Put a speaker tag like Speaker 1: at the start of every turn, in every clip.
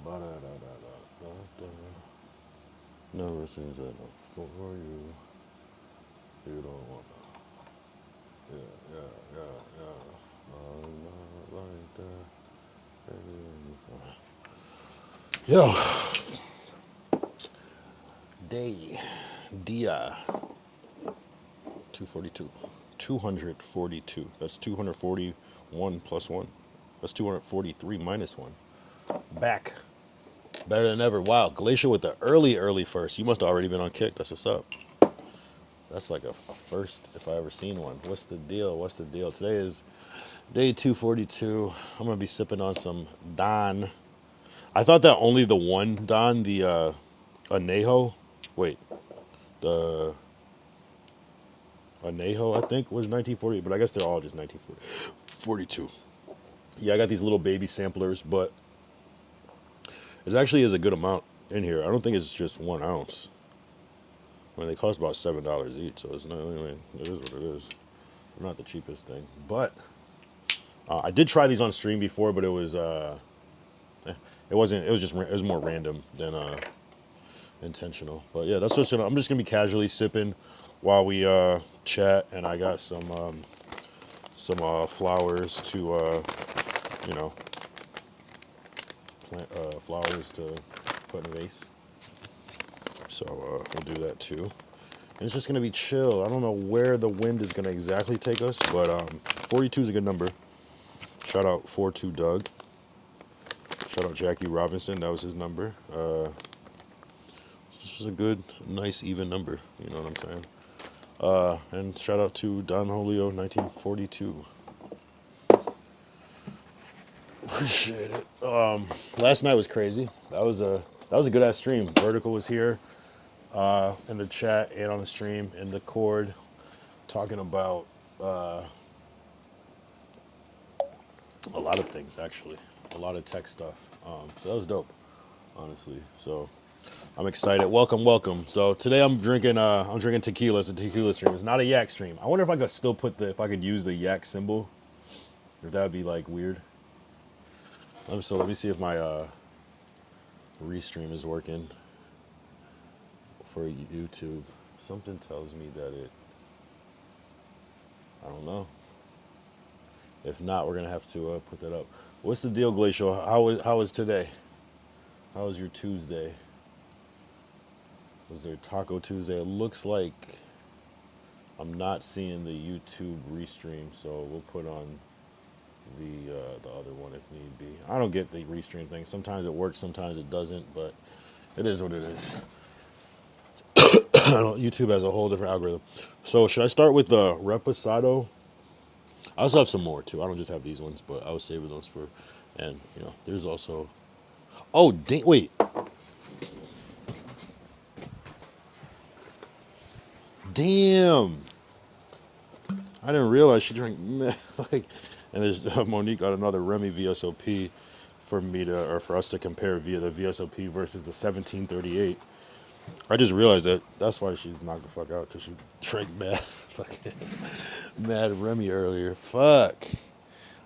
Speaker 1: Ba-da-da-da-da-da-da. Never seen that for you. You don't want to. Yeah, yeah, yeah, yeah. Like that. Yo, dia 242. 242. That's 241 plus 1. That's 243 minus 1. Back. Better than ever. Wow, Glacier with the early first. You must have already been on kick. That's what's up. That's like a first if I ever seen one. What's the deal? What's the deal? Today is day 242. I'm going to be sipping on some Don. I thought that only the one Don, the Anejo. Wait, the Anejo, I think, was 1940, but I guess they're all just 1942. Yeah, I got these little baby samplers, but it actually is a good amount in here. I don't think it's just 1 ounce. I mean, they cost about $7 each, so it's not. I mean, it is what it is. They're not the cheapest thing, but I did try these on stream before, but it was it wasn't. It was just it was more random than intentional. But yeah, that's just. I'm just gonna be casually sipping while we chat, and I got some flowers to you know plant flowers to put in a vase. So we'll do that too. And it's just gonna be chill. I don't know where the wind is gonna exactly take us, but 42 is a good number. Shout out 42 Doug. Shout out Jackie Robinson. That was his number. This is a good, nice, even number. You know what I'm saying? And shout out to Don Julio, 1942. Appreciate it. Last night was crazy. That was a good ass stream. Vertical was here in the chat and on the stream in the cord talking about a lot of things actually, a lot of tech stuff. So that was dope, honestly. So I'm excited. Welcome, welcome. So today I'm drinking tequila. It's a tequila stream. It's not a yak stream. I wonder if I could still if I could use the yak symbol, if that would be like weird. So let me see if my restream is working for YouTube. Something tells me that I don't know. If not, we're gonna have to put that up. What's the deal, Glacial? How was today? How was your Tuesday? Was there Taco Tuesday? It looks like I'm not seeing the YouTube restream, so we'll put on the other one if need be. I don't get the restream thing. Sometimes it works, sometimes it doesn't, but it is what it is. YouTube has a whole different algorithm. So should I start with the Reposado? I also have some more too. I don't just have these ones, but I was saving those for, and there's also. Oh, wait. Damn. I didn't realize she drank like. And there's Monique got another Remy VSOP for us to compare via the VSOP versus the 1738. I just realized that's why she's knocked the fuck out, because she drank mad Remy earlier. Fuck.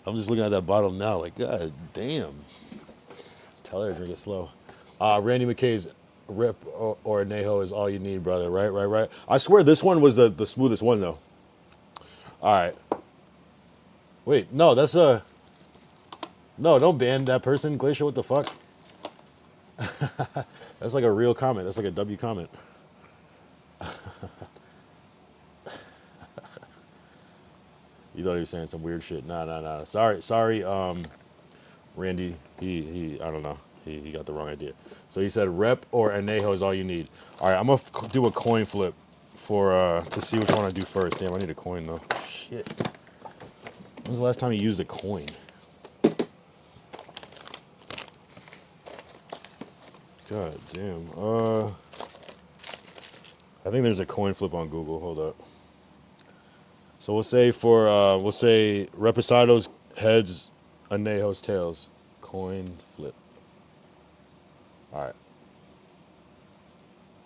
Speaker 1: I'm just looking at that bottle now, like, god damn. Tell her to drink it slow. Randy McKay's Rip or Neho is all you need, brother. Right. I swear this one was the smoothest one though. All right. Wait, no, that's no, don't ban that person, Glacier. What the fuck? That's like a real comment. That's like a W comment. You thought he was saying some weird shit. Nah. Sorry, Randy. He I don't know. He got the wrong idea. So he said Rep or Anejo is all you need. All right, I'm gonna do a coin flip for to see which one I do first. Damn, I need a coin though. Shit. When's the last time you used a coin? God damn. I think there's a coin flip on Google. Hold up. So we'll say Reposado's heads, Anejo's tails. Coin flip. All right.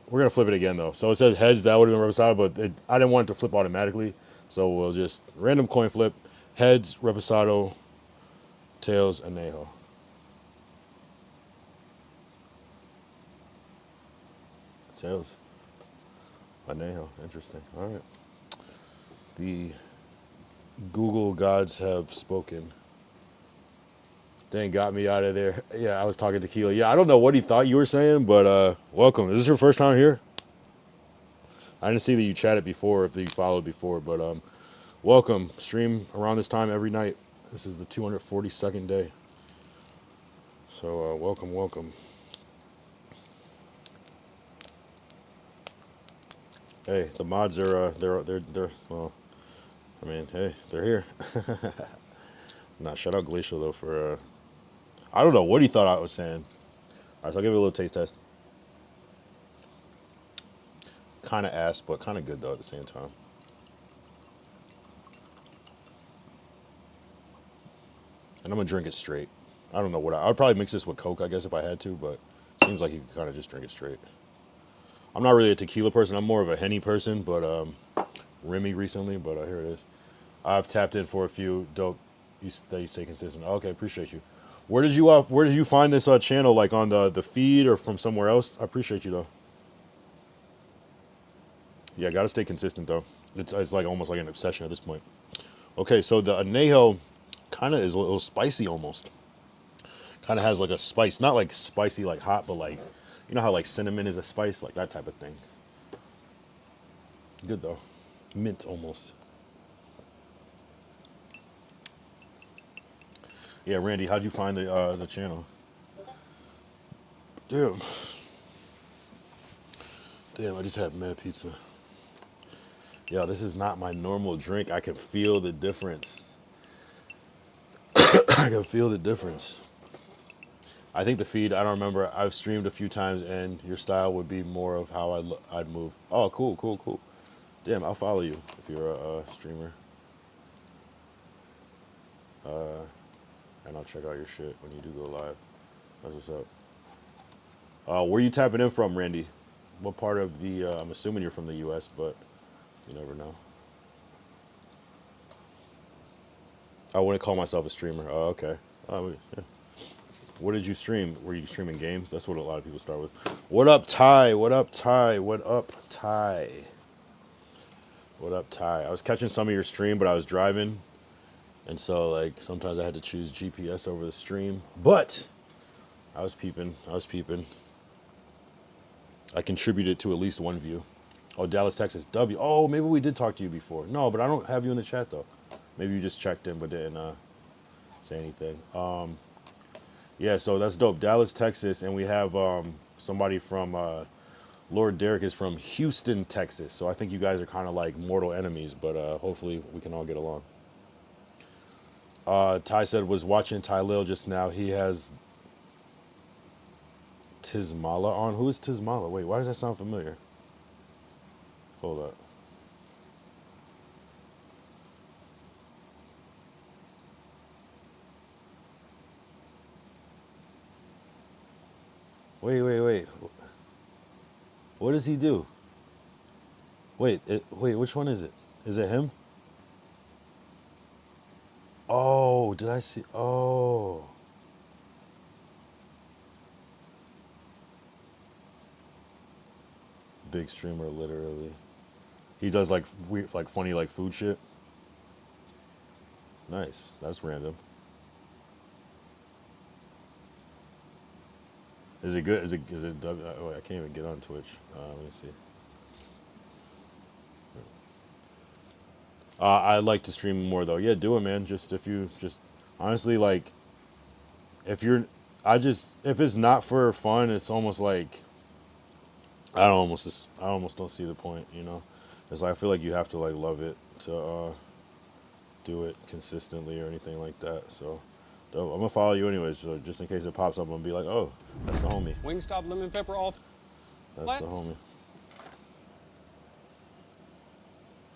Speaker 1: We're gonna flip it again though. So it says heads. That would have been Reposado, but I didn't want it to flip automatically. So we'll just random coin flip. Heads, Reposado. Tails, Anejo. Tails. Anejo. Interesting. All right. The Google gods have spoken. Dang, got me out of there. Yeah, I was talking to Keela. Yeah, I don't know what he thought you were saying, but welcome. Is this your first time here? I didn't see that you chatted before, if you followed before, but welcome. Stream around this time every night. This is the 242nd day. So welcome, welcome. Hey, the mods are they're well. I mean, hey, they're here. Nah, shout out Glacial though for I don't know what he thought I was saying. All right, so I'll give it a little taste test. Kind of ass, but kind of good though at the same time. And I'm gonna drink it straight. I don't know what I'd probably mix this with Coke, I guess, if I had to, but it seems like you can kind of just drink it straight. I'm not really a tequila person. I'm more of a Henny person, but Remy recently. But here it is. I've tapped in for a few dope. That you stay consistent. Okay, appreciate you. Where did you find this channel? Like on the feed or from somewhere else? I appreciate you though. Yeah, gotta stay consistent though. It's like almost like an obsession at this point. Okay, so the anejo kind of is a little spicy almost. Kind of has like a spice, not like spicy like hot, but like you know how like cinnamon is a spice, like that type of thing. Good though, mint almost. Yeah, Randy, how'd you find the channel? Damn, damn, I just had mad pizza. Yo, this is not my normal drink. I can feel the difference. I can feel the difference. I think the feed, I don't remember. I've streamed a few times, and your style would be more of how I'd move. Oh, cool, cool, cool. Damn, I'll follow you if you're a streamer. And I'll check out your shit when you do go live. That's what's up. Where you tapping in from, Randy? What part of the, I'm assuming you're from the U.S., but you never know. I wouldn't call myself a streamer. Oh, okay. Yeah. What did you stream? Were you streaming games? That's what a lot of people start with. What up, Ty? What up, Ty? What up, Ty? What up, Ty? I was catching some of your stream, but I was driving. And so, like, sometimes I had to choose GPS over the stream. But I was peeping. I was peeping. I contributed to at least one view. Oh, Dallas, Texas. W. Oh, maybe we did talk to you before. No, but I don't have you in the chat, though. Maybe you just checked in but didn't say anything. Yeah, so that's dope. Dallas, Texas. And we have somebody from... Lord Derek is from Houston, Texas. So I think you guys are kind of like mortal enemies, but hopefully we can all get along. Ty said was watching Ty Lil just now. He has Tizmala on. Who is Tizmala? Wait, why does that sound familiar? Hold up. Wait. What does he do? Wait, which one is it? Is it him? Oh, did I see? Oh. Big streamer, literally. He does like weird, like funny, like food shit. Nice. That's random. Is it good? Is it? Oh, I can't even get on Twitch. Let me see. I'd like to stream more though. Yeah, do it, man. Just if you just honestly like, if you're, if it's not for fun, it's almost like I almost don't see the point. You know, it's like I feel like you have to like love it to do it consistently or anything like that. So, dope. I'm gonna follow you anyways, so just in case it pops up, I'm gonna be like, oh, that's the homie.
Speaker 2: Wingstop, lemon pepper, all.
Speaker 1: That's the homie.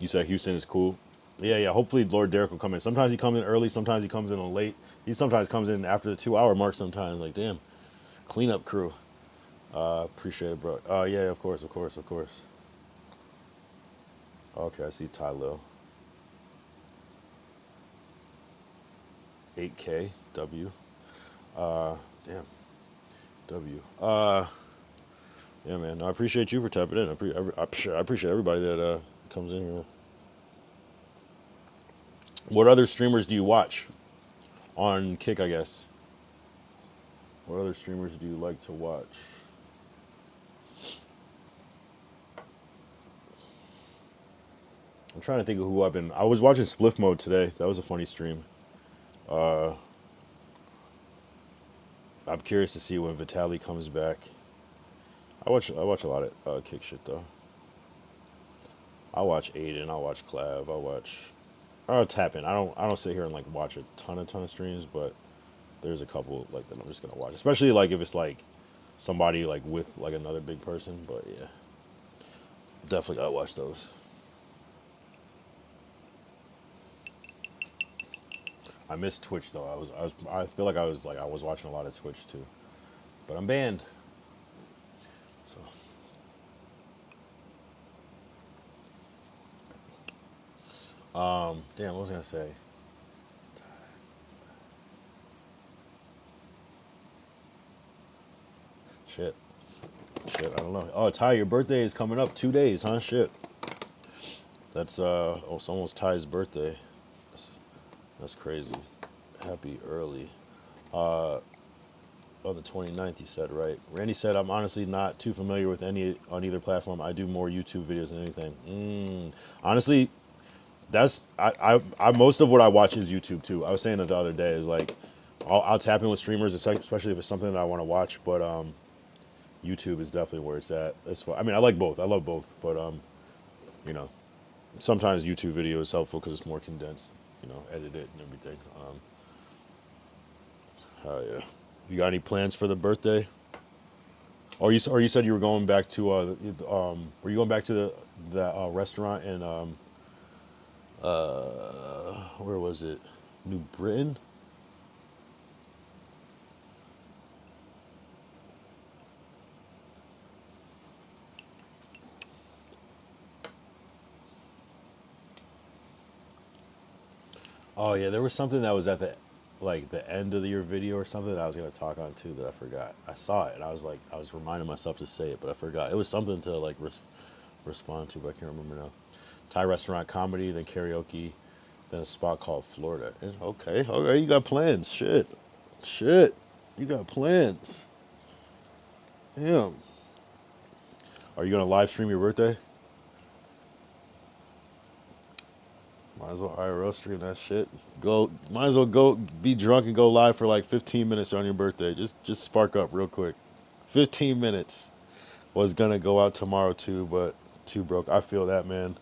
Speaker 1: You said Houston is cool. Yeah. Hopefully Lord Derek will come in. Sometimes he comes in early. Sometimes he comes in late. He sometimes comes in after the 2 hour mark. Sometimes like damn, cleanup crew. Appreciate it, bro. Yeah, of course. Okay, I see Ty Lil. 8K W. Damn. W. Yeah, man. I appreciate you for tapping in. I appreciate everybody that comes in here. What other streamers do you watch on Kick? I guess. What other streamers do you like to watch? I'm trying to think of who I've been. I was watching Spliff Mode today. That was a funny stream. Uh, I'm curious to see when Vitaly comes back. I watch a lot of Kick shit though. I watch Aiden. I watch Clav. I'll tap in. I don't sit here and like watch a ton of streams, but there's a couple like that I'm just gonna watch. Especially like if it's like somebody like with like another big person. But yeah, definitely gotta watch those. I miss Twitch though. I feel like I was watching a lot of Twitch too, but I'm banned. So damn, what was I gonna say? Shit, shit. I don't know. Oh, Ty, your birthday is coming up 2 days, huh? Shit. That's it's almost Ty's birthday. That's, that's crazy. Happy early. On the 29th, you said, right? Randy said, I'm honestly not too familiar with any on either platform. I do more YouTube videos than anything. Honestly, that's I most of what I watch is YouTube too. I was saying that the other day is like I'll tap in with streamers, especially if it's something that I want to watch. But YouTube is definitely where it's at. As far, I mean, I like both. I love both, but you know, sometimes YouTube video is helpful because it's more condensed. You know, edit it and everything. Oh yeah. You got any plans for the birthday? Or you said you were going back to were you going back to the restaurant in where was it? New Britain? Oh yeah, there was something that was at the like the end of your video or something that I was gonna talk on too that I forgot. I saw it and I was like I was reminding myself to say it, but I forgot. It was something to like respond to, but I can't remember now. Thai restaurant comedy, then karaoke, then a spot called Florida. Okay, okay, you got plans. Shit, you got plans. Damn. Are you gonna live stream your birthday? Might as well IRL stream that shit. Go. Might as well go be drunk and go live for like 15 minutes on your birthday. Just spark up real quick. 15 minutes. Was gonna go out tomorrow too, but too broke. I feel that, man.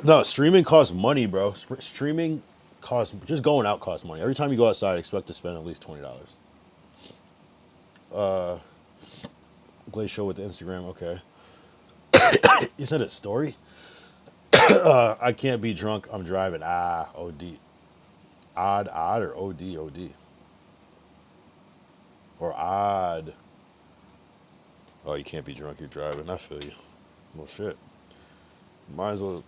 Speaker 1: No, streaming costs money, bro. Streaming costs. Just going out costs money. Every time you go outside, expect to spend at least $20. Glacial with the Instagram. Okay. You said a story. I can't be drunk. I'm driving. Ah, OD. Odd or OD or odd. Oh, you can't be drunk. You're driving. I feel you. Well, shit. Might as well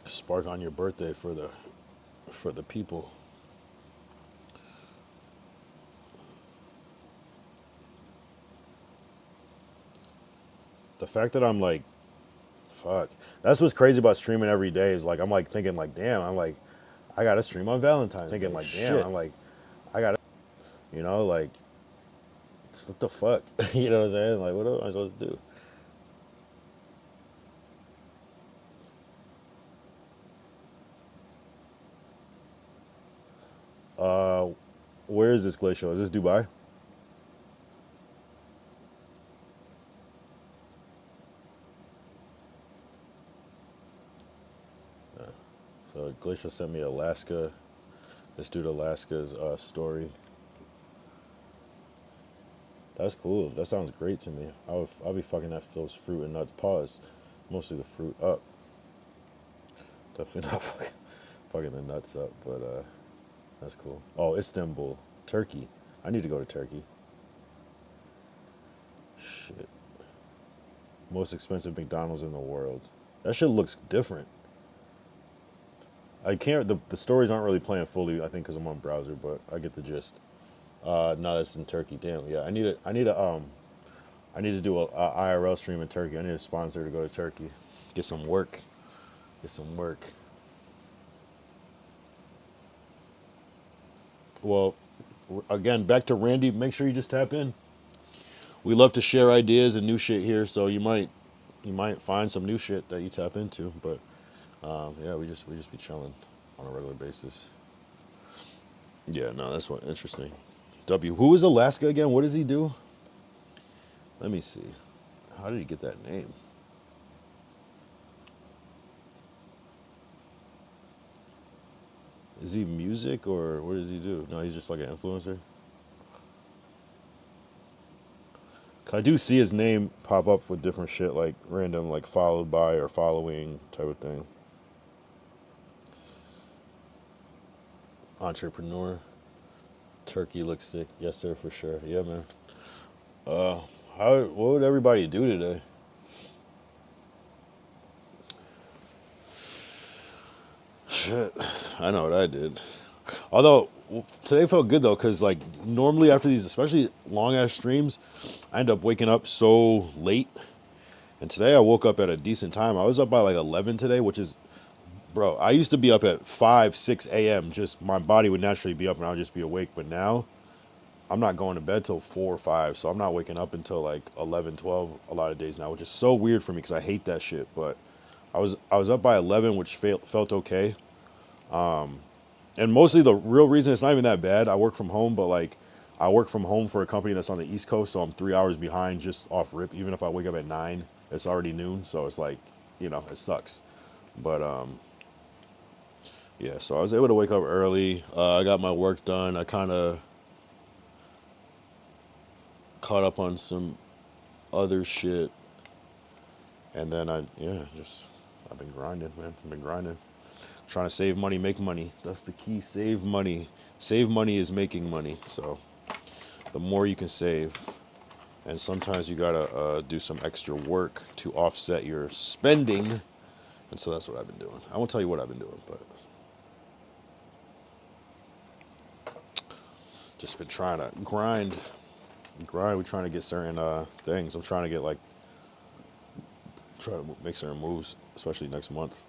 Speaker 1: spark on your birthday for the people. The fact that I'm like, fuck. That's what's crazy about streaming every day is like I'm like thinking like, damn. I'm like, I gotta stream on Valentine's. Thinking like, damn. I'm like, I gotta, like, what the fuck? You know what I'm saying? Like, what am I supposed to do? Uh, where is this glacial? Is this Dubai? So glacial sent me Alaska. This dude Alaska's story. That's cool. That sounds great to me. I'll be fucking those fruit and nuts. Pause. Mostly the fruit up. Definitely not fucking the nuts up, but that's cool. Oh, Istanbul, Turkey. I need to go to Turkey. Shit. Most expensive McDonald's in the world. That shit looks different. I can't. The stories aren't really playing fully. I think because I'm on browser, but I get the gist. No, that's in Turkey. Damn. Yeah, I need a I need to do a IRL stream in Turkey. I need a sponsor to go to Turkey. Get some work. Get some work. Well, again, back to Randy. Make sure you just tap in. We love to share ideas and new shit here, so you might find some new shit that you tap into. But yeah, we just be chilling on a regular basis. Yeah, no, that's what interesting. W. Who is Alaska again? What does he do? Let me see. How did he get that name? Is he music or what does he do? No, he's just like an influencer. 'Cause I do see his name pop up with different shit like random like followed by or following type of thing. Entrepreneur. Turkey looks sick. Yes, sir, for sure. Yeah, man. Uh, what would everybody do today? Shit, I know what I did. Although today felt good though, cause like normally after these, especially long ass streams, I end up waking up so late. And today I woke up at a decent time. I was up by like 11 today, which is, bro. I used to be up at 5, 6 a.m. Just my body would naturally be up and I would just be awake. But now I'm not going to bed till 4 or 5, so I'm not waking up until like 11, 12 a lot of days now, which is so weird for me because I hate that shit. But I was up by 11, which felt okay. And mostly the real reason it's not even that bad. I work from home, but like I work from home for a company that's on the East Coast, so I'm 3 hours behind just off rip. Even if I wake up at 9, it's already noon, so it's like, it sucks. But yeah, so I was able to wake up early. I got my work done. I kind of caught up on some other shit, and then I've been grinding, man. I've been grinding, trying to save money, make money. That's the key. Save money. Save money is making money. So the more you can save, and sometimes you gotta do some extra work to offset your spending. And so that's what I've been doing. I won't tell you what I've been doing, but just been trying to grind. We're trying to get certain things. I'm trying to get like try to make certain moves, especially next month.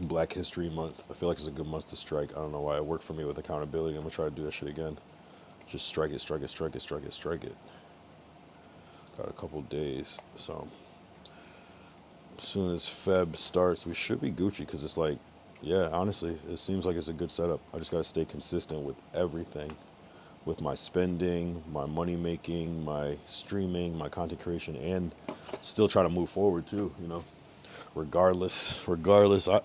Speaker 1: Black History Month. I feel like it's a good month to strike. I don't know why it worked for me with accountability. I'm gonna try to do that shit again. Just strike it, strike it, strike it, strike it, strike it. Got a couple days, so as soon as Feb starts, we should be Gucci. Cause it's like, yeah, honestly, it seems like it's a good setup. I just gotta stay consistent with everything, with my spending, my money making, my streaming, my content creation, and still try to move forward too. Regardless,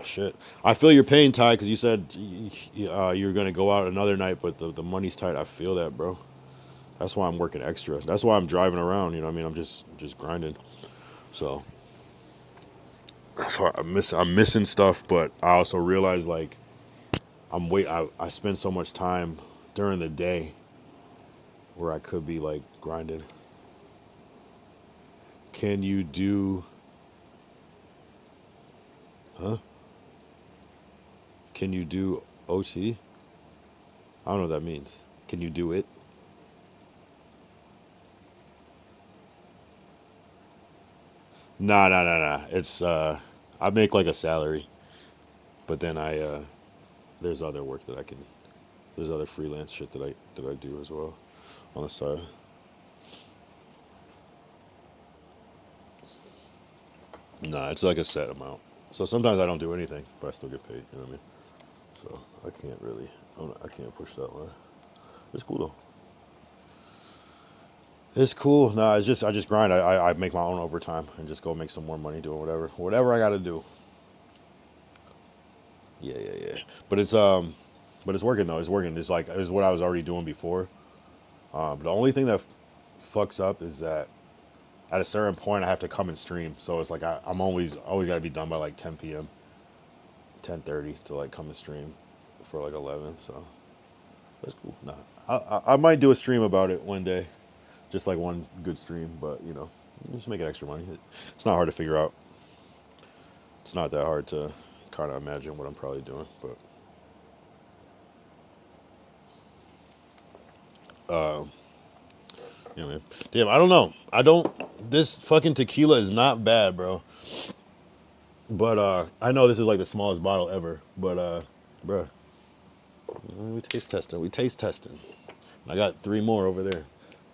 Speaker 1: shit. I feel your pain, Ty, because you said you were gonna go out another night, but the money's tight. I feel that, bro. That's why I'm working extra. That's why I'm driving around. You know what I mean? I'm just grinding. So that's why I'm missing stuff, but I also realize like I spend so much time during the day where I could be like grinding. Can you do? Huh? Can you do OT? I don't know what that means. Can you do it? Nah, nah, nah, nah. It's I make like a salary, but then there's other work that I can. There's other freelance shit that I do as well on the side. Nah, it's like a set amount. So sometimes I don't do anything, but I still get paid. You know what I mean? So I can't really. I can't push that one. It's cool though. It's cool. Nah, it's just I just grind. I make my own overtime and just go make some more money doing whatever I got to do. Yeah, yeah, yeah. But it's working though. It's working. It's what I was already doing before. The only thing that fucks up is that at a certain point I have to come and stream. So it's like I'm always got to be done by like 10 p.m., 10:30 to like come and stream for like 11. So that's cool. Nah, I might do a stream about it one day, just like one good stream. But just making extra money. It's not hard to figure out. It's not that hard to kind of imagine what I'm probably doing. But Yeah, man. Damn, I don't know. I don't. This fucking tequila is not bad, bro. But I know this is like the smallest bottle ever. But bro, we taste testing. We taste testing. I got three more over there.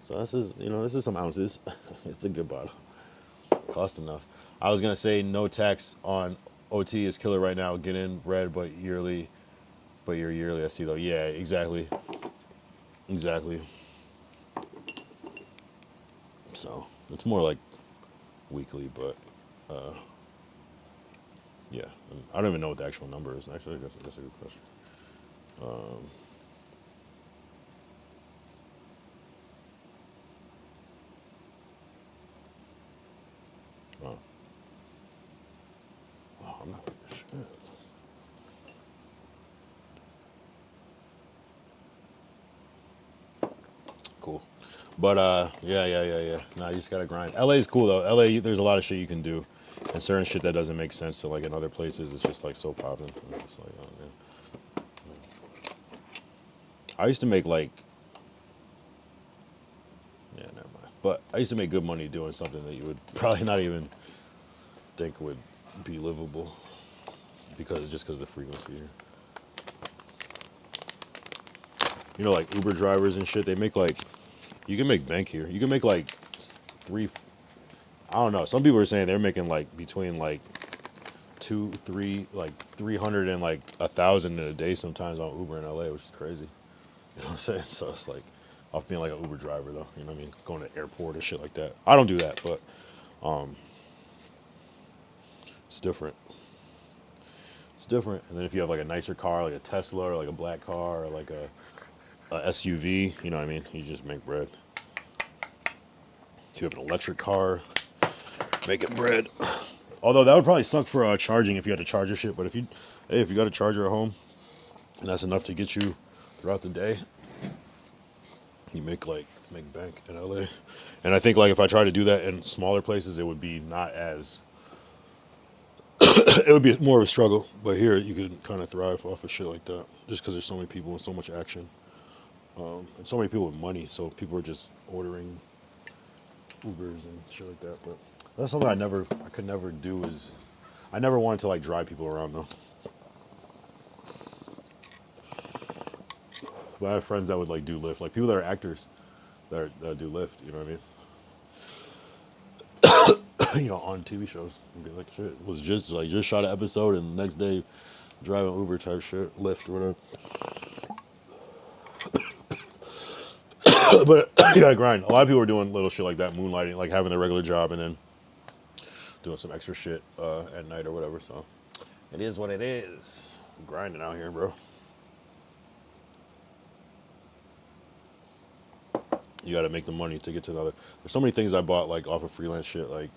Speaker 1: So this is, this is some ounces. It's a good bottle. Cost enough. I was gonna say no tax on OT is killer right now. Get in red, but yearly, but you're yearly. I see though. Yeah, exactly, exactly. So it's more like weekly, but yeah. And I don't even know what the actual number is. Actually, that's a good question. Um, oh, oh, I'm not. Shit. Cool. But yeah. Nah, you just gotta grind. LA is cool though. LA, there's a lot of shit you can do, and certain shit that doesn't make sense to like in other places. It's just like so popping. It's just like, oh man. I used to make like, yeah, never mind. But I used to make good money doing something that you would probably not even think would be livable because of the frequency here. Like Uber drivers and shit. They make like, you can make bank here. You can make like three. I don't know. Some people are saying they're making like between like two, three, like 300 and like 1,000 in a day sometimes on Uber in LA, which is crazy. You know what I'm saying? So it's like off being like an Uber driver though. You know what I mean? Going to the airport and shit like that. I don't do that, but it's different. It's different. And then if you have like a nicer car, like a Tesla or like a black car or like a SUV, you know what I mean? You just make bread. If you have an electric car, making bread. Although that would probably suck for charging if you had to charge your shit. But if you got a charger at home, and that's enough to get you throughout the day, you make bank in LA. And I think like if I try to do that in smaller places, it would be not as it would be more of a struggle. But here you can kind of thrive off of shit like that, just because there's so many people and so much action, and so many people with money. So people are just ordering Ubers and shit like that. But that's something I could never do. Is I never wanted to like drive people around though. But I have friends that would like do Lyft, like people that are actors that do Lyft. You know what I mean? On TV shows and be like, shit, was just shot an episode and the next day driving Uber type shit, Lyft or whatever. But you gotta grind. A lot of people are doing little shit like that, moonlighting, like having their regular job and then doing some extra shit at night or whatever. So it is what it is. I'm grinding out here, bro. You got to make the money to get to the other. There's so many things I bought like off of freelance shit, like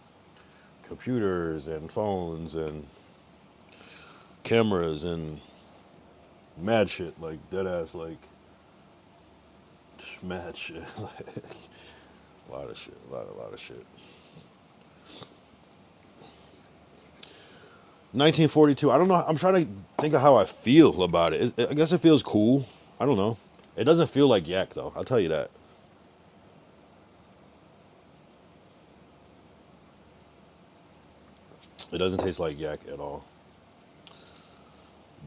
Speaker 1: computers and phones and cameras and mad shit, like dead ass, like mad shit, like a lot of shit, a lot of shit. 1942. I don't know. I'm trying to think of how I feel about it. I guess it feels cool. I don't know. It doesn't feel like yak though. I'll tell you that. It doesn't taste like yak at all.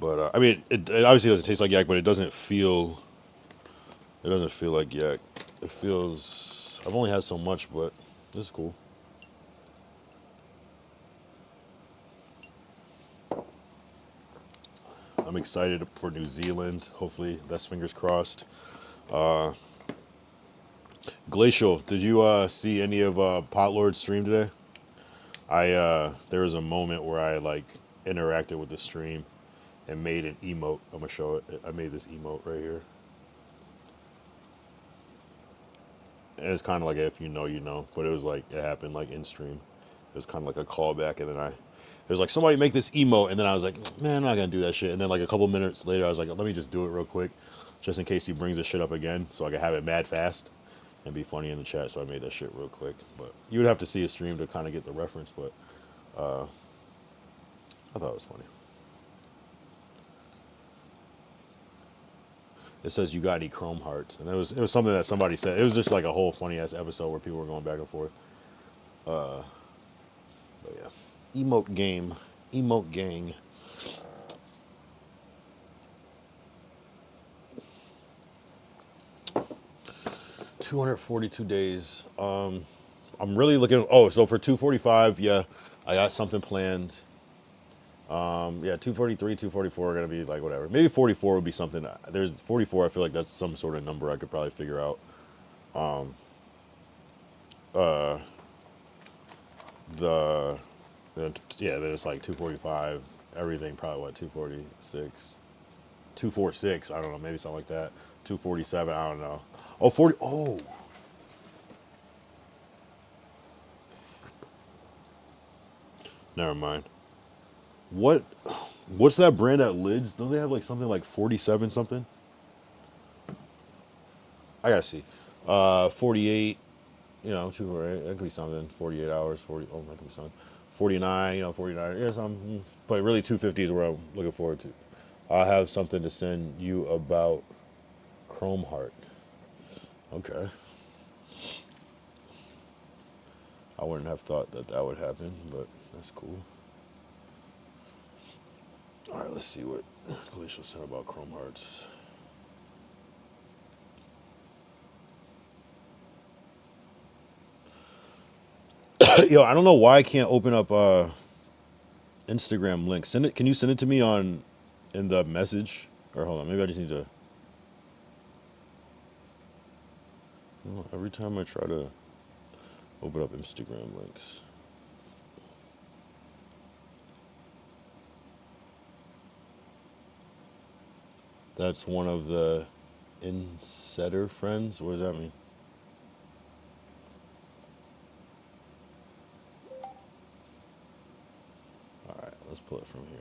Speaker 1: But I mean, it obviously doesn't taste like yak, but it doesn't feel. It doesn't feel like yak. It feels. I've only had so much, but this is cool. I'm excited for New Zealand. Hopefully, that's fingers crossed. Uh, Glacial, did you see any of Potlord's stream today? There was a moment where I like interacted with the stream and made an emote. I'm gonna show it. I made this emote right here. And it's kind of like if you know, you know. But it was like it happened like in stream. It was kind of like a callback, and then it was like somebody make this emote, and then I was like, man, I'm not gonna do that shit. And then like a couple minutes later, I was like, let me just do it real quick, just in case he brings this shit up again, so I can have it mad fast and be funny in the chat. So I made that shit real quick. But you would have to see a stream to kind of get the reference. But I thought it was funny. It says you got any Chrome Hearts, and it was something that somebody said. It was just like a whole funny ass episode where people were going back and forth. But yeah, emote game, emote gang. 242 days. I'm really looking. Oh, so for 245, yeah, I got something planned. Yeah, 243, 244 are gonna be like whatever. Maybe 44 would be something. There's 44. I feel like that's some sort of number I could probably figure out. Uh, the, yeah, then it's like 245. Everything probably what 246, 246. I don't know, maybe something like that. 247. I don't know. Oh, 40. Oh, never mind. What? What's that brand at Lids? Don't they have like something like 47 something? I gotta see. 48. You know, 248. That could be something. 48 hours. 40. Oh, that could be something. 49. You know, 49. Yeah, something. But really, 250 is what I'm looking forward to. I have something to send you about Chrome Heart. Okay. I wouldn't have thought that that would happen, but that's cool. All right, let's see what Glacial said about Chrome Hearts. Yo, I don't know why I can't open up Instagram link. Send it. Can you send it to me on in the message? Or hold on, maybe I just need to. Oh, every time I try to open up Instagram links. That's one of the insetter friends. What does that mean? All right, let's pull it from here.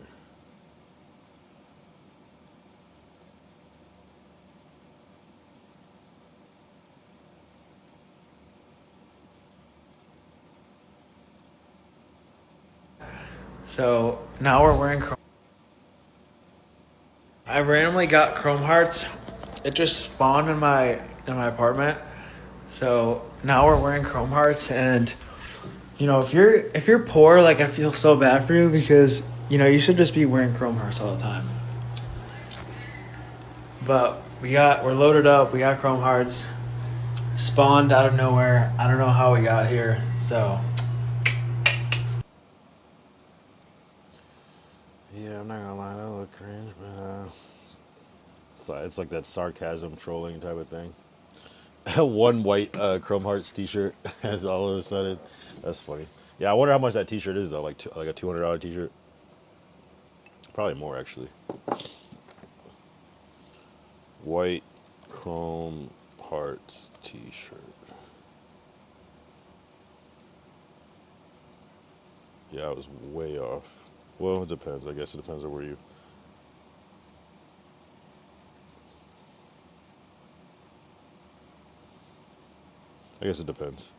Speaker 2: So now we're wearing Chrome. I randomly got Chrome Hearts. It just spawned in my apartment. So now we're wearing Chrome Hearts, and if you're poor, like I feel so bad for you because you should just be wearing Chrome Hearts all the time. But we're loaded up. We got Chrome Hearts spawned out of nowhere. I don't know how we got here. So
Speaker 1: Yeah, I'm not gonna lie, that look cringe, but it's like that sarcasm trolling type of thing. One white Chrome Hearts T-shirt has all of a sudden. That's funny. Yeah, I wonder how much that T-shirt is though. Like a $200 T-shirt. Probably more actually. White Chrome Hearts T-shirt. Yeah, I was way off. Well, it depends. I guess it depends on where you. I guess it depends.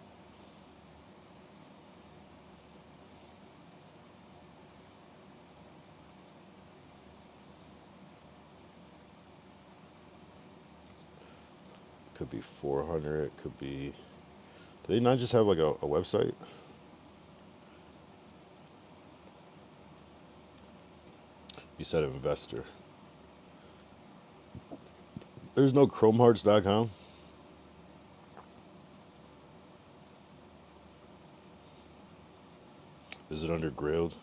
Speaker 1: Could be 400. Could be. Do they not just have like a website? You said investor. There's no chromehearts.com. Is it under grilled?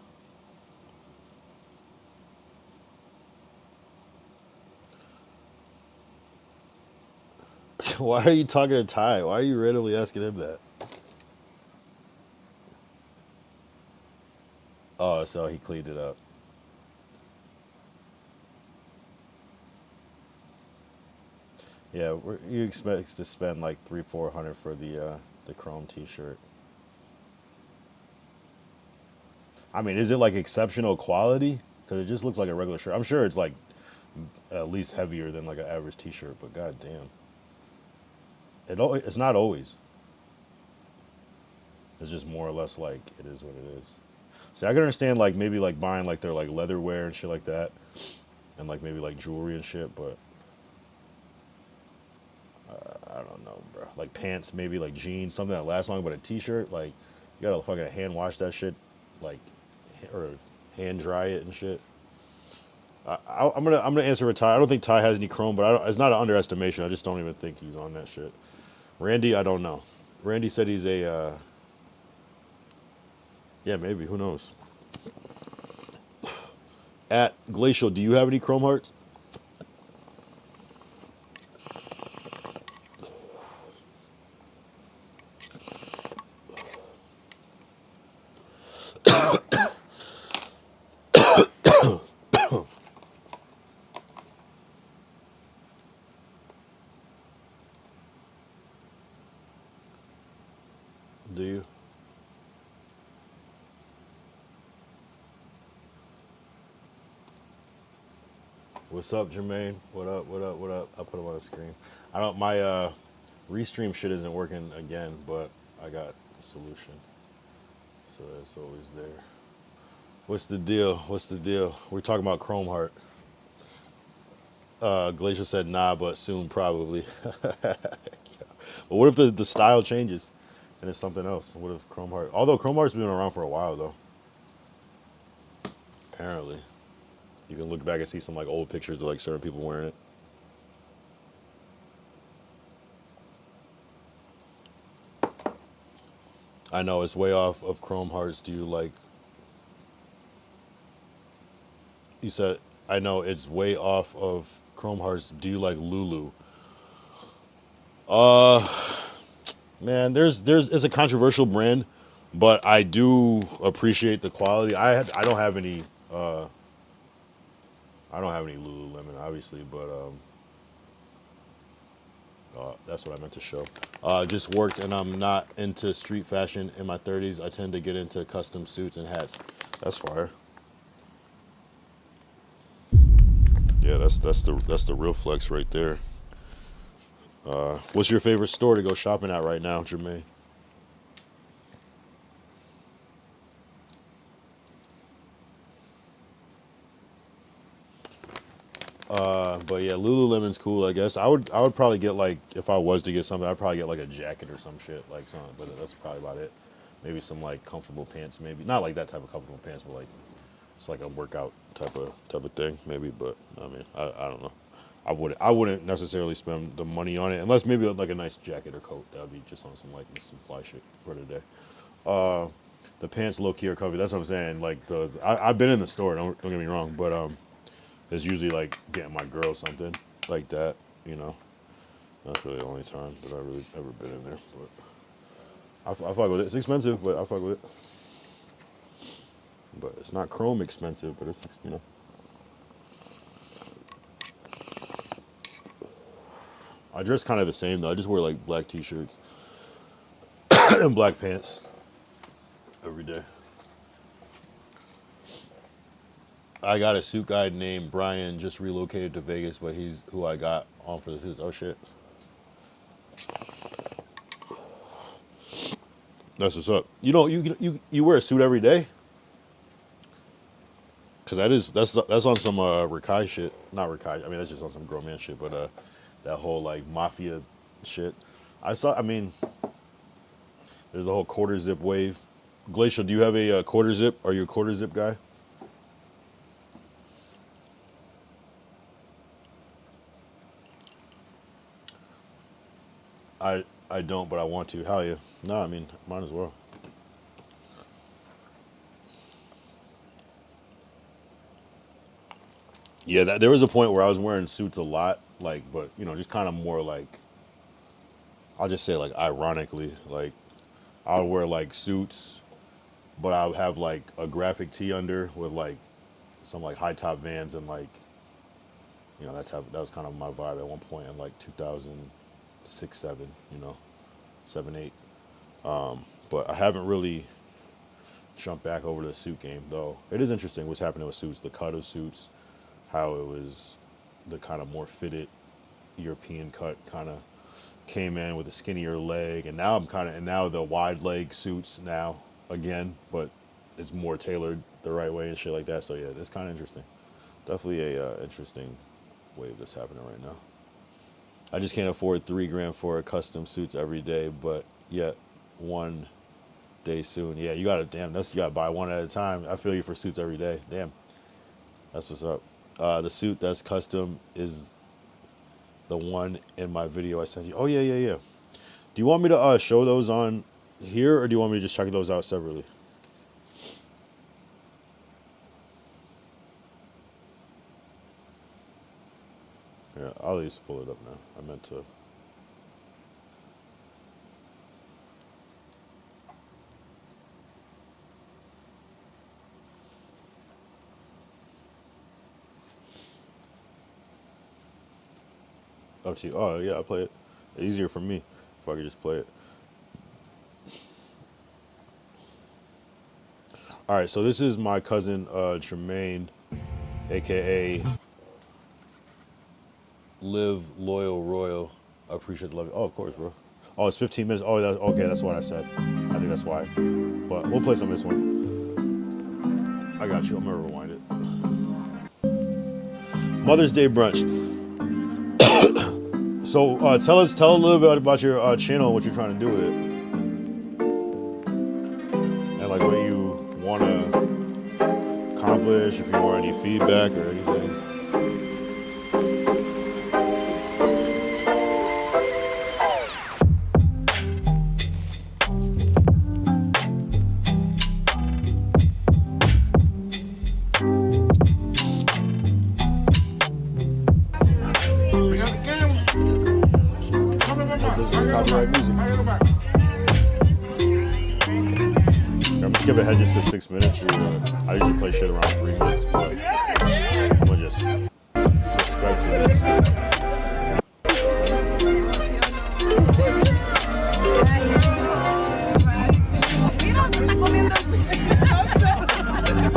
Speaker 1: Why are you talking to Ty? Why are you randomly asking him that? Oh, so he cleaned it up. Yeah, you expect to spend like 300-400 for the chrome T-shirt. I mean, is it like exceptional quality? Because it just looks like a regular shirt. I'm sure it's like at least heavier than like an average T-shirt, but god damn, it's not always. It's just more or less like it is what it is. See, I can understand like maybe like buying like their like leatherware and shit like that, and like maybe like jewelry and shit, but I don't know, bro. Like pants, maybe like jeans, something that lasts long. But a t-shirt, like you gotta fucking hand wash that shit, like or hand dry it and shit. I'm gonna answer with Ty. I don't think Ty has any chrome, but it's not an underestimation. I just don't even think he's on that shit. Randy, I don't know. Randy said he's a yeah, maybe. Who knows? At Glacial, do you have any chrome hearts? Do you? What's up, Jermaine? What up? What up? What up? I'll put him on the screen. I don't. My restream shit isn't working again, but I got the solution, so it's always there. What's the deal? What's the deal? We're talking about Chrome Heart. Glacier said nah, but soon probably. But what if the style changes and it's something else? What if Chrome Heart? Although Chrome Heart's been around for a while though. Apparently, you can look back and see some like old pictures of like certain people wearing it. I know it's way off of Chrome Hearts. Do you like? You said I know it's way off of Chrome Hearts. Do you like Lulu? Uh, Man, there's it's a controversial brand, but I do appreciate the quality. I don't have any I don't have any Lululemon obviously, but that's what I meant to show. Just worked and I'm not into street fashion in my 30s. I tend to get into custom suits and hats. That's fire. Yeah, that's the real flex right there. What's your favorite store to go shopping at right now, Jermaine? But yeah, Lululemon's cool. I guess I would probably get like if I was to get something, I'd probably get like a jacket or some shit like something. But that's probably about it. Maybe some like comfortable pants, maybe not like that type of comfortable pants, but like it's like a workout type of thing, maybe. But I mean, I don't know. I wouldn't necessarily spend the money on it unless maybe like a nice jacket or coat. That would be just on some fly shit for today. The pants low key are comfy. That's what I'm saying. Like I've been in the store. Don't get me wrong, but it's usually like getting my girl something like that. You know, that's really the only time that I really ever been in there. But I fuck with it. It's expensive, but I fuck with it. But it's not chrome expensive, but it's I dress kind of the same though. I just wear like black t-shirts and black pants every day. I got a suit guy named Brian, just relocated to Vegas, but he's who I got on for the suits. Oh shit, that's what's up. You know, you wear a suit every day, cause that's on some Rakai shit. Not Rakai. I mean, that's just on some grown man shit. But that whole like mafia shit. I saw. I mean, there's a whole quarter zip wave. Glacial, do you have a quarter zip? Are you a quarter zip guy? I don't, but I want to. Hell yeah. No, I mean, might as well. Yeah, there was a point where I was wearing suits a lot, like, but just kind of more like I'll just say like ironically, like I'll wear like suits, but I'll have like a graphic tee under with like some like high top Vans and like that was kind of my vibe at one point in like 2006, seven, 7, 8. But I haven't really jumped back over to the suit game though. It is interesting what's happening with suits, the cut of suits, how it was the kind of more fitted European cut kind of came in with a skinnier leg, and now and now the wide leg suits now again, but it's more tailored the right way and shit like that. So yeah, it's kind of interesting. Definitely a interesting wave that's happening right now. I just can't afford $3 grand for a custom suits every day, but yet one day soon. Yeah, you gotta you gotta buy one at a time. I feel you for suits every day. Damn, that's what's up. The suit that's custom is the one in my video I sent you. Oh yeah. Do you want me to show those on here, or do you want me to just check those out separately? Yeah, I'll at least pull it up now. I meant to. Up to you. Oh yeah, I'll play it. Easier for me if I could just play it. All right, so this is my cousin Tremaine, aka Live Loyal Royal. I appreciate the love. Oh, of course, bro. Oh, it's 15 minutes. Oh, okay, that's what I said. I think that's why. But we'll play some of this one. I got you. I'm gonna rewind it. Mother's Day brunch. So tell a little bit about your channel and what you're trying to do with it, and like what you want to accomplish. If you want any feedback or anything. Copyright music. I'm gonna skip ahead just to 6 minutes. I usually play shit around 3 minutes, but I'm gonna just respectfully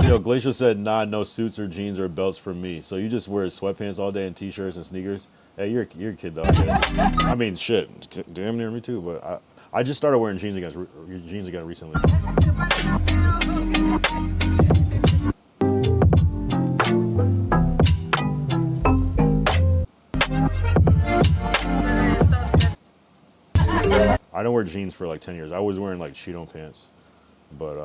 Speaker 1: Yo, Glacial said, nah, no suits or jeans or belts for me. So you just wear sweatpants all day and t-shirts and sneakers? Hey, you're a kid though. I mean, shit, damn near me too. But I just started wearing jeans again recently. I don't wear jeans for like 10 years. I was wearing like Cheeto pants, but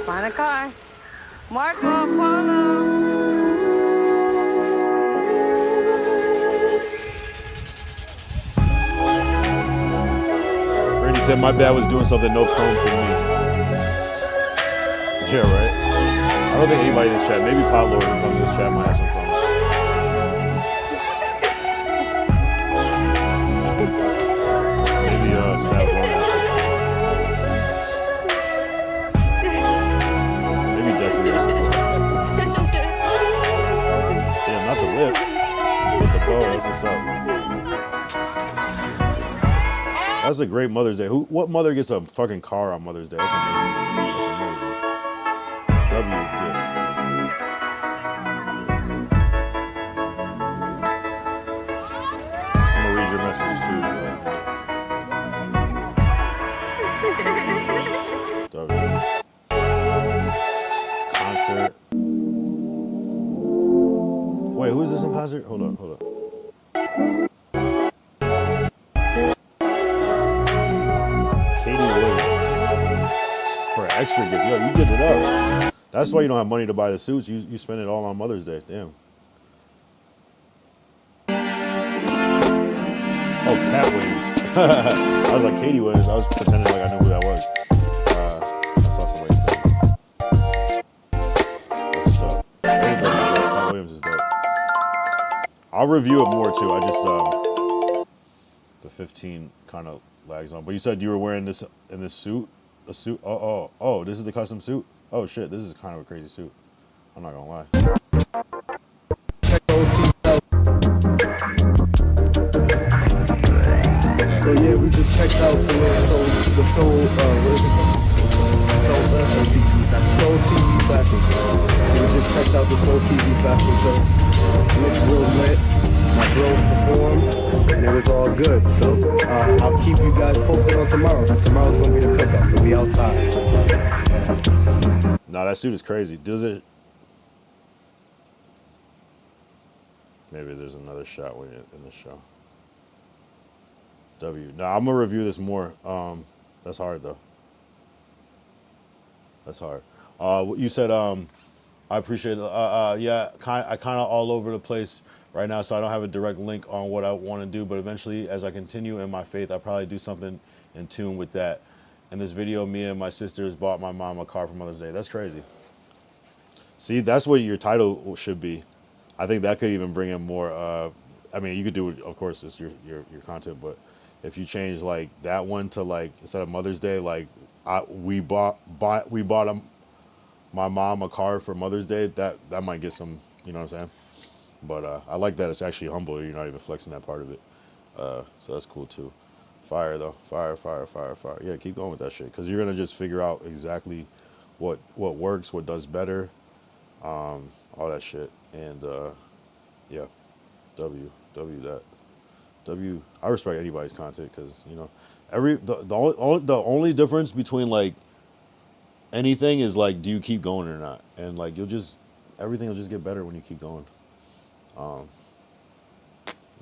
Speaker 3: Find a car. Marco Polo.
Speaker 1: Randy said my dad was doing something no chrome for me. Yeah, right. I don't think anybody in this chat, maybe Pot Lord who comes in this chat might have some chrome. Maybe Sav Lord. Maybe Decker has some chrome. Damn, not the whip. With the bow, that's what's up. That's a great Mother's Day. What mother gets a fucking car on Mother's Day? That's amazing. That's amazing. W gift. I'm gonna read your message too. W. Concert. Wait, who is this in concert? Hold up. Extra gift. Yo, you get it up. That's why you don't have money to buy the suits. You spend it all on Mother's Day. Damn. Oh, Cat Williams. I was like, Katie Williams. I was pretending like I knew who that was. I saw somebody say. That's what's up. Cat Williams is dope. I'll review it more too. I just the 15 kind of lags on. But you said you were wearing this in this suit. A suit? Oh, this is the custom suit? Oh shit, this is kind of a crazy suit. I'm not gonna lie.
Speaker 4: So yeah, we just checked out the Soul TV fashion show. So we just checked out the Soul TV fashion show. It looked real lit. My girls performed, and it was all good. So I'll keep you guys posted on tomorrow, because tomorrow's gonna be the cookout, so we outside.
Speaker 1: Nah, that suit is crazy. Does it? Maybe there's another shot when you're in the show. W. Now I'm gonna review this more. That's hard though. That's hard. You said I appreciate it. Yeah, I kind of all over the place right now, so I don't have a direct link on what I want to do. But eventually, as I continue in my faith, I'll probably do something in tune with that. In this video, me and my sisters bought my mom a car for Mother's Day. That's crazy. See, that's what your title should be. I think that could even bring in more. I mean, you could do it, of course, it's your content, but if you change like that one to like instead of Mother's Day, like we bought my mom a car for Mother's Day, that might get some, you know what I'm saying? But I like that it's actually humble. You're not even flexing that part of it. So that's cool too. Fire though, fire. Yeah, keep going with that shit, because you're gonna just figure out exactly what works, what does better, all that shit, and yeah, W that. W. I respect anybody's content, because you know, the only difference between like anything is like, do you keep going or not? And like everything will just get better when you keep going.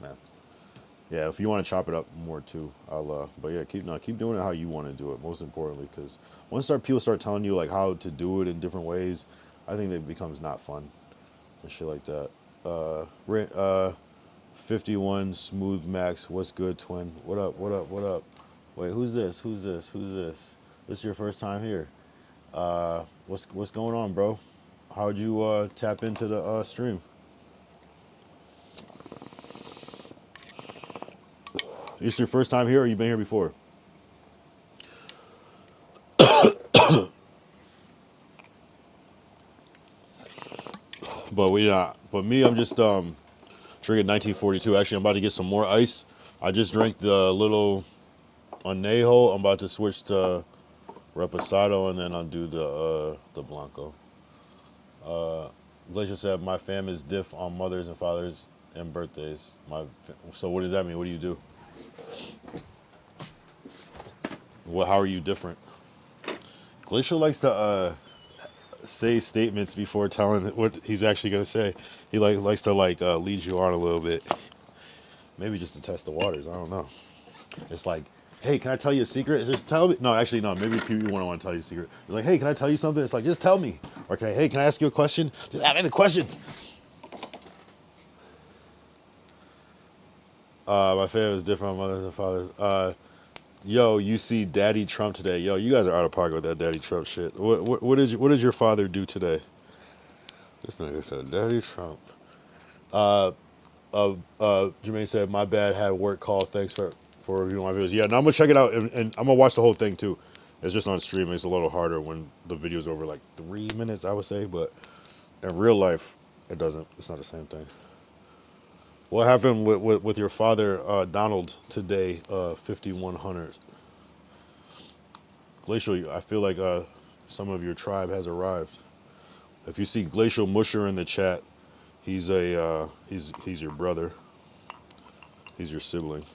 Speaker 1: Man, yeah. If you want to chop it up more too, I'll. But yeah, keep doing it how you want to do it. Most importantly, because once people start telling you like how to do it in different ways, I think it becomes not fun and shit like that. 51 Smooth Max, what's good, twin? What up? Wait, who's this? This your first time here? What's going on, bro? How'd you tap into the stream? It's your first time here, or you been here before? But we not. But me, I'm just drinking 1942. Actually, I'm about to get some more ice. I just drank the little anejo. I'm about to switch to reposado, and then I'll do the blanco. Glacier said my fam is diff on mothers and fathers and birthdays. So what does that mean? What do you do? How are you different? Glacier likes to say statements before telling what he's actually gonna say. He likes to lead you on a little bit. Maybe just to test the waters. I don't know. It's like, hey, can I tell you a secret? Just tell me. No, actually, no. Maybe people want to tell you a secret. It's like, hey, can I tell you something? It's like, just tell me. Or hey, can I ask you a question? Just ask me a question. My family is different on mothers and fathers. Yo, you see Daddy Trump today. Yo, you guys are out of pocket with that Daddy Trump shit. What did your father do today? This nigga said Daddy Trump. Jermaine said, my bad, had work call. Thanks for reviewing my videos. Yeah, now I'm gonna check it out, and I'm gonna watch the whole thing too. It's just on stream. It's a little harder when the video's over like 3 minutes, I would say, but in real life, it's not the same thing. What happened with your father, Donald, today, 5100? Glacial, I feel like some of your tribe has arrived. If you see Glacial Musher in the chat, he's he's your brother. He's your sibling.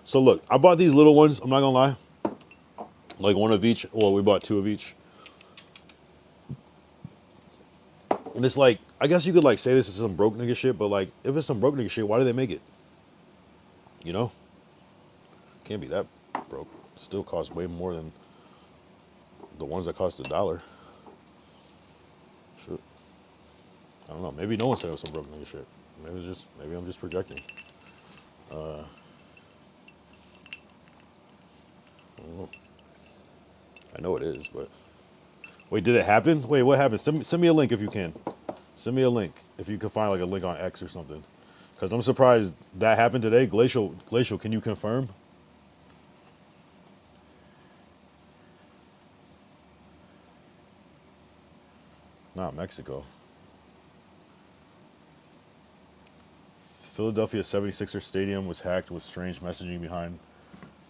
Speaker 1: So look, I bought these little ones, I'm not gonna lie. Like one of each. Well, we bought two of each. And it's like, I guess you could like say this is some broke nigga shit, but like, if it's some broke nigga shit, why did they make it? You know? Can't be that broke. Still costs way more than the ones that cost $1. Shit. I don't know. Maybe no one said it was some broke nigga shit. Maybe I'm just projecting. I don't know. I know it is, but wait, did it happen? Wait, what happened? Send me a link if you can. Send me a link if you can find like a link on X or something. Because I'm surprised that happened today. Glacial, can you confirm? Not Mexico. Philadelphia 76ers stadium was hacked with strange messaging behind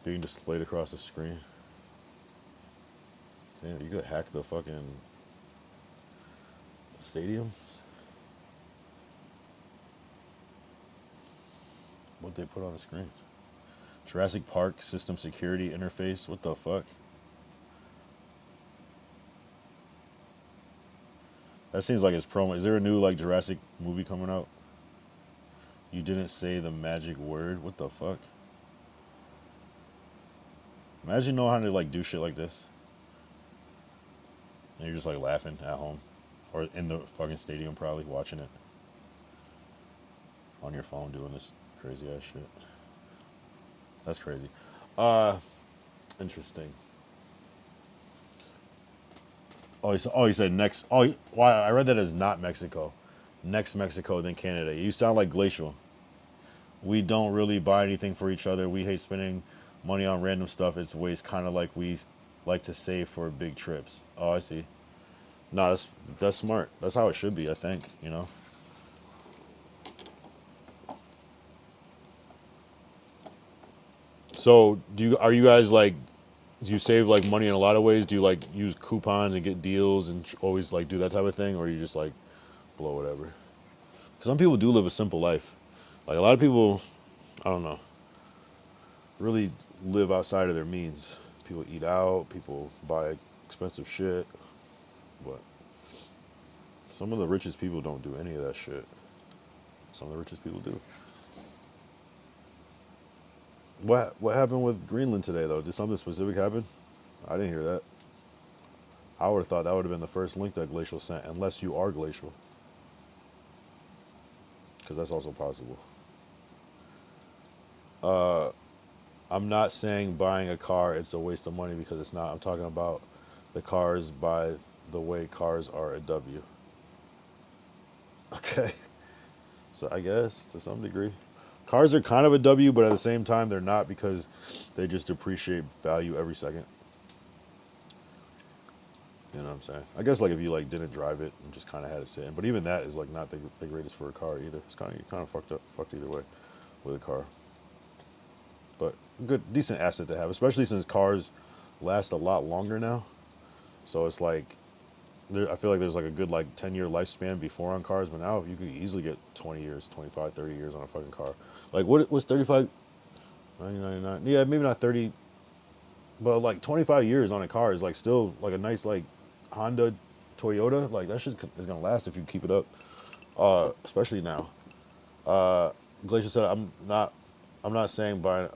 Speaker 1: being displayed across the screen. Damn, you could hack the fucking stadiums? what they put on the screen. Jurassic Park system security interface. What the fuck? That seems like it's promo. Is there a new like Jurassic movie coming out? You didn't say the magic word. What the fuck? Imagine knowing how to like do shit like this. And you're just like laughing at home. Or in the fucking stadium probably watching it. On your phone doing this crazy ass shit. That's crazy. Interesting. He said next. Why? I read that as not Mexico. Next Mexico, then Canada. You sound like Glacial. We don't really buy anything for each other. We hate spending money on random stuff. It's waste, kind of like we like to save for big trips. Oh, I see. No, that's smart. That's how it should be, I think, you know. So, are you guys like, do you save like money in a lot of ways? Do you like use coupons and get deals and always like do that type of thing, or you just like blow whatever? 'Cause some people do live a simple life. Like a lot of people, I don't know, really live outside of their means. People eat out, people buy expensive shit, but some of the richest people don't do any of that shit. Some of the richest people do. What happened with Greenland today though? Did something specific happen? I didn't hear that. I would have thought that would have been the first link that Glacial sent, unless you are Glacial, because that's also possible. I'm not saying buying a car it's a waste of money, because it's not. I'm talking about the cars by the way cars are a W. Okay. So I guess to some degree. Cars are kind of a W, but at the same time they're not, because they just depreciate value every second. You know what I'm saying? I guess like if you like didn't drive it and just kind of had it sitting, but even that is like not the greatest for a car either. It's kind of fucked either way with a car. But decent asset to have, especially since cars last a lot longer now. So it's like, I feel like there's like a good like 10-year lifespan before on cars, but now you could easily get 20 years, 25, 30 years on a fucking car. Like what was 35? 1999? Yeah, maybe not 30, but like 25 years on a car is like still like a nice like Honda, Toyota. Like that shit is gonna last if you keep it up, especially now. Glacier said, I'm not saying buying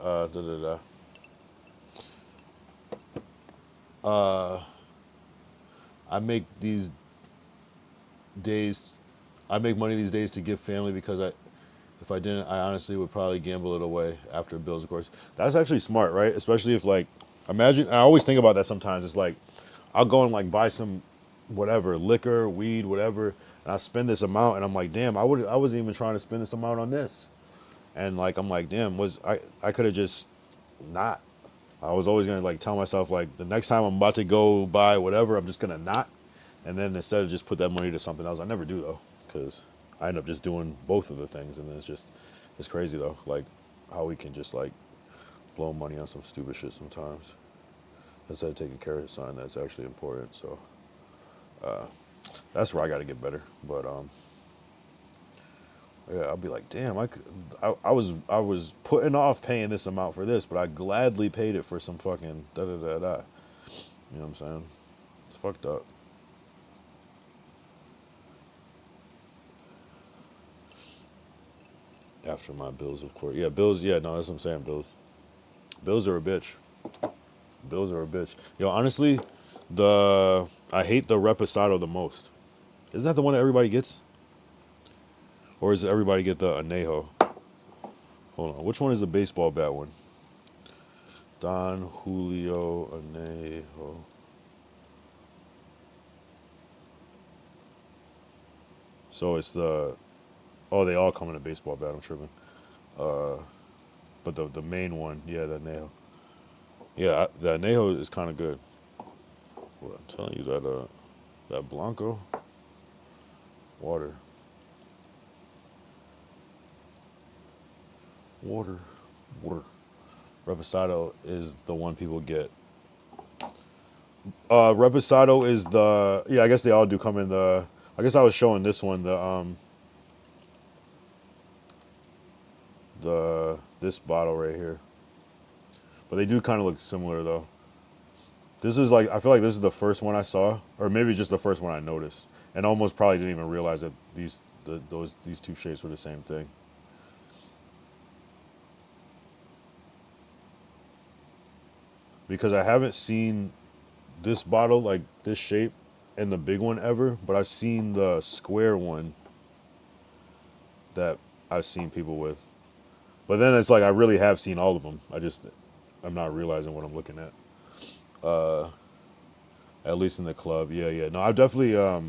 Speaker 1: I make these days I make money these days to give family, because if I didn't, I honestly would probably gamble it away after bills, of course. That's actually smart, right? Especially if like, imagine, I always think about that sometimes. It's like, I'll go and like buy some whatever, liquor, weed, whatever, and I spend this amount, and I'm like, damn, I wasn't even trying to spend this amount on this. And like, I'm like, damn, I could have just not. I was always going to like tell myself like, the next time I'm about to go buy whatever, I'm just going to not. And then instead of just put that money to something else. I never do though, because I end up just doing both of the things. And then it's crazy though. Like how we can just like blow money on some stupid shit sometimes, instead of taking care of something that's actually important. So that's where I got to get better. But yeah, I'll be like, damn, I was putting off paying this amount for this, but I gladly paid it for some fucking da da da da. You know what I'm saying? It's fucked up. After my bills, of course. Yeah, bills. Yeah, no, that's what I'm saying. Bills are a bitch. Bills are a bitch. Yo, honestly, I hate the Reposado the most. Isn't that the one that everybody gets? Or does everybody get the Anejo? Hold on. Which one is the baseball bat one? Don Julio Anejo. So it's the... Oh, they all come in a baseball bat. I'm tripping. But the main one, yeah, the Anejo. Yeah, the Anejo is kind of good. Well, I'm telling you that Blanco water. Reposado is the one people get. Reposado is the, yeah, I guess they all do come in the, I guess I was showing this one, the this bottle right here. But they do kind of look similar though. This is like, I feel like this is the first one I saw, or maybe just the first one I noticed, and almost probably didn't even realize that these two shapes were the same thing. Because I haven't seen this bottle like this shape and the big one ever, but I've seen the square one that I've seen people with. But then it's like I really have seen all of them. I'm not realizing what I'm looking at. At least in the club. Yeah, yeah. No, I've definitely uh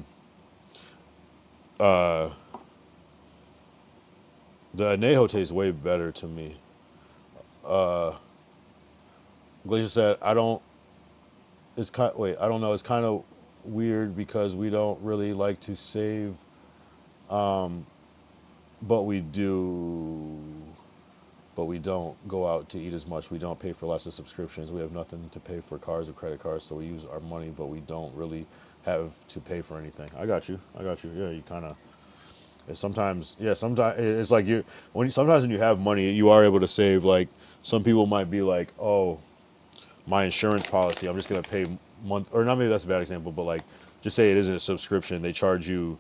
Speaker 1: the añejo tastes way better to me. Glacier said, I don't I don't know, it's kind of weird because we don't really like to save, but we do, but we don't go out to eat as much. We don't pay for lots of subscriptions. We have nothing to pay for cars or credit cards, so we use our money, but we don't really have to pay for anything. I got you. Yeah, you kind of. Sometimes it's like sometimes when you have money, you are able to save. Like some people might be like, oh, my insurance policy, I'm just gonna pay month, or not. Maybe that's a bad example, but like, just say it isn't a subscription. They charge you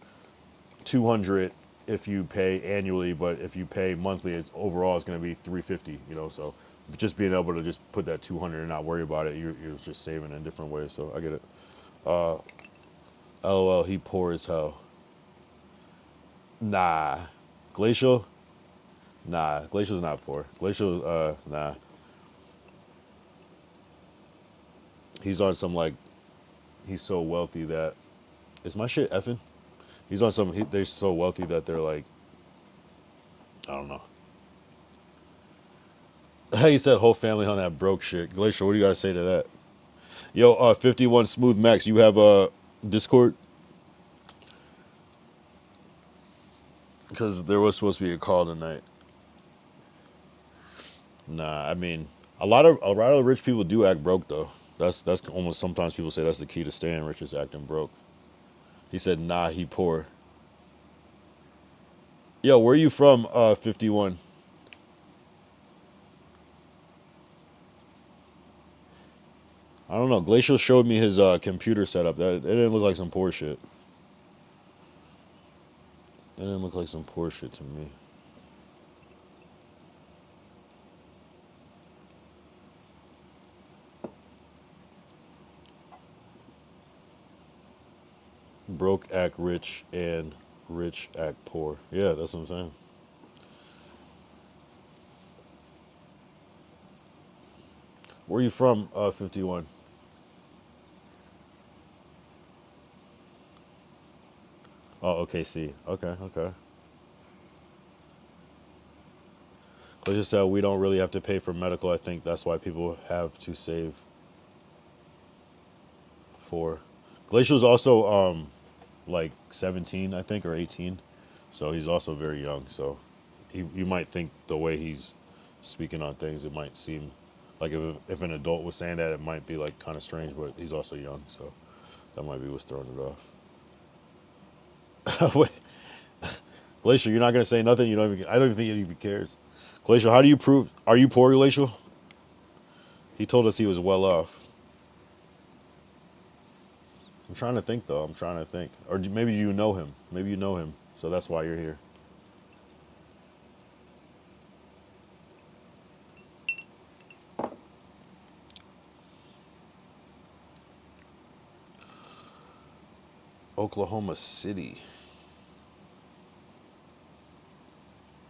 Speaker 1: $200 if you pay annually, but if you pay monthly, overall it's gonna be $350. You know, so just being able to just put that $200 and not worry about it, you're just saving in different ways. So I get it. LOL, he poor as hell. Nah, Glacial. Nah, Glacial's not poor. Glacial, nah. He's on some like, he's so wealthy that, is my shit effing? He's on some, they're so wealthy that they're like, I don't know. He said whole family on that broke shit. Glacial, what do you gotta say to that? Yo, 51 Smooth Max, you have a Discord? Because there was supposed to be a call tonight. Nah, I mean, a lot of rich people do act broke though. That's almost, sometimes people say that's the key to staying rich is acting broke. He said, nah, he poor. Yo, where are you from, 51? I don't know. Glacial showed me his computer setup. That it didn't look like some poor shit. It didn't look like some poor shit to me. Broke act rich and rich act poor. Yeah, that's what I'm saying. Where are you from, 51? Oh, okay, see. Okay. Let's just say we don't really have to pay for medical. I think that's why people have to save for. Glacial's also like 17, I think, or 18. So he's also very young. So you might think the way he's speaking on things, it might seem like if an adult was saying that, it might be like kind of strange, but he's also young. So that might be what's throwing it off. Wait. Glacial, you're not going to say nothing? I don't even think he even cares. Glacial, how do you prove, are you poor, Glacial? He told us he was well off. I'm trying to think, though. Or maybe you know him. So that's why you're here. Oklahoma City.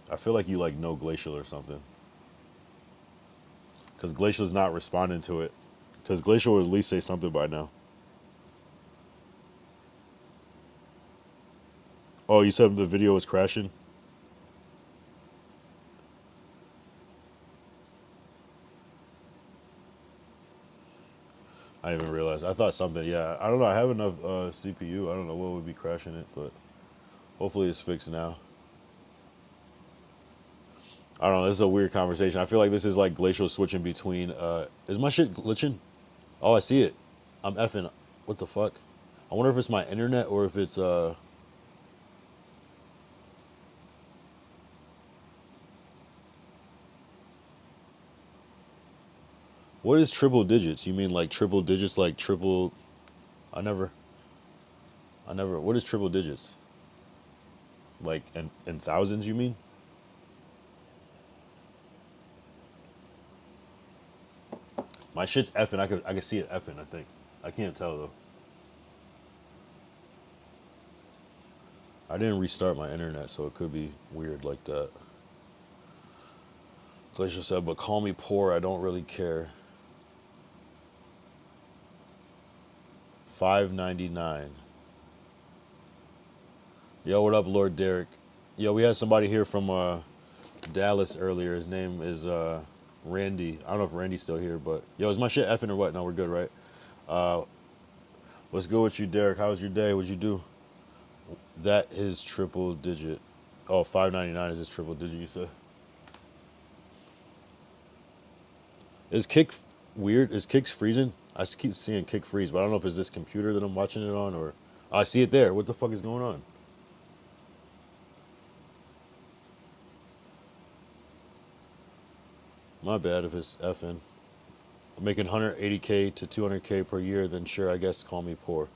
Speaker 1: I feel like you like know Glacial or something. Because Glacial's not responding to it. Because Glacial would at least say something by now. Oh, you said the video was crashing? I didn't even realize. I thought something, yeah. I don't know. I have enough CPU. I don't know what would be crashing it, but hopefully it's fixed now. I don't know. This is a weird conversation. I feel like this is like Glacial switching between. Is my shit glitching? Oh, I see it. I'm effing. What the fuck? I wonder if it's my internet or if it's. What is triple digits? You mean like triple digits, like triple? I never. What is triple digits? Like in thousands? You mean? My shit's effing. I could see it effing. I think. I can't tell though. I didn't restart my internet, so it could be weird like that. Glacier said, "But call me poor. I don't really care." $5.99. Yo, what up, Lord Derek? Yo, we had somebody here from Dallas earlier. His name is Randy. I don't know if Randy's still here, but yo, is my shit effing or what? No, we're good, right? What's good with you, Derek? How was your day? What'd you do? That is triple digit. Oh, $5.99 is his triple digit, you said? Is Kick weird? Is Kick's freezing? I keep seeing Kick freeze, but I don't know if it's this computer that I'm watching it on or... I see it there. What the fuck is going on? My bad if it's effing. I'm making 180K to 200K per year, then sure, I guess call me poor.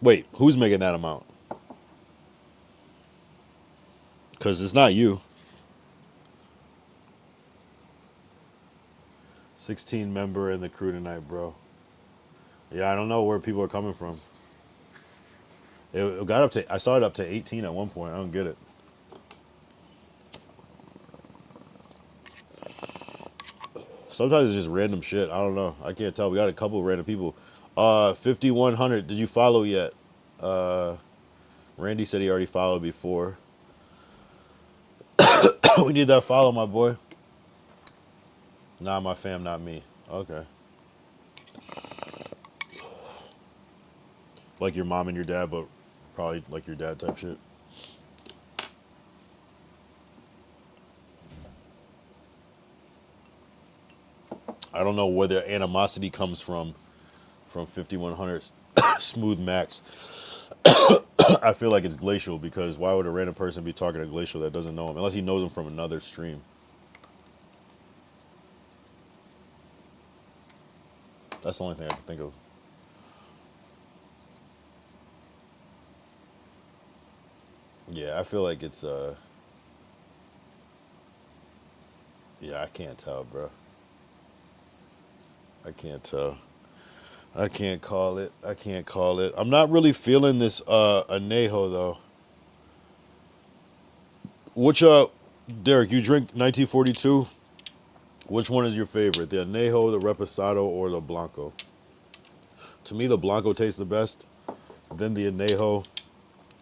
Speaker 1: Wait, who's making that amount? Because it's not you. 16 member in the crew tonight, bro. Yeah, I don't know where people are coming from. It got up to, I saw it up to 18 at one point. I don't get it. Sometimes it's just random shit. I don't know. I can't tell. We got a couple of random people. 5100. Did you follow yet? Randy said he already followed before. We need that follow, my boy. Nah, my fam, not me. Okay. Like your mom and your dad, but probably like your dad type shit. I don't know where the animosity comes from 5100's Smooth Max. I feel like it's Glacial because why would a random person be talking to Glacial that doesn't know him? Unless he knows him from another stream. That's the only thing I can think of. Yeah, I feel like it's yeah, I can't tell, bro. I can't tell. I can't call it. I can't call it. I'm not really feeling this anejo though. Which Derek, you drink 1942? Which one is your favorite? The anejo, the reposado, or the blanco? To me, the blanco tastes the best. Then the anejo.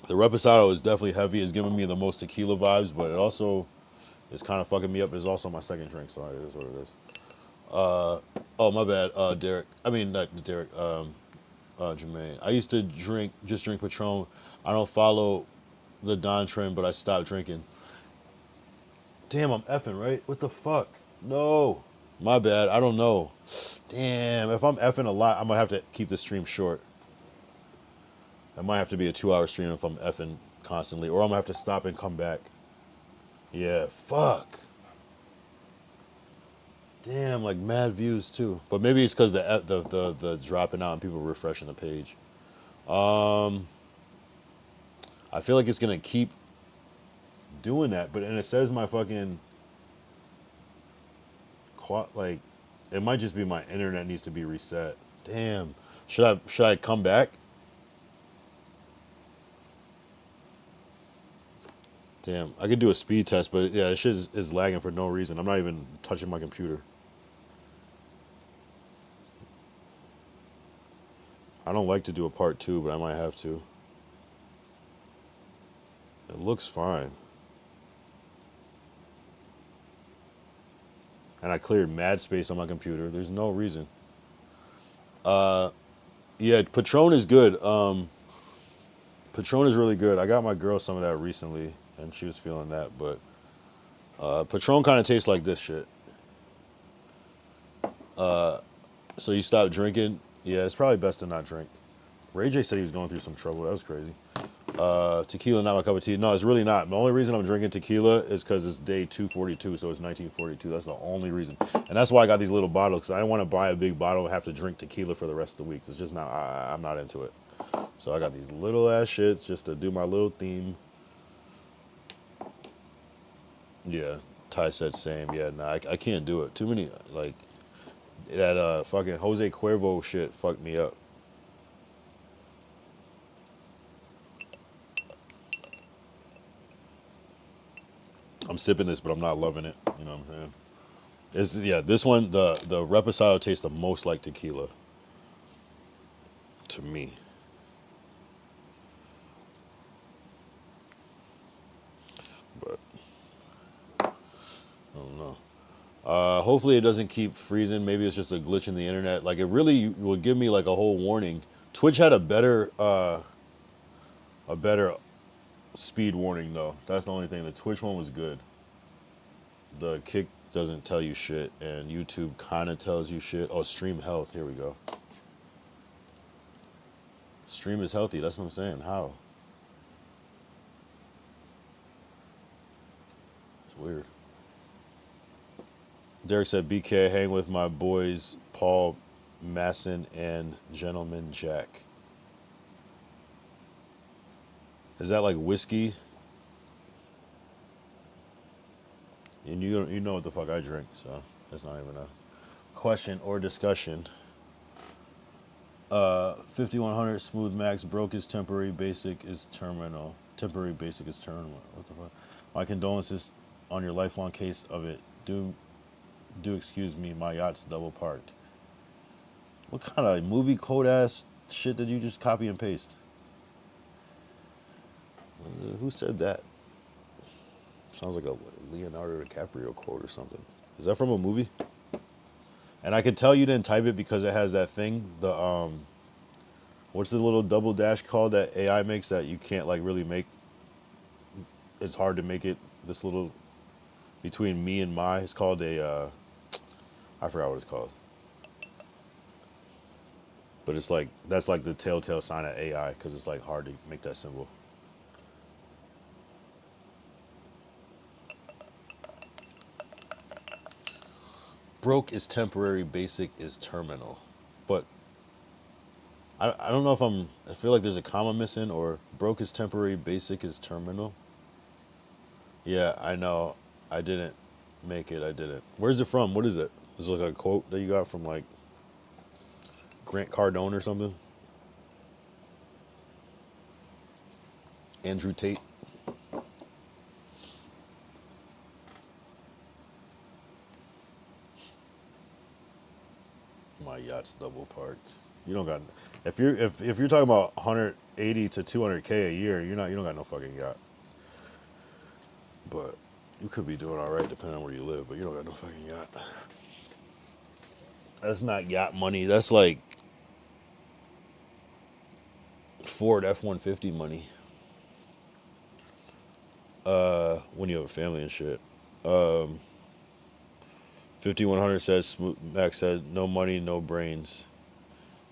Speaker 1: The reposado is definitely heavy. It's giving me the most tequila vibes, but it also is kind of fucking me up. It's also my second drink, so it is what it is. Oh, my bad, Derek. I mean, not Derek, Jermaine. I used to just drink Patron. I don't follow the Don trend, but I stopped drinking. Damn, I'm effing, right? What the fuck? No. My bad. I don't know. Damn, if I'm effing a lot, I'm going to have to keep the stream short. It might have to be a 2-hour stream if I'm effing constantly, or I'm going to have to stop and come back. Yeah, fuck. Damn, like mad views too. But maybe it's because the dropping out and people refreshing the page. I feel like it's gonna keep doing that, but and it says my fucking like it might just be my internet needs to be reset. Damn. Should I come back? Damn, I could do a speed test, but yeah, this shit is lagging for no reason. I'm not even touching my computer. I don't like to do a part 2, but I might have to. It looks fine. And I cleared mad space on my computer. There's no reason. Yeah, Patron is good. Patron is really good. I got my girl some of that recently, and she was feeling that. But Patron kind of tastes like this shit. So you stop drinking. Yeah, it's probably best to not drink. Ray J said he was going through some trouble. That was crazy. Tequila not my cup of tea. No, it's really not. The only reason I'm drinking tequila is because it's day 242, so it's 1942. That's the only reason, and that's why I got these little bottles. Because I don't want to buy a big bottle and have to drink tequila for the rest of the week. It's just not. I'm not into it. So I got these little ass shits just to do my little theme. Yeah, Ty said same. Yeah, nah, I can't do it. Too many like that. Fucking Jose Cuervo shit fucked me up. I'm sipping this, but I'm not loving it. You know what I'm saying? Yeah, this one, the Reposado tastes the most like tequila to me. But I don't know. Hopefully it doesn't keep freezing. Maybe it's just a glitch in the internet. Like it really would give me like a whole warning. Twitch had a better speed warning though. That's the only thing. The Twitch one was good. The Kick doesn't tell you shit, and YouTube kind of tells you shit. Oh, stream health. Here we go. Stream is healthy. That's what I'm saying. How? It's weird. Derek said, BK, hang with my boys, Paul Masson and Gentleman Jack. Is that like whiskey? And you know what the fuck I drink, so that's not even a question or discussion. 5100 Smooth Max broke his temporary basic is terminal. Temporary basic is terminal. What the fuck? My condolences on your lifelong case of it. Do excuse me, my yacht's double parked. What kind of movie code ass shit did you just copy and paste? Who said that? Sounds like a Leonardo DiCaprio quote or something. Is that from a movie? And I could tell you didn't type it because it has that thing. The what's the little double dash called that AI makes that you can't like really make? It's hard to make it this little between me and my. It's called a I forgot what it's called. But it's like that's like the telltale sign of AI because it's like hard to make that symbol. Broke is temporary, basic is terminal. But I don't know if I feel like there's a comma missing or broke is temporary, basic is terminal. Yeah, I know. I didn't make it. I didn't. Where's it from? What is it? Is it like a quote that you got from like Grant Cardone or something? Andrew Tate. My yacht's double parked. You don't got if you're talking about 180 to 200K a year, you don't got no fucking yacht. But you could be doing all right depending on where you live, but you don't got no fucking yacht. That's not yacht money. That's like Ford F-150 money. When you have a family and shit. 5100 says Max said no money, no brains.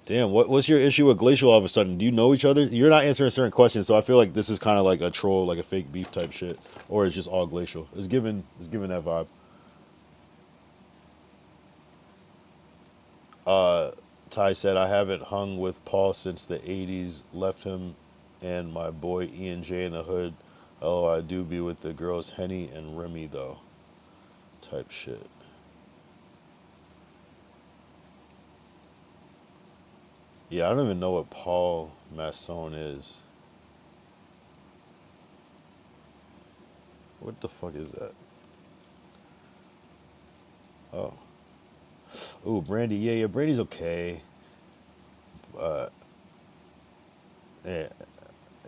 Speaker 1: Damn, what's your issue with Glacial all of a sudden? Do you know each other? You're not answering certain questions, so I feel like this is kind of like a troll, like a fake beef type shit, or it's just all Glacial. It's given that vibe. Ty said I haven't hung with Paul since the '80s. Left him and my boy Ian J in the hood. Oh, I do be with the girls Henny and Remy though. Type shit. Yeah, I don't even know what Paul Masson is. What the fuck is that? Oh. Ooh, Brandy. Yeah, Brandy's okay. Yeah,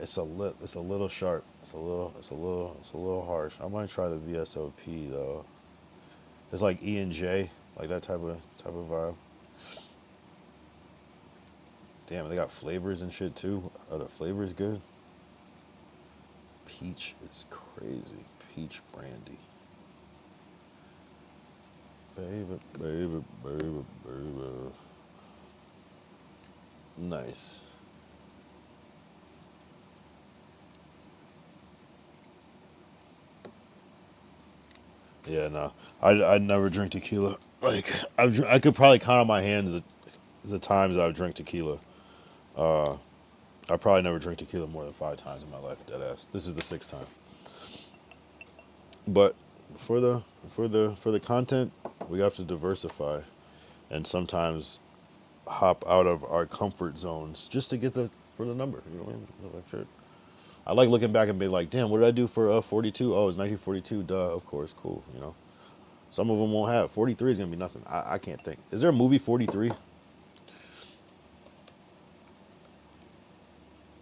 Speaker 1: it's a little sharp. It's a little harsh. I might try the VSOP though. It's like E and J, like that type of vibe. Damn, they got flavors and shit too. Are the flavors good? Peach is crazy. Peach brandy. Baby, baby, baby, baby. Nice. Yeah, no, I never drink tequila. Like I could probably count on my hand the times I've drank tequila. I probably never drink tequila more than 5 times in my life. Dead ass. This is the 6th time. But for the content, we have to diversify, and sometimes hop out of our comfort zones just to get for the number. You know what I mean? Like, sure. I like looking back and being like, damn, what did I do for 42? Oh, it's 1942. Duh, of course, cool. You know, some of them won't have. 43 is gonna be nothing. I can't think. Is there a movie 43?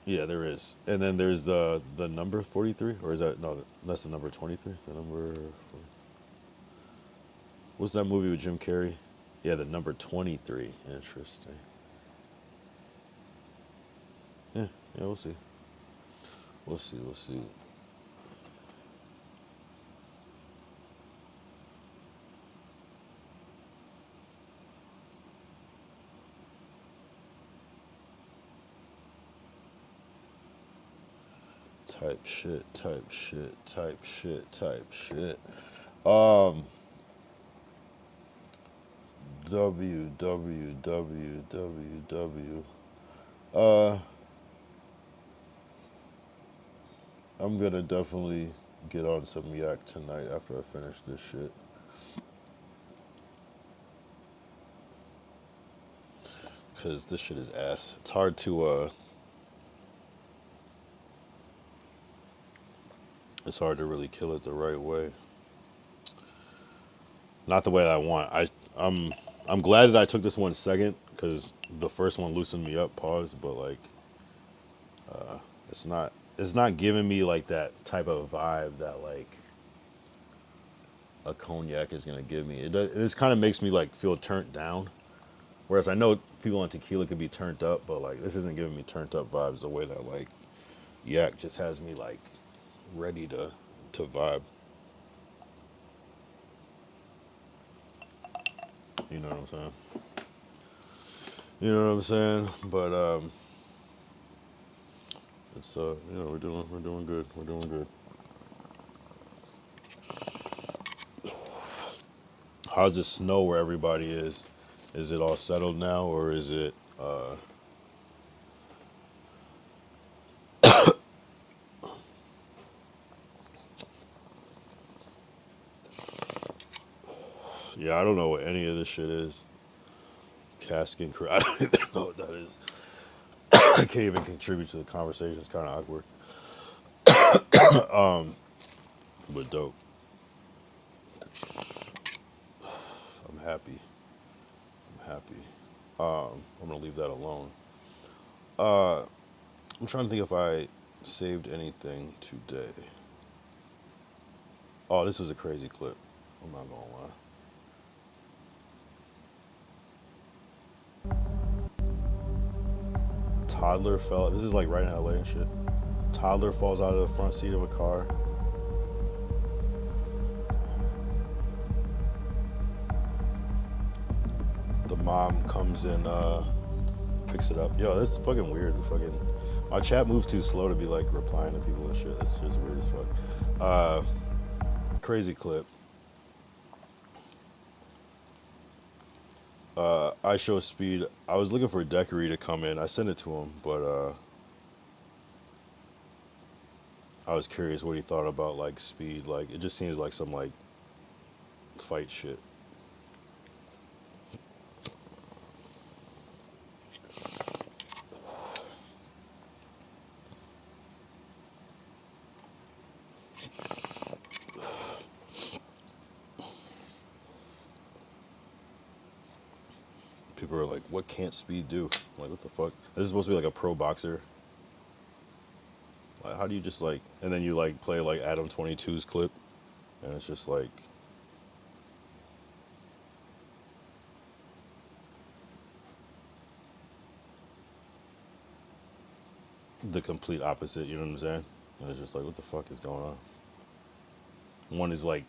Speaker 1: Yeah, there is. And then there's the number 43, or is that no? That's the number 23. The number. 40. What's that movie with Jim Carrey? Yeah, the number 23. Interesting. Yeah, yeah, we'll see. We'll see. We'll see. Type shit. Type shit. Type shit. Type shit. Um. W W W W W. Uh. I'm gonna definitely get on some yak tonight after I finish this shit. Cause this shit is ass. It's hard to really kill it the right way. Not the way that I want. I'm glad that I took this one second because the first one loosened me up. Pause, but like, it's not giving me like that type of vibe that like a cognac is gonna give me. This kind of makes me like feel turned down. Whereas I know people on tequila could be turned up, but like this isn't giving me turned up vibes the way that like yak just has me like ready to vibe. You know what I'm saying? You know what I'm saying? But it's we're doing good. We're doing good. How's it snow where everybody is? Is it all settled now, or is it? Yeah, I don't know what any of this shit is. Casking crew. I don't even know what that is. I can't even contribute to the conversation. It's kind of awkward, but dope. I'm happy. I'm happy. I'm gonna leave that alone. I'm trying to think if I saved anything today. Oh, this was a crazy clip. I'm not gonna lie. Toddler fell. This is like right in LA and shit. Toddler falls out of the front seat of a car. The mom comes in, picks it up. Yo, this is fucking weird. My chat moves too slow to be like replying to people and shit. That's just weird as fuck. Crazy clip. I show speed. I was looking for Decory to come in. I sent it to him, but I was curious what he thought about like speed. Like it just seems like some like fight shit. People are like, what can't speed do? I'm like, what the fuck? This is supposed to be like a pro boxer. Like, how do you just like, and then you like play like Adam 22's clip, and it's just like, the complete opposite, you know what I'm saying? And it's just like, what the fuck is going on? One is like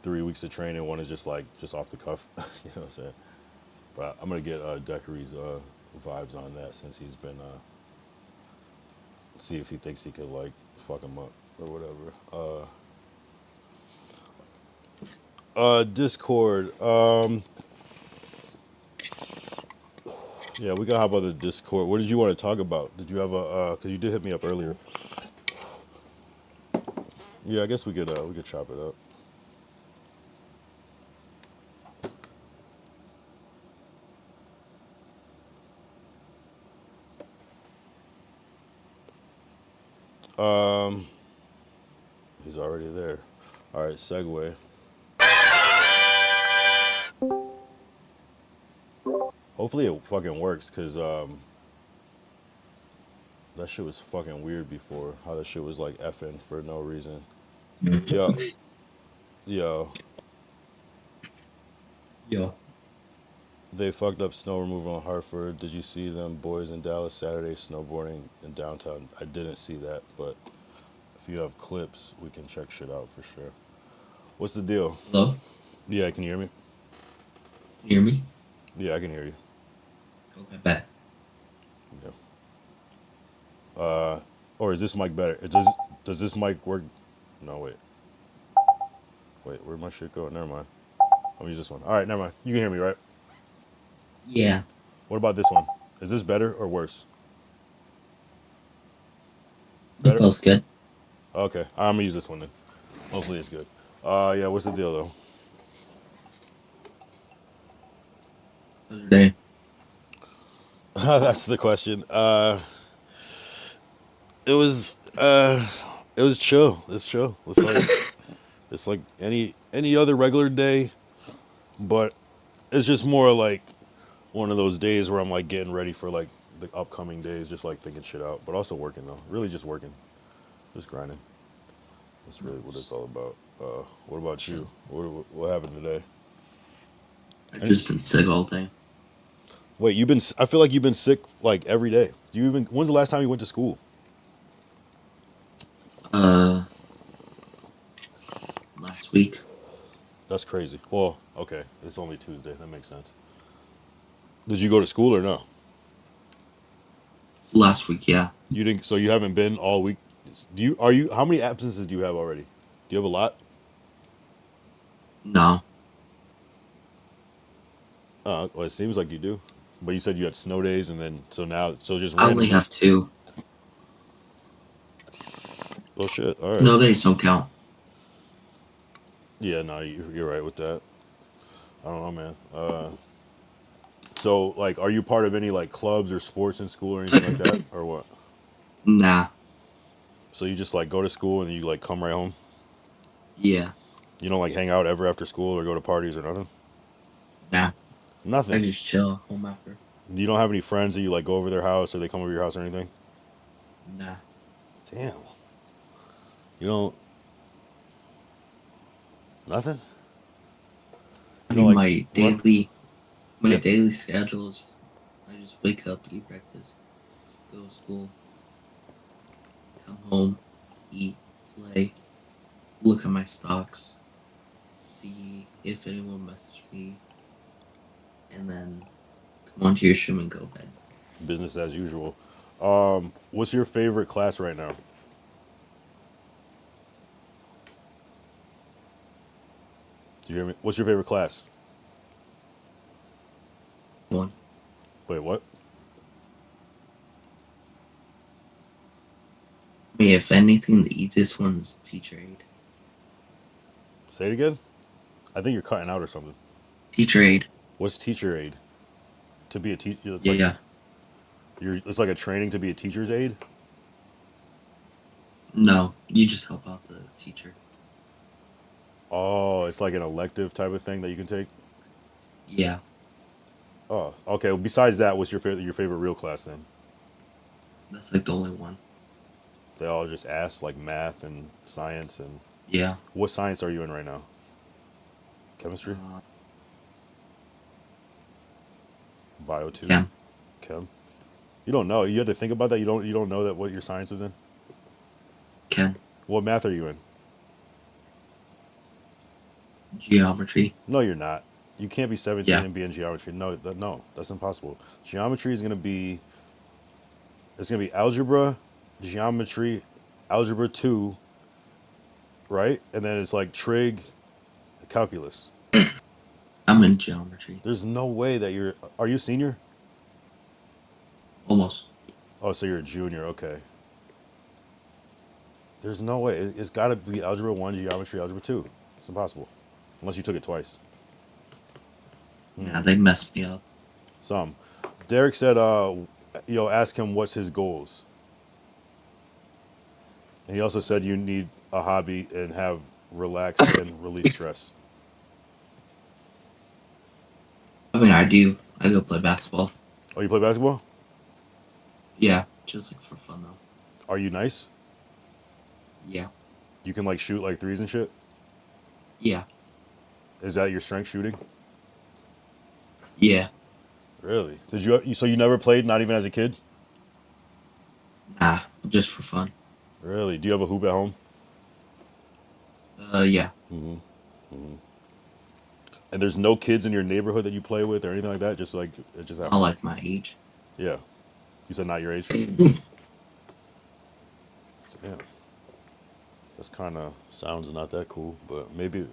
Speaker 1: 3 weeks of training, one is just like, just off the cuff, you know what I'm saying? But I'm gonna get Decory's vibes on that since he's been, see if he thinks he could like fuck him up or whatever. Discord. Yeah, we can hop on the Discord. What did you want to talk about? Did you have a? Cause you did hit me up earlier. Yeah, I guess we could chop it up. Um, he's already there. All right, segue. Hopefully it fucking works, cause that shit was fucking weird before. How that shit was like effing for no reason. Yo, yo,
Speaker 5: Yo,
Speaker 1: they fucked up snow removal in Hartford. Did you see them boys in Dallas Saturday snowboarding in downtown? I didn't see that, but if you have clips, we can check shit out for sure. What's the deal?
Speaker 5: hello?
Speaker 1: Yeah, can you hear me?
Speaker 5: Can you hear me?
Speaker 1: Yeah, I can hear you.
Speaker 5: Okay, bet.
Speaker 1: Yeah. Or is this mic better? Does this mic work? No, wait. Wait, where'd my shit go? Never mind. I'll use this one. All right, never mind. You can hear me, right?
Speaker 5: Yeah,
Speaker 1: What about this one? Is this better or worse?
Speaker 5: they're
Speaker 1: Better?
Speaker 5: both good.
Speaker 1: Okay, I'm gonna use this one then. Hopefully it's good. Yeah, what's the deal though?
Speaker 5: How's your day?
Speaker 1: That's the question. It was it was chill. It's chill. It's like any other regular day, but it's just more like one of those days where I'm like getting ready for like the upcoming days, just like thinking shit out, but also working though. Really just working, just grinding. That's really what it's all about. What about you? What happened today?
Speaker 5: I've just been sick all day.
Speaker 1: Wait, I feel like you've been sick like every day. Do you even? When's the last time you went to school?
Speaker 5: Uh, last week.
Speaker 1: That's crazy. Well, okay, it's only Tuesday. That makes sense. Did you go to school or no?
Speaker 5: Last week, yeah.
Speaker 1: You didn't. So you haven't been all week. Do you? Are you? How many absences do you have already? Do you have a lot?
Speaker 5: No,
Speaker 1: Well, it seems like you do. But you said you had snow days, and then so just
Speaker 5: I only
Speaker 1: randomly.
Speaker 5: have two.
Speaker 1: Oh shit! All right.
Speaker 5: Snow days don't count.
Speaker 1: Yeah, no, you're right with that. I don't know, man. So like, are you part of any like clubs or sports in school or anything like that, or what?
Speaker 5: Nah,
Speaker 1: So you just like go to school and you like come right home.
Speaker 5: yeah,
Speaker 1: You don't like hang out ever after school or go to parties or nothing.
Speaker 5: nah. I
Speaker 1: Nothing.
Speaker 5: just chill home after.
Speaker 1: You don't have any friends that you like go over their house or they come over your house or anything.
Speaker 5: Nah.
Speaker 1: Damn. You don't. Nothing.
Speaker 5: I
Speaker 1: You don't
Speaker 5: mean,
Speaker 1: like run.
Speaker 5: my
Speaker 1: Yeah.
Speaker 5: daily schedule is I just wake up, eat breakfast, go to school, come home, eat, play, look at my stocks, see if anyone messaged me, and then come onto your stream and go bed.
Speaker 1: Business as usual. What's your favorite class right now? Do you hear me? What's your favorite class?
Speaker 5: One.
Speaker 1: Wait, what?
Speaker 5: I mean, if anything, the easiest one is teacher aid.
Speaker 1: Say it again. I think you're cutting out or something.
Speaker 5: Teacher aid.
Speaker 1: What's teacher aid? To be a teacher, it's like
Speaker 5: Yeah.
Speaker 1: it's like a training to be a teacher's aide.
Speaker 5: No, you just help out the teacher.
Speaker 1: Oh, it's like an elective type of thing that you can take.
Speaker 5: Yeah.
Speaker 1: Oh, okay. Well, besides that, what's your favorite real class then?
Speaker 5: That's like the only one.
Speaker 1: They all just ask like math and science and
Speaker 5: Yeah.
Speaker 1: what science are you in right now? Chemistry,
Speaker 5: Uh,
Speaker 1: bio two,
Speaker 5: Chem.
Speaker 1: chem. You don't know. You had to think about that. You don't know that what your science was in.
Speaker 5: Chem.
Speaker 1: What math are you in?
Speaker 5: Geometry.
Speaker 1: No, you're not. You can't be 17
Speaker 5: Yeah.
Speaker 1: and be in geometry. No, that's impossible. Geometry is gonna be. It's gonna be algebra, geometry, algebra 2, right? And then it's like trig, calculus.
Speaker 5: I'm in geometry.
Speaker 1: There's no way that you're. Are you a senior?
Speaker 5: Almost.
Speaker 1: Oh, so you're a junior. Okay. There's no way. It's got to be algebra 1, geometry, algebra 2. It's impossible. Unless you took it twice.
Speaker 5: Nah, they messed me up.
Speaker 1: Some. Derek said, ask him what's his goals. And he also said you need a hobby and have relax and release stress.
Speaker 5: I mean, I do. I go play basketball.
Speaker 1: Oh, you play basketball?
Speaker 5: Yeah, just like for fun though.
Speaker 1: Are you nice?
Speaker 5: Yeah.
Speaker 1: You can like shoot like threes and shit?
Speaker 5: Yeah.
Speaker 1: Is that your strength, shooting?
Speaker 5: Yeah.
Speaker 1: Really? Did so you never played, not even as a kid?
Speaker 5: Nah, just for fun.
Speaker 1: Really? Do you have a hoop at home?
Speaker 5: Yeah.
Speaker 1: And there's no kids in your neighborhood that you play with or anything like that? Just like it just
Speaker 5: Not
Speaker 1: happened.
Speaker 5: like my age.
Speaker 1: Yeah. You said not your age? Yeah. That's kind of sounds not that cool, but maybe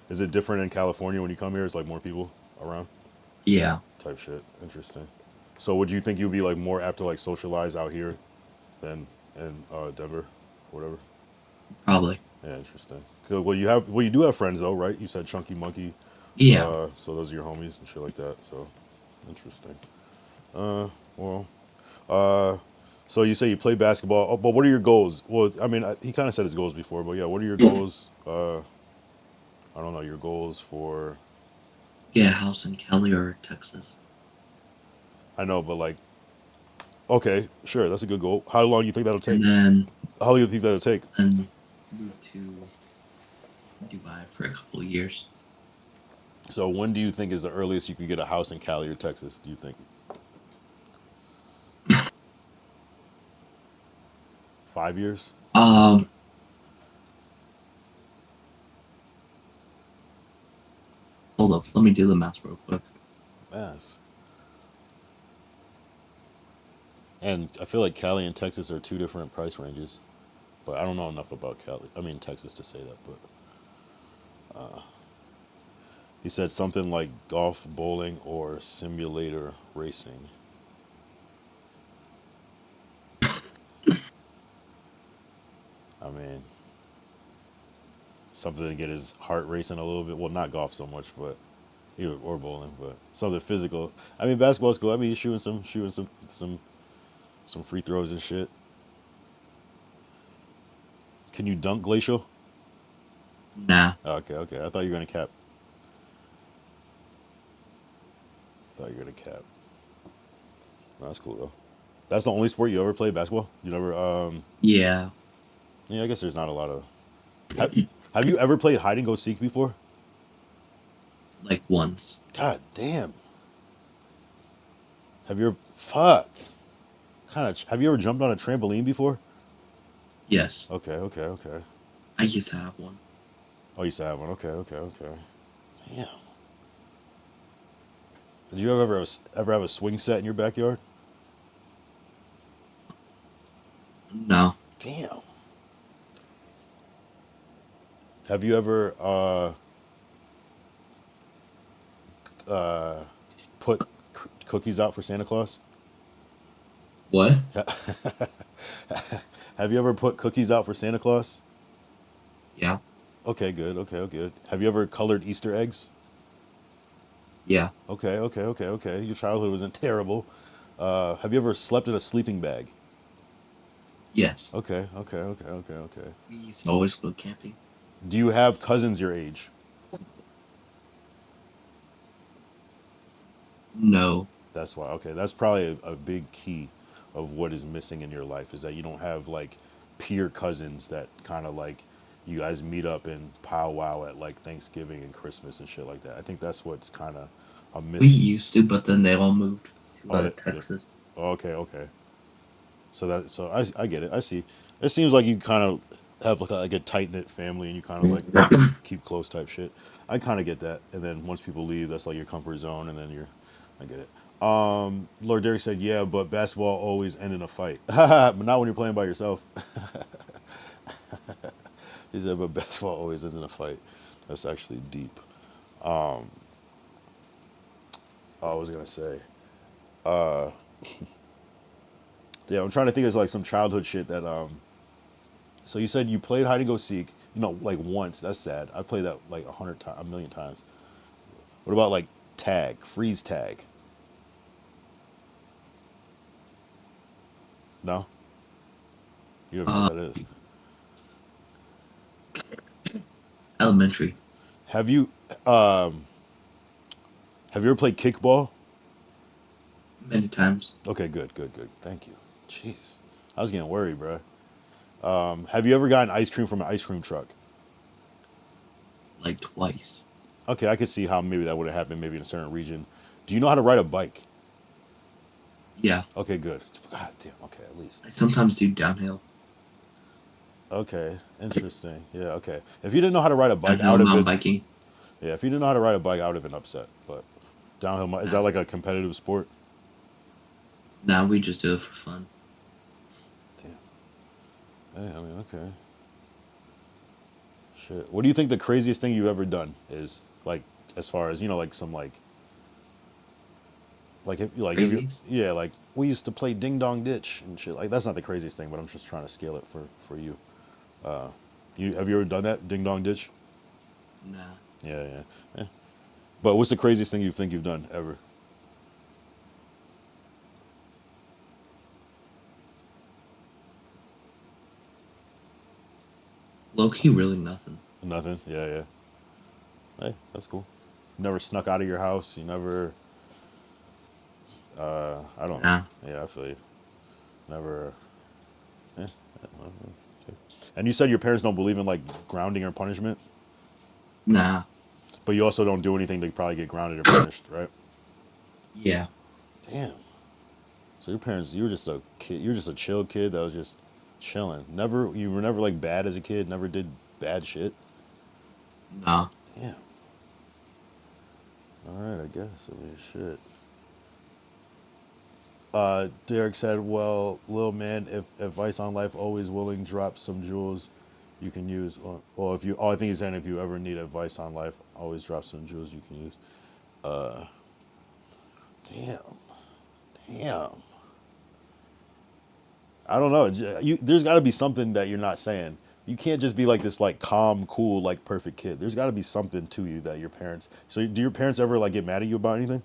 Speaker 1: is it different in California when you come here? It's like more people around
Speaker 5: Yeah.
Speaker 1: type shit. Interesting. So would you think you'd be like more apt to like socialize out here than in Denver, or whatever?
Speaker 5: Probably.
Speaker 1: Yeah, interesting. Good. Well, you do have friends though, right? You said Chunky Monkey.
Speaker 5: Yeah.
Speaker 1: So those are your homies and shit like that. So interesting. Well, so you say you play basketball, but what are your goals? Well, I mean, he kind of said his goals before, but yeah, what are your goals? I don't know your goals for.
Speaker 5: Yeah, house in Cali or Texas.
Speaker 1: I know, but like, okay, sure, that's a good goal. How long do you think that'll take?
Speaker 5: And then
Speaker 1: How long do you think that'll take?
Speaker 5: move to Dubai for a couple of years.
Speaker 1: So when do you think is the earliest you could get a house in Cali or Texas? Do you think? 5 years?
Speaker 5: Hold up, let me do the math real quick.
Speaker 1: Math. And I feel like Cali and Texas are two different price ranges, but I don't know enough about Texas to say that. But he said something like golf, bowling, or simulator racing. I mean, something to get his heart racing a little bit. Well, not golf so much, but or bowling, but something physical. I mean, basketball's cool. I mean, he's shooting some free throws and shit. Can you dunk, Glacial?
Speaker 5: Nah.
Speaker 1: Okay. I thought you were gonna cap. No, that's cool though. That's the only sport you ever played, basketball? You never
Speaker 5: Yeah.
Speaker 1: Yeah, I guess there's not a lot of have you ever played hide and go seek before?
Speaker 5: Like once.
Speaker 1: God damn. Have you ever fuck? Have you ever jumped on a trampoline before?
Speaker 5: Yes.
Speaker 1: Okay.
Speaker 5: I used to have one.
Speaker 1: Oh, you used to have one. Okay. Damn. Did you ever have a swing set in your backyard?
Speaker 5: No.
Speaker 1: Damn. Have you ever put cookies out for Santa Claus?
Speaker 5: What?
Speaker 1: Have you ever put cookies out for Santa Claus?
Speaker 5: Yeah.
Speaker 1: Okay, good. Have you ever colored Easter eggs?
Speaker 5: Yeah.
Speaker 1: Okay. Your childhood wasn't terrible. Have you ever slept in a sleeping bag?
Speaker 5: Yes.
Speaker 1: Okay.
Speaker 5: We used to always go camping.
Speaker 1: Do you have cousins your age?
Speaker 5: No.
Speaker 1: That's why. Okay, that's probably a big key of what is missing in your life is that you don't have like peer cousins that kind of like you guys meet up and powwow at like Thanksgiving and Christmas and shit like that. I think that's what's kind of a
Speaker 5: We
Speaker 1: missing.
Speaker 5: used to, but then they all moved to Texas.
Speaker 1: Okay. So I get it. I see. It seems like you kind of have like a tight knit family and you kind of like keep close type shit. I kind of get that. And then once people leave, that's like your comfort zone, and then I get it. Lord Derek said, yeah, but basketball always end in a fight. But not when you're playing by yourself. He said, but basketball always ends in a fight. That's actually deep. I was gonna say, uh, yeah, I'm trying to think of like some childhood shit that. So you said you played hide and go seek, like once. That's sad. I played that like 100 times, a million times. What about like tag, freeze tag? No, you don't even know
Speaker 5: Uh,
Speaker 1: what that is.
Speaker 5: Elementary.
Speaker 1: Have you um have you ever played kickball?
Speaker 5: Many times.
Speaker 1: Okay, good, good, good. Thank you. Jeez, I was getting worried, bro. Have you ever gotten ice cream from an ice cream truck?
Speaker 5: Like twice.
Speaker 1: Okay, I could see how maybe that would have happened maybe in a certain region. Do you know how to ride a bike?
Speaker 5: Yeah.
Speaker 1: Okay, good. God damn. Okay, at least.
Speaker 5: I sometimes do downhill.
Speaker 1: Okay, interesting. Yeah, okay. If you didn't know how to ride a bike, I
Speaker 5: Downhill
Speaker 1: would have
Speaker 5: mountain
Speaker 1: been.
Speaker 5: biking.
Speaker 1: Yeah, if you didn't know how to ride a bike, I would have been upset. But is that
Speaker 5: Nah.
Speaker 1: like a competitive sport?
Speaker 5: Nah, we just do it for fun.
Speaker 1: Damn. Hey, I mean, okay. Shit. What do you think the craziest thing you've ever done is? Like, as far as like some if you
Speaker 5: Craziest?
Speaker 1: yeah, like we used to play ding dong ditch and shit. Like that's not the craziest thing, but I'm just trying to scale it for you. You have you ever done that ding dong ditch?
Speaker 5: Nah.
Speaker 1: Yeah, yeah. Yeah. But what's the craziest thing you think you've done ever?
Speaker 5: Low key, really nothing.
Speaker 1: Nothing. Yeah, yeah. Hey, that's cool. Never snuck out of your house. You never. I don't.
Speaker 5: Nah.
Speaker 1: Yeah, I feel you. Never. Yeah. Okay. And you said your parents don't believe in like grounding or punishment,
Speaker 5: Nah.
Speaker 1: but you also don't do anything to probably get grounded or punished, right?
Speaker 5: Yeah.
Speaker 1: Damn. So your parents, you were just a kid. You were just a chill kid that was just chilling. You were never like bad as a kid. Never did bad shit.
Speaker 5: Nah.
Speaker 1: Damn. All right, I guess. I mean, shit. Derek said, "Well, little man, if advice on life always willing, drop some jewels you can use. Well, if you, oh, I think he's saying if you ever need advice on life, always drop some jewels you can use. Uh, damn, damn. I don't know. There's got to be something that you're not saying. You can't just be like this, like calm, cool, like perfect kid. There's got to be something to you that your parents. So, do your parents ever like get mad at you about anything?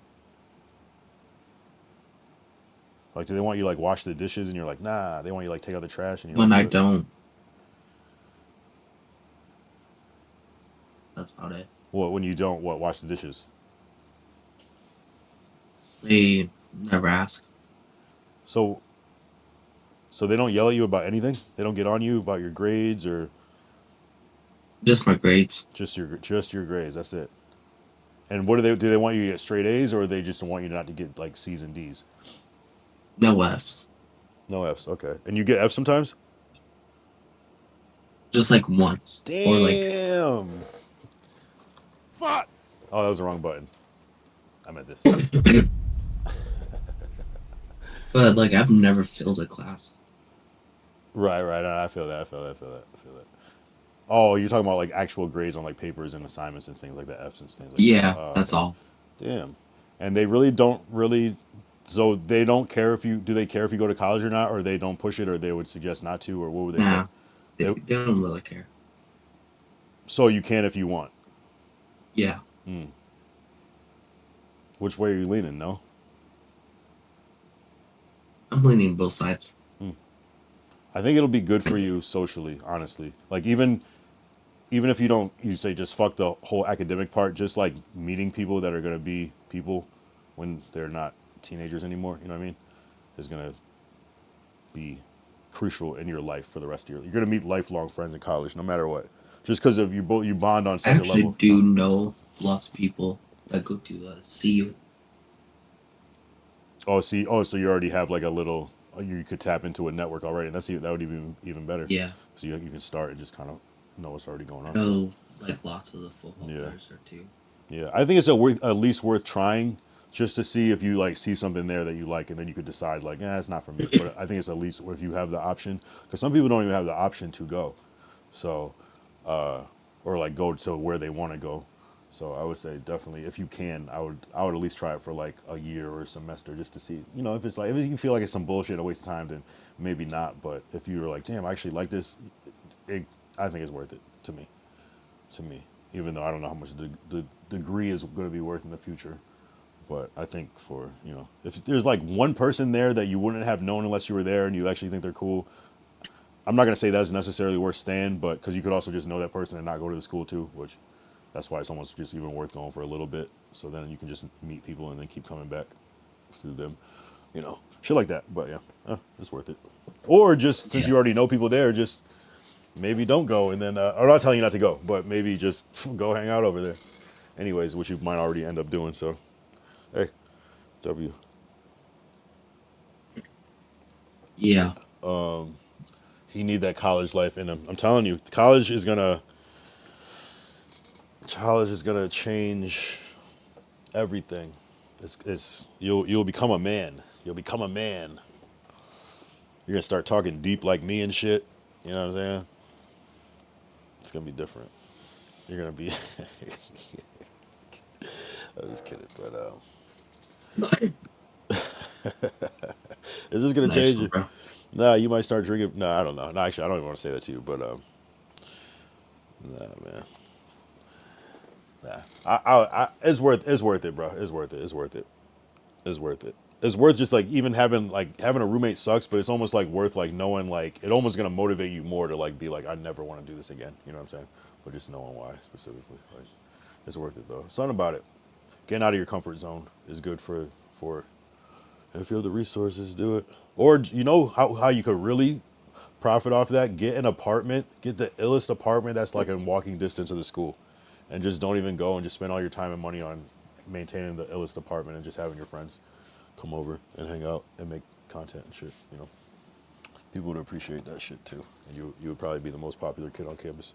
Speaker 1: Like, do they want you like wash the dishes and you're like, nah? They want you like take out the trash and you're
Speaker 5: When
Speaker 1: like,
Speaker 5: I
Speaker 1: do it?
Speaker 5: don't, that's about it.
Speaker 1: What when you don't what wash the dishes?
Speaker 5: They never ask.
Speaker 1: So so they don't yell at you about anything. They don't get on you about your grades or
Speaker 5: Just my grades.
Speaker 1: just your grades. That's it. And what do they want you to get straight A's or they just want you not to get like C's and D's?
Speaker 5: No F's.
Speaker 1: No F's. Okay. And you get F's sometimes?
Speaker 5: Just like once. Or like,
Speaker 1: Damn. Fuck. Oh, that was the wrong button. I meant this.
Speaker 5: but like I've never failed a class.
Speaker 1: Right, right. I feel that. I feel that. I feel that. I feel that. Oh, you're talking about like actual grades on like papers and assignments and things like that, F's and things like that.
Speaker 5: Yeah,
Speaker 1: Oh,
Speaker 5: that's
Speaker 1: okay.
Speaker 5: all.
Speaker 1: Damn. And they really don't really. So they don't care if you do. They care if you go to college or not, or they don't push it, or they would suggest not to, or what would they say?
Speaker 5: Nah. They don't really care.
Speaker 1: So you can if you want.
Speaker 5: Yeah.
Speaker 1: Which way are you leaning? No.
Speaker 5: I'm leaning both sides.
Speaker 1: I think it'll be good for you socially, honestly. Like even if you say just fuck the whole academic part, just like meeting people that are gonna be people when they're not teenagers anymore. You know what I mean? Is gonna be crucial in your life for the rest of you're gonna meet lifelong friends in college, no matter what. Just because of you bond on
Speaker 5: I
Speaker 1: such a
Speaker 5: actually
Speaker 1: level.
Speaker 5: do know lots of people that go to CU.
Speaker 1: Oh, see, so you already have like a little. You could tap into a network already, and that would even better.
Speaker 5: Yeah.
Speaker 1: So you can start and just kind of know what's already going on.
Speaker 5: Know like lots of the football
Speaker 1: Yeah.
Speaker 5: players there too.
Speaker 1: Yeah, I think it's at least worth trying just to see if you like see something there that you like, and then you could decide like, it's not for me. But I think it's at least if you have the option, because some people don't even have the option to go, so or like go to where they want to go. So I would say definitely, if you can, I would at least try it for like a year or a semester just to see. You know, if it's like if you feel like it's some bullshit, a waste of time, then maybe not. But if you're like, damn, I actually like this, it, I think it's worth it to me. To me, even though I don't know how much the degree is going to be worth in the future. But I think for, if there's like one person there that you wouldn't have known unless you were there and you actually think they're cool, I'm not going to say that's necessarily worth staying, but because you could also just know that person and not go to the school too, which that's why it's almost just even worth going for a little bit. So then you can just meet people and then keep coming back through them, shit like that. But yeah, it's worth it. Or just since
Speaker 5: Yeah.
Speaker 1: you already know people there, just maybe don't go and then, I'm not telling you not to go, but maybe just go hang out over there. Anyways, which you might already end up doing. So, hey, W.
Speaker 5: Yeah.
Speaker 1: He need that college life in him. I'm telling you, college is gonna change everything. It's you'll become a man. You'll become a man. You're gonna start talking deep like me and shit. You know what I'm saying? It's gonna be different. You're gonna be. I'm just kidding, but it's just gonna
Speaker 5: Nice
Speaker 1: change
Speaker 5: one,
Speaker 1: you.
Speaker 5: bro.
Speaker 1: Nah, you might start drinking. No, I don't know. No, actually, I don't even want to say that to you. But nah, man. Nah, it's worth it, bro. It's worth it. It's worth it. It's worth it. It's worth just like even having a roommate sucks, but it's almost like worth like knowing like it almost gonna motivate you more to like be like I never want to do this again. You know what I'm saying? But just knowing why specifically, like it's worth it though. Something about it. Getting out of your comfort zone is good for. And if you have the resources, do it. Or you know how you could really profit off that? Get an apartment. Get the illest apartment that's like in walking distance of the school, and just don't even go and just spend all your time and money on maintaining the illest apartment and just having your friends come over and hang out and make content and shit. People would appreciate that shit too, and you would probably be the most popular kid on campus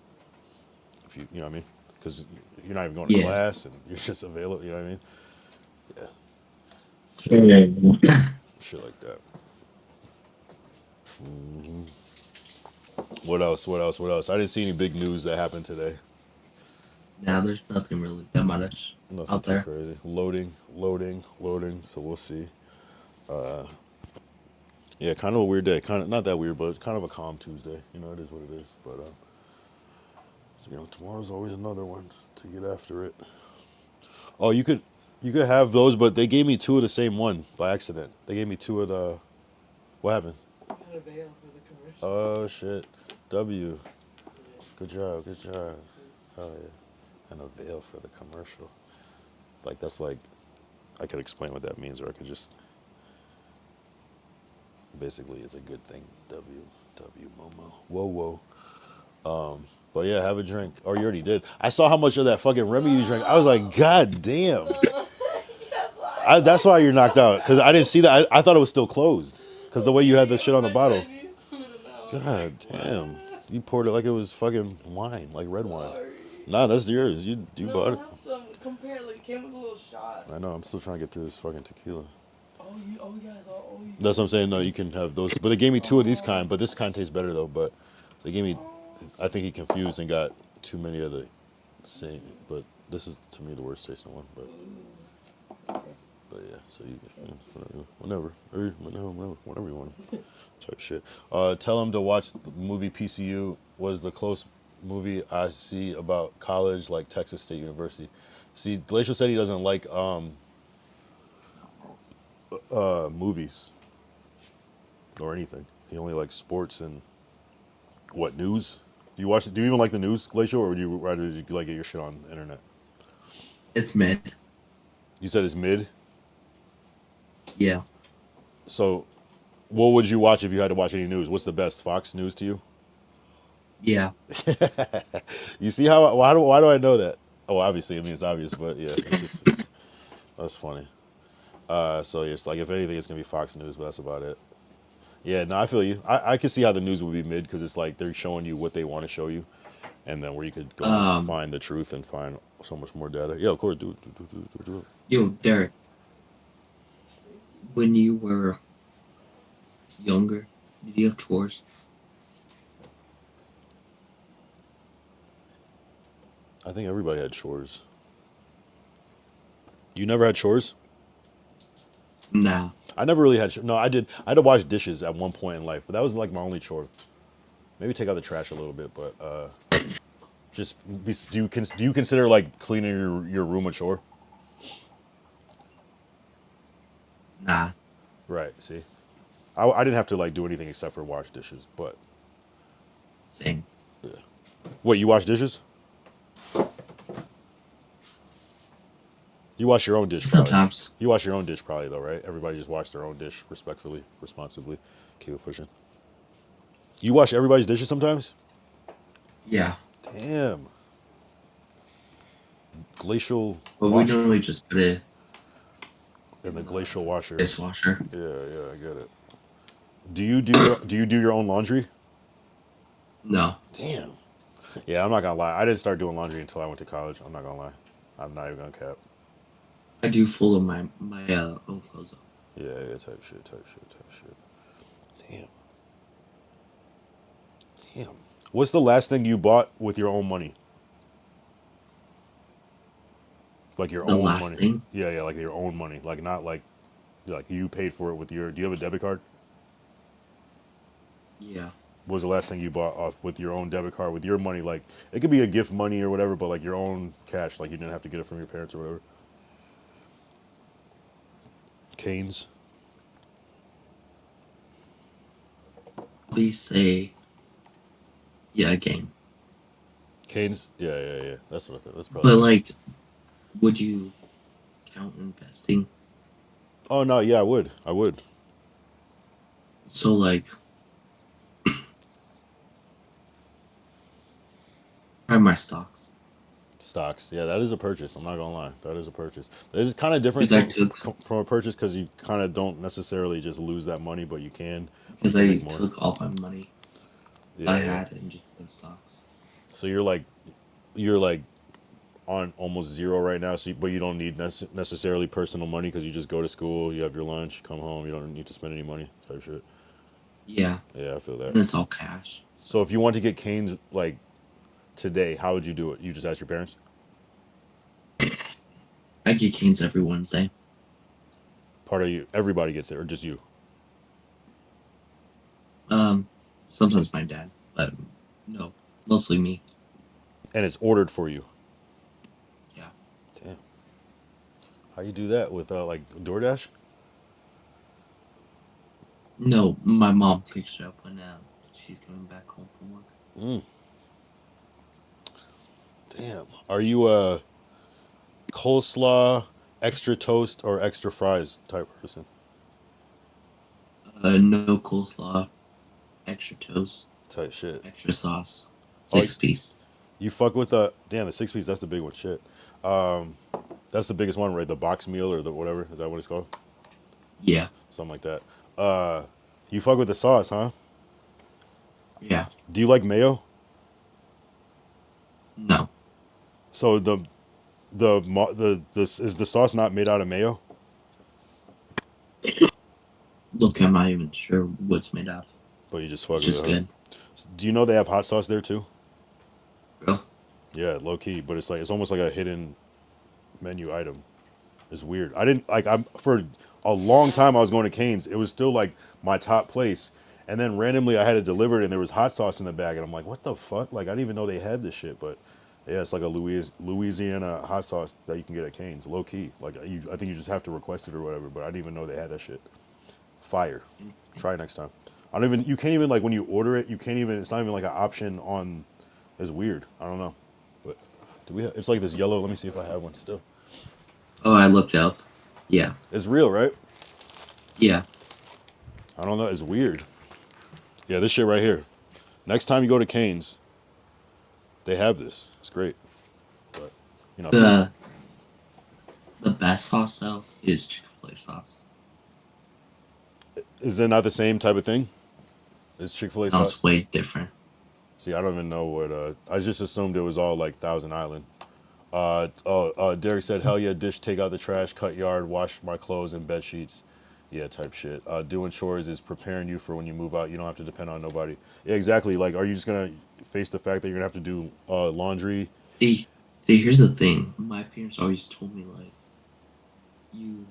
Speaker 1: if you know what I mean, because you're not even going to
Speaker 5: Yeah.
Speaker 1: class and you're just available. You know what I mean? Yeah,
Speaker 5: Yeah.
Speaker 1: shit like that. What else? What else? What else? I didn't see any big news that happened today.
Speaker 5: Now there's nothing really that much
Speaker 1: Nothing
Speaker 5: out
Speaker 1: too
Speaker 5: there.
Speaker 1: crazy. Loading, loading, loading. So we'll see. Yeah, kind of a weird day. Kind of not that weird, but it's kind of a calm Tuesday. It is what it is. But tomorrow's always another one to get after it. Oh, you could have those, but they gave me two of the same one by accident. They gave me two of the. What happened? Oh shit. W. Good job. Good job. Oh yeah. And a veil for the commercial. Like that's like, I could explain what that means, or I could just. Basically, it's a good thing. W Momo. Whoa whoa. But yeah, have a drink. Oh, you already did. I saw how much of that fucking Remy you drank. I was like, God damn. That's why you're knocked out. Because I didn't see that. I thought it was still closed. Because the way you had the shit on the bottle. God damn. You poured it like it was fucking wine, like red wine. Nah, that's yours. You bought it.
Speaker 3: It came with a little shot.
Speaker 1: I know. I'm still trying to get through this fucking tequila.
Speaker 3: You guys,
Speaker 1: That's what I'm saying. No, you can have those. But they gave me two of these kind. But this kind tastes better though. But they gave me. I think he confused and got too many of the same. But this is to me the worst tasting one. But yeah. So you can whenever whenever you want. Type shit. Tell him to watch the movie PCU. Was the close movie I see about college like Texas State University. See, Glacial said he doesn't like movies or anything. He only likes sports and what news? Do you watch? Do you even like the news, Glacial, or would you rather like get your shit on the internet?
Speaker 5: It's mid.
Speaker 1: You said it's mid.
Speaker 5: Yeah.
Speaker 1: So, what would you watch if you had to watch any news? What's the best? Fox News to you?
Speaker 5: Yeah.
Speaker 1: You see how why do I know that? Oh, obviously, I mean it's obvious, but yeah, it's just that's funny. So yeah, it's like if anything, it's gonna be Fox News, but that's about it. Yeah, no, I feel you. I could see how the news would be mid because it's like they're showing you what they want to show you, and then where you could go and
Speaker 5: Um.
Speaker 1: find the truth and find so much more data. Yeah, of course, do it. Do it.
Speaker 5: Yo, Derek. When you were younger, did you have chores?
Speaker 1: I think everybody had chores. You never had chores?
Speaker 5: Nah.
Speaker 1: I never really had. No, I did. I had to wash dishes at one point in life, but that was like my only chore. Maybe take out the trash a little bit, but just do you consider like cleaning your room a chore?
Speaker 5: Nah.
Speaker 1: Right. See, I didn't have to like do anything except for wash dishes. But
Speaker 5: Same.
Speaker 1: wait, you wash dishes? You wash your own dish, probably.
Speaker 5: Sometimes.
Speaker 1: You wash your own dish, probably though, right? Everybody just wash their own dish respectfully, responsibly. Keep it pushing. You wash everybody's dishes sometimes?
Speaker 5: Yeah.
Speaker 1: Damn. Glacial
Speaker 5: But we
Speaker 1: wash
Speaker 5: normally just put it
Speaker 1: and the glacial washer.
Speaker 5: dishwasher.
Speaker 1: Yeah, I get it. Do you do your own laundry?
Speaker 5: No.
Speaker 1: Damn. Yeah, I'm not gonna lie. I didn't start doing laundry until I went to college. I'm not gonna lie. I'm not even gonna cap.
Speaker 5: I do full of my own clothes up.
Speaker 1: Yeah, type shit. Damn. Damn. What's the last thing you bought with your own money? Like your
Speaker 5: The
Speaker 1: own
Speaker 5: last
Speaker 1: money.
Speaker 5: thing?
Speaker 1: Yeah, like your own money. Like not like you paid for it with your. Do you have a debit card?
Speaker 5: Yeah.
Speaker 1: What was the last thing you bought off with your own debit card with your money? Like it could be a gift money or whatever, but like your own cash. Like you didn't have to get it from your parents or whatever. Canes.
Speaker 5: Please say, yeah, a game.
Speaker 1: Canes. Yeah. That's what I thought. That's probably.
Speaker 5: But like, would you count investing?
Speaker 1: Oh no, yeah, I would.
Speaker 5: So like, probably my stocks.
Speaker 1: Stocks. Yeah, that is a purchase. I'm not gonna lie. That is a purchase. It's kind of different
Speaker 5: Because I took
Speaker 1: from a purchase because you kind of don't necessarily just lose that money, but you can.
Speaker 5: because
Speaker 1: you
Speaker 5: I
Speaker 1: make more.
Speaker 5: took all my money
Speaker 1: Yeah,
Speaker 5: I
Speaker 1: yeah.
Speaker 5: had and just put in stocks.
Speaker 1: So you're like on almost zero right now. So, but you don't need necessarily personal money because you just go to school, you have your lunch, come home. You don't need to spend any money. Type shit.
Speaker 5: Yeah,
Speaker 1: Yeah, I feel
Speaker 5: and
Speaker 1: that.
Speaker 5: it's all cash.
Speaker 1: So if you want to get canes like today, how would you do it? You just ask your parents.
Speaker 5: I get canes every Wednesday.
Speaker 1: Part of you, everybody gets it, or just you?
Speaker 5: Sometimes my dad, but no, mostly me.
Speaker 1: And it's ordered for you.
Speaker 5: Yeah.
Speaker 1: Damn. How you do that with like DoorDash?
Speaker 5: No, my mom picks it up when she's coming back home from work.
Speaker 1: Mm, damn. Are you a coleslaw, extra toast, or extra fries type person?
Speaker 5: No coleslaw, extra toast,
Speaker 1: Type shit.
Speaker 5: extra sauce,
Speaker 1: Oh,
Speaker 5: 6 piece.
Speaker 1: you fuck with the damn the 6 piece. That's the big one. Shit. Um, that's the biggest one, right? The box meal or the whatever. Is that what it's called?
Speaker 5: Yeah,
Speaker 1: Something like that. You fuck with the sauce, huh?
Speaker 5: yeah.
Speaker 1: Do you like mayo?
Speaker 5: No,
Speaker 1: So is the sauce not made out of mayo?
Speaker 5: look, I'm not even sure what's made out of.
Speaker 1: But you just fuck
Speaker 5: It's
Speaker 1: with
Speaker 5: just
Speaker 1: it. Huh?
Speaker 5: good,
Speaker 1: Do you know they have hot sauce there too?
Speaker 5: bro.
Speaker 1: Yeah, low key, but it's almost like a hidden menu item. It's weird. I didn't like I'm for a long time I was going to Cane's. It was still like my top place. And then randomly I had it delivered and there was hot sauce in the bag and I'm like, what the fuck? Like I didn't even know they had this shit, but yeah, it's like a Louisiana hot sauce that you can get at Cane's, low key. Like I think you just have to request it or whatever, but I didn't even know they had that shit. Fire. Try it next time. I don't even you can't even like when you order it, you can't even it's not even like an option on it's weird. I don't know. But do we have it's like this yellow, let me see if I have one still.
Speaker 5: Oh, I looked up. Yeah,
Speaker 1: It's real, right?
Speaker 5: yeah.
Speaker 1: I don't know. It's weird. Yeah, this shit right here. Next time you go to Cane's, they have this. It's great. But you know,
Speaker 5: The best sauce though is Chick-fil-A sauce.
Speaker 1: is it not the same type of thing? Is Chick-fil-A
Speaker 5: No,
Speaker 1: sauce?
Speaker 5: it's way different.
Speaker 1: See, I don't even know what. I just assumed it was all like Thousand Island. Derek said, "Hell yeah, dish, take out the trash, cut yard, wash my clothes and bed sheets." Yeah, type shit. Doing chores is preparing you for when you move out. You don't have to depend on nobody. Yeah, exactly. Like, are you just gonna face the fact that you're gonna have to do laundry?
Speaker 5: See, here's the thing. My parents always told me like, you,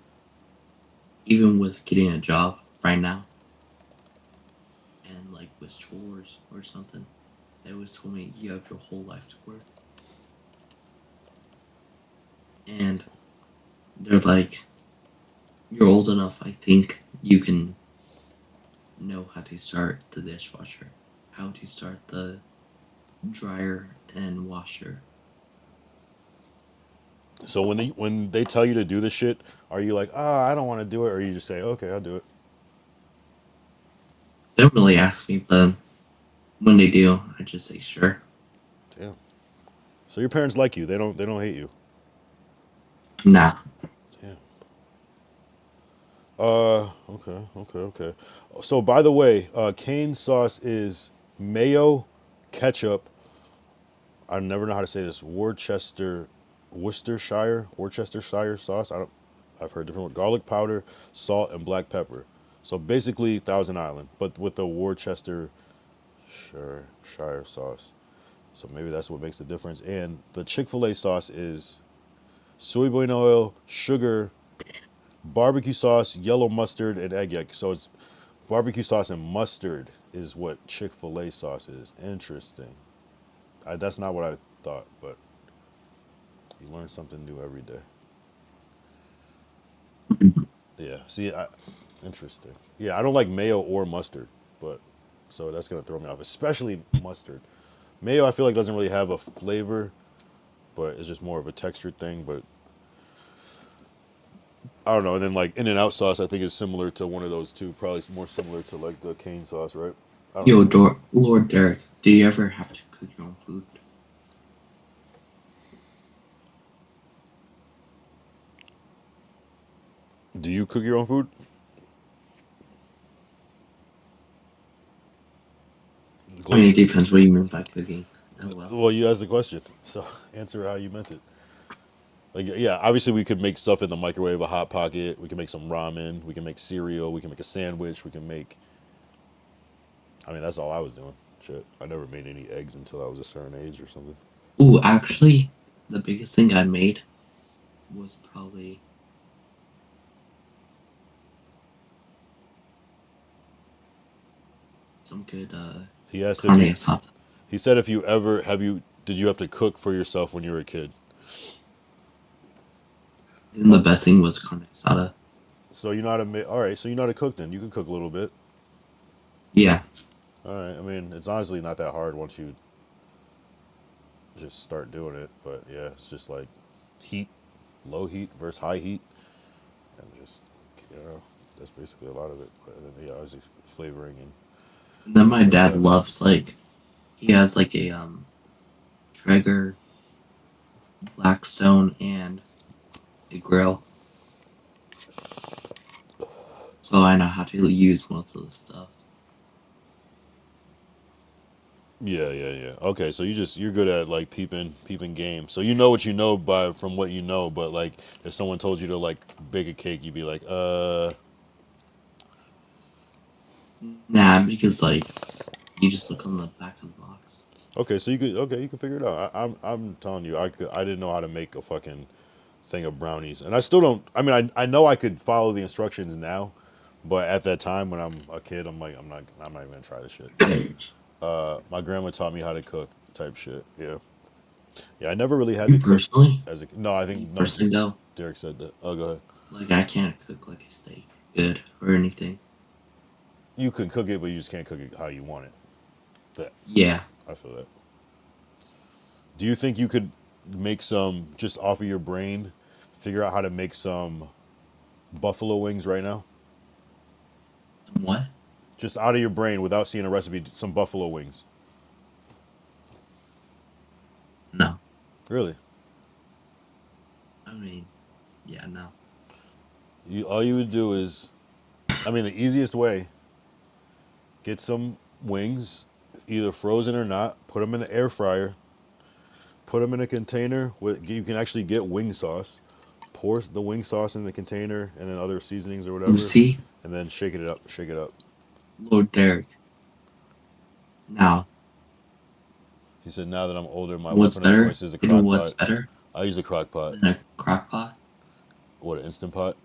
Speaker 5: even with getting a job right now and like with chores or something, they always told me you have your whole life to work. And they're like, you're old enough, I think you can know how to start the dishwasher, how to start the dryer and washer.
Speaker 1: So when they tell you to do this shit, are you like, I don't want to do it, or you just say, okay, I'll do it?
Speaker 5: They don't really ask me, but when they do, I just say sure.
Speaker 1: Damn. So your parents like you. They don't hate you.
Speaker 5: Nah.
Speaker 1: Damn. Okay. So by the way, cane sauce is mayo, ketchup. I never know how to say this. Worcestershire sauce. I don't. I've heard different garlic powder, salt, and black pepper. So basically Thousand Island, but with the Worcestershire sauce. So maybe that's what makes the difference. And the Chick-fil-A sauce is soybean oil, sugar, barbecue sauce, yellow mustard, and egg yolk. So it's barbecue sauce and mustard is what Chick-fil-A sauce is. Interesting. That's not what I thought, but you learn something new every day. Yeah. See, interesting. Yeah, I don't like mayo or mustard, but so that's gonna throw me off, especially mustard. Mayo, I feel like doesn't really have a flavor, but it's just more of a texture thing. But I don't know. And then like In and Out sauce, I think is similar to one of those two. Probably more similar to like the cane sauce, right? I don't know.
Speaker 5: Yo, Lord Derek, do you ever have to cook your own food?
Speaker 1: Do you cook your own food?
Speaker 5: I mean, it depends what you mean by cooking. Oh well.
Speaker 1: Well, you asked the question, so answer how you meant it. Like, yeah, obviously we could make stuff in the microwave, a hot pocket. We can make some ramen. We can make cereal. We can make a sandwich. We can make. I mean, that's all I was doing. Shit, I never made any eggs until I was a certain age or something.
Speaker 5: Ooh, actually, the biggest thing I made was probably some good
Speaker 1: He asked if
Speaker 5: carne
Speaker 1: you.
Speaker 5: asada.
Speaker 1: He said if you ever have you did you have to cook for yourself when you were a kid?
Speaker 5: And the best thing was carne asada.
Speaker 1: So you know how to make. All right, so you know how to cook then. You can cook a little bit.
Speaker 5: Yeah.
Speaker 1: All right. I mean, it's honestly not that hard once you just start doing it. But yeah, it's just like heat, low heat versus high heat, and just that's basically a lot of it. But then yeah, obviously flavoring and
Speaker 5: And then my
Speaker 1: things like
Speaker 5: dad
Speaker 1: that.
Speaker 5: loves like he has like a Traeger, Blackstone, and a grill. So I know how to use most of the stuff.
Speaker 1: Yeah. Okay, so you're good at like peeping game. So you know what you know by from what you know, but like if someone told you to like bake a cake, you'd be like,
Speaker 5: Nah, because like you just look on the back of the box.
Speaker 1: okay, so you can figure it out. I'm telling you, I didn't know how to make a fucking thing of brownies, and I still don't. I mean, I know I could follow the instructions now, but at that time when I'm a kid, I'm like I'm not even gonna try this shit. My grandma taught me how to cook type shit. Yeah, yeah. I never really had to
Speaker 5: You
Speaker 1: cook
Speaker 5: personally,
Speaker 1: as a no. I
Speaker 5: you
Speaker 1: think no.
Speaker 5: personally though,
Speaker 1: Derek said that. Oh, go ahead.
Speaker 5: like I can't cook like a steak good or anything.
Speaker 1: You could cook it, but you just can't cook it how you want it. That
Speaker 5: Yeah.
Speaker 1: I feel that. Do you think you could make some just off of your brain, figure out how to make some buffalo wings right now?
Speaker 5: What?
Speaker 1: Just out of your brain without seeing a recipe, some buffalo wings.
Speaker 5: No.
Speaker 1: Really?
Speaker 5: I mean, yeah, no.
Speaker 1: All you would do is, I mean, the easiest way, get some wings, either frozen or not, put them in the air fryer, put them in a container with, you can actually get wing sauce, pour the wing sauce in the container and then other seasonings or
Speaker 5: You
Speaker 1: whatever,
Speaker 5: see,
Speaker 1: and then shake it up.
Speaker 5: Lord Derek. Now,
Speaker 1: He said, now that I'm older, my
Speaker 5: what's
Speaker 1: weapon of
Speaker 5: better?
Speaker 1: choice is a
Speaker 5: You know
Speaker 1: crock
Speaker 5: what's
Speaker 1: pot.
Speaker 5: better
Speaker 1: I use a crock pot.
Speaker 5: than a crock pot?
Speaker 1: What, an instant pot?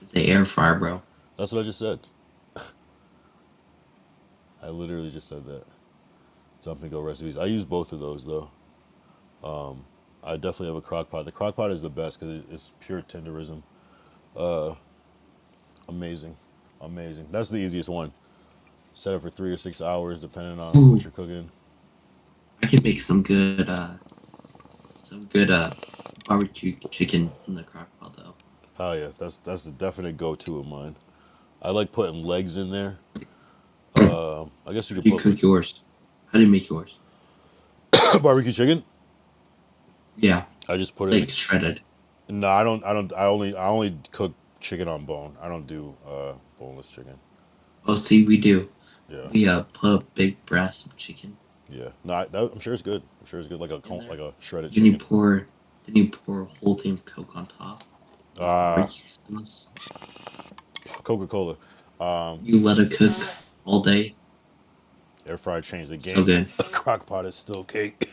Speaker 5: It's an air fryer, bro.
Speaker 1: That's what I just said. I literally just said that. Dump and go recipes. I use both of those though. I definitely have a crock pot. The crock pot is the best because it's pure tenderism. Uh, Amazing, amazing. That's the easiest one. Set it for 3 or 6 hours, depending on
Speaker 5: Ooh,
Speaker 1: what you're cooking.
Speaker 5: I can make some good barbecue chicken in the crock pot though.
Speaker 1: Oh yeah, that's the definite go-to of mine. I like putting legs in there. I guess you
Speaker 5: How
Speaker 1: could
Speaker 5: do you
Speaker 1: put like
Speaker 5: cook yours? How do you make yours?
Speaker 1: barbecue chicken.
Speaker 5: Yeah,
Speaker 1: I just put it.
Speaker 5: like shredded.
Speaker 1: No, I don't. I don't. I only cook chicken on bone. I don't do boneless chicken.
Speaker 5: Oh, see, we do.
Speaker 1: Yeah,
Speaker 5: We put a big breast of chicken
Speaker 1: yeah. No, I'm sure it's good. I'm sure it's good, like a
Speaker 5: in there.
Speaker 1: like a shredded
Speaker 5: Then you
Speaker 1: chicken.
Speaker 5: pour then you pour a whole thing of Coke on top with
Speaker 1: Uh
Speaker 5: barbecue sauce.
Speaker 1: Coca-Cola.
Speaker 5: You let it cook all day.
Speaker 1: Air fryer changed the
Speaker 5: So
Speaker 1: game.
Speaker 5: good.
Speaker 1: Crock pot is still cake.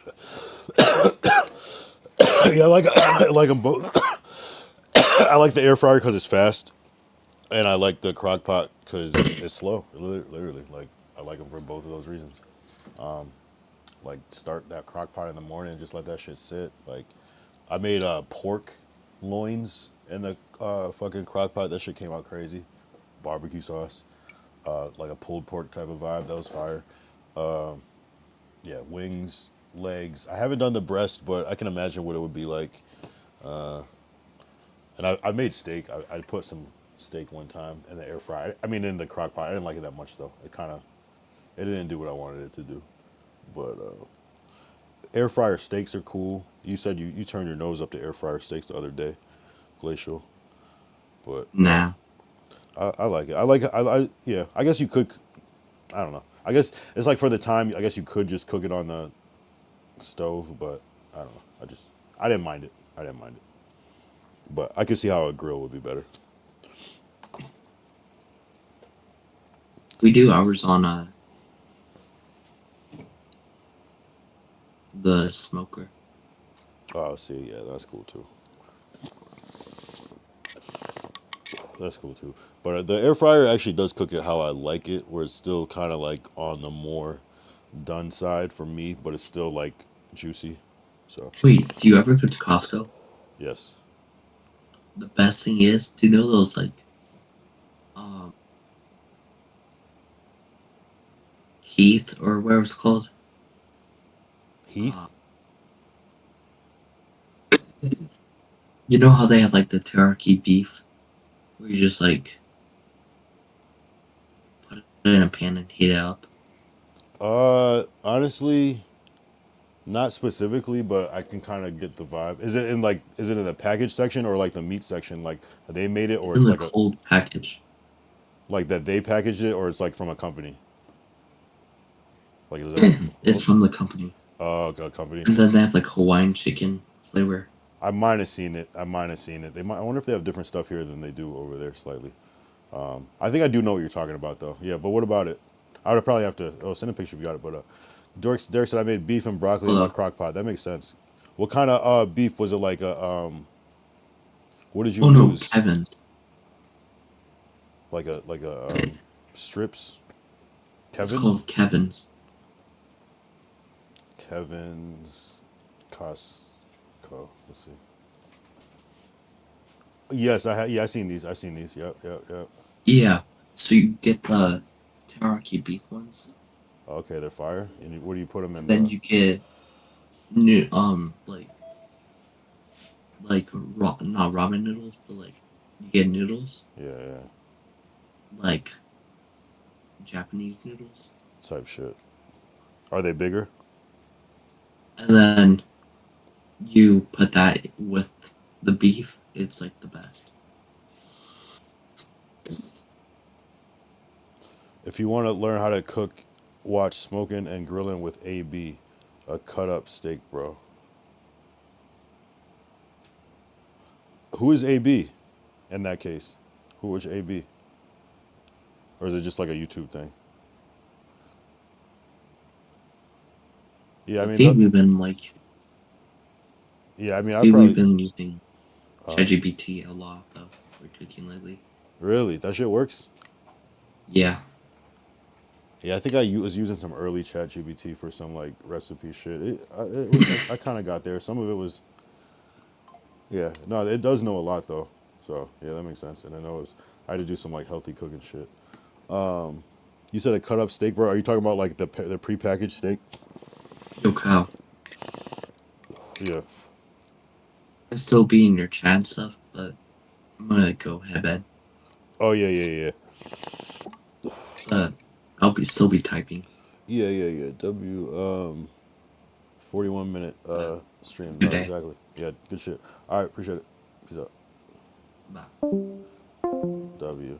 Speaker 1: Yeah, I like I like them both. I like the air fryer because it's fast, and I like the crock pot because it's slow. Literally, like I like them for both of those reasons. Like start that crock pot in the morning and just let that shit sit. Like I made pork loins in the fucking crock pot. That shit came out crazy. Barbecue sauce, like a pulled pork type of vibe. That was fire. Yeah, wings, legs. I haven't done the breast, but I can imagine what it would be like. And I made steak. I put some steak one time in the air fryer. I mean, in the crock pot. I didn't like it that much though. It didn't do what I wanted it to do. But air fryer steaks are cool. You said you turned your nose up to air fryer steaks the other day, Glacial. But
Speaker 5: Nah.
Speaker 1: I like it. I like it. Yeah. I guess you could. I don't know. I guess it's like for the time. I guess you could just cook it on the stove, but I don't know. I didn't mind it. I didn't mind it. But I could see how a grill would be better.
Speaker 5: We do ours on the smoker.
Speaker 1: Oh, see, yeah, that's cool too. That's cool too. But the air fryer actually does cook it how I like it, where it's still kind of like on the more done side for me, but it's still like juicy. So,
Speaker 5: Wait, do you ever go to Costco?
Speaker 1: yes.
Speaker 5: The best thing is, do you know those like um Heath or whatever it's called?
Speaker 1: Heath?
Speaker 5: Uh, you know how they have like the teriyaki beef, where you just like put it in a pan and heat it up.
Speaker 1: Honestly, not specifically, but I can kind of get the vibe. Is it in the package section or like the meat section? Like they made it,
Speaker 5: It's
Speaker 1: or
Speaker 5: in
Speaker 1: it's
Speaker 5: the
Speaker 1: like a
Speaker 5: cold package.
Speaker 1: like that they packaged it, or it's like from a company? Like is that
Speaker 5: It's from the company,
Speaker 1: a company?
Speaker 5: and then they have like Hawaiian chicken flavor.
Speaker 1: I might have seen it. I might have seen it. They might. I wonder if they have different stuff here than they do over there slightly. I think I do know what you're talking about though. Yeah, but what about it? I would probably have to. Oh, send a picture if you got it. But Derek said I made beef and broccoli in
Speaker 5: Hold
Speaker 1: my
Speaker 5: up.
Speaker 1: crock pot. That makes sense. What kind of beef was it? Like a what did you
Speaker 5: Oh no,
Speaker 1: use?
Speaker 5: Kevin's.
Speaker 1: Like a strips.
Speaker 5: It's
Speaker 1: Kevin.
Speaker 5: called Kevin's.
Speaker 1: Kevin's Costco. Let's see. Yes, I had. Yeah, I seen these. I seen these. Yep, yep, yep.
Speaker 5: Yeah. So you get the teriyaki beef ones,
Speaker 1: Okay, they're fire. And what do you put them in
Speaker 5: and then
Speaker 1: the?
Speaker 5: you get new not ramen noodles, but like you get noodles
Speaker 1: Yeah, yeah,
Speaker 5: like Japanese noodles,
Speaker 1: type shit. Are they bigger?
Speaker 5: and then you put that with the beef. It's like the best.
Speaker 1: If you want to learn how to cook, watch Smoking and Grilling with AB, a cut up steak, bro. Who is AB in that case? Which AB? Or is it just like a YouTube thing? Yeah, I
Speaker 5: I
Speaker 1: mean,
Speaker 5: think we've been like
Speaker 1: yeah, I mean, I
Speaker 5: we've
Speaker 1: probably,
Speaker 5: been using. ChatGPT a lot though for cooking lately.
Speaker 1: Really, that shit works.
Speaker 5: Yeah.
Speaker 1: Yeah, I think was using some early chat GBT for some like recipe shit. It was, I kind of got there. Some of it was, yeah, no, it does know a lot though. So yeah, that makes sense. And I know I had to do some like healthy cooking shit. You said a cut up steak, bro. Are you talking about like the prepackaged steak?
Speaker 5: Yo, Kyle.
Speaker 1: Yeah.
Speaker 5: I still be in your chat and stuff, but I'm gonna go head.
Speaker 1: Oh yeah.
Speaker 5: But I'll be still be typing.
Speaker 1: Yeah. 41 minute stream.
Speaker 5: Good
Speaker 1: No,
Speaker 5: day.
Speaker 1: exactly. Yeah, good shit. All right, appreciate it. Peace out.
Speaker 5: Bye.
Speaker 1: W.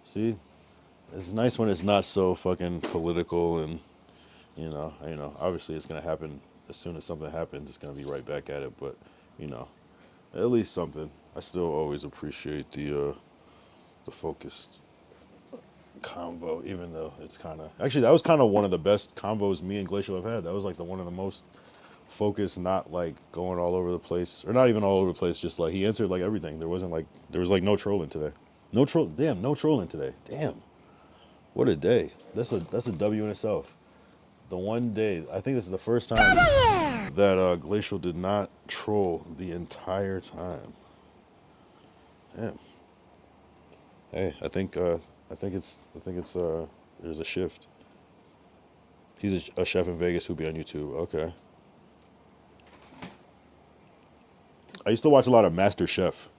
Speaker 1: See, it's nice when it's not so fucking political and obviously it's gonna happen as soon as something happens. It's gonna be right back at it, but you know, at least something. I still always appreciate the focused convo, even though it's kind of actually that was kind of one of the best convos me and Glacial have had. That was like one of the most focused, not like going all over the place, or not even all over the place. Just like he answered like everything. There was like no trolling today. No troll. Damn, no trolling today. Damn, what a day. That's a W in itself. The one day I think this is the first time that Glacial did not troll the entire time. Damn. Hey, I think it's there's a shift. He's a chef in Vegas who'll be on YouTube. Okay. I used to watch a lot of Master Chef.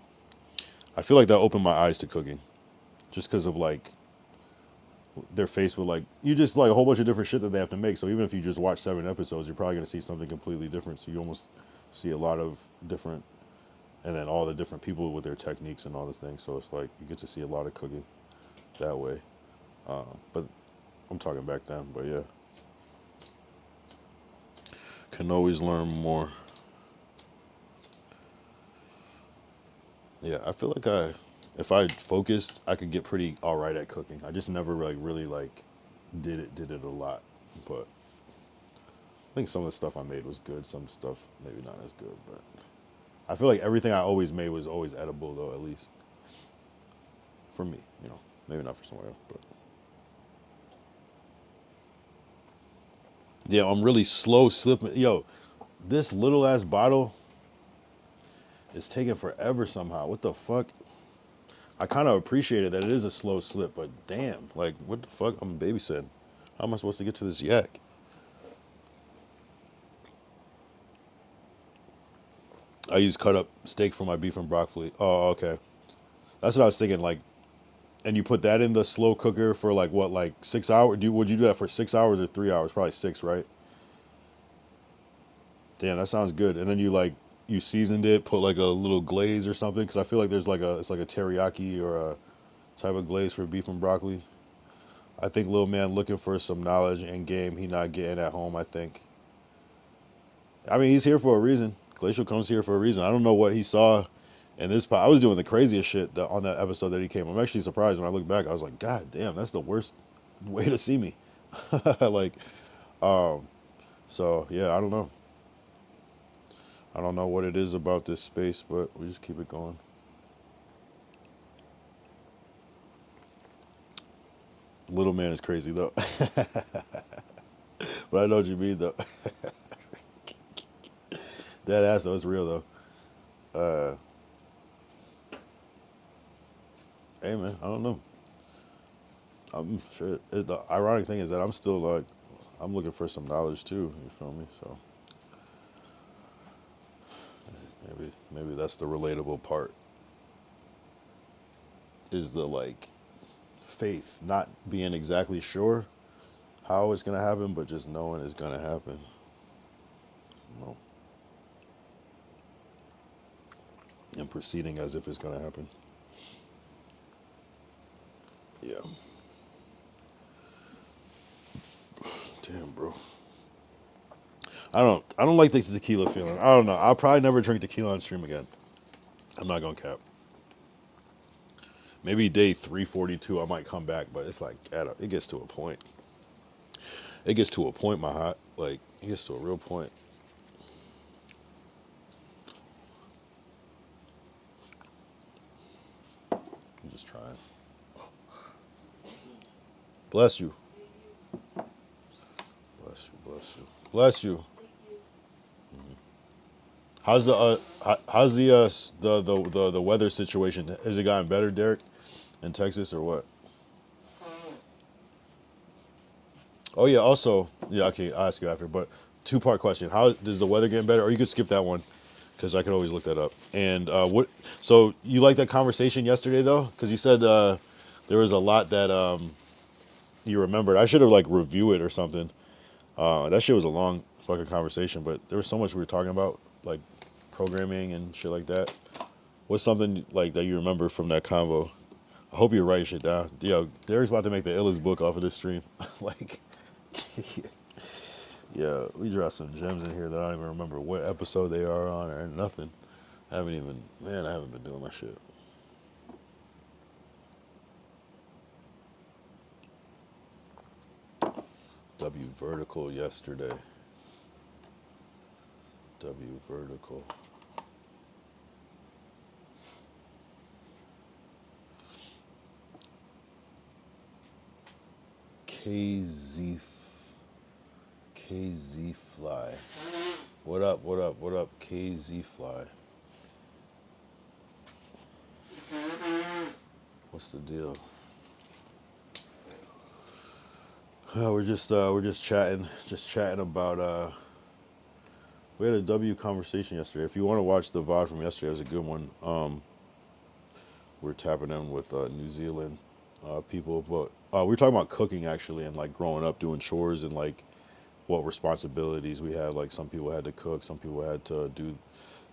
Speaker 1: I feel like that opened my eyes to cooking, just because of like they're faced with like you just like a whole bunch of different shit that they have to make. So even if you just watch 7 episodes, you're probably gonna see something completely different. So you almost see a lot of different, and then all the different people with their techniques and all this thing. So it's like you get to see a lot of cooking that way. But I'm talking back then. But yeah, can always learn more. Yeah, I feel like if I focused, I could get pretty all right at cooking. I just never like really like did it a lot. But I think some of the stuff I made was good. Some stuff maybe not as good. But I feel like everything I always made was always edible though, at least for me. Maybe not for someone else. But yeah, I'm really slow slipping. Yo, this little ass bottle is taking forever somehow. What the fuck? I kind of appreciated that it is a slow slip, but damn, like, what the fuck? I'm babysitting. How am I supposed to get to this yak? I use cut up steak for my beef and broccoli. Oh, okay. That's what I was thinking. Like, and you put that in the slow cooker for like what, like 6 hours? Would you do that for 6 hours or 3 hours? Probably 6, right? Damn, that sounds good. And then you seasoned it, put like a little glaze or something, because I feel like it's like a teriyaki or a type of glaze for beef and broccoli. I think little man looking for some knowledge and game he not getting at home. I think. I mean, he's here for a reason. Glacial comes here for a reason. I don't know what he saw in this pot. I was doing the craziest shit on that episode that he came. I'm actually surprised when I look back. I was like, God damn, that's the worst way to see me. Like, so yeah, I don't know. I don't know what it is about this space, but we just keep it going. Little man is crazy though. But I know what you mean though. That ass though, it's real though. Hey man, I don't know. I'm shit. The ironic thing is that I'm still like, I'm looking for some knowledge too. You feel me? So maybe that's the relatable part. Is the like faith, not being exactly sure how it's gonna happen, but just knowing it's gonna happen. No. And proceeding as if it's gonna happen. Yeah. Damn, bro. I don't like the tequila feeling. I don't know. I'll probably never drink tequila on stream again. I'm not gonna cap. Maybe day 342 I might come back, but it's like it gets to a point. It gets to a point, my hot. Like, it gets to a real point. I'm just trying. Bless you. Bless you. Bless you. Bless you. How's the weather situation? Has it gotten better, Derek, in Texas or what? Oh yeah. Also, yeah. Okay, I'll ask you after. But two-part question: how does the weather get better? Or you could skip that one, because I could always look that up. And what? So you like that conversation yesterday though? Because you said there was a lot that you remembered. I should have like review it or something. That shit was a long fucking conversation, but there was so much we were talking about, like programming and shit like that. What's something like that you remember from that convo? I hope you're writing shit down. Yo, Derek's about to make the illest book off of this stream. Like, yeah, we dropped some gems in here that I don't even remember what episode they are on or nothing. I haven't been doing my shit. W vertical yesterday. W vertical. KZ Fly. What up, what up, what up, KZ Fly? What's the deal? We're just chatting about we had a W conversation yesterday. If you want to watch the VOD from yesterday, it was a good one. We're tapping in with New Zealand people, but we were talking about cooking actually, and like growing up doing chores and like what responsibilities we had. Like some people had to cook, some people had to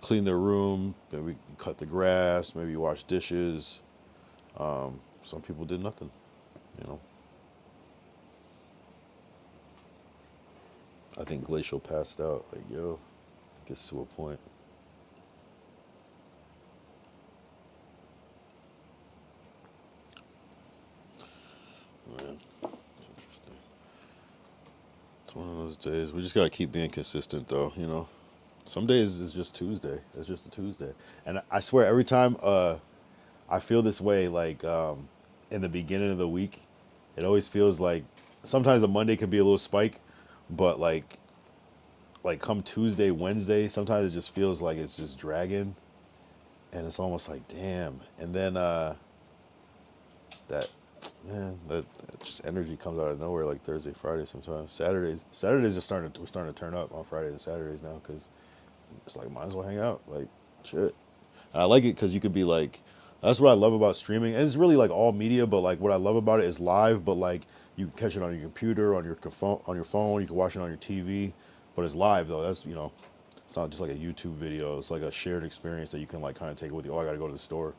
Speaker 1: clean their room, maybe cut the grass, maybe wash dishes. Some people did nothing, you know. I think Glacial passed out. Like, yo, gets to a point. Man, it's interesting. It's one of those days. We just gotta keep being consistent, though. You know, some days it's just Tuesday. It's just a Tuesday, and I swear every time I feel this way, like in the beginning of the week, it always feels like sometimes the Monday can be a little spike, but like come Tuesday, Wednesday, sometimes it just feels like it's just dragging, and it's almost like damn. And then that that just energy comes out of nowhere, like Thursday, Friday, sometimes Saturdays we're starting to turn up on Fridays and Saturdays now, because it's like might as well hang out, like shit. And I like it because you could be like, that's what I love about streaming, and it's really like all media, but like what I love about it is live, but like you can catch it on your computer, on your phone, you can watch it on your TV, but it's live though. That's, you know, it's not just like a YouTube video. It's like a shared experience that you can like kind of take with you. Oh, I gotta go to the store,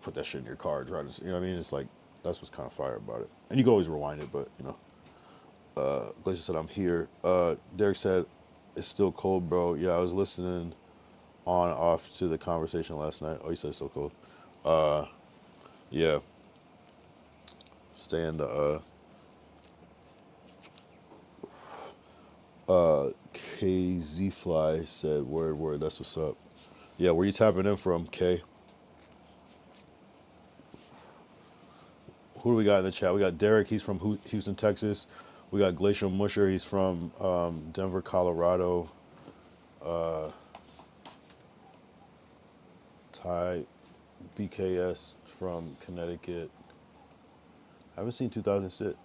Speaker 1: put that shit in your car, drive to, you know what I mean? It's like, that's what's kind of fire about it. And you can always rewind it, but you know. Glacier said I'm here. Derek said it's still cold, bro. Yeah, I was listening on off to the conversation last night. Oh, you said it's so cold. Yeah. Stay in the KZ Fly said word, that's what's up. Yeah, where you tapping in from, K? Who do we got in the chat? We got Derek, he's from Houston, Texas. We got Glacial Musher, he's from Denver, Colorado. Ty BKS from Connecticut. I haven't seen 2000 sit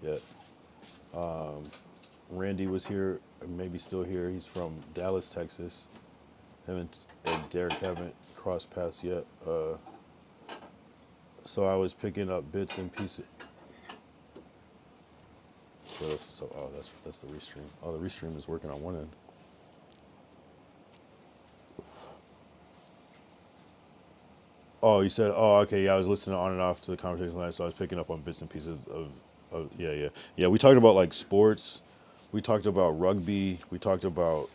Speaker 1: yet. Randy was here, maybe still here. He's from Dallas, Texas. Him and Derek haven't crossed paths yet. So I was picking up bits and pieces. Oh, that's the restream. Oh, the restream is working on one end. Oh, you said, oh, okay, yeah, I was listening on and off to the conversation last, so I was picking up on bits and pieces of yeah. Yeah, we talked about like sports. We talked about rugby. We talked about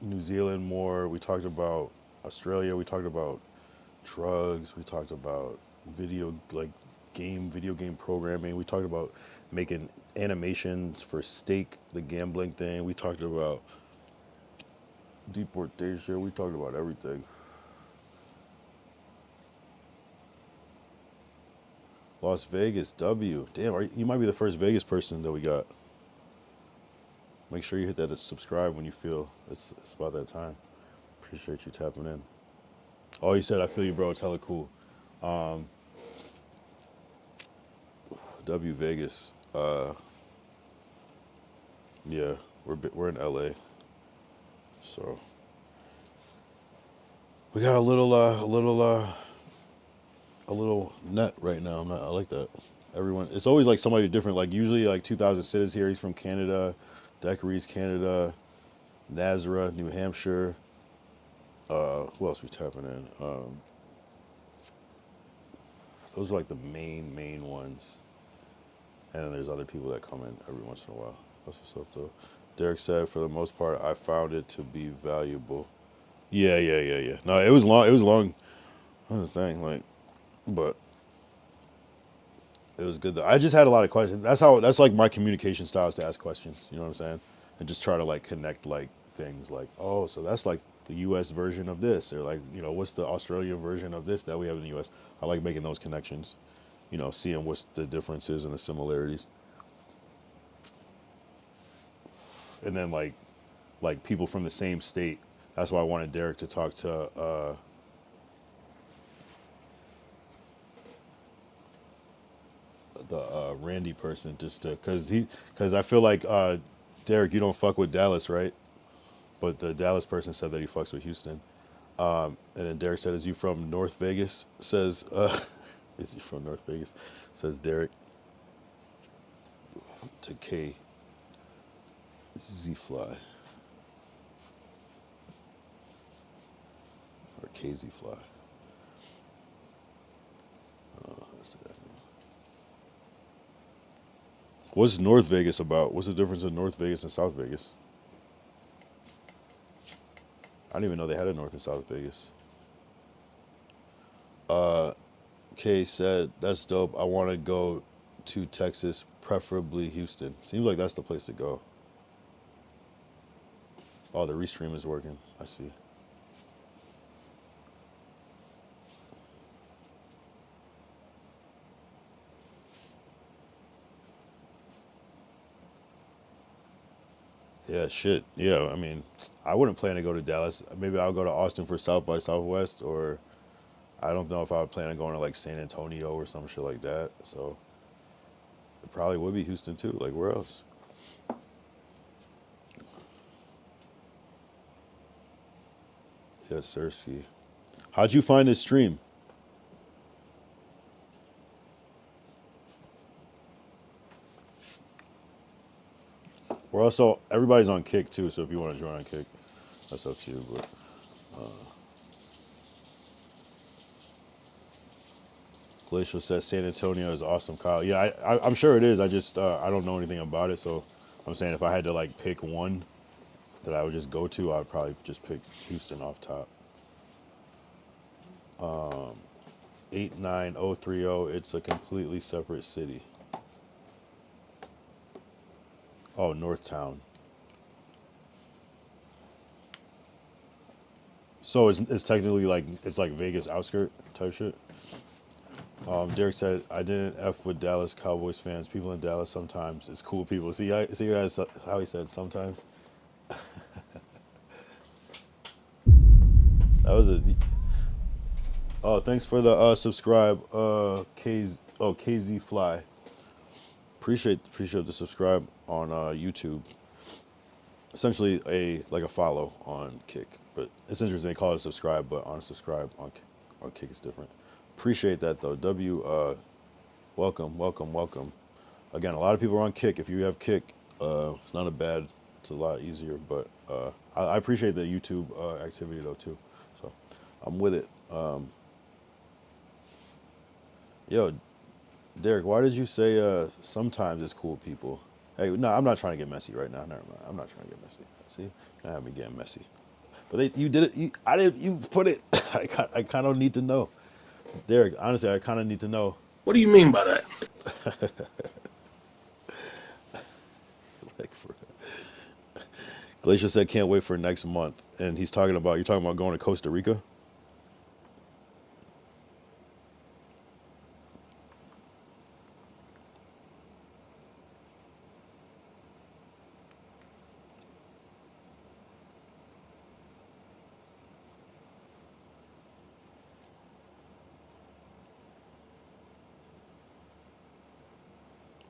Speaker 1: New Zealand more. We talked about Australia. We talked about drugs. We talked about video game programming. We talked about making animations for Stake, the gambling thing. We talked about deportation. We talked about everything. Las Vegas, W. Damn, you might be the first Vegas person that we got. Make sure you hit that subscribe when you feel it's about that time. Appreciate you tapping in. Oh, he said, I feel you, bro. It's hella cool. W Vegas. Yeah, we're in LA. So we got a little net right now. I like that. Everyone, it's always like somebody different. Like usually like 2000 Sid is here. He's from Canada. Daiquiri's Canada. Nazareth, New Hampshire. Who else we tapping in? Those are like the main ones. And then there's other people that come in every once in a while. That's what's up though. Derek said, for the most part, I found it to be valuable. Yeah. No, it was long. It was long. That was the thing, like, but it was good though. I just had a lot of questions. That's like my communication style is to ask questions. You know what I'm saying? And just try to like connect like things like, oh, so that's like the U.S. version of this, or like, you know, what's the Australian version of this that we have in the U.S. I like making those connections. You know, seeing what's the differences and the similarities. And then like people from the same state. That's why I wanted Derek to talk to the Randy person, just to because I feel like Derek, you don't fuck with Dallas, right? But the Dallas person said that he fucks with Houston. And then Derek said, "Is you from North Vegas?" Says, "Is he from North Vegas?" Says Derek to K Z Fly or KZ Fly. Let's see that name. What's North Vegas about? What's the difference in North Vegas and South Vegas? I didn't even know they had a North and South Vegas. Kay said, that's dope. I want to go to Texas, preferably Houston. Seems like that's the place to go. Oh, the restream is working. I see. Yeah, shit. Yeah, I mean, I wouldn't plan to go to Dallas. Maybe I'll go to Austin for South by Southwest, or I don't know if I would plan on going to like San Antonio or some shit like that. So it probably would be Houston too. Like, where else? Yes, Sirski. How'd you find this stream? We're also, everybody's on Kick too, so if you want to join on Kick, that's up to you. But Glacial says San Antonio is awesome, Kyle. Yeah, I'm sure it is. I just I don't know anything about it, so I'm saying if I had to like pick one that I would just go to, I'd probably just pick Houston off top. 89030. It's a completely separate city. Oh, Northtown. So it's technically like it's like Vegas outskirt type shit. Derek said, I didn't F with Dallas Cowboys fans. People in Dallas sometimes. It's cool people. See guys how he said sometimes? That was a... Oh, thanks for the subscribe. KZ Fly. Appreciate the subscribe on YouTube. Essentially a follow on Kick. But it's interesting they call it a subscribe, but on subscribe on Kick is different. Appreciate that though. Welcome. Again, a lot of people are on Kick. If you have Kick, it's not a bad. It's a lot easier. But I appreciate the YouTube activity though too. So I'm with it. Yo, Derek, why did you say sometimes it's cool people? Hey, no, I'm not trying to get messy right now. Never mind. I'm not trying to get messy. See, I have me getting messy. But you did it. I didn't. You put it. I kind of need to know. Derek, honestly, I kind of need to know.
Speaker 6: What do you mean by that?
Speaker 1: Glacier said can't wait for next month, and you're talking about going to Costa Rica.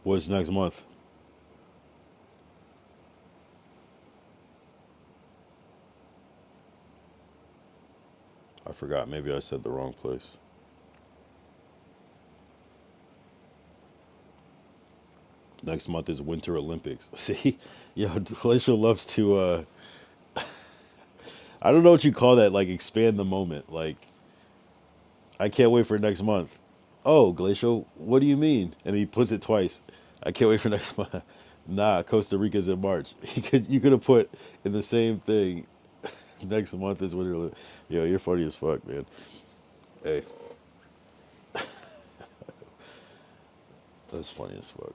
Speaker 1: What's next month? I forgot. Maybe I said the wrong place. Next month is Winter Olympics. See? Yo, Glacial loves to, I don't know what you call that, like expand the moment. Like, I can't wait for next month. Oh, Glacial, what do you mean? And he puts it twice. I can't wait for next month. Nah, Costa Rica's in March. You could have put in the same thing. Next month is Winter Olympics. Yo, you're funny as fuck, man. Hey, that's funny as fuck.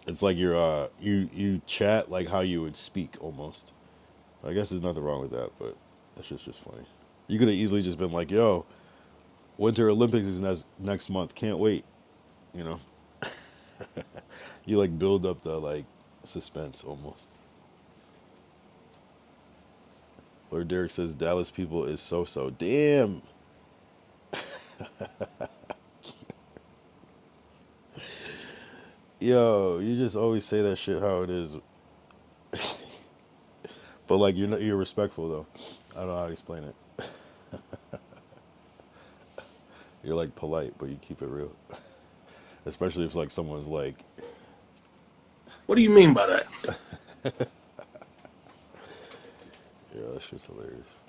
Speaker 1: It's like you chat like how you would speak almost. I guess there's nothing wrong with that, but that's just funny. You could have easily just been like, "Yo, Winter Olympics is next month. Can't wait." You know, you like build up the like suspense almost. Lord Derek says Dallas people is so. Damn. Yo, you just always say that shit how it is. But like you're respectful though. I don't know how to explain it. You're like polite, but you keep it real. Especially if like someone's like,
Speaker 6: What do you mean by that?
Speaker 1: yeah, that shit's hilarious.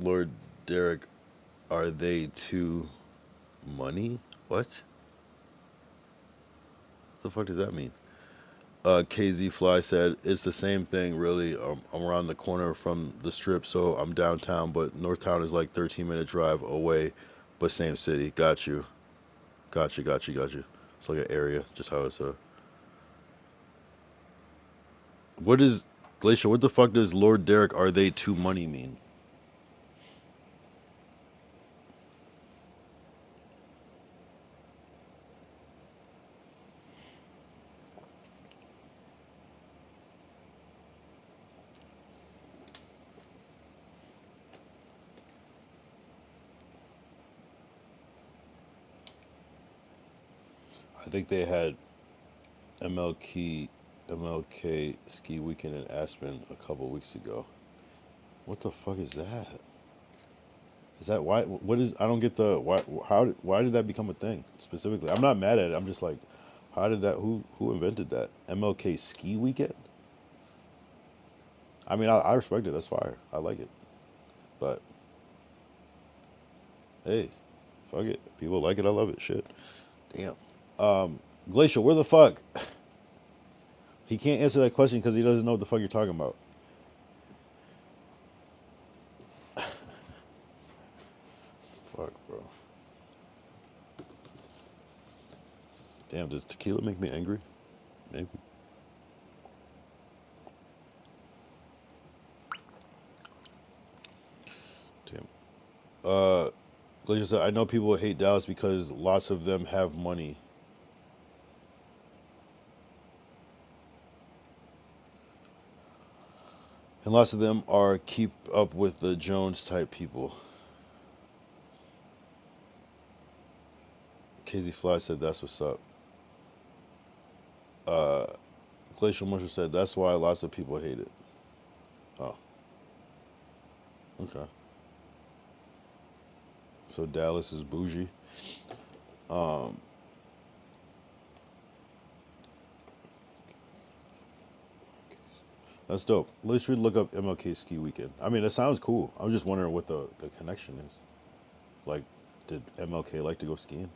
Speaker 1: Lord Derek, are they too money? What? What the fuck does that mean? KZ Fly said it's the same thing really. I'm around the corner from the strip, so I'm downtown, but Northtown is like 13-minute drive away, but same city. Got you. Got you. It's like an area, just how it's What is Glacier? What the fuck does Lord Derek? Are they too money mean? I think they had MLK ski weekend in Aspen a couple weeks ago. What the fuck is that? Is that why? What is? I don't get the why. Why did that become a thing specifically? I'm not mad at it. I'm just like, how did that? Who invented that? MLK ski weekend. I mean, I respect it. That's fire. I like it. But hey, fuck it. People like it. I love it. Shit. Damn. Glacial, where the fuck? He can't answer that question because he doesn't know what the fuck you're talking about. Fuck, bro. Damn, does tequila make me angry? Maybe. Damn. Glacier said, I know people hate Dallas because lots of them have money. And lots of them are keep up with the Jones type people. KZ Fly said that's what's up. Glacial Musher said that's why lots of people hate it. Oh. Okay. So Dallas is bougie. That's dope. Literally look up MLK ski weekend. I mean, it sounds cool. I was just wondering what the connection is. Like, did MLK like to go skiing?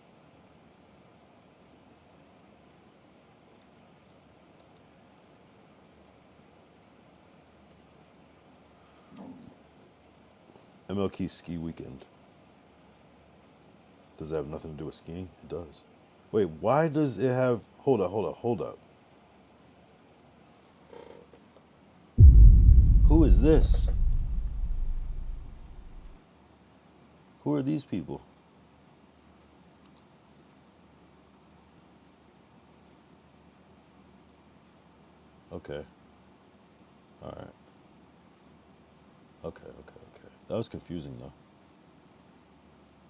Speaker 1: MLK ski weekend. Does it have nothing to do with skiing? It does. Wait, why does it have... Hold up. Who is this? Who are these people? Okay. All right. Okay. That was confusing, though.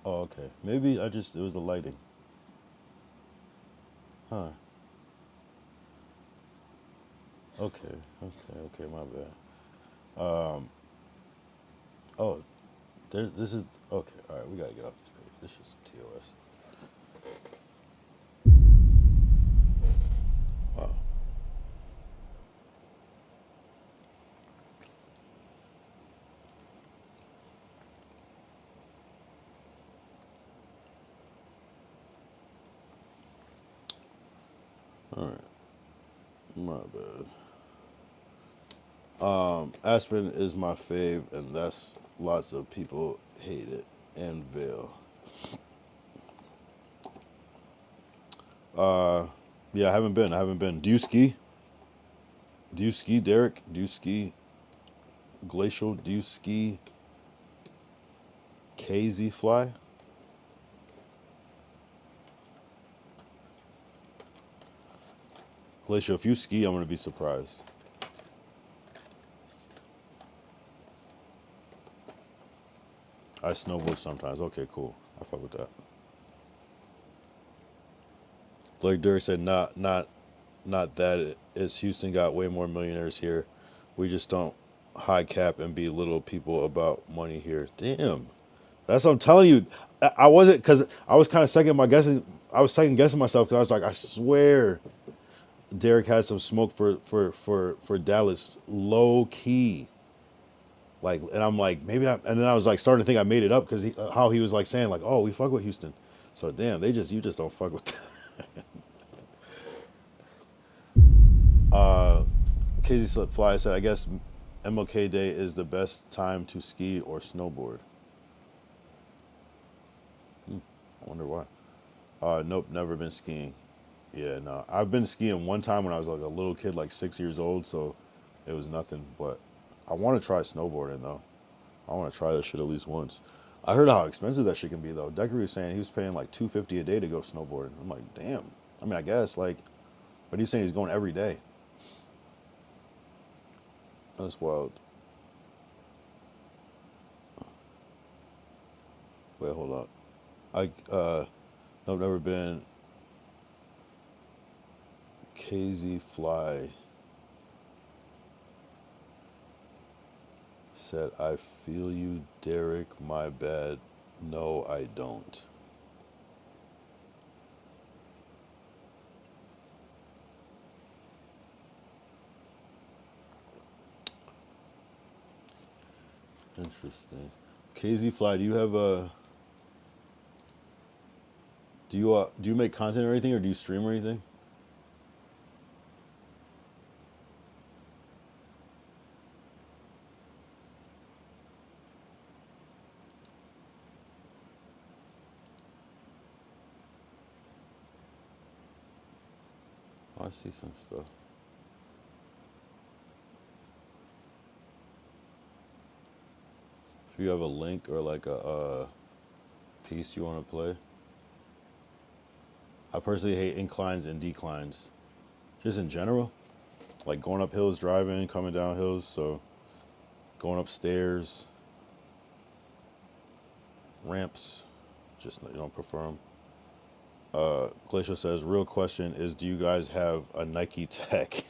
Speaker 1: Oh, okay. Maybe it was the lighting. Huh. Okay. Okay. My bad. Oh, this is okay. All right, we gotta get off this page. This is some TOS. Wow. All right. My bad. Aspen is my fave, and that's lots of people hate it. And Vale. Yeah, I haven't been. Do you ski? Do you ski, Derek? Do you ski Glacial? Do you ski KZ Fly? Glacial, if you ski, I'm gonna be surprised. I snowboard sometimes. Okay, cool. I fuck with that. Like Derek said, not that. It's Houston got way more millionaires here. We just don't high cap and belittle people about money here. Damn, that's what I'm telling you. I wasn't because I was kind of second my guessing. I was second guessing myself because I was like, I swear, Derek had some smoke for Dallas, low key. Like, and I'm like, and then I was like starting to think I made it up because how he was like saying like, oh, we fuck with Houston. So damn, you just don't fuck with them. Casey Slip Fly said, I guess MLK Day is the best time to ski or snowboard. I wonder why. Nope, never been skiing. Yeah, no. I've been skiing one time when I was like a little kid, like 6 years old, so it was nothing. But I want to try snowboarding though. I want to try that shit at least once. I heard how expensive that shit can be though. Decker was saying he was paying like $250 a day to go snowboarding. I'm like, damn. I mean, I guess like, but he's saying he's going every day. That's wild. Wait, hold up. I've never been. KZ Fly said, I feel you, Derek. My bad. No, I don't. Interesting. KZ Fly, do you have a? Do you make content or anything, or do you stream or anything? Oh, I see some stuff. If you have a link or like a piece you want to play. I personally hate inclines and declines, just in general. Like going up hills, driving, coming down hills. So going upstairs, ramps, just you don't prefer them. Glacier says, real question is, do you guys have a Nike Tech?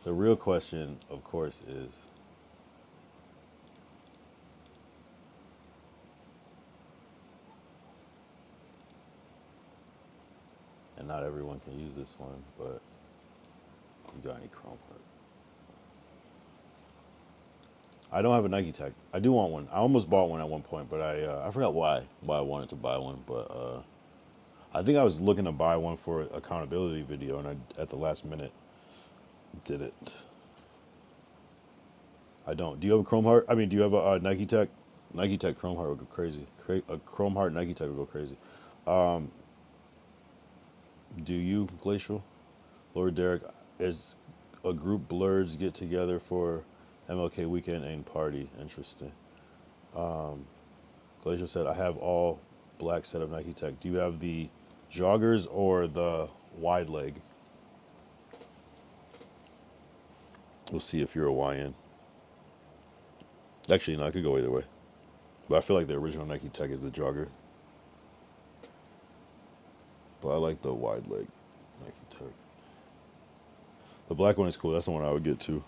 Speaker 1: The real question, of course, is and not everyone can use this one, but you got any Chrome Heart? I don't have a Nike Tech. I do want one. I almost bought one at one point, but I forgot why I wanted to buy one. But I think I was looking to buy one for an accountability video, and I at the last minute didn't. I don't. Do you have a Chrome Heart? I mean, do you have a Nike Tech? Nike Tech Chrome Heart would go crazy. A Chrome Heart Nike Tech would go crazy. Do you, Glacial? Lord Derek, is a group blurs get together for MLK weekend and party? Interesting. Glacial said, I have all black set of Nike Tech. Do you have the joggers or the wide leg? We'll see if you're a YN. Actually, no, I could go either way. But I feel like the original Nike Tech is the jogger. But I like the wide leg Nike Tech. The black one is cool. That's the one I would get too.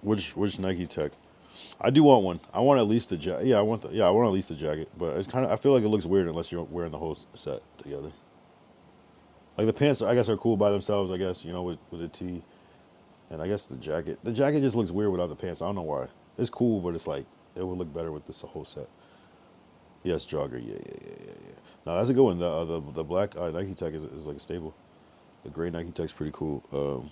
Speaker 1: Which Nike Tech? I do want one. I want at least the jacket. Yeah, I want at least the jacket. But it's kind of. I feel like it looks weird unless you're wearing the whole set together. Like the pants, I guess, are cool by themselves. I guess with a tee, and I guess the jacket. The jacket just looks weird without the pants. I don't know why. It's cool, but it's like it would look better with this whole set. Yes, jogger. Yeah. No, that's a good one. The black Nike Tech is like a staple. The gray Nike Tech's pretty cool.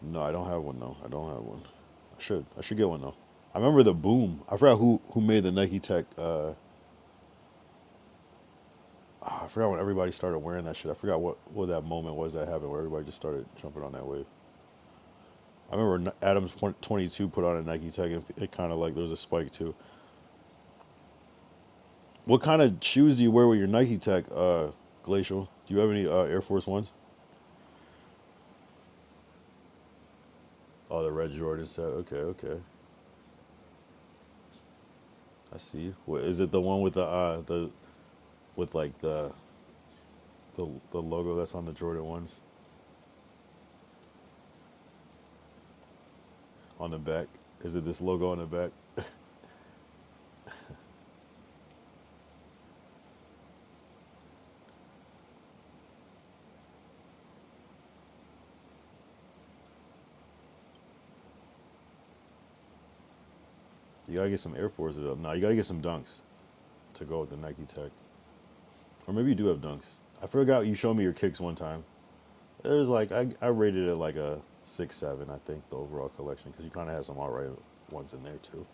Speaker 1: No, I don't have one though. I don't have one. I should get one though. I remember the boom. I forgot who made the Nike Tech. I forgot when everybody started wearing that shit. I forgot what that moment was that happened where everybody just started jumping on that wave. I remember Adams 22 put on a Nike Tech and it kind of like there was a spike too. What kind of shoes do you wear with your Nike Tech, Glacial? Do you have any Air Force Ones? Oh, the red Jordan set. Okay. I see. What is it? The one with the with like the logo that's on the Jordan ones on the back? Is it this logo on the back? You gotta get some Air Forces up. No, you gotta get some Dunks to go with the Nike Tech. Or maybe you do have Dunks. I forgot you showed me your kicks one time. It was like I rated it like a 6-7. I think the overall collection because you kind of had some alright ones in there too.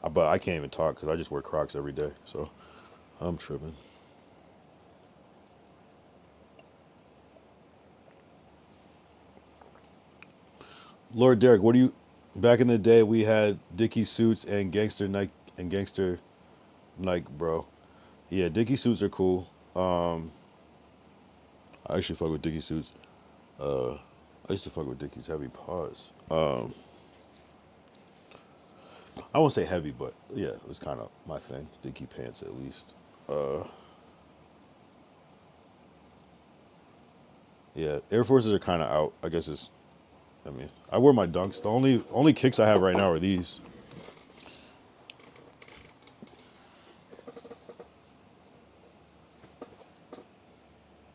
Speaker 1: But I can't even talk because I just wear Crocs every day, so I'm tripping. Lord Derek, what do you? Back in the day, we had Dickie suits and gangster Nike, bro. Yeah, Dickie suits are cool. I actually fuck with Dickie suits. I used to fuck with Dickies heavy paws. I won't say heavy, but yeah, it was kind of my thing. Dickie pants, at least. Yeah, Air Forces are kind of out. I guess it's. I mean, I wear my Dunks. The only kicks I have right now are these.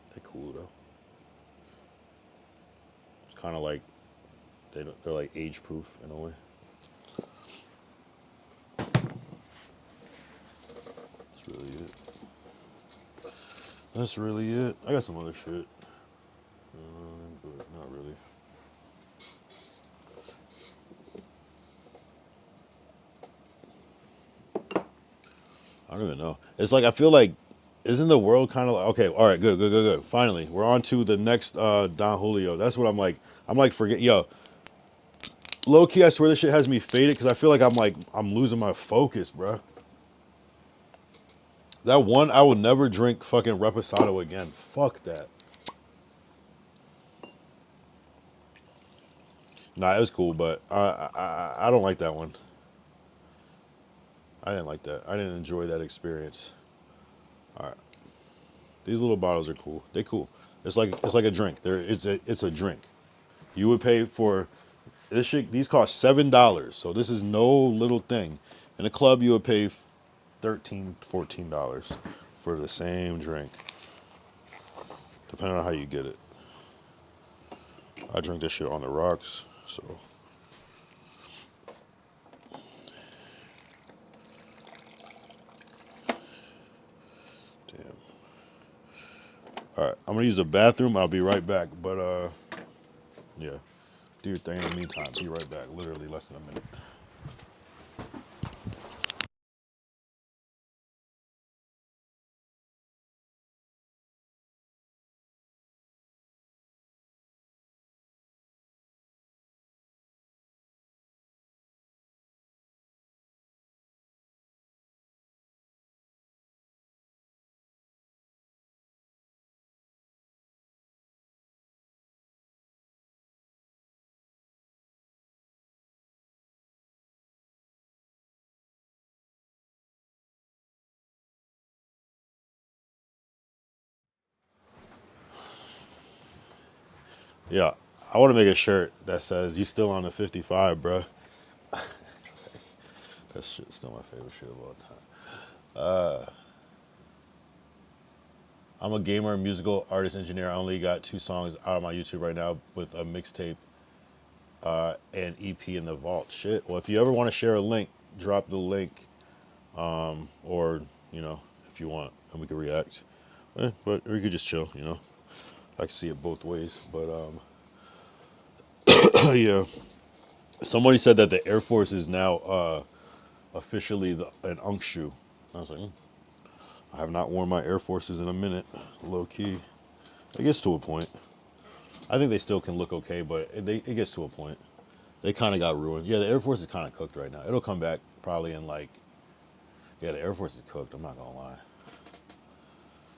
Speaker 1: They're cool though. It's kind of like they're like age proof in a way. That's really it. That's really it. I got some other shit, but not really. I don't even know. It's like I feel like, isn't the world kind of like, okay? All right, good. Finally, we're on to the next Don Julio. That's what I'm like. I'm like yo, low key. I swear this shit has me faded because I feel like I'm losing my focus, bro. That one, I will never drink fucking Reposado again. Fuck that. Nah, it was cool, but I don't like that one. I didn't like that. I didn't enjoy that experience. All right, these little bottles are cool. They cool. It's like a drink. It's a drink. You would pay for this shit. These cost $7, so this is no little thing. In a club, you would pay $13, $14 for the same drink, depending on how you get it. I drink this shit on the rocks, so. Damn. All right, I'm gonna use the bathroom. I'll be right back. But yeah, do your thing in the meantime. Be right back. Literally less than a minute. Yeah, I want to make a shirt that says "You still on the 55, bro." That shit's still my favorite shit of all time. I'm a gamer, musical artist, engineer. I only got 2 songs out of my YouTube right now with a mixtape and EP in the vault. Shit. Well, if you ever want to share a link, drop the link, or if you want, and we can react. But or you could just chill. I can see it both ways. But yeah. Somebody said that the Air Force is now officially an Unk shoe. I was like, I have not worn my Air Forces in a minute, low key. It gets to a point. I think they still can look okay, but it gets to a point. They kind of got ruined. Yeah, the Air Force is kind of cooked right now. It'll come back probably in yeah, the Air Force is cooked. I'm not gonna lie.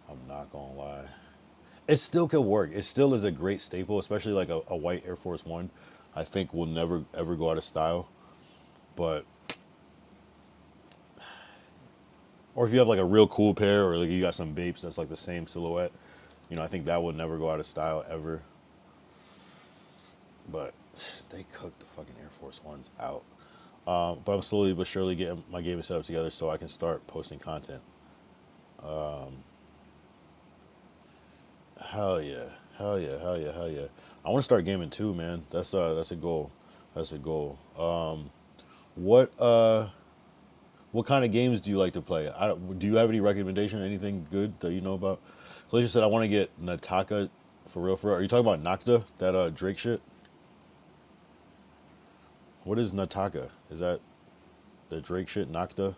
Speaker 1: I'm not gonna lie. It still could work. It still is a great staple, especially like a white Air Force One. I think will never ever go out of style. But or if you have like a real cool pair, or like you got some Bapes that's like the same silhouette, I think that would never go out of style ever. But they cooked the fucking Air Force Ones out. But I'm slowly but surely getting my gaming setup together so I can start posting content. Hell yeah, hell yeah, hell yeah, hell yeah. I want to start gaming too, man. That's a goal. That's a goal. What what kind of games do you like to play? Do you have any recommendation? Anything good that you know about? Felicia said I want to get Nataka for real. For real. Are you talking about Nocta? That Drake shit? What is Nataka? Is that the Drake shit? Nocta?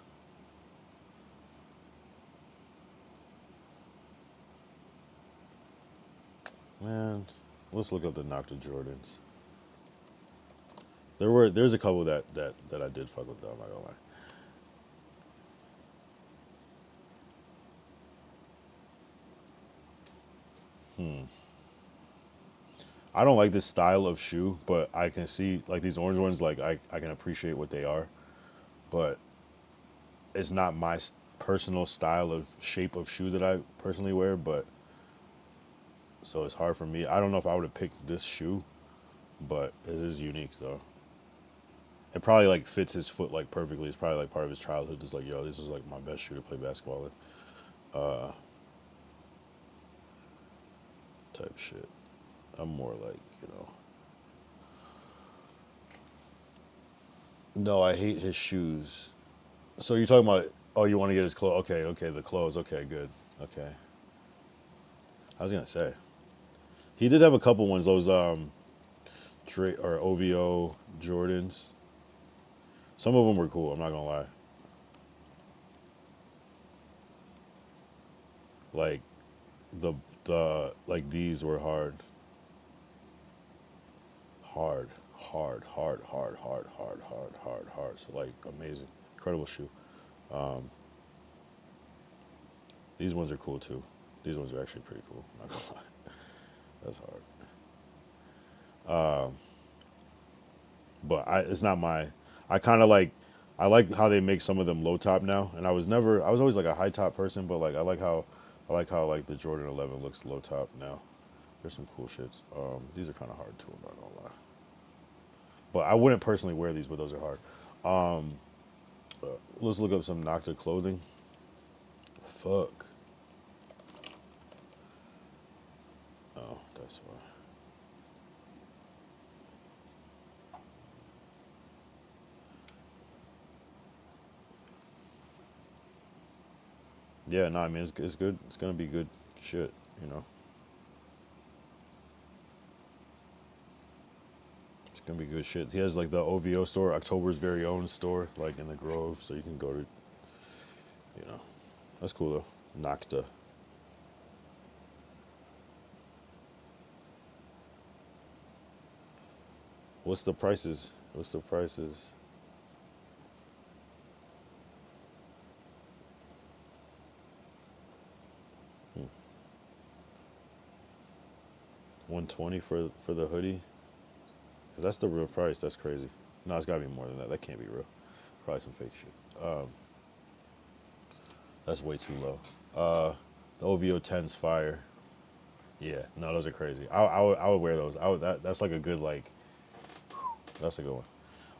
Speaker 1: Man, let's look up the Nocta Jordans. There's a couple that I did fuck with though, I'm not gonna lie. I don't like this style of shoe, but I can see like these orange ones, like I can appreciate what they are, but it's not my personal style of shape of shoe that I personally wear, but so it's hard for me. I don't know if I would have picked this shoe, but it is unique though. It probably like fits his foot like perfectly. It's probably like part of his childhood. Just like, yo, this is like my best shoe to play basketball in. Type shit. I'm more like. No, I hate his shoes. So you're talking about, oh, you want to get his clothes? Okay, okay, the clothes. Okay, good. Okay. I was gonna say, he did have a couple ones. Those or OVO Jordans. Some of them were cool. I'm not gonna lie. Like the like these were hard. Hard, hard, hard, hard, hard, hard, hard, hard, hard. So like amazing, incredible shoe. These ones are cool too. These ones are actually pretty cool. I'm not gonna lie, that's hard. But it's not my. I kind of like. I like how they make some of them low top now, and I was always like a high top person, but like I like how like the Jordan 11 looks low top now. There's some cool shits. These are kind of hard too. I'm not gonna lie. But I wouldn't personally wear these, but those are hard. Let's look up some Nocta clothing. Fuck. Oh, that's why. Yeah, no, I mean it's good. It's gonna be good shit. It's gonna be good shit. He has like the OVO store, October's very own store, like in the Grove, so you can go to. That's cool though. Nocta. What's the prices? What's the prices? 120 for the hoodie. 'Cause that's the real price. That's crazy. No, it's gotta be more than that. That can't be real. Probably some fake shit. That's way too low. The OVO 10's fire. Yeah, no, those are crazy. I would wear those. That's like a good like. That's a good one.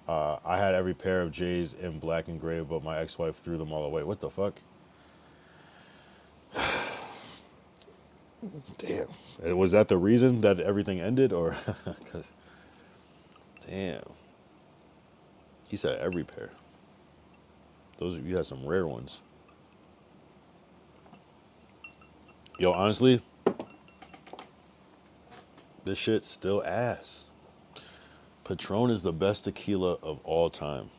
Speaker 1: I had every pair of J's in black and gray, but my ex-wife threw them all away. What the fuck? Damn. Was that the reason that everything ended, or? Cause, damn. He said every pair. Those you had some rare ones. Yo, honestly, this shit's still ass. Patron is the best tequila of all time.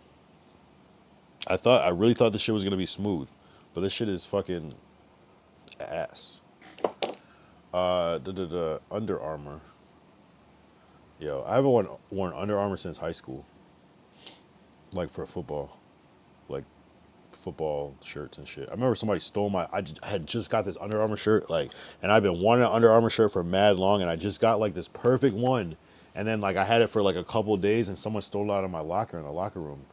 Speaker 1: I really thought this shit was gonna be smooth, but this shit is fucking ass. Under Armour. Yo, I haven't worn Under Armour since high school. Like for football, like football shirts and shit. I remember somebody stole I had just got this Under Armour shirt, like, and I've been wanting an Under Armour shirt for mad long, and I just got like this perfect one, and then like I had it for like a couple of days, and someone stole it out of my locker in the locker room,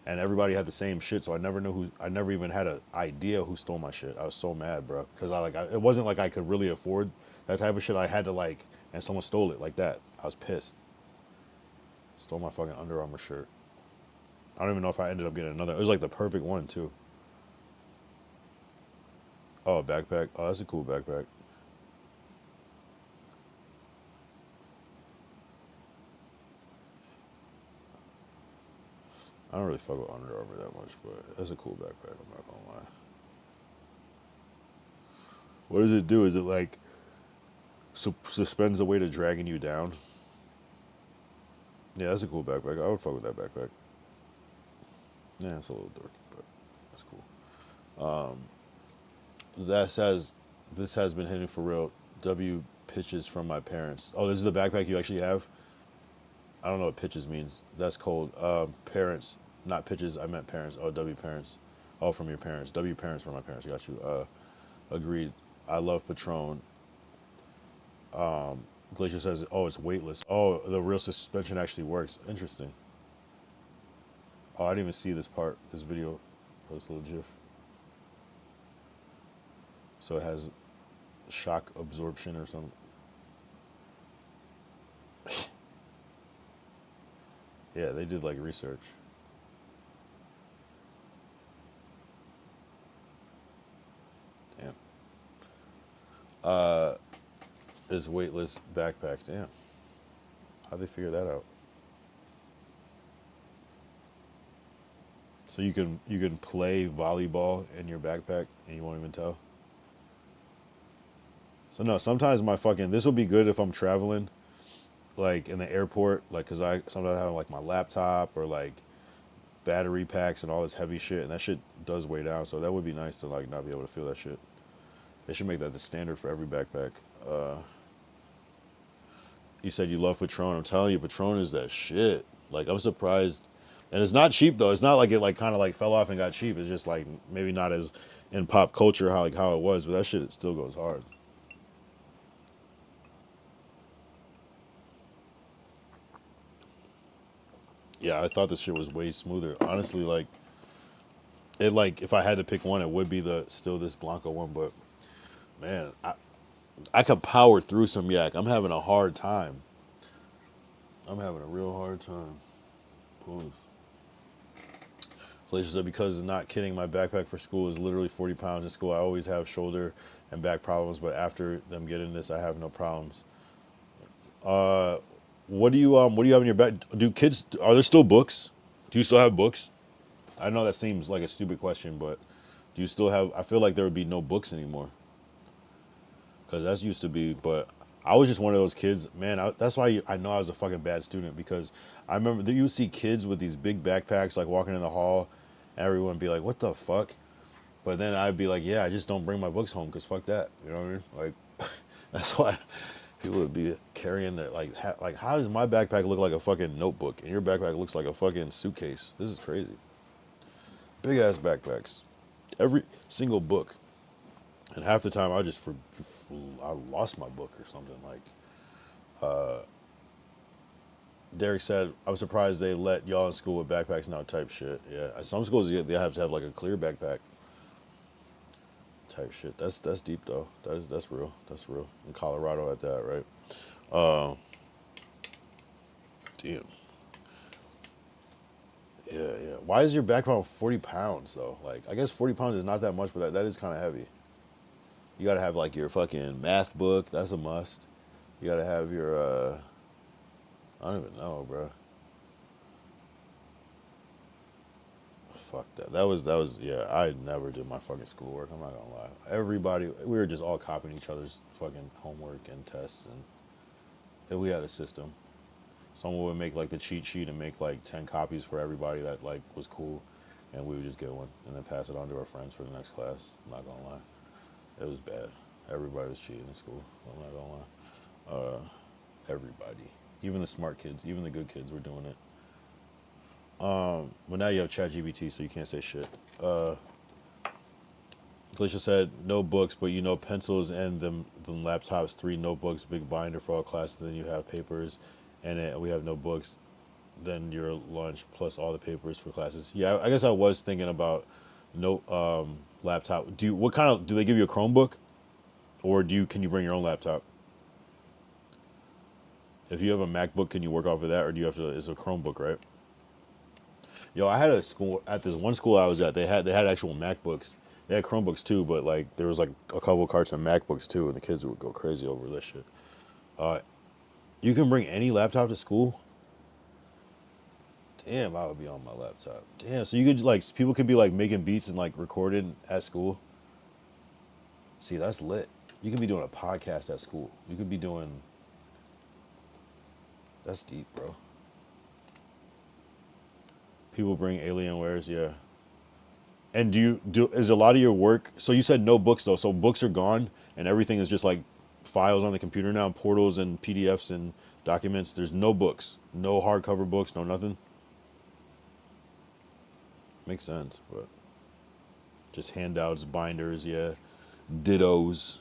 Speaker 1: and everybody had the same shit, so I never knew who. I never even had an idea who stole my shit. I was so mad, bro, because it wasn't like I could really afford that type of shit. I had to like, and someone stole it like that. I was pissed. Stole my fucking Under Armour shirt. I don't even know if I ended up getting another. It was like the perfect one too. Oh, a backpack. Oh, that's a cool backpack. I don't really fuck with Under Armour that much, but that's a cool backpack. I'm not gonna lie. What does it do? Is it like suspends the weight of dragging you down? Yeah, that's a cool backpack. I would fuck with that backpack. Yeah, it's a little dorky, but that's cool. This has been hitting for real. W pitches from my parents. Oh, this is the backpack you actually have? I don't know what pitches means. That's cold. Parents, not pitches. I meant parents. Oh, W parents. Oh, from your parents. W parents from my parents. Got you. Agreed. I love Patron. Glacier says, oh, it's weightless. Oh, the real suspension actually works. Interesting. Oh, I didn't even see this part, this video, this little GIF. So it has shock absorption or something. Yeah, they did like research. Damn. Is weightless backpack. Damn. How'd they figure that out? So you can play volleyball in your backpack and you won't even tell. So no, sometimes this would be good if I'm traveling, like in the airport, like because I sometimes have like my laptop or like battery packs and all this heavy shit, and that shit does weigh down. So that would be nice to like not be able to feel that shit. They should make that the standard for every backpack. You said you love Patron. I'm telling you, Patron is that shit. Like I'm surprised, and it's not cheap though. It's not like it like kind of like fell off and got cheap. It's just like maybe not as in pop culture how it was, but that shit it still goes hard. Yeah, I thought this shit was way smoother. Honestly, like if I had to pick one, it would be this Blanco one. But man, I could power through some yak. I'm having a hard time. I'm having a real hard time. Please. Felicia said, because not kidding, my backpack for school is literally 40 pounds in school. I always have shoulder and back problems, but after them getting this, I have no problems. What do you have in your bag? Are there still books? Do you still have books? I know that seems like a stupid question, but do you still have? I feel like there would be no books anymore because that's used to be. But I was just one of those kids, man. That's why I know I was a fucking bad student because I remember that you would see kids with these big backpacks like walking in the hall, and everyone would be like, "What the fuck?" But then I'd be like, "Yeah, I just don't bring my books home because fuck that." You know what I mean? Like that's why people would be carrying their like how does my backpack look like a fucking notebook and your backpack looks like a fucking suitcase? This is crazy. Big ass backpacks, every single book, and half the time I lost my book or something. Like Derek said, I'm surprised they let y'all in school with backpacks now type shit. Yeah, some schools they have to have like a clear backpack. type shit. That's deep though. That's real. That's real. In Colorado at that, right? Uh, damn. Yeah, yeah. Why is your background 40 pounds though? Like, I guess 40 pounds is not that much, but that is kind of heavy. You gotta have like your fucking math book. That's a must. You gotta have your I don't even know, bro. Fuck that. That was yeah. I never did my fucking schoolwork. I'm not gonna lie. Everybody, we were just all copying each other's fucking homework and tests, and we had a system. Someone would make like the cheat sheet and make like 10 copies for everybody that like was cool, and we would just get one and then pass it on to our friends for the next class. I'm not gonna lie. It was bad. Everybody was cheating in school. I'm not gonna lie. Everybody, even the smart kids, even the good kids were doing it. But now you have ChatGPT, so you can't say shit. Glacier said no books, but you know pencils and them laptops, 3 notebooks, big binder for all classes. Then you have papers, and then we have no books. Then your lunch plus all the papers for classes. Yeah, I guess I was thinking about no laptop. What kind of do they give you a Chromebook, or can you bring your own laptop? If you have a MacBook, can you work off of that, or do you have to? It's a Chromebook, right? Yo, I had a school at this one school I was at. They had actual MacBooks. They had Chromebooks too, but like there was like a couple of carts of MacBooks too, and the kids would go crazy over this shit. You can bring any laptop to school. Damn, I would be on my laptop. Damn, so you could like people could be like making beats and like recording at school. See, that's lit. You could be doing a podcast at school. You could be doing. That's deep, bro. People bring Alienwares, yeah. And is a lot of your work? So you said no books though. So books are gone, and everything is just like files on the computer now, portals and PDFs and documents. There's no books, no hardcover books, no nothing. Makes sense, but just handouts, binders, yeah, dittos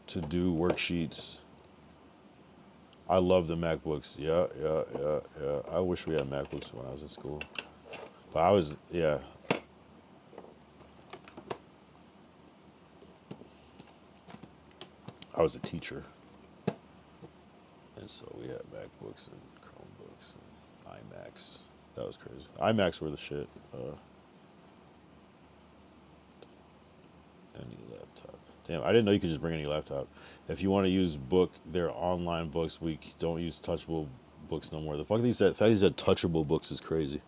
Speaker 1: to do worksheets. I love the MacBooks. Yeah, yeah, yeah, yeah. I wish we had MacBooks when I was in school, but yeah. I was a teacher, and so we had MacBooks and Chromebooks and iMacs. That was crazy. iMacs were the shit. Any laptop. Damn, I didn't know you could just bring any laptop. If you want to use they're online books. We don't use touchable books no more. The fact that he said touchable books is crazy.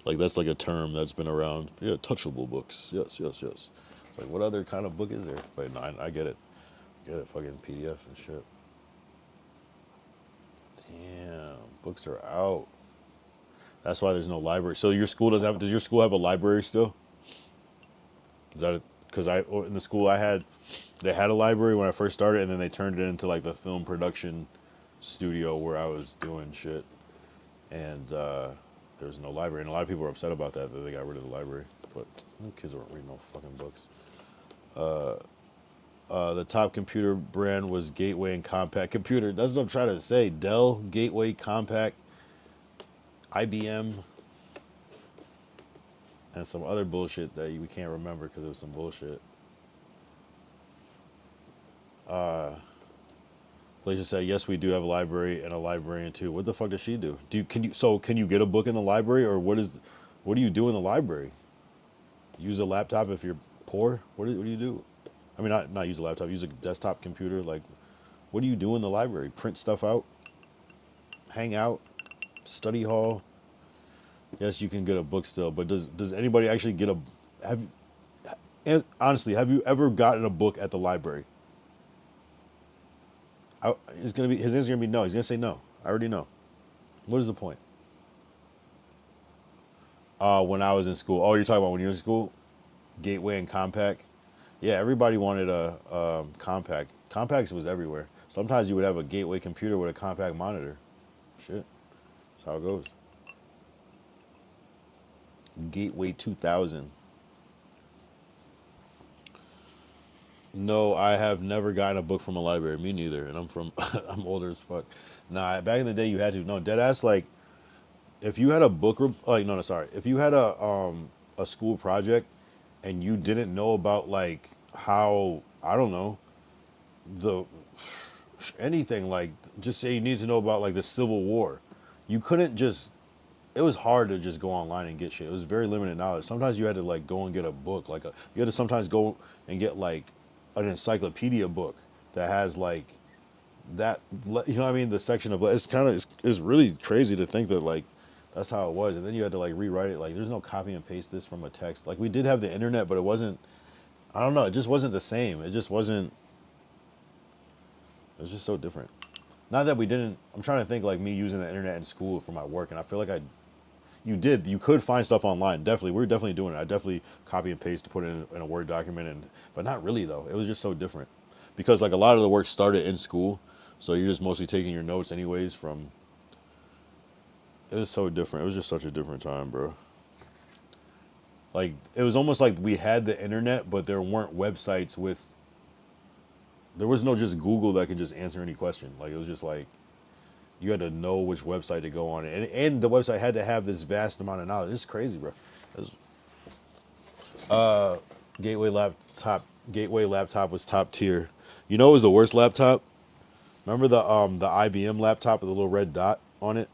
Speaker 1: Like that's like a term that's been around. Yeah, touchable books. Yes, yes, yes. It's like what other kind of book is there? But no, I get it. Get it, fucking PDF and shit. Damn, books are out. That's why there's no library. So does your school have a library still? Is that because in the school they had a library when I first started, and then they turned it into like the film production studio where I was doing shit, and there was no library, and a lot of people were upset about that they got rid of the library. But kids weren't reading no fucking books. The top computer brand was Gateway and Compaq Computer. That's what I'm trying to say. Dell, Gateway, Compaq, IBM, and some other bullshit that we can't remember because it was some bullshit. Glacier said, "Yes, we do have a library and a librarian too." What the fuck does she do? Can you get a book in the library, or what do you do in the library? Use a laptop if you're poor? What do you do? I mean, not use a laptop. Use a desktop computer. Like, what do you do in the library? Print stuff out? Hang out? Study hall? Yes, you can get a book still, but does anybody actually get honestly, have you ever gotten a book at the library? His answer's gonna be no. He's gonna say no. I already know. What is the point? When I was in school. Oh, you're talking about when you were in school? Gateway and Compaq. Yeah, everybody wanted a Compaq. Compaqs was everywhere. Sometimes you would have a Gateway computer with a Compaq monitor. Shit, that's how it goes. Gateway 2000. No, I have never gotten a book from a library. Me neither. And I'm older as fuck. Nah, back in the day you had to. No, dead ass, like, if you had a like, no, sorry. If you had a school project and you didn't know about, like, how, I don't know, the anything, like, just say you need to know about like the Civil War. You couldn't just, it was hard to just go online and get shit. It was very limited knowledge. Sometimes you had to like go and get a book, you had to sometimes go and get like an encyclopedia book that has like that, you know what I mean, the section of, it's kind of, it's really crazy to think that like that's how it was, and then you had to like rewrite it. Like there's no copy and paste this from a text. Like we did have the internet, but it wasn't, I don't know, it just wasn't the same. It just wasn't, it was just so different. Not that we didn't, I'm trying to think like me using the internet in school for my work, and I feel like you could find stuff online. Definitely, we were definitely doing it. I definitely copy and paste to put it in a Word document, but not really though. It was just so different because like a lot of the work started in school, so you're just mostly taking your notes anyways from. It was so different. It was just such a different time, bro. Like it was almost like we had the internet, but there weren't websites with. There was no just Google that could just answer any question. Like it was just like you had to know which website to go on, and the website had to have this vast amount of knowledge. It's crazy, bro. It's, Gateway laptop. Gateway laptop was top tier. You know, it was the worst laptop. Remember the IBM laptop with the little red dot on it?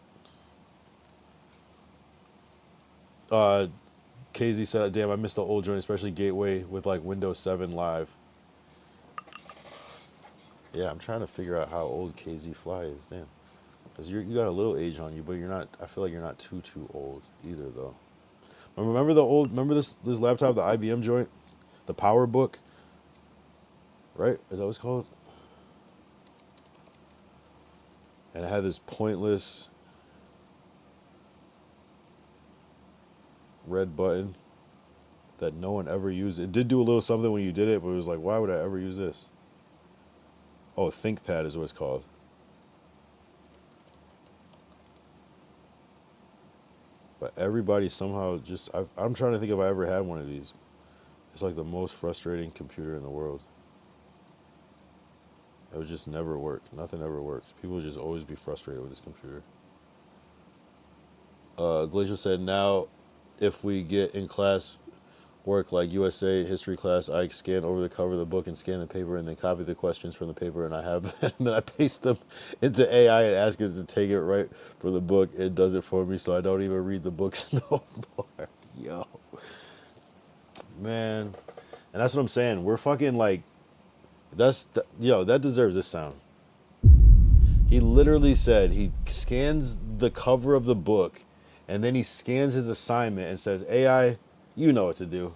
Speaker 1: KZ said, "Damn, I missed the old joint, especially Gateway with like Windows 7 Live." Yeah, I'm trying to figure out how old KZ Fly is. Damn, because you got a little age on you, but you're not. I feel like you're not too old either, though. Remember the old? Remember this laptop, the IBM joint, the PowerBook, right? Is that what it's called? And it had this pointless red button that no one ever used. It did do a little something when you did it, but it was like, why would I ever use this? Oh, ThinkPad is what it's called. But everybody somehow just, I'm trying to think if I ever had one of these. It's like the most frustrating computer in the world. It would just never work. Nothing ever works. People would just always be frustrated with this computer. Glacier said, now if we get in class work like USA history class, I scan over the cover of the book and scan the paper and then copy the questions from the paper, and I have and then I paste them into AI and ask it to take it right from the book. It does it for me, so I don't even read the books no more. Yo, man, and that's what I'm saying. We're fucking like, yo, that deserves this sound. He literally said he scans the cover of the book and then he scans his assignment and says, AI, you know what to do.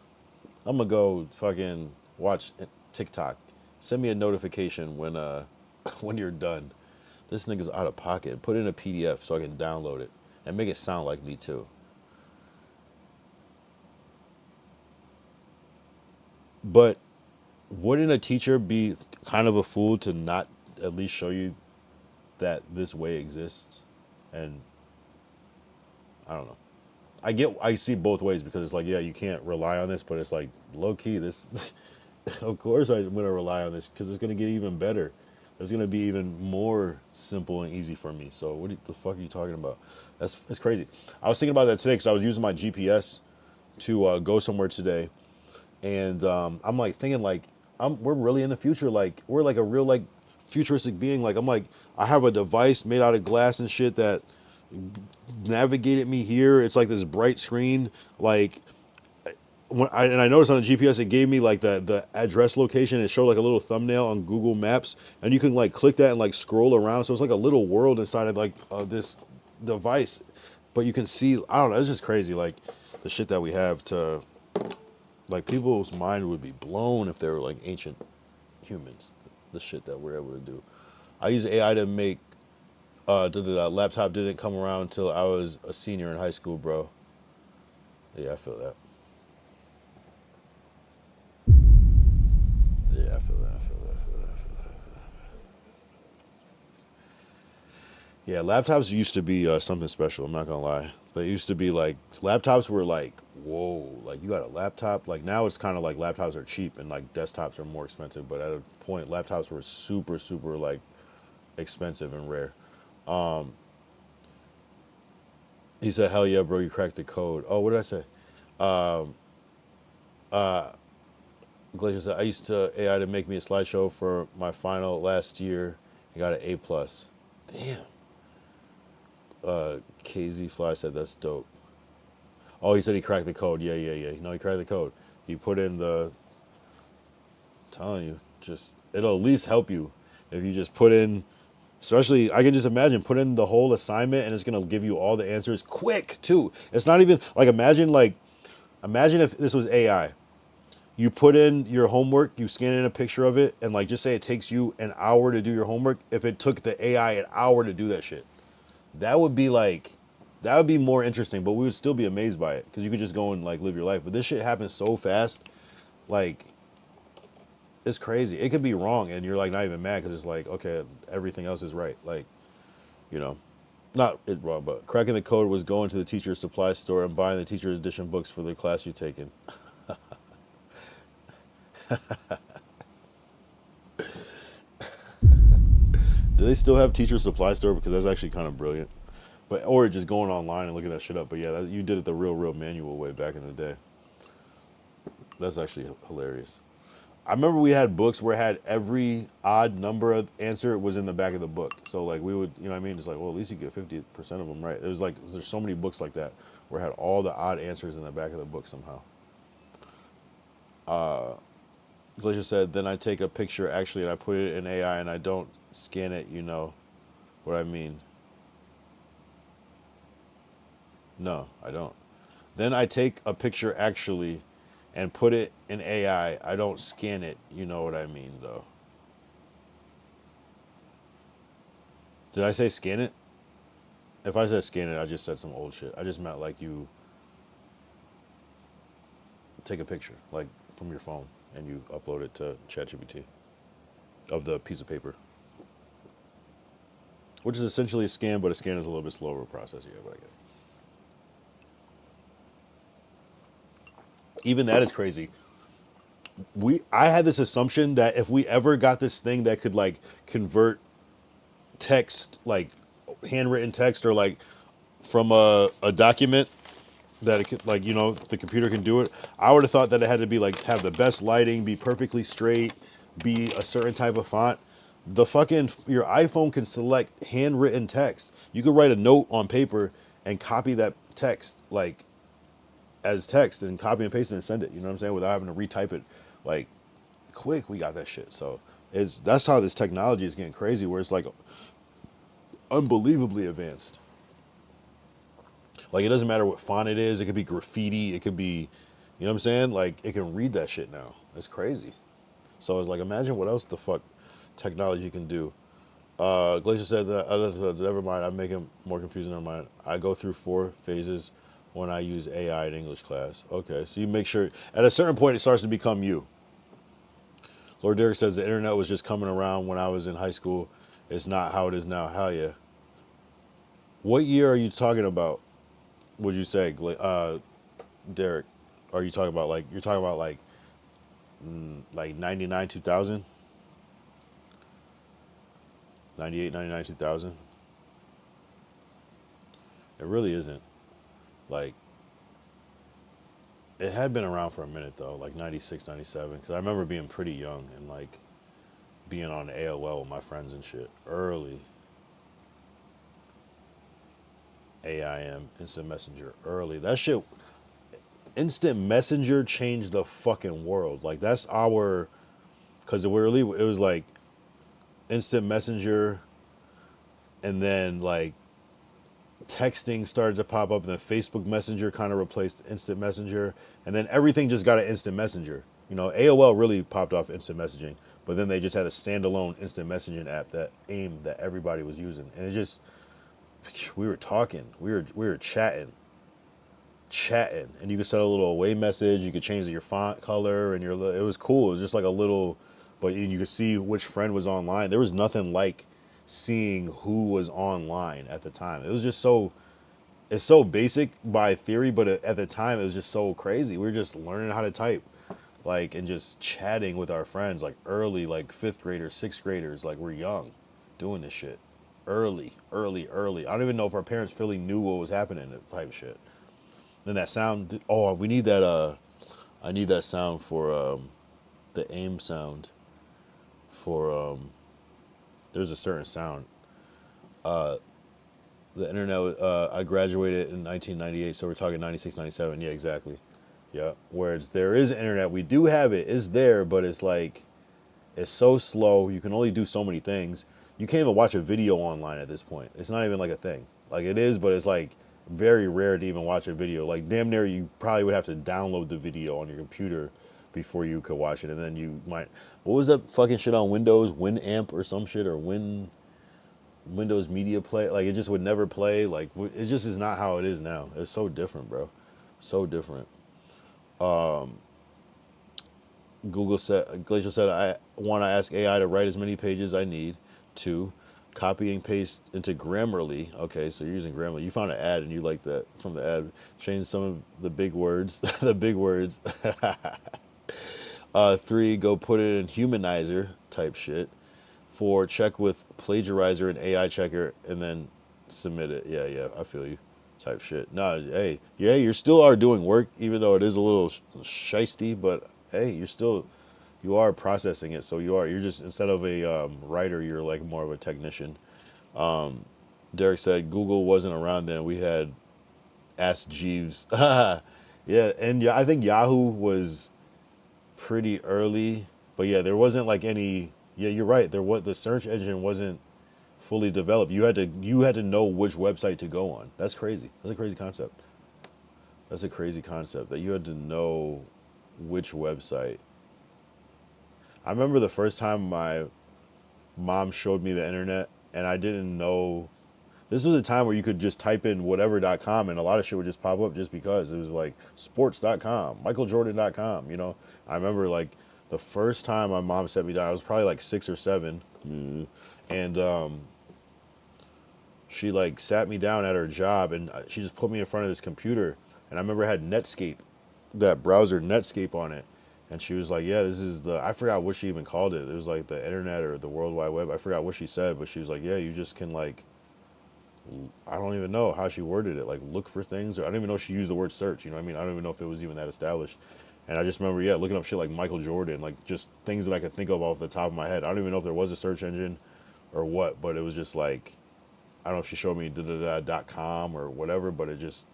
Speaker 1: I'm gonna go fucking watch TikTok. Send me a notification when when you're done. This nigga's out of pocket. Put it in a PDF so I can download it and make it sound like me too. But wouldn't a teacher be kind of a fool to not at least show you that this way exists? And I don't know. I see both ways because it's like, yeah, you can't rely on this, but it's like low key this. Of course, I'm gonna rely on this because it's gonna get even better. It's gonna be even more simple and easy for me. So the fuck are you talking about? That's crazy. I was thinking about that today because I was using my GPS to go somewhere today, and I'm like thinking like we're really in the future. Like we're like a real like futuristic being. Like I'm like I have a device made out of glass and shit that navigated me here. It's like this bright screen. Like and I noticed on the GPS it gave me like the address location. It showed like a little thumbnail on Google Maps, and you can like click that and like scroll around. So it's like a little world inside of like this device, but you can see. I don't know. It's just crazy. Like the shit that we have to. Like people's mind would be blown if they were like ancient humans. The shit that we're able to do. I use AI to make. The laptop didn't come around until I was a senior in high school, bro. Yeah, I feel that. Yeah, I feel that. Yeah, laptops used to be something special. I'm not gonna lie. They used to be like laptops were like whoa, like you got a laptop. Like now it's kind of like laptops are cheap and like desktops are more expensive. But at a point, laptops were super like expensive and rare. He said, "Hell yeah, bro, you cracked the code." Oh, what did I say? Glacier said, I used to AI to make me a slideshow for my final last year. I got an A plus. Damn. KZ Fly said that's dope. Oh, he said he cracked the code. Yeah. No, he cracked the code. He put in the. Telling you, just it'll at least help you if you just put in. Especially, I can just imagine put in the whole assignment and it's gonna give you all the answers quick too. It's not even imagine if this was AI. You put in your homework, you scan in a picture of it, and like just say it takes you an hour to do your homework. If it took the AI an hour to do that shit, that would be that would be more interesting. But we would still be amazed by it because you could just go and like live your life. But this shit happens so fast, like it's crazy. It could be wrong, and you're like not even mad because it's like okay, everything else is right. Like, you know, not it wrong, but cracking the code was going to the teacher's supply store and buying the teacher's edition books for the class you've taken. Do they still have teacher supply store? Because that's actually kind of brilliant. But or just going online and looking that shit up. But yeah, you did it the real manual way back in the day. That's actually hilarious. I remember we had books where it had every odd number of answer was in the back of the book. So like we would, you know what I mean? It's like, well, at least you get 50% of them right. It was like there's so many books like that where it had all the odd answers in the back of the book somehow. Glacier said, then I take a picture actually and I put it in AI and I don't scan it, you know what I mean? No, I don't. Then I take a picture actually and put it in AI. I don't scan it, you know what I mean though. Did I say scan it? If I said scan it, I just said some old shit. I just meant like you take a picture, like from your phone, and you upload it to ChatGPT of the piece of paper. Which is essentially a scan, but a scan is a little bit slower process. Yeah, but I get it. Even that is crazy. I had this assumption that if we ever got this thing that could like convert text, like handwritten text, or like from a document that it could, like, you know, the computer can do it. I would have thought that it had to be like have the best lighting, be perfectly straight, be a certain type of font. The fucking your iPhone can select handwritten text. You could write a note on paper and copy that text like as text and copy and paste it and send it. You know what I'm saying? Without having to retype it, like quick. We got that shit. So that's how this technology is getting crazy. Where it's like unbelievably advanced. Like it doesn't matter what font it is. It could be graffiti. It could be, you know what I'm saying? Like it can read that shit now. It's crazy. So it's like imagine what else the fuck technology can do. Glacier said that never mind. I'm making more confusing than mine. I go through 4 phases when I use AI in English class. Okay, so you make sure at a certain point it starts to become you. Lord Derek says the internet was just coming around when I was in high school. It's not how it is now. Hell yeah. What year are you talking about? Would you say, Derek? Are you talking about like you're talking about like 99, 2000? 98, 99, 2000? It really isn't. Like, it had been around for a minute though, like 96, 97. Because I remember being pretty young and like being on AOL with my friends and shit early. AIM, Instant Messenger, early. That shit, Instant Messenger changed the fucking world. Like, that's our, because it was like Instant Messenger, and then like texting started to pop up, and then Facebook Messenger kind of replaced Instant Messenger, and then everything just got an Instant Messenger. You know, AOL really popped off instant messaging, but then they just had a standalone instant messaging app that everybody was using, and it just we were talking, we were chatting, and you could set a little away message. You could change your font color, and it was cool. It was just like a little, but you could see which friend was online. There was nothing like seeing who was online at the time. It was just it's so basic by theory, but at the time it was just so crazy. We were just learning how to type, like, and just chatting with our friends, like early, like 5th graders, 6th graders, like we're young, doing this shit. Early. I don't even know if our parents really knew what was happening, type of shit. Then that sound, we need that, I need that sound for, the aim sound for there's a certain sound. The internet. I graduated in 1998, so we're talking 96, 97. Yeah, exactly. Yeah. Whereas there is internet, we do have it. It's there, but it's like it's so slow. You can only do so many things. You can't even watch a video online at this point. It's not even like a thing. Like it is, but it's like very rare to even watch a video. Like damn near you probably would have to download the video on your computer before you could watch it. And then you might what was that fucking shit on Windows? Winamp or some shit or Windows Media Play? Like it just would never play. Like it just is not how it is now. It's so different, bro. So different. Google said, Glacial said, I want to ask AI to write as many pages I need. 2, copy and paste into Grammarly. Okay, so you're using Grammarly. You found an ad and you like that from the ad. Change some of the big words. The big words. 3, go put it in Humanizer type shit. 4, check with Plagiarizer and AI checker and then submit it. Yeah, I feel you. Type shit. No, hey, yeah, you still are doing work, even though it is a little shisty, but hey, you are processing it. So you're just, instead of a writer, you're like more of a technician. Derek said Google wasn't around then. We had Ask Jeeves. Yeah, and yeah, I think Yahoo was pretty early, but yeah, there wasn't like any. Yeah, you're right. The search engine wasn't fully developed. You had to know which website to go on. That's crazy. That's a crazy concept. That's a crazy concept that you had to know which website. I remember the first time my mom showed me the internet and I didn't know. This was a time where you could just type in whatever.com and a lot of shit would just pop up just because it was like sports.com, michaeljordan.com, you know. I remember like the first time my mom set me down, I was probably like 6 or 7. And she like sat me down at her job and she just put me in front of this computer and I remember it had Netscape, that browser Netscape on it, and she was like, yeah, this is the, I forgot what she even called it. It was like the internet or the World Wide Web. I forgot what she said, but she was like, yeah, you just can like, I don't even know how she worded it, like look for things, or I don't even know if she used the word search, you know what I mean? I don't even know if it was even that established. And I just remember, yeah, looking up shit like Michael Jordan, like just things that I could think of off the top of my head. I don't even know if there was a search engine or what, but it was just like, I don't know if she showed me .com or whatever, but I just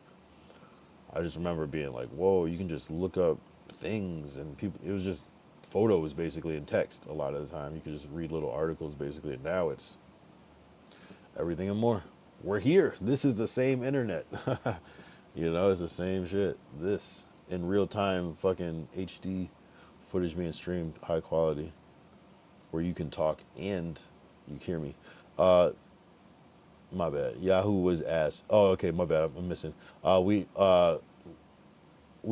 Speaker 1: remember being like, whoa, you can just look up things and people, it was just photos basically and text a lot of the time. You could just read little articles basically, and now it's everything and more. We're here. This is the same internet. You know, it's the same shit. This in real time, fucking HD footage being streamed, high quality, where you can talk and you hear me. My bad. Yahoo was ass. Oh, okay. My bad. I'm missing. We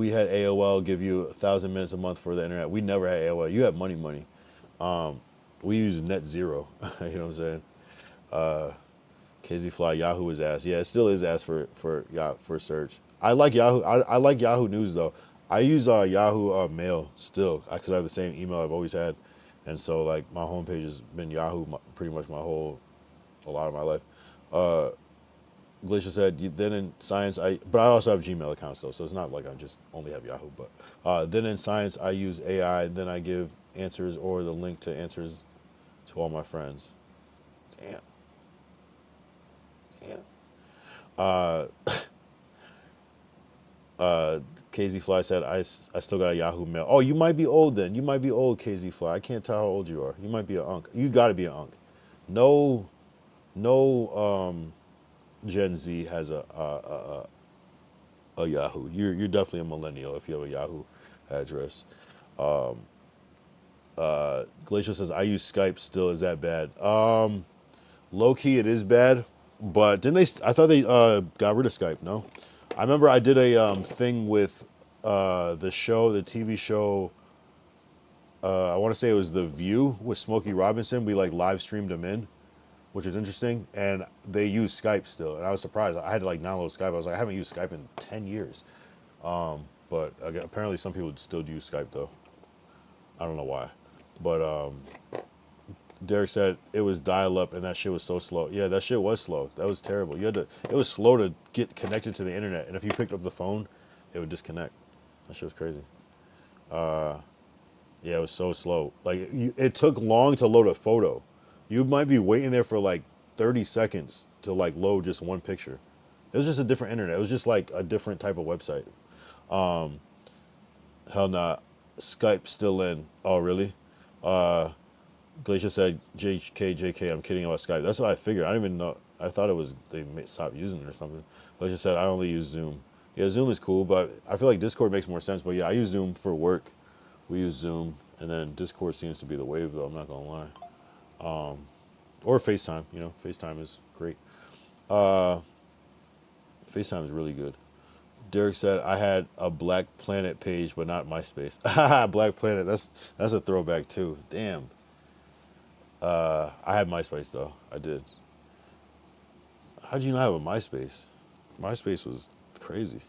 Speaker 1: had AOL give you 1,000 minutes a month for the internet. We never had AOL. You had money. We use Net Zero. You know what I'm saying? KZ Fly, Yahoo was ass. Yeah, it still is ass for search. I like Yahoo. I like Yahoo News though. I use Yahoo Mail still because I have the same email I've always had, and so like my homepage has been Yahoo pretty much a lot of my life. Glacier said, then in science, but I also have Gmail accounts though, so it's not like I just only have Yahoo. But then in science, I use AI, then I give answers or the link to answers to all my friends. Damn. KZ Fly said, I still got a Yahoo Mail. Oh, you might be old then. You might be old, KZ Fly. I can't tell how old you are. You might be an unk. You got to be an unk. No, Gen Z has a Yahoo. You're definitely a millennial if you have a Yahoo address. Glacial says, I use Skype still. Is that bad? Low key, it is bad. But didn't they? I thought they got rid of Skype. No, I remember I did a thing with the TV show. I want to say it was The View with Smokey Robinson. We like live streamed them in, which is interesting. And they use Skype still, and I was surprised. I had to like download Skype. I was like, I haven't used Skype in 10 years. But apparently some people still use Skype though. I don't know why, but Derek said it was dial-up and that shit was so slow. Yeah, that shit was slow. That was terrible. It was slow to get connected to the internet, and if you picked up the phone, it would disconnect. That shit was crazy. Yeah, it was so slow. Like it took long to load a photo. You might be waiting there for like 30 seconds to like load just one picture. It was just a different internet. It was just like a different type of website. Hell nah. Skype still in. Oh really? Glacier said JK. I'm kidding about Skype. That's what I figured. I didn't even know. I thought it was stopped using it or something. Glacier said I only use Zoom. Yeah, Zoom is cool, but I feel like Discord makes more sense. But yeah, I use Zoom for work. We use Zoom, and then Discord seems to be the wave, though. I'm not gonna lie. Or FaceTime. You know, FaceTime is great. FaceTime is really good. Derek said I had a Black Planet page, but not MySpace. Black Planet. That's a throwback too. Damn. I had MySpace though. I did. How'd you not have a MySpace? MySpace was crazy.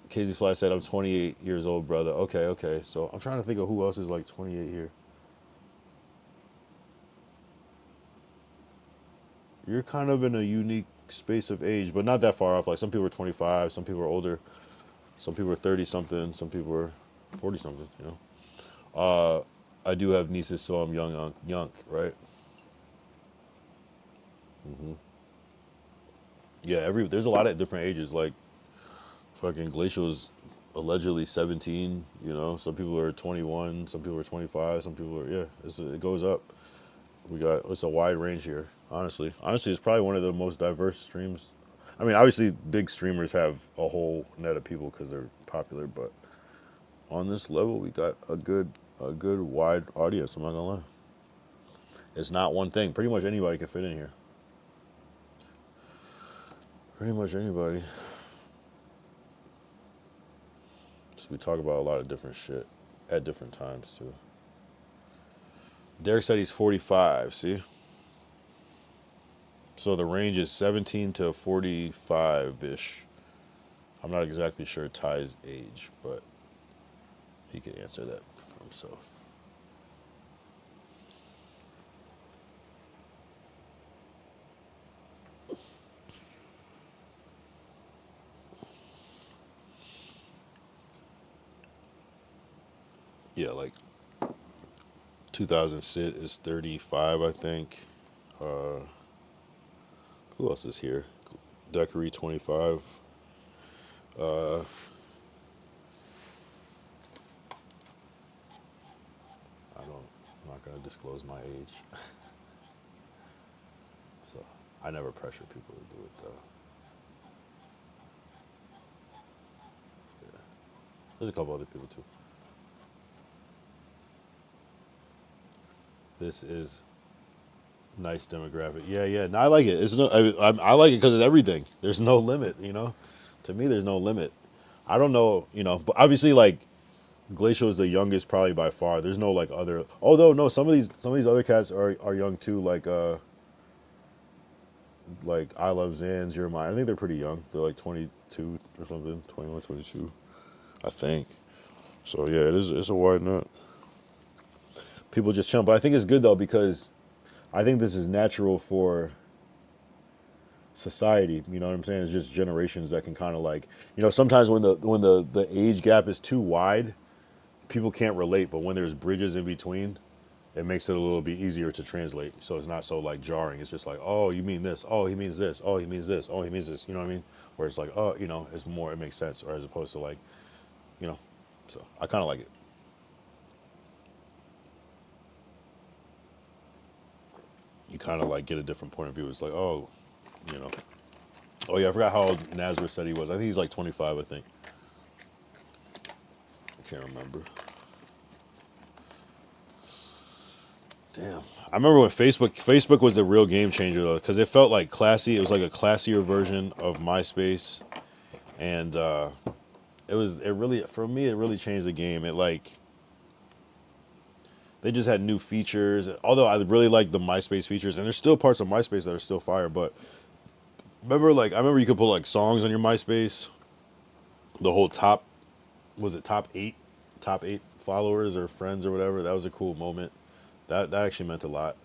Speaker 1: Casey Fly said I'm 28 years old, brother. Okay. So I'm trying to think of who else is like 28 here. You're kind of in a unique space of age, but not that far off. Like some people are 25, some people are older, some people are 30 something, some people are 40 something. You know. I do have nieces, so I'm young, right? Yeah, there's a lot of different ages. Like fucking Glacial is allegedly 17. You know, some people are 21, some people are 25, some people are it goes up. It's a wide range here. Honestly, it's probably one of the most diverse streams. I mean, obviously, big streamers have a whole net of people because they're popular, but on this level, we got a good wide audience. I'm not gonna lie. It's not one thing. Pretty much anybody can fit in here. Pretty much anybody. So we talk about a lot of different shit at different times too. Derek said he's 45. See. So the range is 17 to 45-ish. I'm not exactly sure Ty's age, but he can answer that for himself. Yeah, like 2000 Sid is 35, I think. Who else is here? Decory 25. I'm not gonna disclose my age. So I never pressure people to do it though. Yeah. There's a couple other people too. This is nice demographic. Yeah. No, I like it. It's no. I like it because it's everything. There's no limit. You know, to me, there's no limit. I don't know. You know, but obviously, like Glacial is the youngest, probably by far. There's no like other. Although no, some of these other cats are young too. Like I Love Zans, You're Mine. I think they're pretty young. They're like 22 or something, 21, 22, I think. So yeah, it's a wide net. People just chump, but I think it's good though because I think this is natural for society. You know what I'm saying? It's just generations that can kind of like, sometimes when the age gap is too wide, people can't relate. But when there's bridges in between, it makes it a little bit easier to translate. So it's not so like jarring. It's just like, oh, you mean this? Oh, he means this. Oh, he means this. Oh, he means this. You know what I mean? Where it's like, oh, it's more. It makes sense. Or as opposed to like, you know. So I kind of like it. You kind of like get a different point of view. It's like, oh, you know. Oh yeah, I forgot how old Nazareth said he was. I think he's like 25. I think. I can't remember. Damn. I remember when Facebook was the real game changer though, because it felt like classy. It was like a classier version of MySpace, and for me it really changed the game. It like they just had new features. Although I really like the MySpace features, and there's still parts of MySpace that are still fire. But I remember you could put like songs on your MySpace. The whole top top eight followers or friends or whatever. That was a cool moment. That actually meant a lot.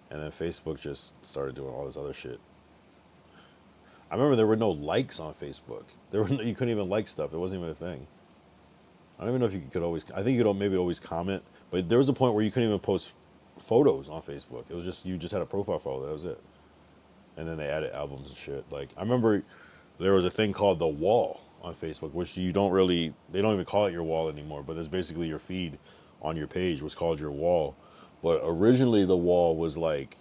Speaker 1: And then Facebook just started doing all this other shit. I remember there were no likes on Facebook. You couldn't even like stuff. It wasn't even a thing. I don't even know if you could always. I think you could maybe always comment, but there was a point where you couldn't even post photos on Facebook. It was just you just had a profile photo. That was it. And then they added albums and shit. Like I remember there was a thing called the wall on Facebook, which you don't really. They don't even call it your wall anymore. But it's basically your feed on your page was called your wall. But originally the wall was like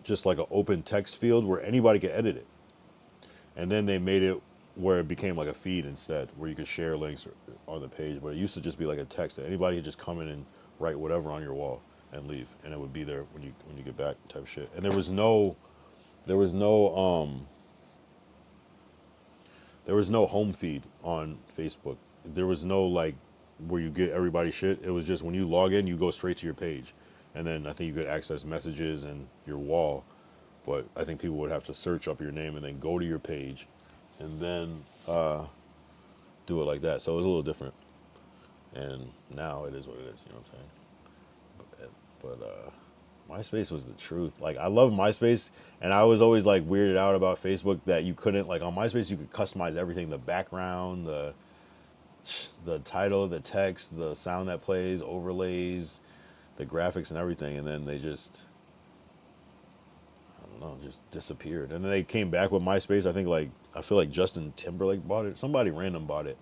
Speaker 1: just like an open text field where anybody could edit it. And then they made it where it became like a feed instead, where you could share links on the page. But it used to just be like a text that anybody could just come in and write whatever on your wall and leave, and it would be there when you get back type shit. And there was no there was no home feed on Facebook. There was no like where you get everybody shit. It was just when you log in, you go straight to your page, and then I think you could access messages and your wall. But I think people would have to search up your name and then go to your page, and then do it like that. So it was a little different. And now it is what it is. You know what I'm saying? But MySpace was the truth. Like I love MySpace, and I was always like weirded out about Facebook that you couldn't like on MySpace you could customize everything: the background, the title, the text, the sound that plays, overlays, the graphics, and everything. And then they just I don't know, just disappeared. And then they came back with MySpace. I think like I feel like Justin Timberlake bought it. Somebody random bought it,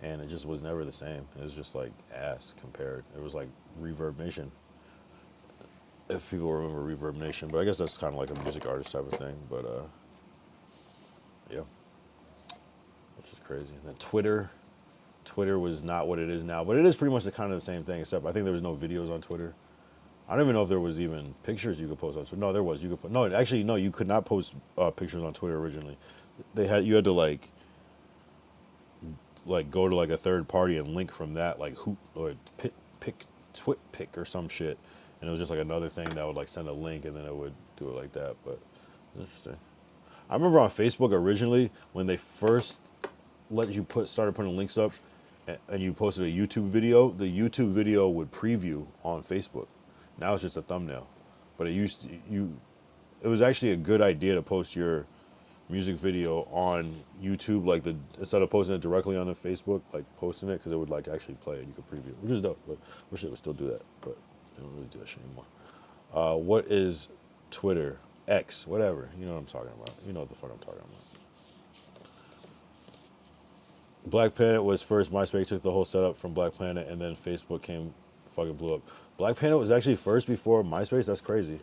Speaker 1: and it just was never the same. It was just like ass compared. It was like Reverb Nation, if people remember Reverb Nation, but I guess that's kind of like a music artist type of thing. But yeah, which is crazy. And then Twitter was not what it is now, but it is pretty much the kind of the same thing. Except I think there was no videos on Twitter. I don't even know if there was even pictures you could post on Twitter. No, there was. You could put no. Actually, no. You could not post pictures on Twitter originally. You had to like go to like a third party and link from that like Hoot or TwitPic or some shit, and it was just like another thing that would like send a link and then it would do it like that. But it's interesting. I remember on Facebook originally when they first let you started putting links up, and you posted a YouTube video. The YouTube video would preview on Facebook. Now it's just a thumbnail, but it was actually a good idea to post your music video on YouTube, like instead of posting it directly on the Facebook, like posting it because it would like actually play and you could preview, which is dope. But wish it would still do that, but they don't really do that shit anymore. What is Twitter, X, whatever? You know what I'm talking about. You know what the fuck I'm talking about. Black Planet was first. MySpace took the whole setup from Black Planet, and then Facebook came, fucking blew up. Black Planet was actually first before MySpace. That's crazy.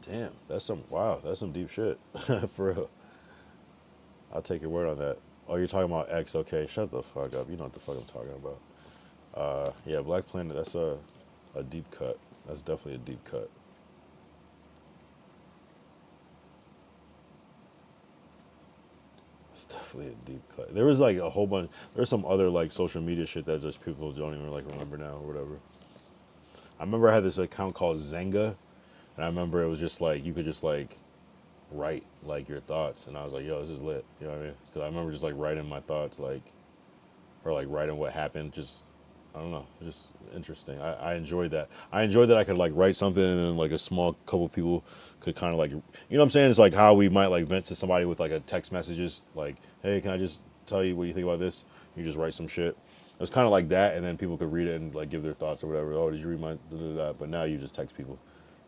Speaker 1: Damn, that's some deep shit. For real. I'll take your word on that. Oh, you're talking about X, okay, shut the fuck up. You know what the fuck I'm talking about. Yeah, Black Planet, that's a deep cut. That's definitely a deep cut. It's definitely a deep cut. There was like a whole bunch, there's some other like social media shit that just people don't even like remember now or whatever. I remember I had this account called Zenga, and I remember it was just like, you could just like write like your thoughts, and I was like, yo, this is lit. You know what I mean? Because I remember just like writing my thoughts, like, or like writing what happened. Just, I don't know, just interesting. I enjoyed that. I enjoyed that I could like write something, and then like a small couple people could kind of like, you know what I'm saying? It's like how we might like vent to somebody with like a text messages, like, hey, can I just tell you what you think about this? You just write some shit. It was kind of like that, and then people could read it and like give their thoughts or whatever. Oh, did you read my that? But now you just text people,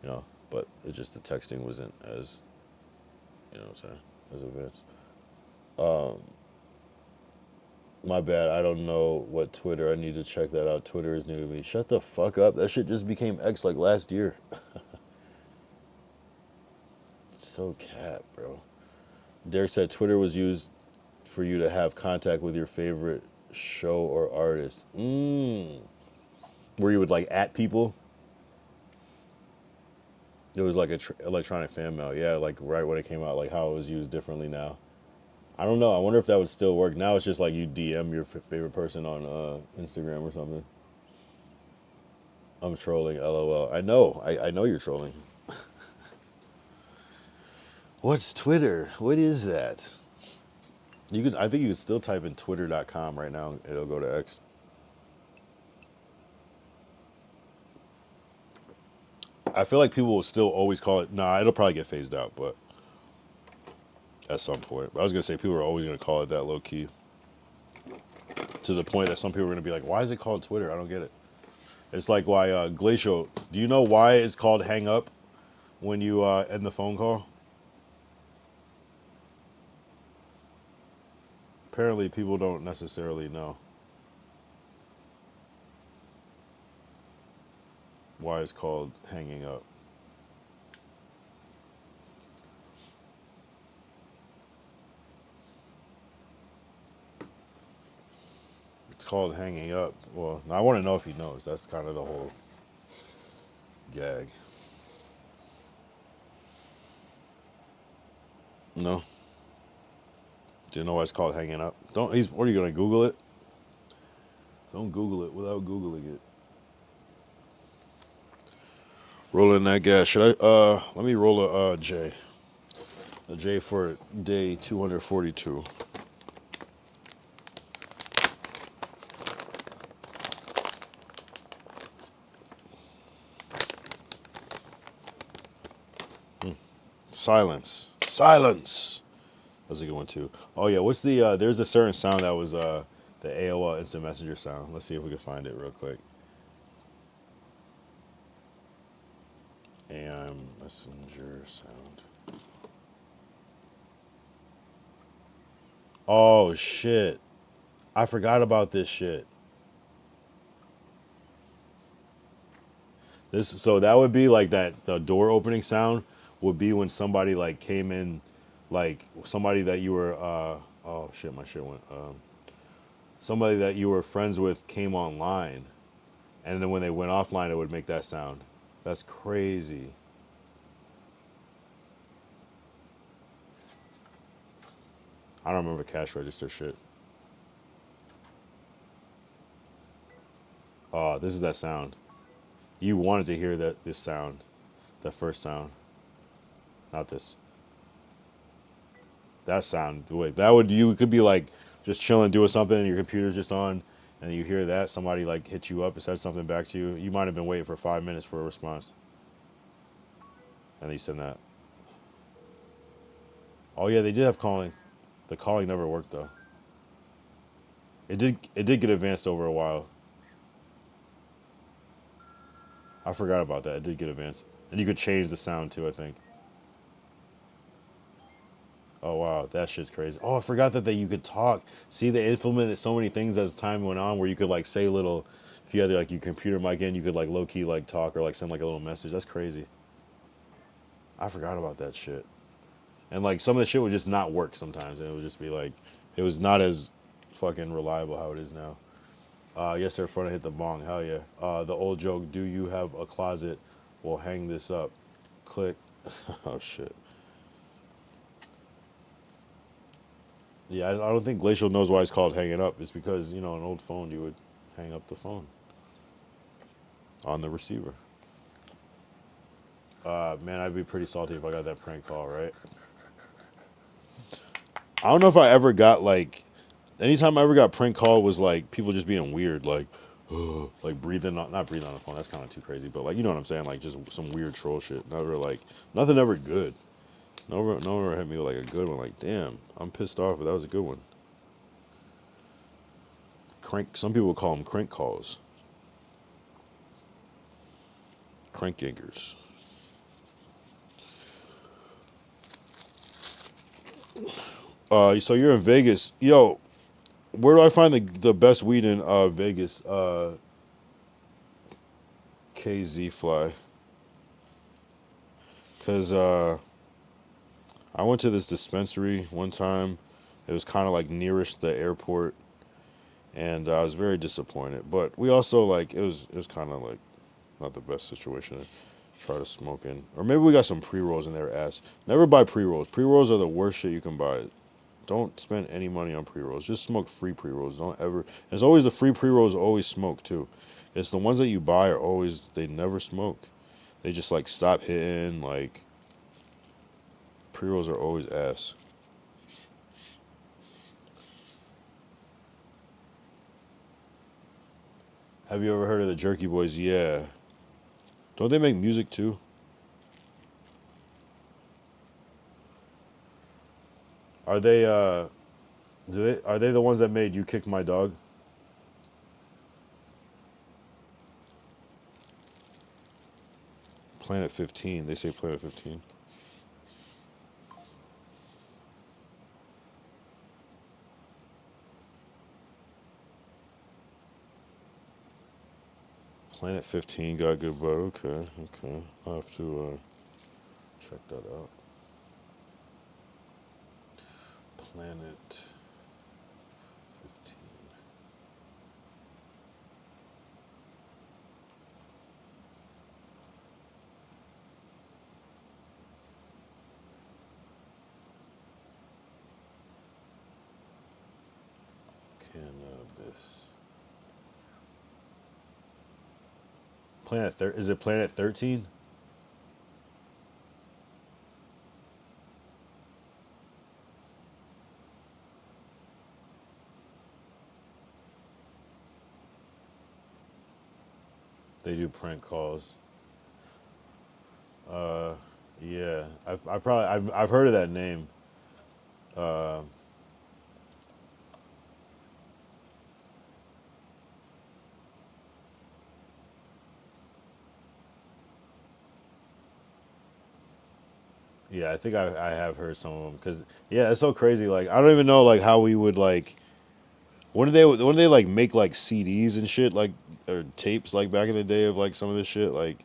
Speaker 1: you know. But it just the texting wasn't as, you know what I'm saying, as advanced. My bad. I don't know what Twitter. I need to check that out. Twitter is new to me. Shut the fuck up. That shit just became X like last year. It's so cap, bro. Derek said Twitter was used for you to have contact with your favorite show or artist. Where you would like at people. It was like a electronic fan mail. Yeah, like right when it came out, like how it was used differently now. I don't know. I wonder if that would still work. Now it's just like you DM your favorite person on Instagram or something. I'm trolling, LOL. I know. I know you're trolling. What's Twitter? What is that? I think you could still type in twitter.com right now. It'll go to X. I feel like people will still always call it. Nah, it'll probably get phased out, but at some point. But I was gonna say people are always gonna call it that low key. To the point that some people are gonna be like, "Why is it called Twitter? I don't get it." It's like why Glacial. Do you know why it's called hang up when you end the phone call? Apparently, people don't necessarily know why it's called hanging up. It's called hanging up. Well, I want to know if he knows. That's kind of the whole gag. No. Do you know why it's called hanging up? Don't. What are you gonna Google it? Don't Google it without Googling it. Rolling that gas. Should I? Let me roll a J. A J for day 242. Silence. Silence. That's a good one too. Oh yeah, what's the? There's a certain sound that was the AOL Instant Messenger sound. Let's see if we can find it real quick. AM Messenger sound. Oh shit! I forgot about this shit. So that would be like that. The door opening sound would be when somebody like came in, like somebody that you were. Oh shit! My shit went. Somebody that you were friends with came online, and then when they went offline, it would make that sound. That's crazy. I don't remember cash register shit. Oh, this is that sound. You wanted to hear this sound, the first sound, not this. That sound. Wait, that would you could be like just chilling, doing something, and your computer's just on, and you hear that somebody like hit you up and said something back to you. You might have been waiting for 5 minutes for a response, and then you send that. Oh yeah, they did have calling. The calling never worked though. It did. It did get advanced over a while. I forgot about that. It did get advanced, and you could change the sound too. I think. Oh wow, that shit's crazy. Oh, I forgot that you could talk. See, they implemented so many things as time went on, where you could like say little. If you had like your computer mic in, you could like low key like talk or like send like a little message. That's crazy. I forgot about that shit. And like some of the shit would just not work sometimes, and it would just be like, it was not as fucking reliable how it is now. Yes, sir. Front hit the bong. Hell yeah. The old joke. Do you have a closet? We'll hang this up. Click. Oh shit. Yeah, I don't think Glacial knows why it's called hanging up. It's because, an old phone, you would hang up the phone on the receiver. Man, I'd be pretty salty if I got that prank call, right? I don't know if I ever got, like, anytime I ever got prank call was, like, people just being weird, like, like breathing, not breathing on the phone, that's kind of too crazy, but, like, you know what I'm saying? Like, just some weird troll shit. Never, like, nothing ever good. No one ever hit me with, like, a good one. Like, damn, I'm pissed off, but that was a good one. Some people call them crank calls. Crank yankers. So you're in Vegas. Yo, where do I find the best weed in Vegas? KZ Fly. Because I went to this dispensary one time. It was kind of like nearest the airport. And I was very disappointed. But we also, like, it was kind of like not the best situation to try to smoke in. Or maybe we got some pre-rolls in their ass. Never buy pre-rolls. Pre-rolls are the worst shit you can buy. Don't spend any money on pre-rolls. Just smoke free pre-rolls. Don't ever. It's always the free pre-rolls always smoke too. It's the ones that you buy are always, they never smoke. They just like stop hitting. Like, pre-rolls are always ass. Have you ever heard of the Jerky Boys? Yeah. Don't they make music too? Are they are they the ones that made You Kick My Dog? Planet 15. They say Planet 15. Planet 15 got good, but okay, okay. I'll have to check that out. Planet 15. Cannabis. Is it Planet 13? They do prank calls. Uh, yeah. I've heard of that name. Uh, yeah, I think I have heard some of them because yeah, it's so crazy. Like I don't even know like how we would like when they like make like CDs and shit like or tapes like back in the day of like some of this shit like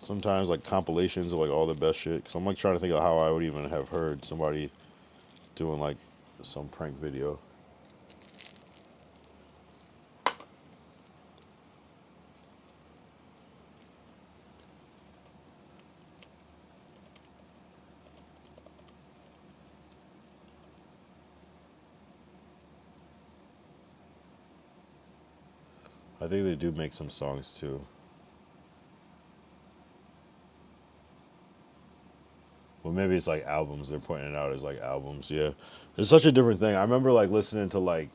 Speaker 1: sometimes like compilations of like all the best shit. Cause I'm like trying to think of how I would even have heard somebody doing like some prank video. I think they do make some songs too. Well, maybe it's like albums. They're pointing it out as like albums. Yeah, it's such a different thing. I remember like listening to like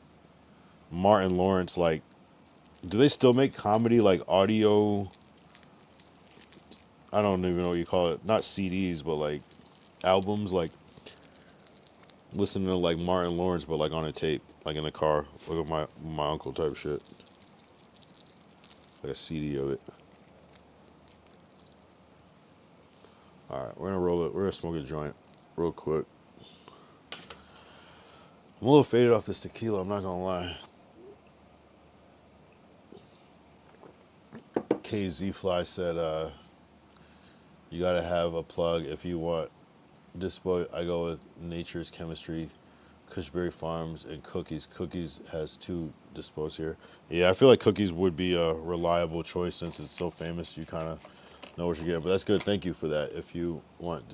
Speaker 1: Martin Lawrence. Like, do they still make comedy like audio? I don't even know what you call it. Not CDs, but like albums. Like listening to like Martin Lawrence, but like on a tape, like in a car, like with my uncle type shit, like a CD of it. All right, we're gonna roll it. We're gonna smoke a joint, real quick. I'm a little faded off this tequila. I'm not gonna lie. KZ Fly said, "You gotta have a plug if you want dispo. I go with Nature's Chemistry, Cushberry Farms, and Cookies. Cookies has two dispos here. Yeah, I feel like Cookies would be a reliable choice since it's so famous. You kind of know what you're getting. But that's good. Thank you for that. If you want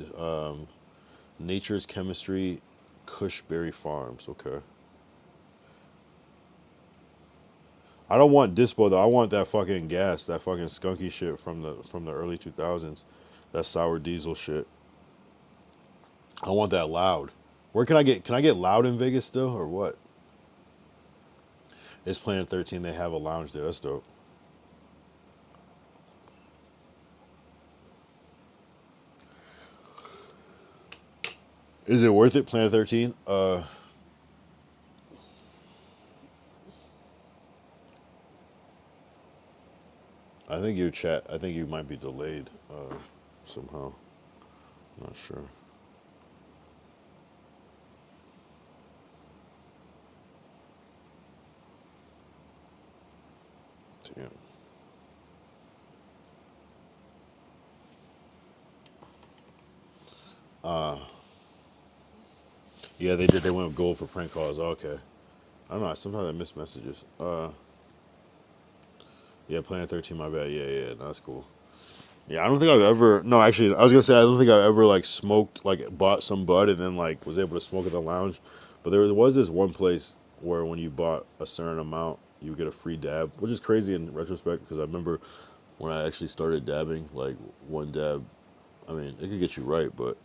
Speaker 1: Nature's Chemistry, Cushberry Farms. Okay. I don't want dispo though. I want that fucking gas, that fucking skunky shit from the early 2000s. That sour diesel shit. I want that loud. Where can I get? Can I get loud in Vegas still, or what? It's Planet 13. They have a lounge there. That's dope. Is it worth it, Planet 13? I think your chat. I think you might be delayed somehow. Not sure. Damn. Yeah, they did. They went gold for prank calls. Okay. I don't know. Sometimes I miss messages. Yeah, Planet 13. My bad. Yeah, yeah. No, that's cool. Yeah, I don't think I've ever. No, actually, I was gonna say I don't think I've ever like smoked like bought some bud and then like was able to smoke at the lounge. But there was this one place where when you bought a certain amount, you would get a free dab, which is crazy in retrospect because I remember when I actually started dabbing, like one dab. I mean, it could get you right, but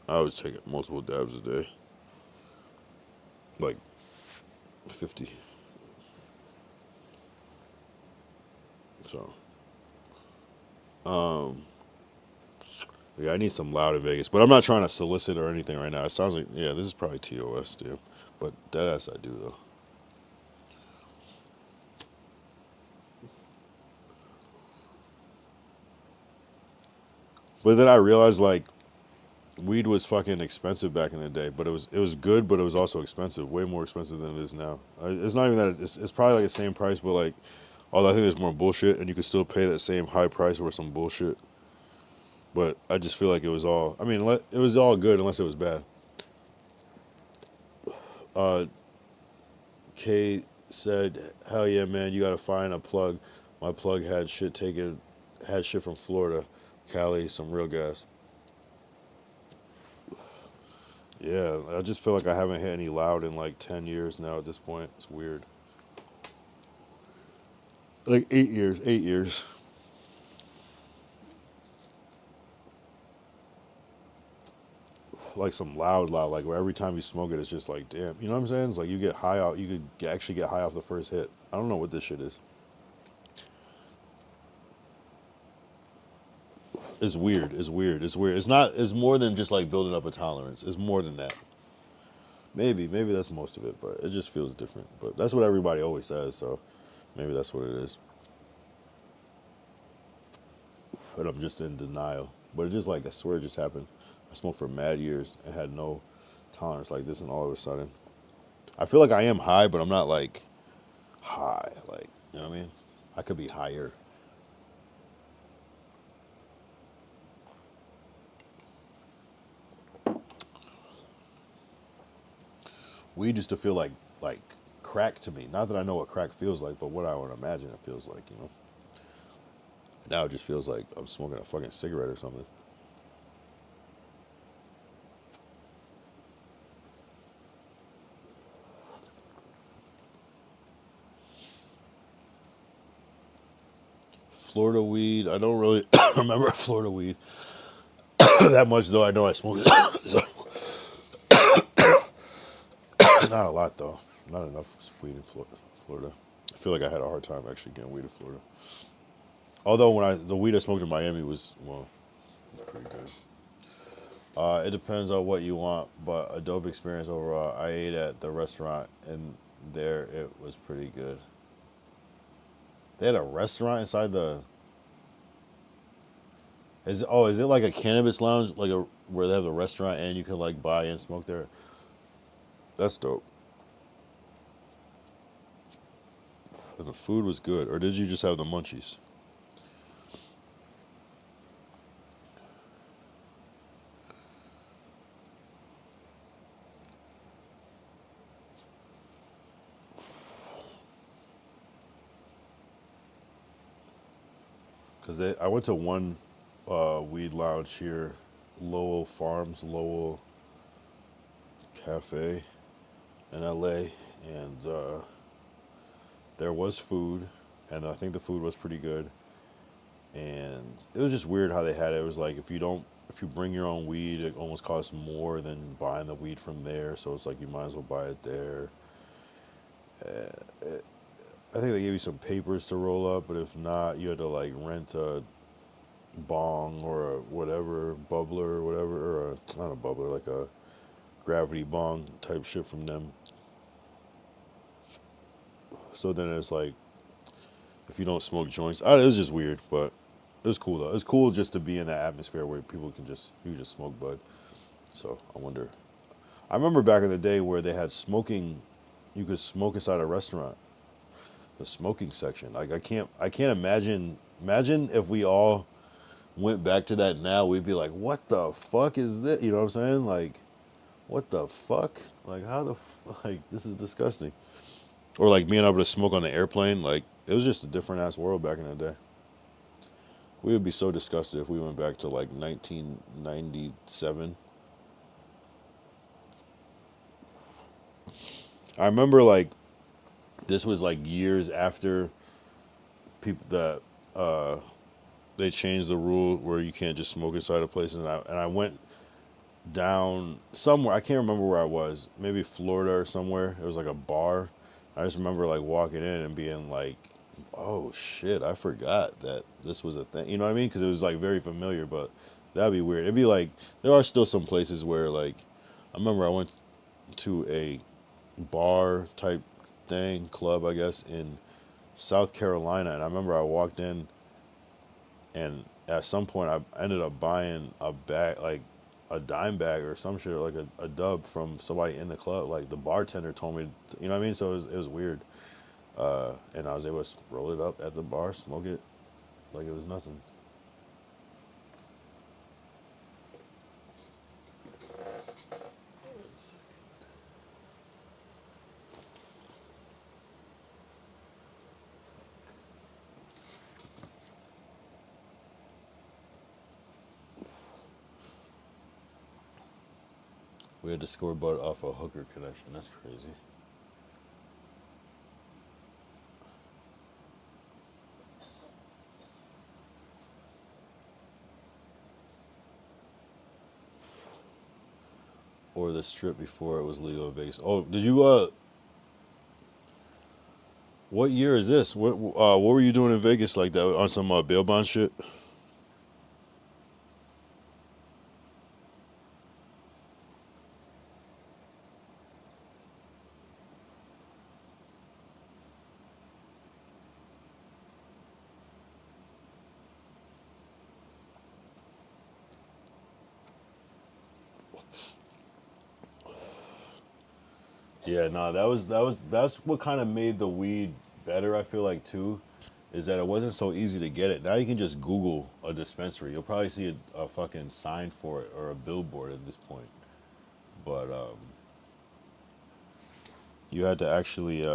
Speaker 1: I was taking multiple dabs a day, like 50. So, Yeah, I need some loud in Vegas, but I'm not trying to solicit or anything right now. It sounds like, yeah, this is probably TOS, dude. But deadass I do though. But then I realized like weed was fucking expensive back in the day, but it was good, but it was also expensive, way more expensive than it is now. It's not even that it's probably like the same price, but like, although I think there's more bullshit, and you could still pay that same high price for some bullshit. But I just feel like it was all. I mean, it was all good unless it was bad. Uh, Kay said, "Hell yeah, man! You gotta find a plug. My plug had shit from Florida, Cali, some real gas." Yeah, I just feel like I haven't hit any loud in like 10 years now at this point. It's weird. Like 8 years, 8 years. Like some loud, like where every time you smoke it, it's just like, damn. You know what I'm saying? It's like you get high out, you could actually get high off the first hit. I don't know what this shit is. It's weird. It's weird. It's weird. It's more than just like building up a tolerance. It's more than that. Maybe that's most of it, but it just feels different. But that's what everybody always says, so maybe that's what it is. But I'm just in denial. But it just like, I swear it just happened. I smoked for mad years and had no tolerance like this, and all of a sudden, I feel like I am high, but I'm not like high. Like, you know what I mean? I could be higher. Weed used to feel like crack to me. Not that I know what crack feels like, but what I would imagine it feels like, you know. Now it just feels like I'm smoking a fucking cigarette or something. Florida weed. I don't really remember Florida weed that much, though. I know I smoked it. So, not a lot, though. Not enough weed in Florida. I feel like I had a hard time actually getting weed in Florida. Although the weed I smoked in Miami was, well, pretty good. It depends on what you want, but a dope experience overall. I ate at the restaurant, and there it was pretty good. They had a restaurant inside the. Is it like a cannabis lounge, like where they have a restaurant and you can like buy and smoke there? That's dope. And the food was good, or did you just have the munchies? Because I went to one weed lounge here, Lowell Farms, Lowell Cafe in LA, and there was food, and I think the food was pretty good. And it was just weird how they had it. It was like if you bring your own weed, it almost costs more than buying the weed from there. So it's like you might as well buy it there. I think they gave you some papers to roll up, but if not, you had to like rent a bong or a whatever bubbler or whatever, or not a bubbler, like a gravity bong type shit from them. So then it's like if you don't smoke joints, it was just weird, but it was cool though. It was cool just to be in that atmosphere where you just smoke bud. So I wonder. I remember back in the day where they had smoking. You could smoke inside a restaurant. The smoking section. Like I can't imagine. Imagine if we all went back to that now. We'd be like, what the fuck is this? You know what I'm saying? Like, what the fuck? Like like this is disgusting. Or like being able to smoke on the airplane. Like it was just a different ass world back in the day. We would be so disgusted if we went back to like 1997. I remember like this was like years after people that they changed the rule where you can't just smoke inside of places, and I went down somewhere. I can't remember where I was. Maybe Florida or somewhere. It was like a bar. I just remember like walking in and being like, "Oh shit, I forgot that this was a thing." You know what I mean? Because it was like very familiar, but That'd be weird. It'd be like there are still some places where like I remember I went to a bar type thing, club I guess, in South Carolina, and I remember I walked in and at some point I ended up buying a bag like a dime bag or some shit like a dub from somebody in the club. Like the bartender told me, you know what I mean? So it was weird. And I was able to roll it up at the bar, smoke it like it was nothing. We had to scoreboard off a hooker connection. That's crazy. Or the strip before it was legal in Vegas. Oh, did you what year is this? What were you doing in Vegas like that on some bail bond shit? Yeah, no, that's what kind of made the weed better. I feel like too, is that it wasn't so easy to get it. Now you can just Google a dispensary. You'll probably see a fucking sign for it or a billboard at this point. But you had to actually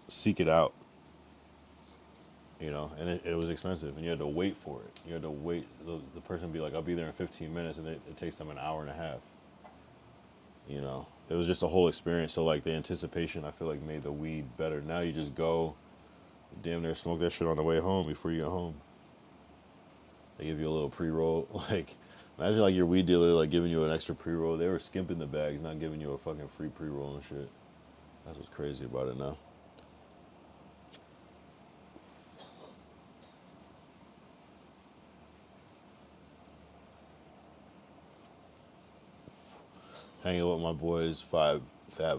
Speaker 1: seek it out, you know, and it was expensive, and you had to wait for it. You had to wait. The person would be like, "I'll be there in 15 minutes," and it takes them an hour and a half. You know, it was just a whole experience. So like the anticipation, I feel like made the weed better. Now you just go, damn near smoke that shit on the way home before you get home. They give you a little pre roll. Like imagine like your weed dealer like giving you an extra pre roll. They were skimping the bags, not giving you a fucking free pre roll and shit. That's what's crazy about it now. Hanging with my boys, Fab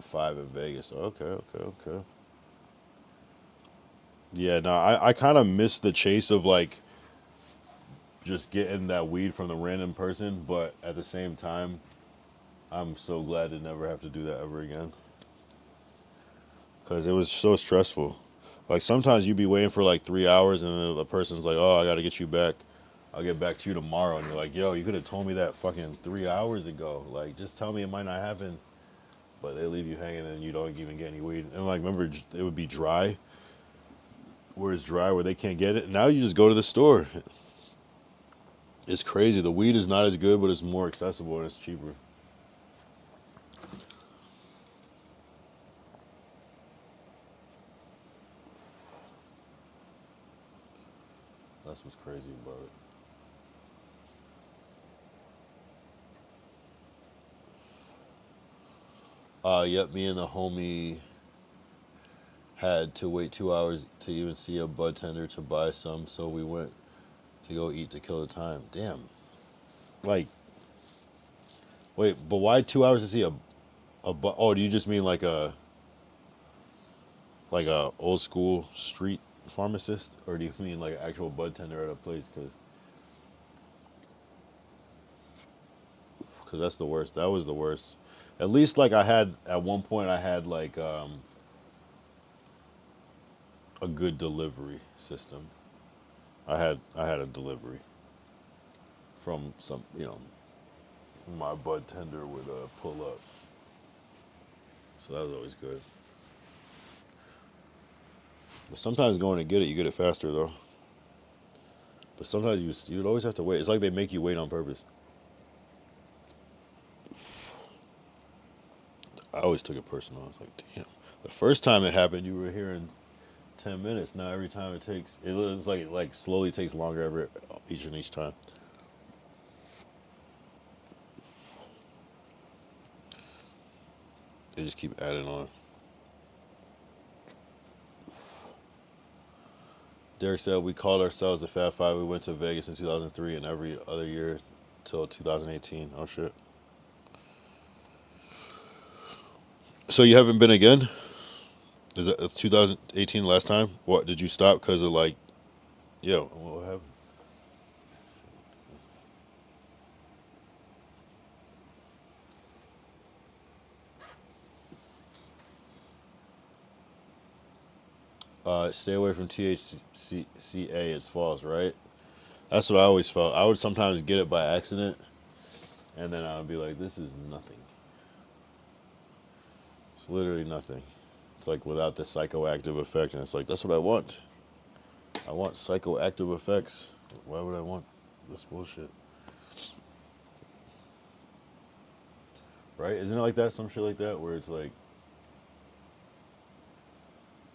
Speaker 1: Five in Vegas. Okay, okay, okay. Yeah, no, I kind of miss the chase of like just getting that weed from the random person, but at the same time, I'm so glad to never have to do that ever again. Because it was so stressful. Like sometimes you'd be waiting for like 3 hours, and then the person's like, "Oh, I got to get you back. I'll get back to you tomorrow." And you're like, "Yo, you could have told me that fucking 3 hours ago. Like, just tell me it might not happen." But they leave you hanging, and you don't even get any weed. And like, remember, it would be dry, where it's dry, where they can't get it. Now you just go to the store. It's crazy. The weed is not as good, but it's more accessible and it's cheaper. That's what's crazy about it. Yep, me and the homie had to wait 2 hours to even see a bud tender to buy some, so we went to go eat to kill the time. Damn. Like, wait, but why 2 hours to see a bud? Oh, do you just mean like a old school street pharmacist, or do you mean like an actual bud tender at a place? Because that's the worst. That was the worst. At least like I had at one point I had like a good delivery system. I had a delivery from some, you know, my bud tender would pull up. So that was always good. But sometimes going to get it, you get it faster though. But sometimes you'd always have to wait. It's like they make you wait on purpose. I always took it personal. I was like, damn. The first time it happened, you were here in 10 minutes. Now every time it looks like it slowly takes longer each time. They just keep adding on. Derek said we called ourselves the Fat Five. We went to Vegas in 2003, and every other year till 2018. Oh shit. So you haven't been again? Is that 2018 last time? What did you stop because of like? Yo, what happened? Stay away from THCA. It's false, right? That's what I always felt. I would sometimes get it by accident, and then I would be like, "This is nothing. It's literally nothing." It's like without the psychoactive effect, and it's like that's what I want. I want psychoactive effects. Why would I want this bullshit? Right? Isn't it like that? Some shit like that, where it's like,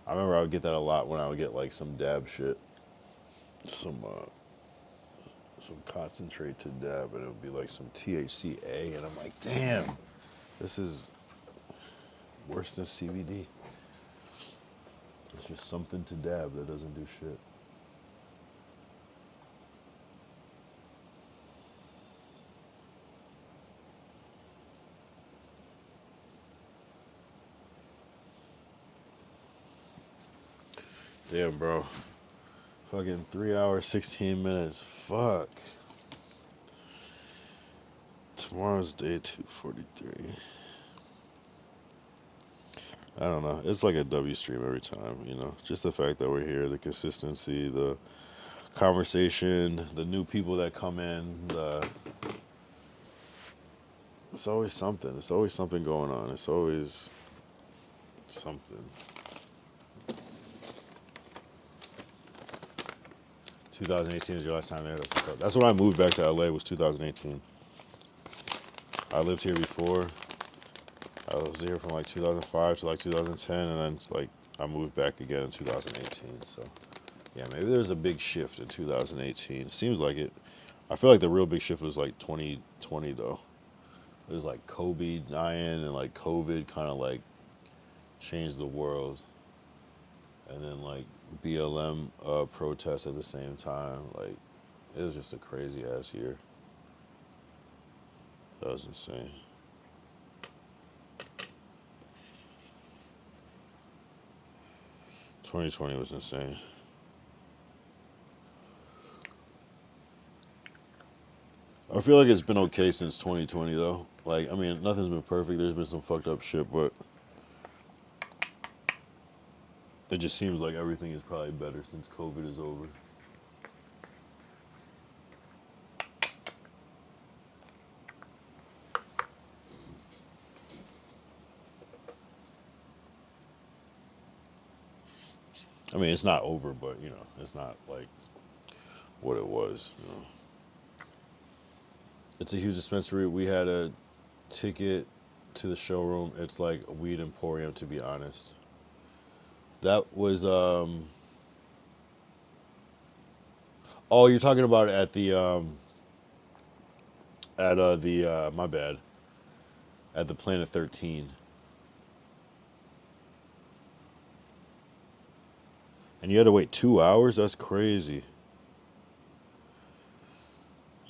Speaker 1: I remember I would get that a lot when I would get like some dab shit, some concentrate to dab, and it would be like some THCA, and I'm like, damn, this is worse than CBD. It's just something to dab that doesn't do shit. Damn, bro. Fucking 3 hours, 16 minutes. Fuck. Tomorrow's day 243. I don't know. It's like a W stream every time, you know. Just the fact that we're here, the consistency, the conversation, the new people that come in, it's always something. It's always something going on. It's always something. 2018 is your last time there. That's what's up. That's when I moved back to LA, was 2018. I lived here before. I was here from like 2005 to like 2010, and then it's like I moved back again in 2018. So yeah, maybe there's a big shift in 2018. Seems like it. I feel like the real big shift was like 2020 though. It was like Kobe dying and like COVID kind of like changed the world, and then like BLM protests at the same time. Like it was just a crazy ass year. That was insane. '20 was insane. I feel like it's been okay since 2020 though. Like, I mean, nothing's been perfect. There's been some fucked up shit, but it just seems like everything is probably better since COVID is over. I mean, it's not over, but you know, it's not like what it was. You know, it's a huge dispensary. We had a ticket to the showroom. It's like a weed emporium, to be honest. That was Oh, you're talking about it at the my bad, at the Planet 13. And you had to wait 2 hours? That's crazy.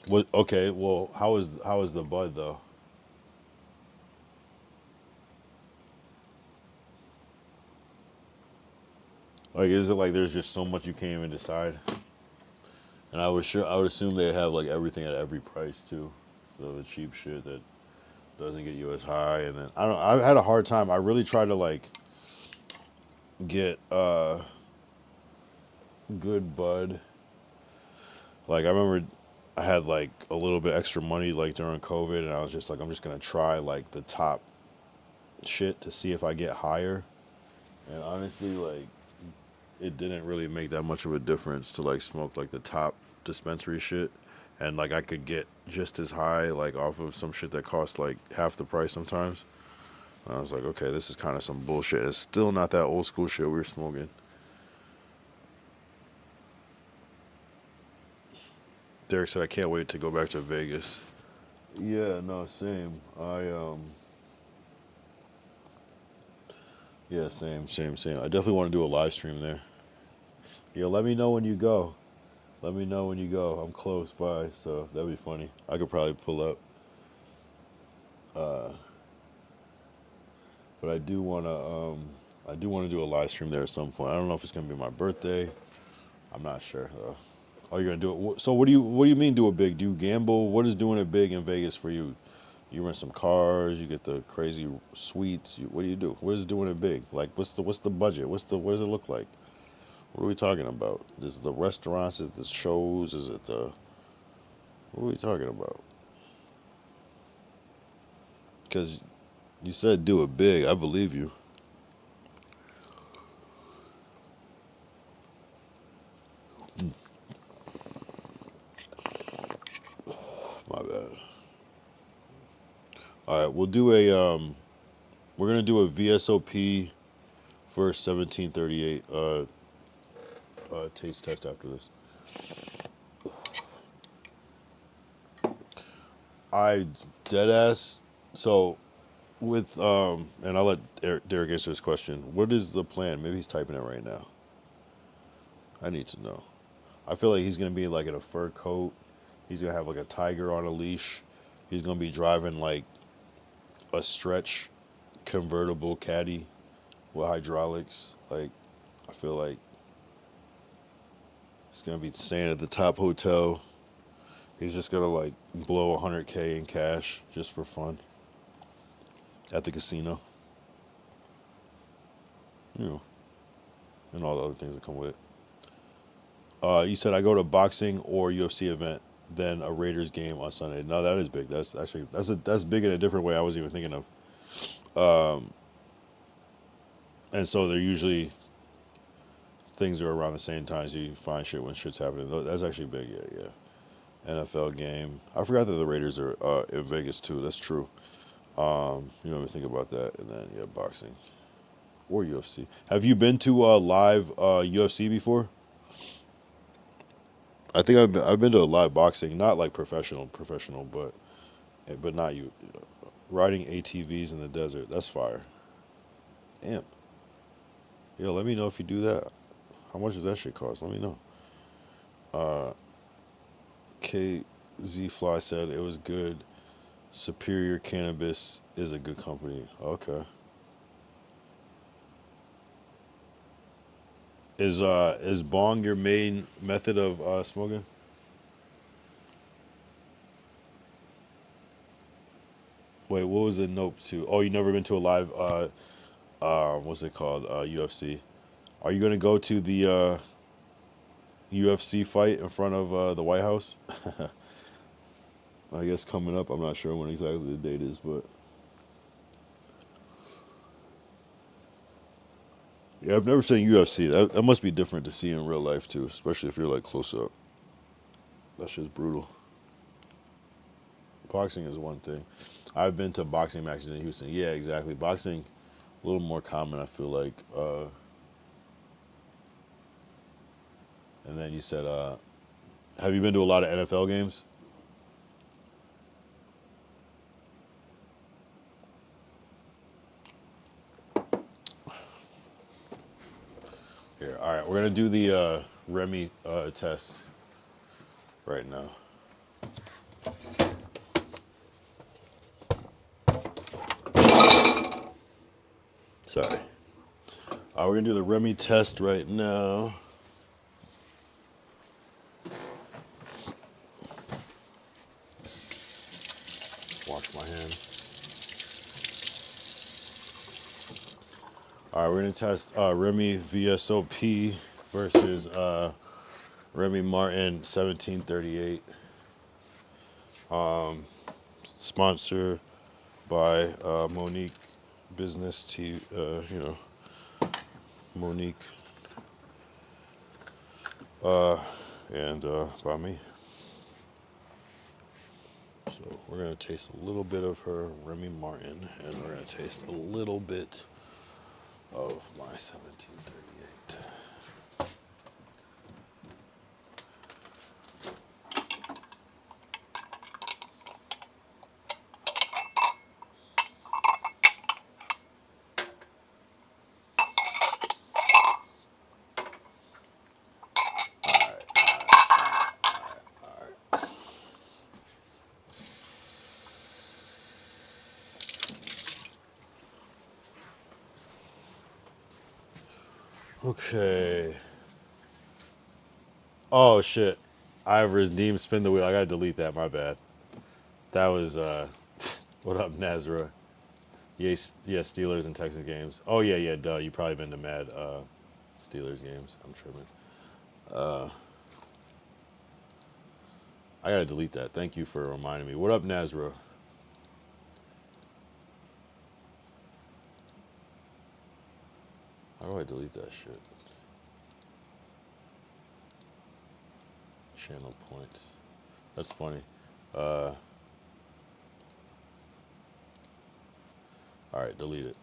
Speaker 1: What? Okay. Well, how is the bud though? Like, is it like there's just so much you can't even decide? And I would assume they have like everything at every price too. So the cheap shit that doesn't get you as high, and then I don't. I had a hard time. I really tried to like get good bud. Like I remember I had like a little bit extra money like during COVID, and I was just like, I'm just gonna try like the top shit to see if I get higher. And honestly, like it didn't really make that much of a difference to like smoke like the top dispensary shit, and like I could get just as high like off of some shit that cost like half the price sometimes. And I was like, okay, this is kind of some bullshit. It's still not that old school shit we were smoking. Derek said I can't wait to go back to Vegas. Yeah, no, same. Yeah, same. I definitely want to do a live stream there. Yo, let me know when you go. Let me know when you go. I'm close by, so that'd be funny. I could probably pull up. But I do want to do a live stream there at some point. I don't know if it's gonna be my birthday. I'm not sure though. Oh, you're gonna do it. So what do you mean do it big? Do you gamble? What is doing it big in Vegas for you? You rent some cars. You get the crazy suites. What do you do? What is doing it big? Like what's the budget? What does it look like? What are we talking about? Is it the restaurants? Is it the shows? Is it the what are we talking about? Because you said do it big. I believe you. My bad. All right, we'll do we're gonna do a VSOP for 1738 taste test after this. I dead ass. So with and I'll let Derek answer this question. What is the plan? Maybe he's typing it right now. I need to know. I feel like he's gonna be like in a fur coat. He's gonna have like a tiger on a leash. He's gonna be driving like a stretch convertible caddy with hydraulics. Like I feel like he's gonna be staying at the top hotel. He's just gonna like blow 100K in cash just for fun at the casino. You know, and all the other things that come with it. You said I go to boxing or UFC event, then a Raiders game on Sunday. No, that is big. That's actually that's big in a different way I wasn't even thinking of. And so they're usually things are around the same times you find shit when shit's happening. That's actually big. Yeah. NFL game. I forgot that the Raiders are in Vegas too. That's true. You don't even think about that. And then yeah, boxing or UFC. Have you been to live UFC before? I think I've been to a live boxing, not like professional, but not you. Riding ATVs in the desert. That's fire. Damn. Yo, let me know if you do that. How much does that shit cost? Let me know. KZ Fly said it was good. Superior Cannabis is a good company. Okay. Is bong your main method of smoking? Wait, what was the note to? Oh, you never been to a live what's it called? UFC. Are you gonna go to the UFC fight in front of the White House? I guess coming up. I'm not sure when exactly the date is, but yeah, I've never seen UFC. That must be different to see in real life too, especially if you're like close up. That shit's brutal. Boxing is one thing. I've been to boxing matches in Houston. Yeah, exactly. Boxing, a little more common, I feel like. And then you said, have you been to a lot of NFL games? Here, all right, we're gonna do the Remy test right now. Sorry. We're gonna do the Remy test right now. Wash my hands. All right, we're gonna test Remy VSOP versus Remy Martin 1738. Sponsor by Monique Business Monique and by me. So we're gonna taste a little bit of her Remy Martin, and we're gonna taste a little bit of my 1738. Okay. Oh shit. I've redeemed spin the wheel. I gotta delete that. My bad. That was what up, Nazra? Yeah, Steelers and Texans games. Oh yeah, duh. You probably been to mad Steelers games. I'm tripping. I gotta delete that. Thank you for reminding me. What up, Nazra? How do I delete that shit? Channel points. That's funny. All right, delete it.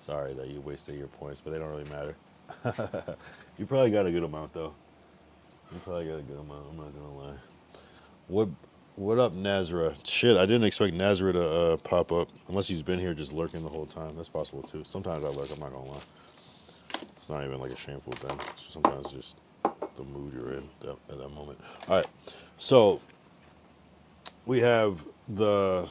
Speaker 1: Sorry that you wasted your points, but they don't really matter. You probably got a good amount though. You probably got a good amount. I'm not gonna lie. What What up, Nazra? Shit, I didn't expect Nazra to pop up unless he's been here just lurking the whole time. That's possible too. Sometimes I lurk. I'm not gonna lie. It's not even like a shameful thing. It's sometimes just the mood you're in at that moment. All right, so we have the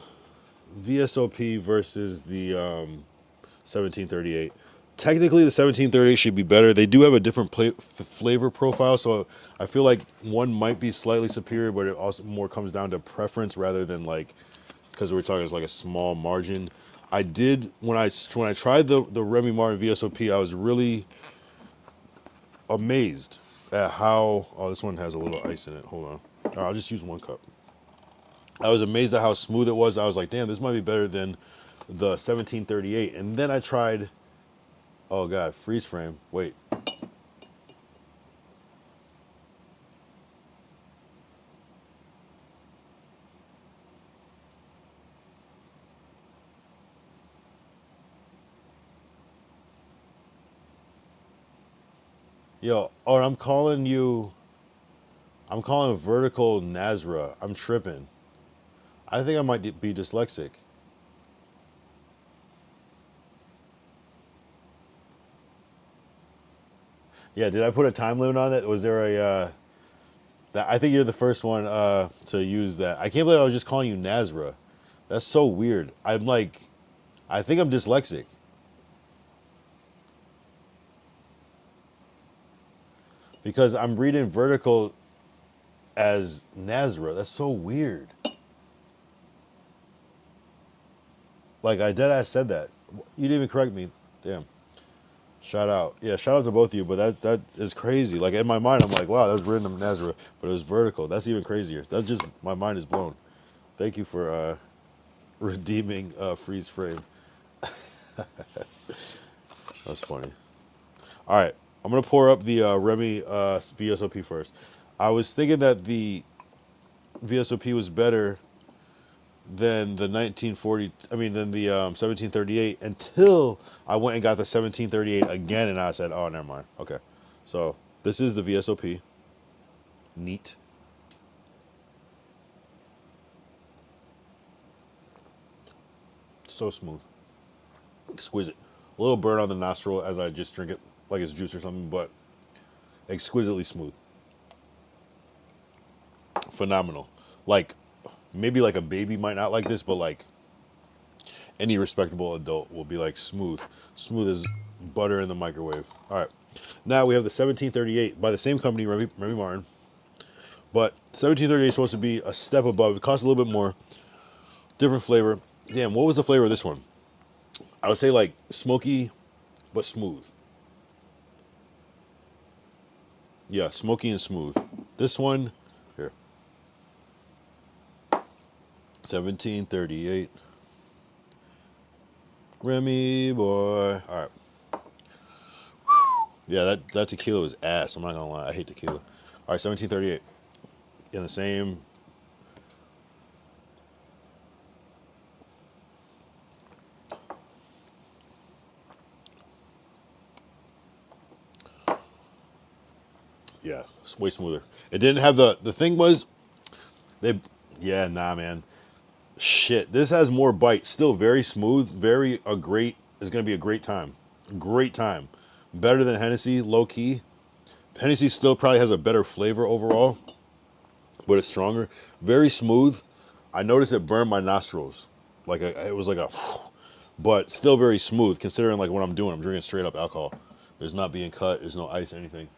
Speaker 1: VSOP versus the 1738. Technically, the 1738 should be better. They do have a different flavor profile, so I feel like one might be slightly superior, but it also more comes down to preference rather than like because we're talking it's like a small margin. I did when I tried the Remy Martin VSOP, I was really amazed at how. Oh, this one has a little ice in it. Hold on. All right, I'll just use one cup. I was amazed at how smooth it was. I was like, damn, this might be better than the 1738. And then I tried. Oh God, freeze frame. Wait. Yo, oh, I'm calling you. I'm calling vertical Nazra. I'm tripping. I think I might be dyslexic. Yeah, did I put a time limit on it? Was there a that I think you're the first one to use that. I can't believe I was just calling you Nazra. That's so weird. I'm like I think I'm dyslexic. Because I'm reading vertical as Nazra. That's so weird. Like I dead ass said that. You didn't even correct me. Damn. Shout out. Yeah, shout out to both of you, but that is crazy. Like in my mind I'm like, wow, that was written in Nazareth, but it was vertical. That's even crazier. That's just my mind is blown. Thank you for redeeming freeze frame. That's funny. All right. I'm gonna pour up the Remy VSOP first. I was thinking that the VSOP was better than the 1940. I mean, than the 1738 until I went and got the 1738 again, and I said, "Oh, never mind." Okay, so this is the VSOP. Neat. So smooth, exquisite. A little burn on the nostril as I just drink it like it's juice or something, but exquisitely smooth. Phenomenal. Like maybe like a baby might not like this, but like any respectable adult will be like smooth as butter in the microwave. All right, now we have the 1738 by the same company, Remy Martin, but 1738 is supposed to be a step above. It costs a little bit more, different flavor. Damn, what was the flavor of this one? I would say like smoky, but smooth. Yeah, smoky and smooth. This one here, 1738. Remy boy. All right. Yeah, that tequila was ass. I'm not gonna lie. I hate tequila. All right, 1738. In the same. Yeah, it's way smoother. It didn't have the thing was they. Yeah, nah, man. Shit, this has more bite. Still very smooth. Very a great. It's gonna be a great time. Great time. Better than Hennessy, low key. Hennessy still probably has a better flavor overall, but it's stronger. Very smooth. I noticed it burned my nostrils, it was like a, but still very smooth considering like what I'm doing. I'm drinking straight up alcohol, There's not being cut. There's no ice, anything.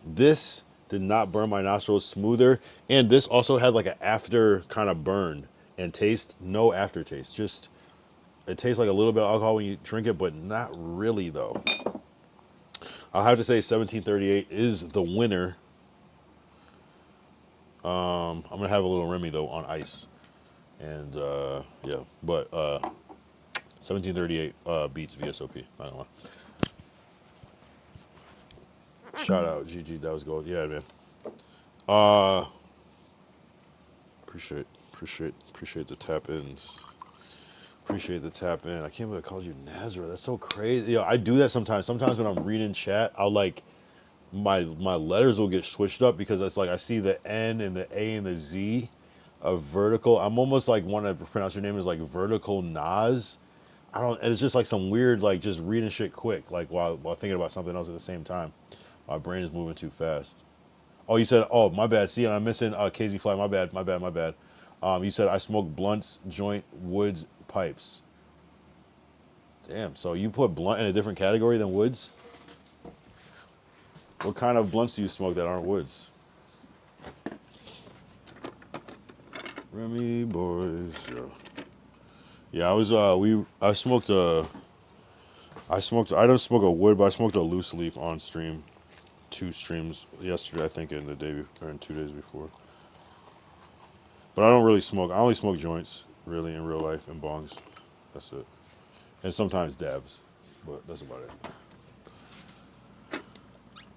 Speaker 1: This did not burn my nostrils, smoother. And this also had like an after kind of burn and taste. No aftertaste. Just, it tastes like a little bit of alcohol when you drink it, but not really though. I'll have to say 1738 is the winner. I'm going to have a little Remy though on ice. And yeah, but 1738 beats VSOP. Not gonna lie. Shout out GG, that was gold. Yeah, man. Appreciate the tap ins. Appreciate the tap in. I can't believe I called you Nazareth. That's so crazy. I do that sometimes. Sometimes when I'm reading chat, I'll like my letters will get switched up because it's like I see the N and the A and the Z of vertical. I'm almost like want to pronounce your name as like vertical Nas. I don't. It's just like some weird like just reading shit quick like while thinking about something else at the same time. My brain is moving too fast. Oh, you said, oh, my bad. See, I'm missing KZ Fly. My bad. You said I smoke blunts, joint, woods, pipes. Damn, so you put blunt in a different category than woods? What kind of blunts do you smoke that aren't woods? Remy boys, yeah. Yeah, I smoked I don't smoke a wood, but I smoked a loose leaf on stream. 2 streams yesterday, I think, and the day or in 2 days before. But I don't really smoke. I only smoke joints, really, in real life, and bongs. That's it. And sometimes dabs, but that's about it.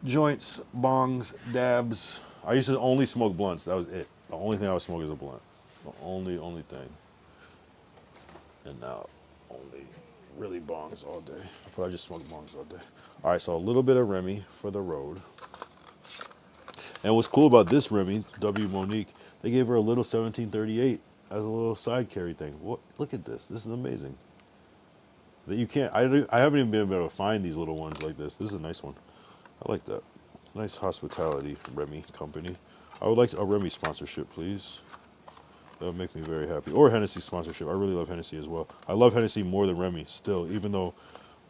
Speaker 1: Joints, bongs, dabs. I used to only smoke blunts. That was it. The only thing I would smoke is a blunt. The only thing. And now, only really bongs all day. But I just smoke bongs all day. All right, so a little bit of Remy for the road. And what's cool about this Remy, W Monique, they gave her a little 1738 as a little side carry thing. What? Look at this. This is amazing. That you can't. I haven't even been able to find these little ones like this. This is a nice one. I like that. Nice hospitality, Remy company. I would like a Remy sponsorship, please. That would make me very happy. Or Hennessy sponsorship. I really love Hennessy as well. I love Hennessy more than Remy still, even though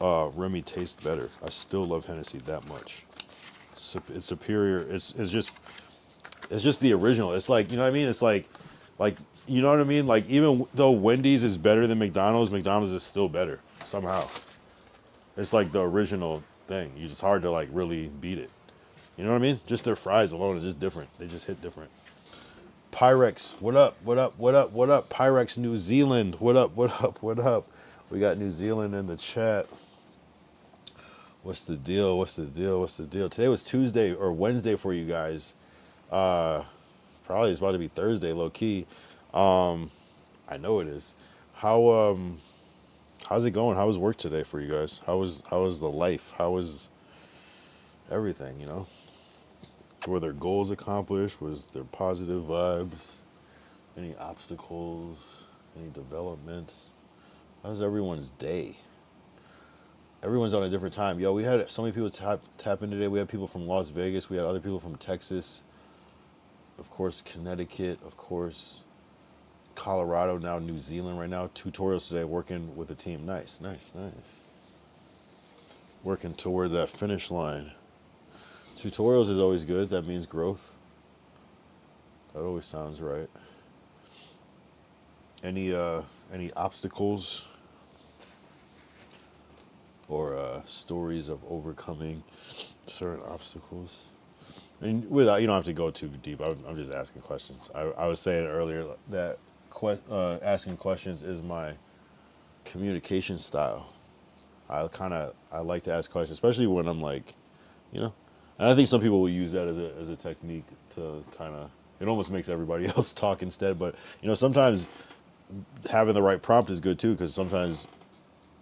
Speaker 1: Remy tastes better. I still love Hennessy that much. It's superior. It's just the original. It's like, you know what I mean? It's like you know what I mean? Like even though Wendy's is better than McDonald's is still better somehow. It's like the original thing. It's hard to like really beat it. You know what I mean? Just their fries alone is just different. They just hit different. Pyrex, what up? Pyrex New Zealand, what up? We got New Zealand in the chat. What's the deal? Today was Tuesday or Wednesday for you guys. Probably it's about to be Thursday, low key. I know it is. How's it going? How was work today for you guys? How was the life? How was everything, you know? Were their goals accomplished? Was there positive vibes? Any obstacles? Any developments? How's everyone's day? Everyone's on a different time. Yo, we had so many people tap in today. We had people from Las Vegas. We had other people from Texas. Of course, Connecticut. Of course, Colorado. Now New Zealand right now. Tutorials today, working with a team. Nice. Working toward that finish line. Tutorials is always good. That means growth. That always sounds right. Any obstacles or stories of overcoming certain obstacles? And without, you don't have to go too deep. I'm just asking questions. I was saying earlier that asking questions is my communication style. I like to ask questions, especially when I'm like, you know. And I think some people will use that as a technique to kind of, it almost makes everybody else talk instead. But, you know, sometimes having the right prompt is good too, because sometimes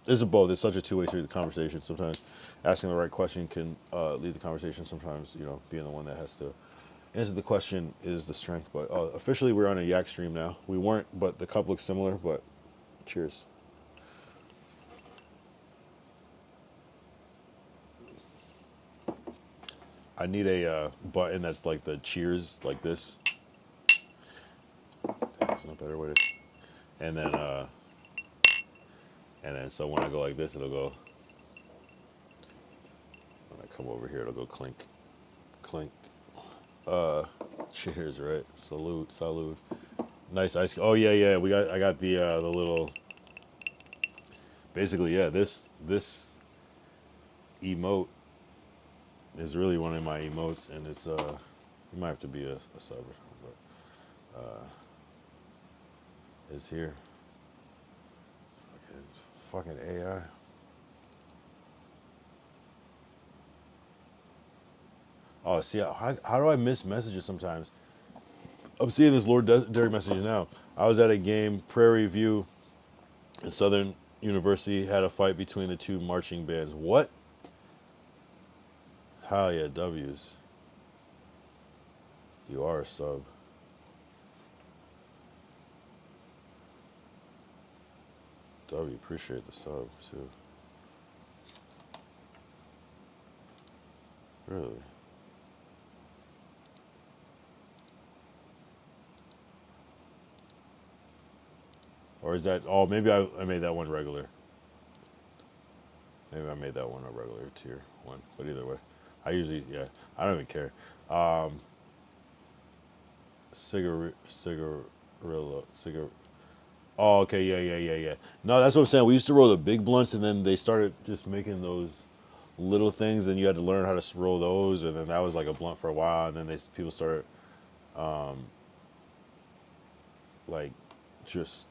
Speaker 1: it's both. It's such a two-way street, the conversation. Sometimes asking the right question can lead the conversation. Sometimes, you know, being the one that has to answer the question is the strength. But officially we're on a yak stream now. We weren't, but the cup looks similar, but cheers. I need a button that's like the cheers, like this. There's no better way to. And then so when I go like this, it'll go. come over here. It'll go clink, clink. Cheers, right? Salute, salute. Nice ice. Oh yeah, yeah. I got the little. Basically, yeah. This emote is really one of my emotes, and it's you might have to be a sub or something, but it's here. Fucking AI. Oh, see, how do I miss messages sometimes? I'm seeing this Lord Derek message now. I was at a game, Prairie View, and Southern University had a fight between the two marching bands. What? Hell yeah, W's. You are a sub. W, appreciate the sub too. Really? Or is that, oh, maybe I made that one regular. Maybe I made that one a regular tier one. But either way, I usually, yeah, I don't even care. Oh, okay, yeah. No, that's what I'm saying. We used to roll the big blunts, and then they started just making those little things, and you had to learn how to roll those, and then that was like a blunt for a while, and then people started like just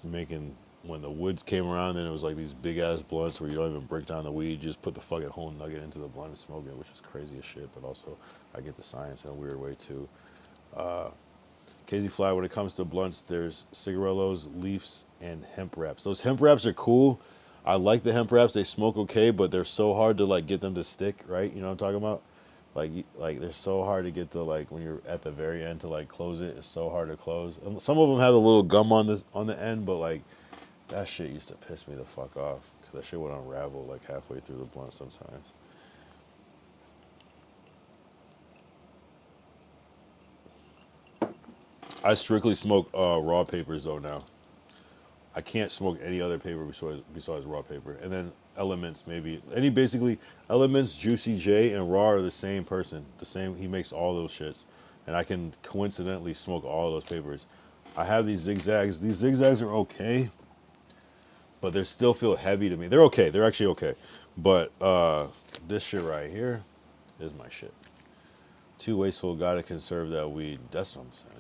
Speaker 1: making, when the woods came around, then it was like these big ass blunts where you don't even break down the weed, you just put the fucking whole nugget into the blunt and smoke it, which is crazy as shit. But also, I get the science in a weird way too. KZ Fly, when it comes to blunts, there's cigarillos, leafs, and hemp wraps. Those hemp wraps are cool. I like the hemp wraps. They smoke okay, but they're so hard to like get them to stick, right? You know what I'm talking about? Like they're so hard to get to, like when you're at the very end to like close it. It's so hard to close. And some of them have a little gum on the end, but like that shit used to piss me the fuck off because that shit would unravel like halfway through the blunt sometimes. I strictly smoke raw papers though now. I can't smoke any other paper besides raw paper. And then Elements, maybe basically Elements, Juicy J, and Raw are the same person. The same. He makes all those shits, and I can coincidentally smoke all those papers. I have these zigzags. These zigzags are okay, but they still feel heavy to me. They're okay. They're actually okay, but this shit right here is my shit. Too wasteful. Gotta conserve that weed. That's what I'm saying.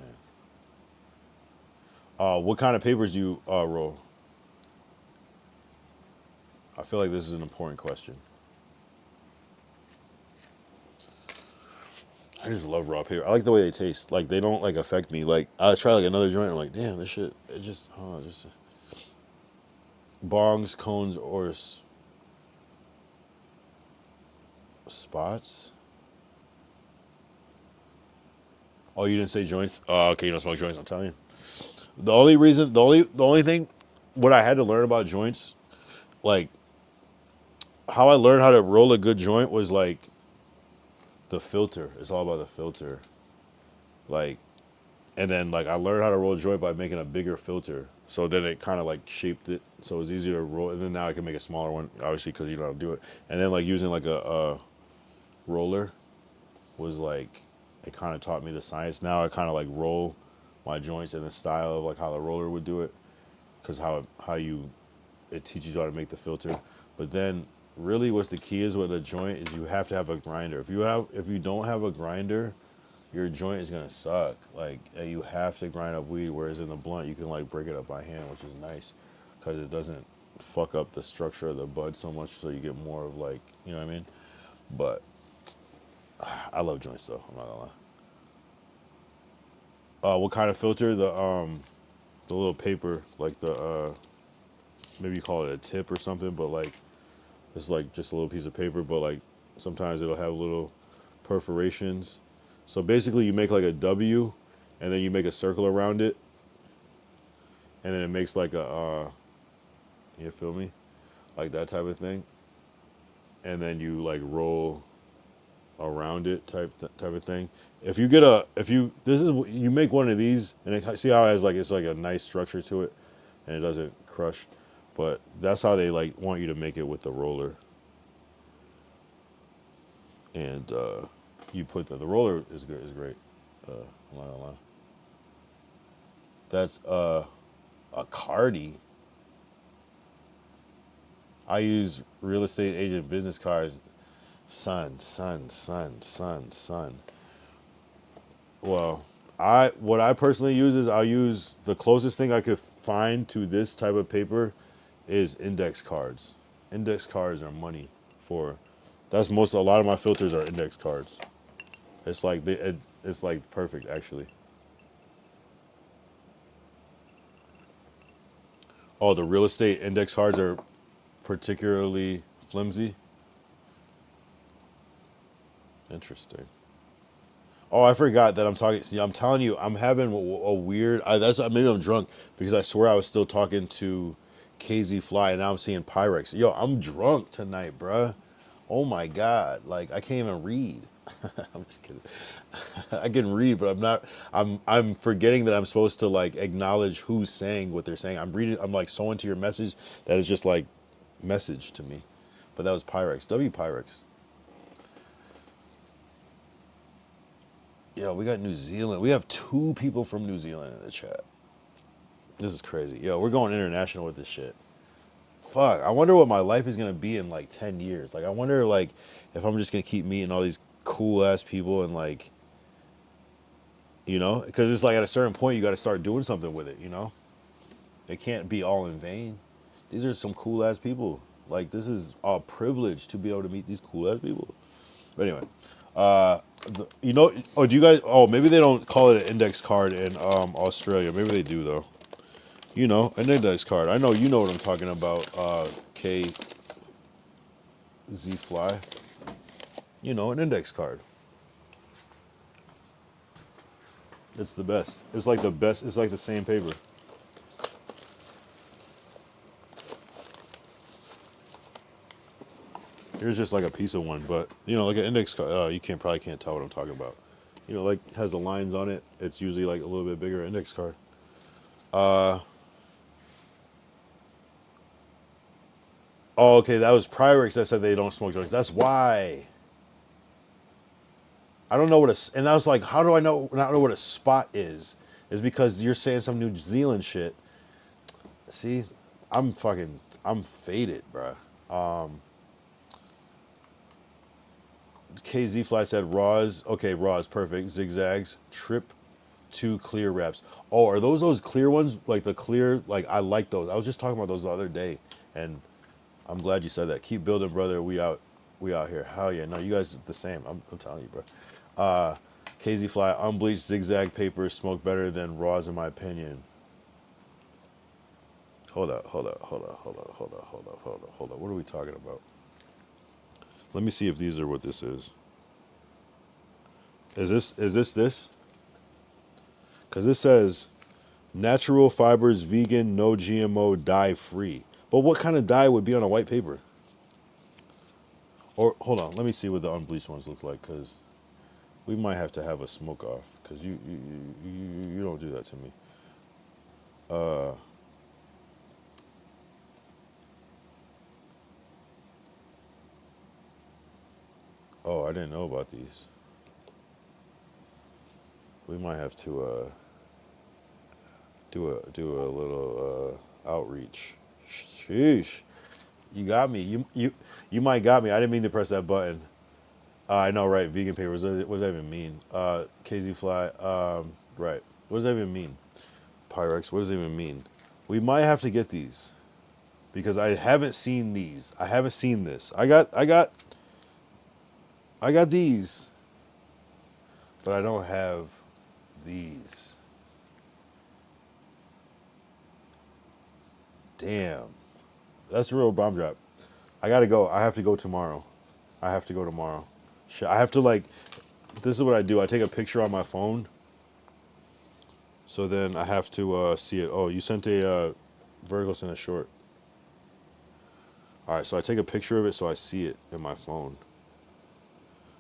Speaker 1: What kind of papers do you roll? I feel like this is an important question. I just love raw paper. I like the way they taste. Like they don't like affect me. Like I try like another joint. I'm like, damn, this shit. It just, just bongs, cones, or spots. Oh, you didn't say joints. Oh, okay, you don't smoke joints. I'm telling you. The only thing, what I had to learn about joints, like how I learned how to roll a good joint was like the filter. It's all about the filter. Like, and then like I learned how to roll a joint by making a bigger filter. So then it kind of like shaped it, so it was easier to roll. And then now I can make a smaller one, obviously, because you know how to do it. And then like using like a roller was like, it kind of taught me the science. Now I kind of like roll my joints in the style of like how the roller would do it, because it teaches you how to make the filter. But then really what's the key is with a joint is you have to have a grinder. If you don't have a grinder, your joint is gonna suck. Like you have to grind up weed, whereas in the blunt you can like break it up by hand, which is nice because it doesn't fuck up the structure of the bud so much, so you get more of like, you know what I mean? But I love joints though, I'm not gonna lie. What kind of filter? The little paper, like the maybe you call it a tip or something, but like it's like just a little piece of paper, but like sometimes it'll have little perforations. So basically you make like a W and then you make a circle around it, and then it makes like a you feel me? Like that type of thing. And then you like roll around it type of thing. You make one of these and see how it has like, it's like a nice structure to it and it doesn't crush, but that's how they like want you to make it with the roller. and you put the roller is good, is great. I'm not gonna lie. That's a Cardi. I use real estate agent business cards. Son. Well, what I personally use is I'll use the closest thing I could find to this type of paper is index cards. Index cards are money for. That's most. A lot of my filters are index cards. It's like it's like perfect actually. Oh, the real estate index cards are particularly flimsy. Interesting. Oh, I forgot that I'm talking. See, I'm telling you, I'm having a weird. That's maybe I'm drunk because I swear I was still talking to KZ Fly, and now I'm seeing Pyrex. Yo, I'm drunk tonight, bruh. Oh my god, like I can't even read. I'm just kidding. I can read, but I'm not. I'm forgetting that I'm supposed to like acknowledge who's saying what they're saying. I'm reading. I'm like so into your message that is just like message to me. But that was Pyrex. W Pyrex. Yo, we got New Zealand. We have 2 people from New Zealand in the chat. This is crazy. Yo, we're going international with this shit. Fuck. I wonder what my life is gonna be in like 10 years. Like, I wonder like if I'm just gonna keep meeting all these cool ass people and like, because it's like at a certain point you got to start doing something with it. It can't be all in vain. These are some cool ass people. Like, this is a privilege to be able to meet these cool ass people. But anyway, do you guys? Oh, maybe they don't call it an index card in Australia. Maybe they do though. An index card. I know you know what I'm talking about. KZ Fly. An index card. It's the best. It's like the best. It's like the same paper. Here's just like a piece of one, but like an index card. You probably can't tell what I'm talking about. Like has the lines on it. It's usually like a little bit bigger index card. Oh, okay, that was Pyrex that said they don't smoke joints. That's why. I don't know and I was like, how do I not know what a spot is? Is because you're saying some New Zealand shit. See, I'm faded, bruh. KZ Fly said raws. Okay, raws, perfect. Zigzags, trip, 2 clear wraps. Oh, are those clear ones? Like the clear, like I like those. I was just talking about those the other day, and I'm glad you said that. Keep building, brother. We out here. Hell yeah. No, you guys are the same. I'm telling you, bro. KZ Fly, unbleached zigzag papers smoke better than raws in my opinion. Hold up. What are we talking about? Let me see if these are what this is. Is this? Because this says natural fibers, vegan, no GMO, dye free. But what kind of dye would be on a white paper? Or hold on, let me see what the unbleached ones look like, because we might have to have a smoke off, because you don't do that to me. Oh, I didn't know about these. We might have to do a little outreach. Sheesh, you got me. You might got me. I didn't mean to press that button. I know, right? Vegan papers. What does that even mean? KZ Fly. Right. What does that even mean? Pyrex. What does it even mean? We might have to get these because I haven't seen these. I haven't seen this. I got these, but I don't have these. Damn. That's a real bomb drop. I gotta go. I have to go tomorrow. Shit, I have to this is what I do. I take a picture on my phone. So then I have to see it. Oh, you sent a vertical, sent a short. All right, so I take a picture of it so I see it in my phone.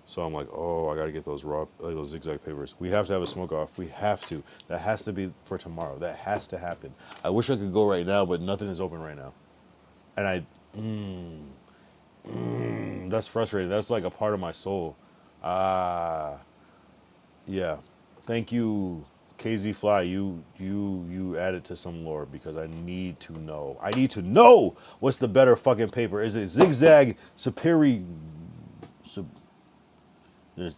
Speaker 1: So I'm like, oh, I gotta get those those zigzag papers. We have to have a smoke off. We have to. That has to be for tomorrow. That has to happen. I wish I could go right now, but nothing is open right now. And That's frustrating. That's like a part of my soul. Ah, yeah. Thank you, KZ Fly. You added to some lore because I need to know. I need to know what's the better fucking paper. Is it Zigzag Superior?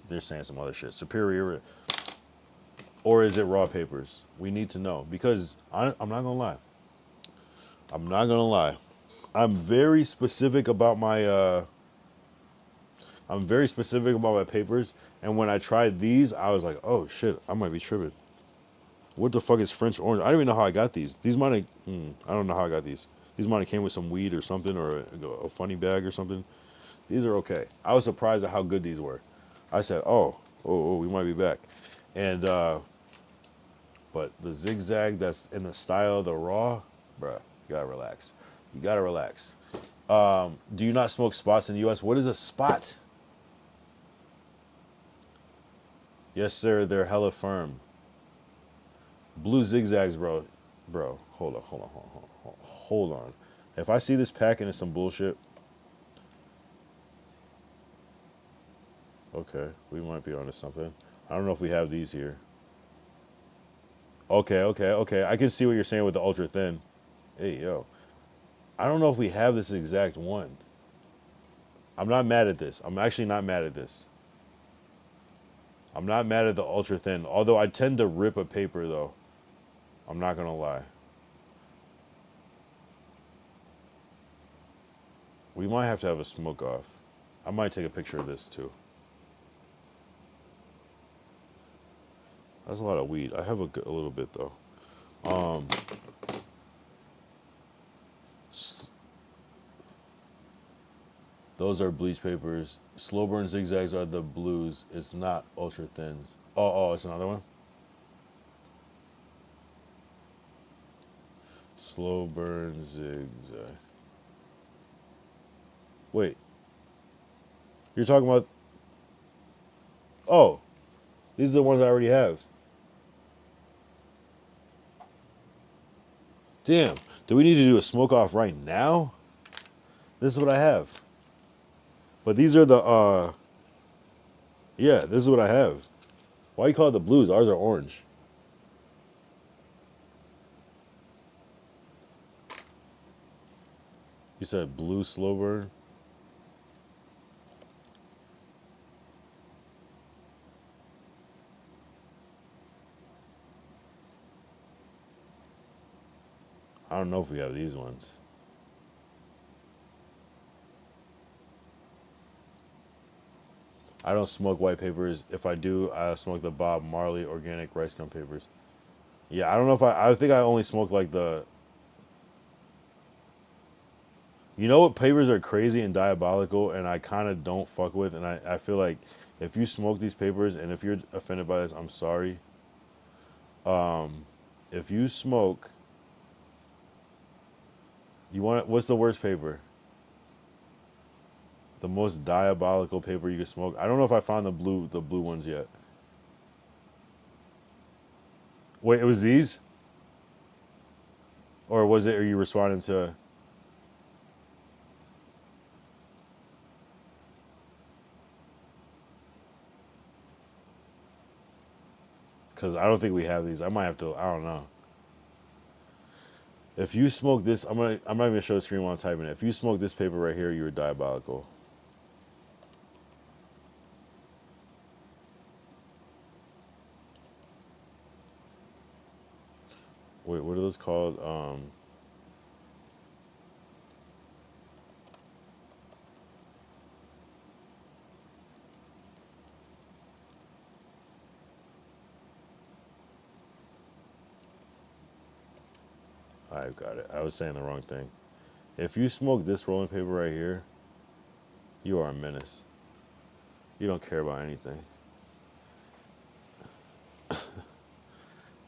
Speaker 1: They're saying some other shit. Superior, or is it Raw Papers? We need to know because I'm not gonna lie. I'm not gonna lie. I'm very specific about my. I'm very specific about my papers, and when I tried these, I was like, "Oh shit, I might be tripping." What the fuck is French orange? I don't even know how I got these. These might have. I don't know how I got these. These might have came with some weed or something, or a funny bag or something. These are okay. I was surprised at how good these were. I said, "Oh, we might be back," and but the zigzag that's in the style of the raw, bruh, you gotta relax. You gotta relax. Do you not smoke spots in the U.S.? What is a spot? Yes, sir. They're hella firm. Blue zigzags, bro. Bro, hold on. If I see this pack and it's some bullshit, okay, we might be onto something. I don't know if we have these here. Okay. I can see what you're saying with the ultra thin. Hey, yo. I don't know if we have this exact one. I'm not mad at this. I'm actually not mad at this. I'm not mad at the ultra thin, although I tend to rip a paper though. I'm not gonna lie. We might have to have a smoke off. I might take a picture of this too. That's a lot of weed. I have a little bit though. Those are bleach papers. Slow burn zigzags are the blues. It's not ultra thins. Oh, it's another one. Slow burn zigzag. Wait, you're talking about? Oh, these are the ones I already have. Damn. Do we need to do a smoke off right now? This is what I have. But these are the yeah, this is what I have. Why you call it the blues? Ours are orange. You said blue slow burn? I don't know if we have these ones. I don't smoke white papers. If I do, I smoke the Bob Marley organic rice gum papers. Yeah, I don't know if I think I only smoke like the. You know what papers are crazy and diabolical, and I kind of don't fuck with, and I feel like if you smoke these papers, and if you're offended by this, I'm sorry. If you smoke, you want what's the worst paper? The most diabolical paper you could smoke. I don't know if I found the blue ones yet. Wait, it was these, or was it? Are you responding to? Because I don't think we have these. I might have to. I don't know. If you smoke this, I'm not even gonna show the screen while I'm typing it. If you smoke this paper right here, you're diabolical. Wait, what are those called? I've got it. I was saying the wrong thing. If you smoke this rolling paper right here, you are a menace. You don't care about anything.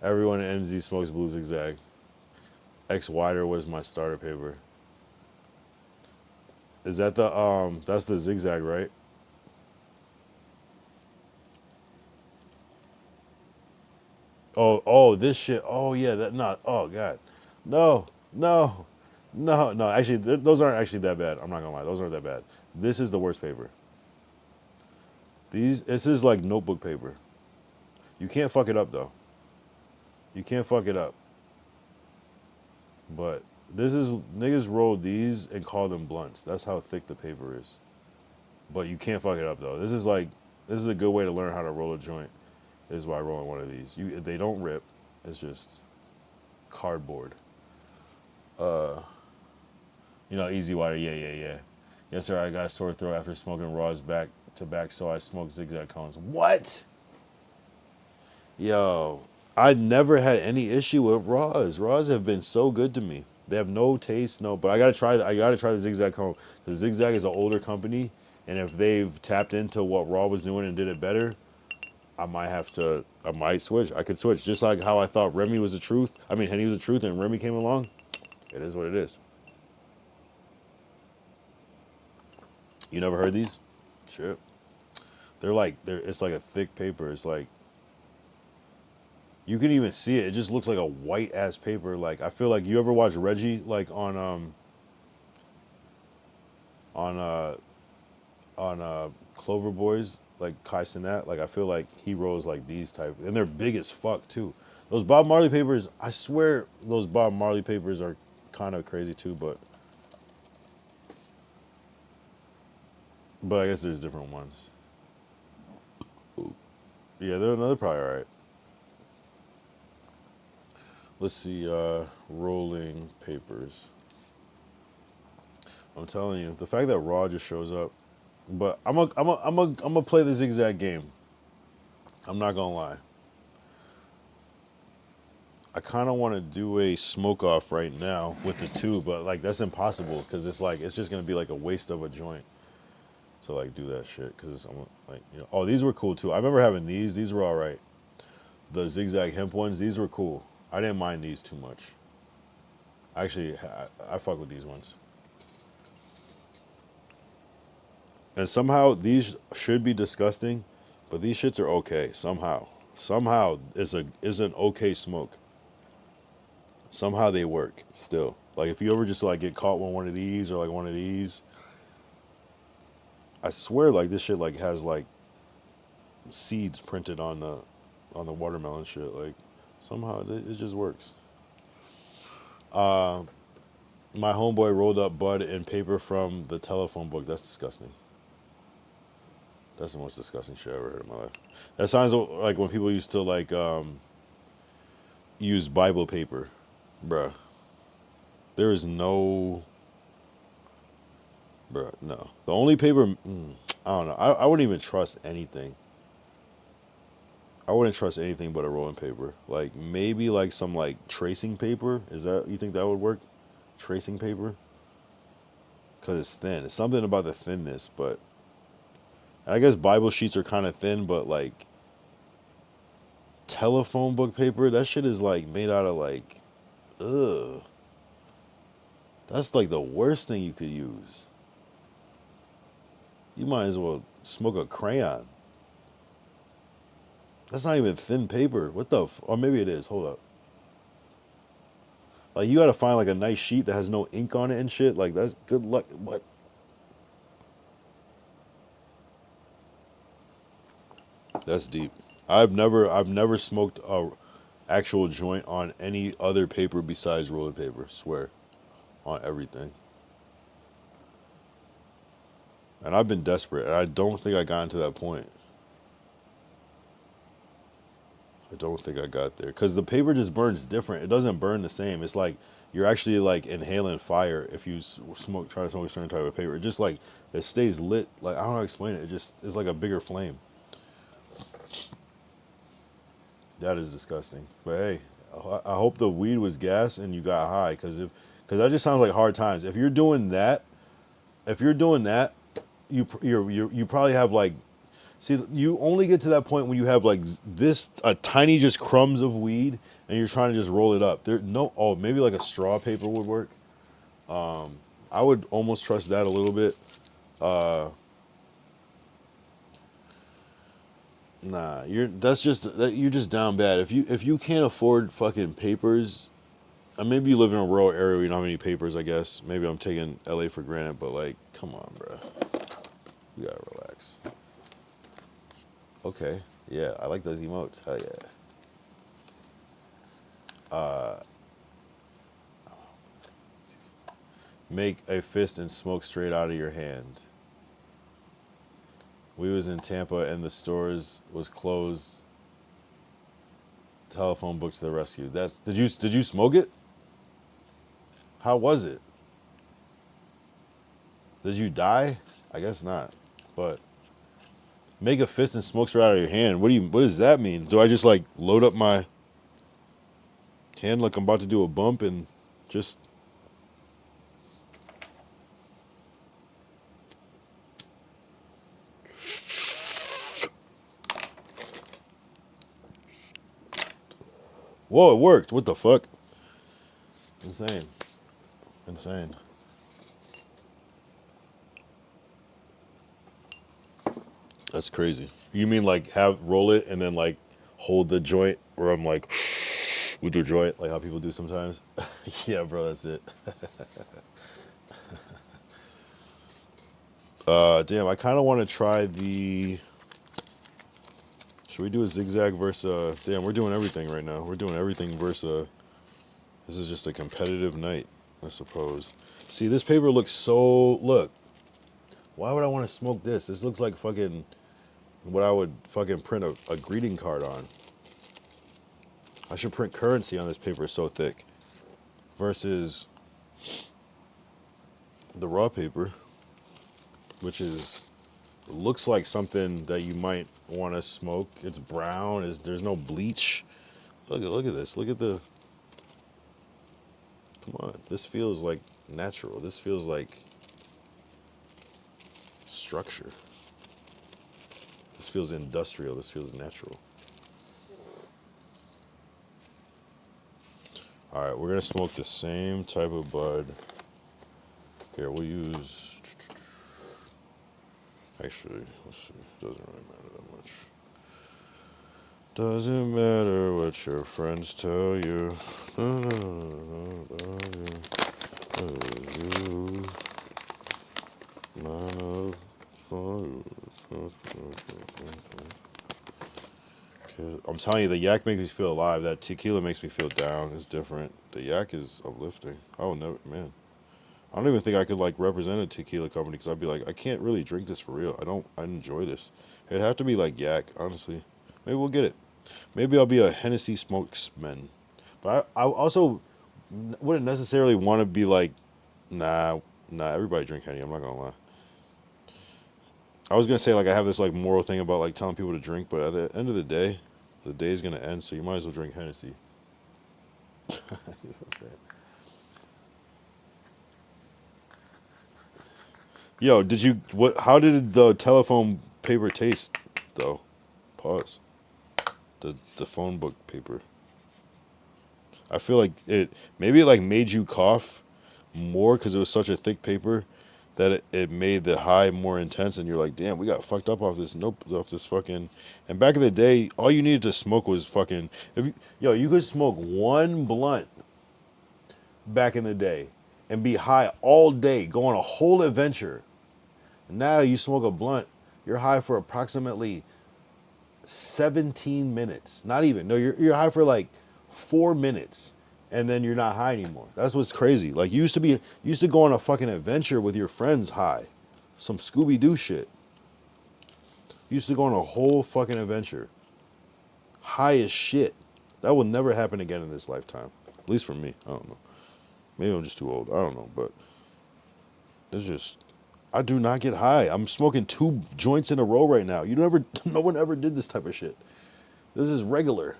Speaker 1: Everyone in NZ smokes blue zigzag. X wider was my starter paper. Is that the that's the zigzag, right? Oh, this shit. Oh yeah, that not. Oh god, no, no, No, actually, those aren't actually that bad. I'm not gonna lie, those aren't that bad. This is the worst paper. This is like notebook paper. You can't fuck it up though. You can't fuck it up. But this is niggas roll these and call them blunts. That's how thick the paper is. But you can't fuck it up though. This is a good way to learn how to roll a joint. Is by rolling one of these. They don't rip. It's just cardboard. Easy water. Yeah. Yes, sir. I got a sore throat after smoking Raw's back to back, so I smoked zigzag cones. What? Yo, I never had any issue with Raws. Raws have been so good to me. They have no taste, no. But I gotta try. I gotta try the Zigzag cone because Zigzag is an older company, and if they've tapped into what Raw was doing and did it better, I might have to. I might switch. I could switch, just like how I thought Remy was the truth. I mean, Henny was the truth, and Remy came along. It is what it is. You never heard these? Shit. They're. It's like a thick paper. It's like. You can even see it. It just looks like a white ass paper. Like I feel like you ever watch Reggie like on Clover Boys like Kai Cenat. Like I feel like he rolls like these type, and they're big as fuck too. Those Bob Marley papers, I swear those Bob Marley papers are kind of crazy too, but I guess there's different ones. Yeah, they're probably alright. Let's see, rolling papers. I'm telling you, the fact that Raw just shows up, but I'm gonna play the zigzag game. I'm not gonna lie. I kind of want to do a smoke off right now with the two, but like that's impossible because it's just gonna be like a waste of a joint to like do that shit. Because I'm like, oh, these were cool too. I remember having these. These were all right. The zigzag hemp ones, these were cool. I didn't mind these too much. Actually, I fuck with these ones. And somehow these should be disgusting, but these shits are okay. Somehow it's an okay smoke. Somehow they work still. Like if you ever just like get caught with one of these or like one of these, I swear like this shit like has like seeds printed on the watermelon shit. Like somehow it just works. My homeboy rolled up bud in paper from the telephone book. That's disgusting. That's the most disgusting shit I ever heard in my life. That sounds like when people used to like use Bible paper, bruh. There is no, bruh, no. The only paper, I don't know. I wouldn't even trust anything. I wouldn't trust anything but a rolling paper. Like maybe like some like tracing paper. You think that would work? Tracing paper? Because it's thin. It's something about the thinness, but I guess Bible sheets are kind of thin, but like telephone book paper, that shit is like made out of like, ugh. That's like the worst thing you could use. You might as well smoke a crayon. That's not even thin paper. What the or maybe it is. Hold up. Like you gotta find like a nice sheet that has no ink on it and shit. Like that's good luck. What? That's deep. I've never smoked a actual joint on any other paper besides rolling paper. Swear, on everything. And I've been desperate, and I don't think I got to that point. I don't think I got there because the paper just burns different. It doesn't burn the same. It's like you're actually like inhaling fire if you try to smoke a certain type of paper. It just like it stays lit. Like I don't know how to explain it. It just it's like a bigger flame. That is disgusting. But hey, I hope the weed was gas and you got high because that just sounds like hard times. If you're doing that, you probably have like. See, you only get to that point when you have like a tiny just crumbs of weed and you're trying to just roll it up. Maybe like a straw paper would work. I would almost trust that a little bit. Nah, you're just down bad. If you can't afford fucking papers, maybe you live in a rural area where you don't have any papers, I guess. Maybe I'm taking LA for granted, but like, come on, bro. You gotta relax. Okay. Yeah, I like those emotes. Hell yeah. Make a fist and smoke straight out of your hand. We was in Tampa and the stores was closed. Telephone book to the rescue. Did you smoke it? How was it? Did you die? I guess not. But make a fist and smoke straight out of your hand. What does that mean? Do I just like load up my hand like I'm about to do a bump and just whoa, it worked. What the fuck? Insane. Insane. That's crazy. You mean like roll it and then like hold the joint where I'm like with the joint like how people do sometimes? Yeah, bro, that's it. Damn, I kind of want to try the. Should we do a zigzag versus? Damn, we're doing everything right now. We're doing everything versus. This is just a competitive night, I suppose. See, this paper looks so. Look, why would I want to smoke this? This looks like fucking what I would fucking print a greeting card on. I should print currency on this paper. It's so thick. Versus the raw paper, which is looks like something that you might want to smoke. It's brown. There's no bleach. Look at this. Look at the. Come on. This feels like natural. This feels like structure. This feels industrial. This feels natural. All right, we're gonna smoke the same type of bud. Here, we'll use. Actually, let's see. Doesn't really matter that much. Doesn't matter what your friends tell you. I'm telling you, the yak makes me feel alive. That tequila makes me feel down. It's different. The yak is uplifting. Oh no, man. I don't even think I could like represent a tequila company because I'd be like, I can't really drink this for real. I enjoy this. It'd have to be like yak, honestly. Maybe we'll get it. Maybe I'll be a Hennessy spokesman. But I also wouldn't necessarily want to be like, nah, everybody drink Henny. I'm not gonna lie. I was gonna say like I have this like moral thing about like telling people to drink, but at the end of the day is gonna end, so you might as well drink Hennessy. You know what I'm saying? Yo, how did the telephone paper taste though? Pause. The phone book paper. I feel like maybe it like made you cough more because it was such a thick paper that it made the high more intense, and you're like, damn, we got fucked up off this fucking. And back in the day, all you needed to smoke was fucking. You could smoke one blunt back in the day and be high all day, go on a whole adventure. Now you smoke a blunt, you're high for approximately 17 minutes. Not even. No, you're high for like 4 minutes, and then you're not high anymore. That's what's crazy. Like you used to go on a fucking adventure with your friends high. Some Scooby-Doo shit. You used to go on a whole fucking adventure. High as shit. That will never happen again in this lifetime. At least for me. I don't know. Maybe I'm just too old. I don't know, but it's just I do not get high. I'm smoking 2 joints in a row right now. No one ever did this type of shit. This is regular.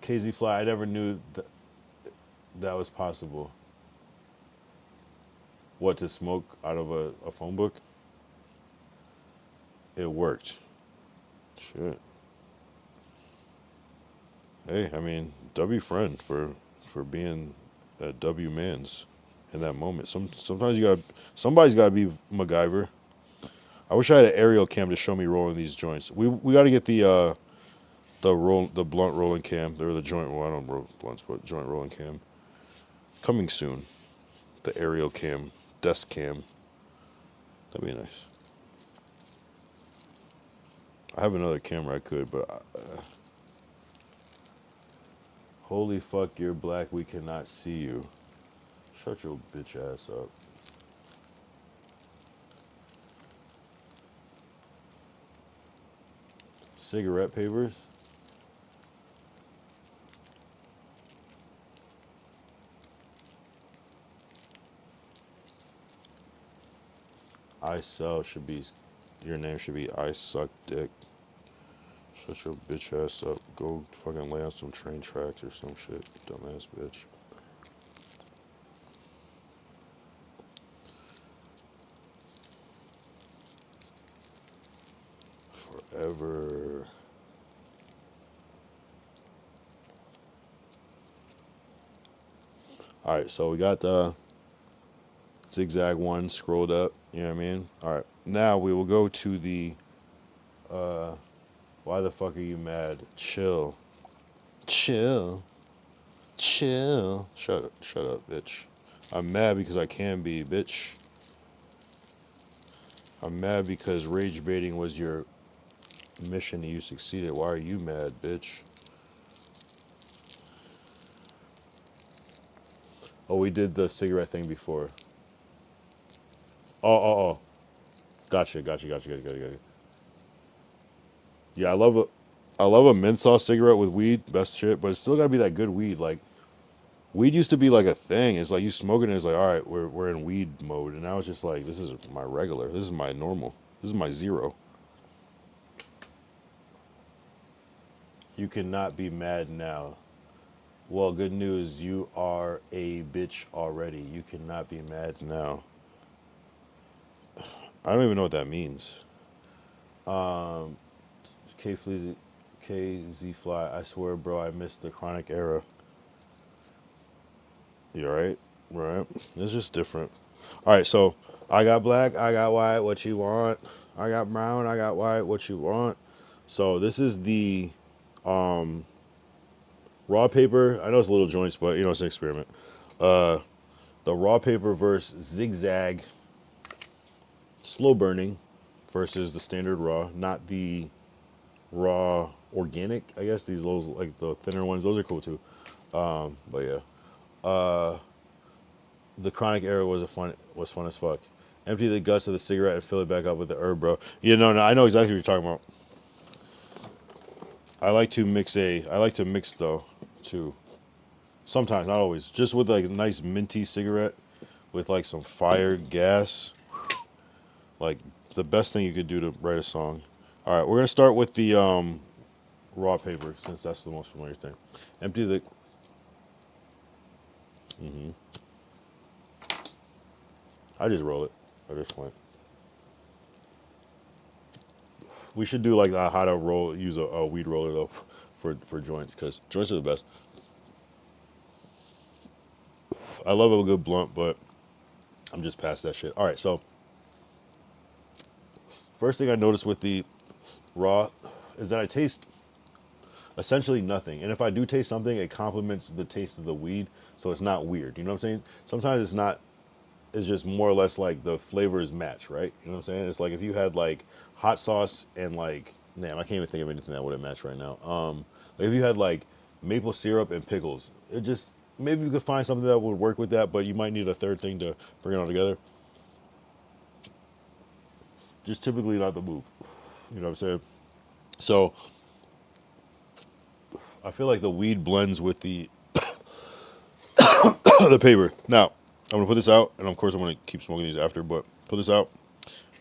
Speaker 1: KZ Fly, I never knew that was possible. What, to smoke out of a phone book? It worked. Shit. Hey, I mean, W friend for being a W man's in that moment. Sometimes somebody's gotta be MacGyver. I wish I had an aerial cam to show me rolling these joints. We got to get the blunt rolling cam. They're the joint. Well, I don't roll blunts, but joint rolling cam coming soon. The aerial cam, desk cam. That'd be nice. I have another camera I could, but holy fuck, you're black. We cannot see you. Shut your bitch ass up. Cigarette papers. I sell should be, your name should be I suck dick. Shut your bitch ass up. Go fucking lay on some train tracks or some shit, dumbass bitch. Forever. Alright, so we got the zigzag one scrolled up, you know what I mean? Alright, now we will go to the why the fuck are you mad? Chill. Chill. Chill. Shut up, bitch. I'm mad because I can be, bitch. I'm mad because rage baiting was your mission and you succeeded. Why are you mad, bitch? Oh, we did the cigarette thing before. Oh. Gotcha. Yeah, I love a menthol cigarette with weed, best shit, but it's still gotta be that good weed. Like, weed used to be like a thing. It's like you smoking it, it's like, all right, we're in weed mode, and now it's just like, this is my regular, this is my normal, this is my zero. You cannot be mad now. Well, good news, you are a bitch already. You cannot be mad now. I don't even know what that means. K Fleazy, KZ Fly. I swear, bro, I missed the chronic era. You alright? Right. It's just different. Alright, so I got black, I got white, what you want? I got brown, I got white, what you want? So this is the raw paper. I know it's little joints, but you know it's an experiment. The raw paper versus zigzag slow burning versus the standard raw, not the raw organic. I guess these little like the thinner ones, those are cool too. But yeah, the chronic era was fun as fuck. Empty the guts of the cigarette and fill it back up with the herb, bro. You know, no, I know exactly what you're talking about. I like to mix though, too. Sometimes, not always. Just with like a nice minty cigarette with like some fire gas. Like the best thing you could do to write a song. All right, we're gonna start with the raw paper since that's the most familiar thing. Empty the. I just roll it. I just flint. We should do like how to roll. Use a weed roller though, for joints because joints are the best. I love a good blunt, but I'm just past that shit. All right, so first thing I noticed with the raw is that I taste essentially nothing. And if I do taste something, it complements the taste of the weed, so it's not weird. You know what I'm saying? Sometimes it's not. It's just more or less like the flavors match, right? You know what I'm saying? It's like if you had like hot sauce and like, damn, I can't even think of anything that would match right now. Like if you had like maple syrup and pickles, it just maybe you could find something that would work with that, but you might need a third thing to bring it all together. Just typically not the move. You know what I'm saying? So I feel like the weed blends with the the paper. Now, I'm gonna put this out, and of course I'm gonna keep smoking these after, but put this out.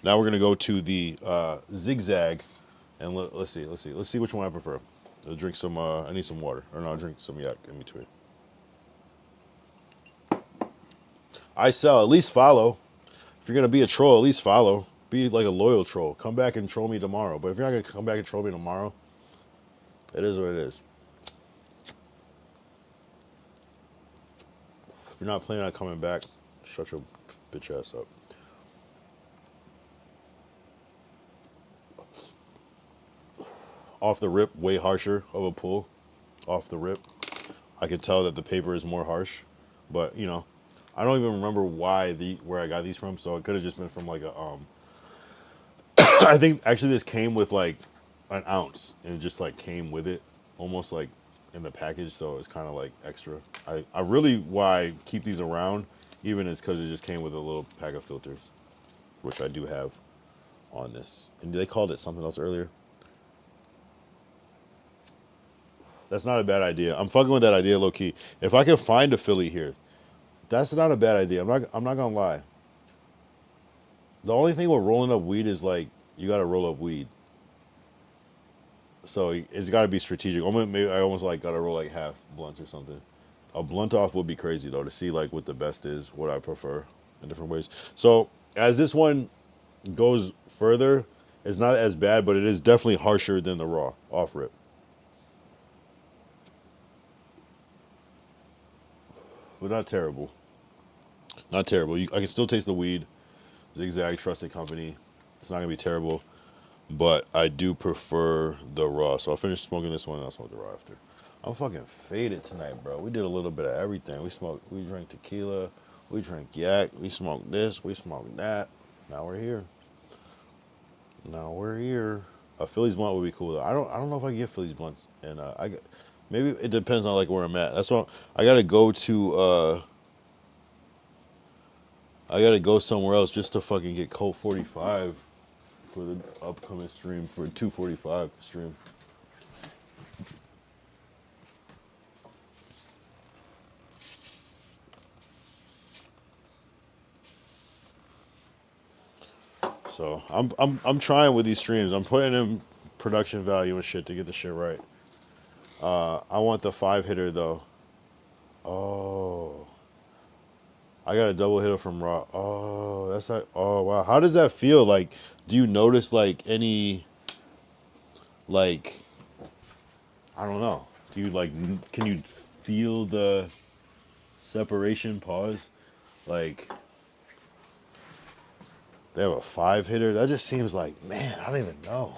Speaker 1: Now we're gonna go to the zigzag, and let's see which one I prefer. I'll drink some. I need some water, or no, I'll drink some yak in between. I sell. At least follow. If you're gonna be a troll, at least follow. Be like a loyal troll. Come back and troll me tomorrow. But if you're not gonna come back and troll me tomorrow, it is what it is. If you're not planning on coming back, shut your bitch ass up. off the rip, way harsher of a pull off the rip. I could tell that the paper is more harsh, but you know, I don't even remember where I got these from. So it could have just been from like a I think actually this came with like an ounce, and it just like came with it, almost like in the package. So it's kind of like extra. I really why I keep these around, even is because it just came with a little pack of filters, which I do have on this. And they called it something else earlier. That's not a bad idea. I'm fucking with that idea low key. If I can find a Philly here, that's not a bad idea. I'm not gonna lie. The only thing with rolling up weed is like you gotta roll up weed. So it's gotta be strategic. Maybe I almost like gotta roll like half blunts or something. A blunt off would be crazy though, to see like what the best is, what I prefer in different ways. So as this one goes further, it's not as bad, but it is definitely harsher than the raw off rip. But not terrible. Not terrible. I can still taste the weed. Zigzag, trusted company. It's not gonna be terrible, but I do prefer the raw. So I'll finish smoking this one and I'll smoke the raw after. I'm fucking faded tonight, bro. We did a little bit of everything. We drank tequila, we drank yak, we smoked this, we smoked that. Now we're here. Now we're here. A Phillies blunt would be cool though. I don't know if I can get Phillies blunts, and maybe it depends on like where I'm at. That's why I gotta go to. I gotta go somewhere else just to fucking get Colt 45 for the upcoming stream, for 245 stream. So I'm trying with these streams. I'm putting in production value and shit to get the shit right. I want the 5-hitter though. Oh, I got a double hitter from Raw. Oh, that's like, oh wow. How does that feel? Like, do you notice like any, like, I don't know. Do you like, can you feel the separation? Pause. Like, they have a 5-hitter. That just seems like, man, I don't even know.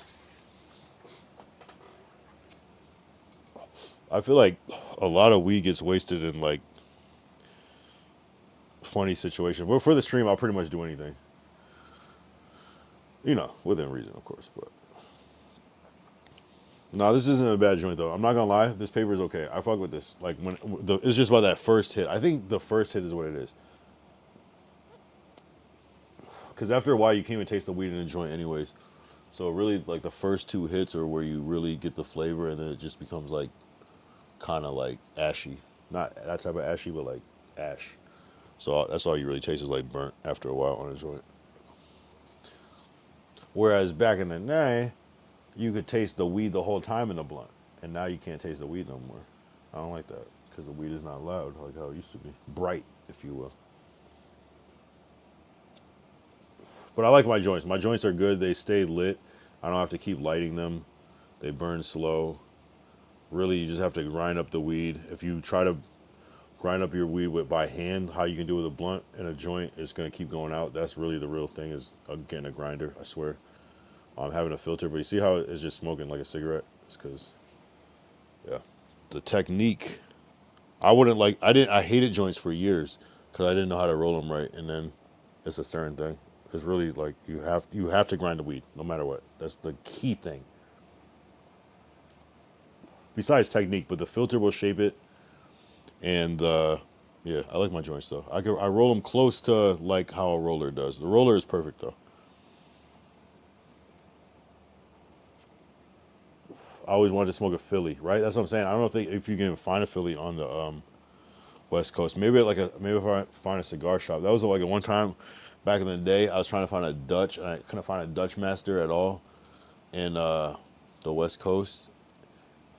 Speaker 1: I feel like a lot of weed gets wasted in like funny situations. Well, for the stream, I'll pretty much do anything. You know, within reason, of course. But no, this isn't a bad joint though. I'm not gonna lie. This paper is okay. I fuck with this. Like it's just about that first hit. I think the first hit is what it is. Because after a while, you can't even taste the weed in the joint, anyways. So really, like the first 2 hits are where you really get the flavor, and then it just becomes like kind of like ashy. Not that type of ashy, but like ash. So that's all you really taste is like burnt after a while on a joint. Whereas back in the day, you could taste the weed the whole time in the blunt, and now you can't taste the weed no more. I don't like that because the weed is not loud like how it used to be, bright, if you will. But I like my joints. My joints are good. They stay lit. I don't have to keep lighting them. They burn slow. Really, you just have to grind up the weed. If you try to grind up your weed by hand, how you can do with a blunt and a joint, it's going to keep going out. That's really the real thing, is getting a grinder, I swear. I'm having a filter, but you see how it's just smoking like a cigarette? It's because, yeah. The technique, I hated joints for years because I didn't know how to roll them right, and then it's a certain thing. It's really like you have to grind the weed no matter what. That's the key thing. Besides technique, but the filter will shape it. And yeah, I like my joints though. I roll them close to like how a roller does. The roller is perfect though. I always wanted to smoke a Philly, right? That's what I'm saying. I don't know if you can find a Philly on the West Coast. Maybe if I find a cigar shop. That was like one time back in the day. I was trying to find a Dutch, and I couldn't find a Dutch master at all in the West Coast.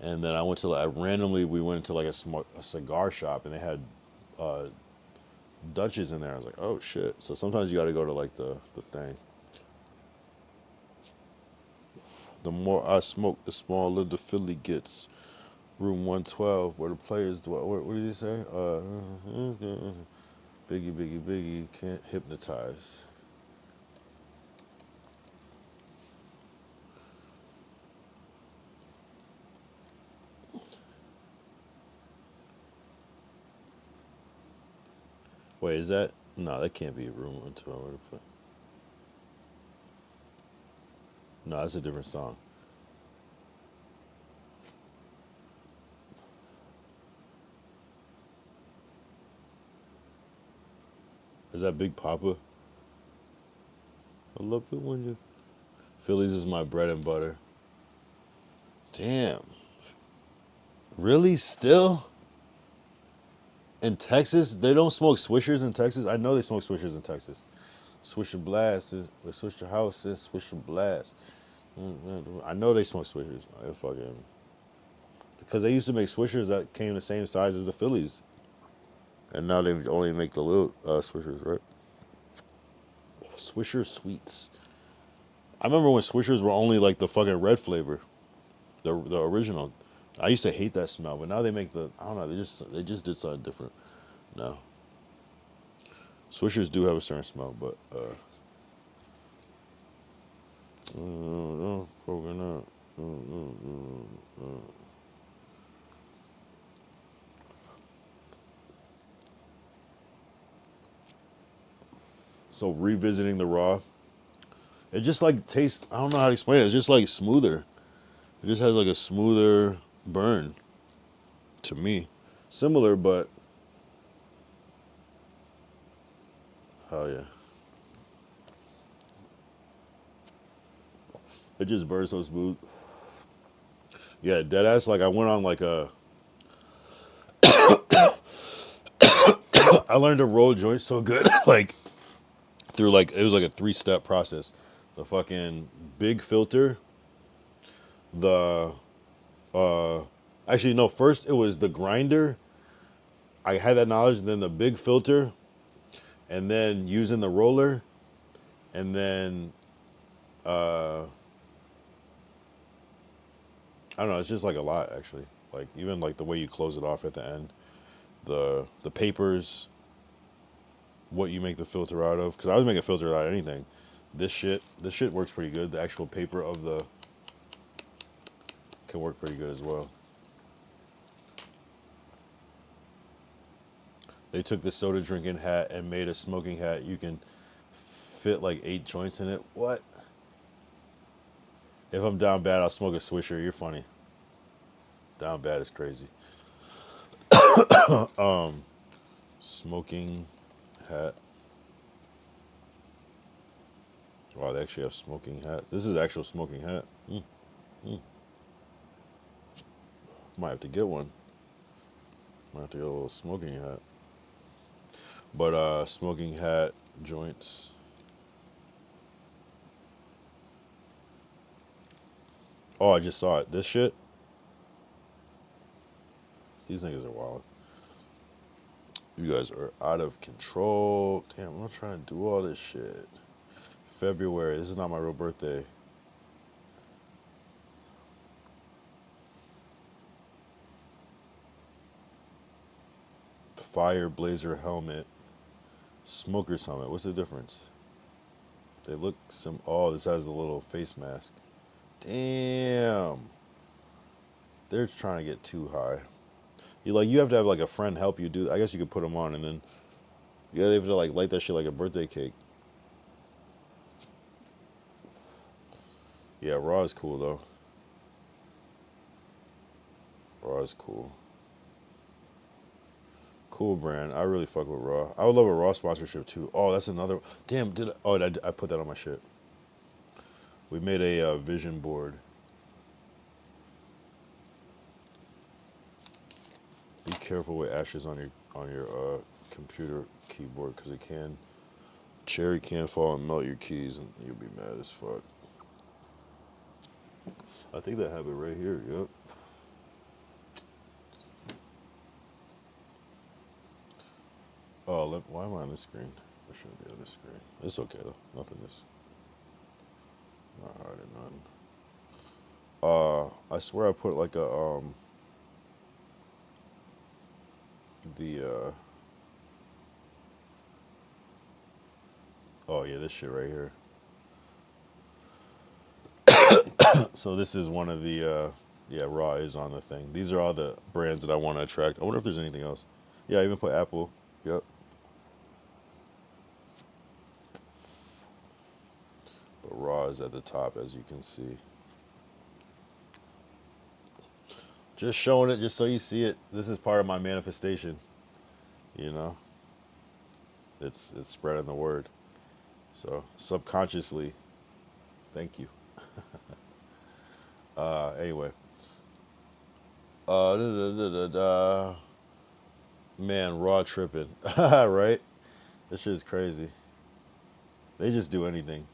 Speaker 1: And then I went to randomly we went to like a cigar shop, and they had Dutches in there. I was like, oh shit. So sometimes you got to go to like the thing. The more I smoke, the smaller the Philly gets. Room 112, where the players dwell. What did he say? Biggie, biggie, biggie, can't hypnotize. Wait, is that? No, that can't be a room until I were to play. No, that's a different song. Is that Big Papa? I love it when you. Phillies is my bread and butter. Damn. Really? Still? In Texas? They don't smoke swishers in Texas? I know they smoke swishers in Texas. Swisher Blast is Swisher House is Swisher Blast. I know they smoke swishers. I fucking because they used to make swishers that came the same size as the Phillies, and now they only make the little swishers, right? Swisher Sweets. I remember when swishers were only like the fucking red flavor, the original. I used to hate that smell, but now they make the I don't know. They just did something different. No. Swishers do have a certain smell, but coconut. So revisiting the raw, it just like tastes. I don't know how to explain it. It's just like smoother. It just has like a smoother burn. To me, similar, but oh yeah, it just burns so smooth. Yeah, dead ass. Like I went on like a. I learned to roll joints so good, like through like it was like a 3-step process. The fucking big filter, the actually no, first it was the grinder. I had that knowledge, then the big filter, and then using the roller, and then I don't know, it's just like a lot actually. Like even like the way you close it off at the end, the papers, what you make the filter out of. Because I would make a filter out of anything. This shit works pretty good. The actual paper of the can work pretty good as well. They took the soda drinking hat and made a smoking hat. You can fit like 8 joints in it. What? If I'm down bad, I'll smoke a swisher. You're funny. Down bad is crazy. Smoking hat. Wow, they actually have smoking hats. This is actual smoking hat. Might have to get one. Might have to get a little smoking hat. But smoking hat joints. Oh, I just saw it. This shit. These niggas are wild. You guys are out of control. Damn, I'm not trying to do all this shit. February. This is not my real birthday. Fire blazer helmet. Smoker's helmet. What's the difference? They look some. Oh, this has a little face mask. Damn. They're trying to get too high. You have to have like a friend help you do. I guess you could put them on and then you have to like light that shit like a birthday cake. Yeah, raw is cool though. Raw is cool. Cool brand. I really fuck with Raw. I would love a Raw sponsorship too. Oh, that's another. Damn, I put that on my shit. We made a vision board. Be careful with ashes on your computer keyboard because it can. Cherry can fall and melt your keys and you'll be mad as fuck. I think they have it right here. Yep. Oh, why am I on this screen? I shouldn't be on this screen. It's okay though. Nothing is not hard or none. I swear I put like a oh yeah, this shit right here. So this is one of the yeah, Raw is on the thing. These are all the brands that I want to attract. I wonder if there's anything else. Yeah, I even put Apple. Yep. pause at the top, as you can see. Just showing it just so you see it. This is part of my manifestation. You know, it's spreading the word. So subconsciously, thank you. Anyway, da, da, da, da, da. Man, raw tripping, right? This shit's crazy. They just do anything.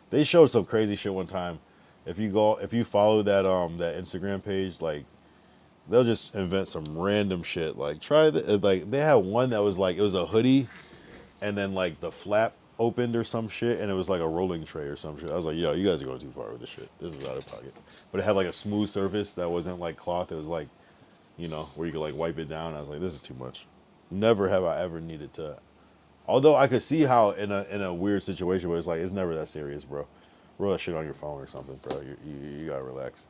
Speaker 1: They showed some crazy shit one time. If you follow that Instagram page, like they'll just invent some random shit. Like like they had one that was like it was a hoodie, and then like the flap opened or some shit, and it was like a rolling tray or some shit. I was like, yo, you guys are going too far with this shit. This is out of pocket. But it had like a smooth surface that wasn't like cloth. It was like, where you could like wipe it down. I was like, this is too much. Never have I ever needed to. Although I could see how in a weird situation where it's like it's never that serious, bro. Roll that shit on your phone or something, bro. You gotta relax.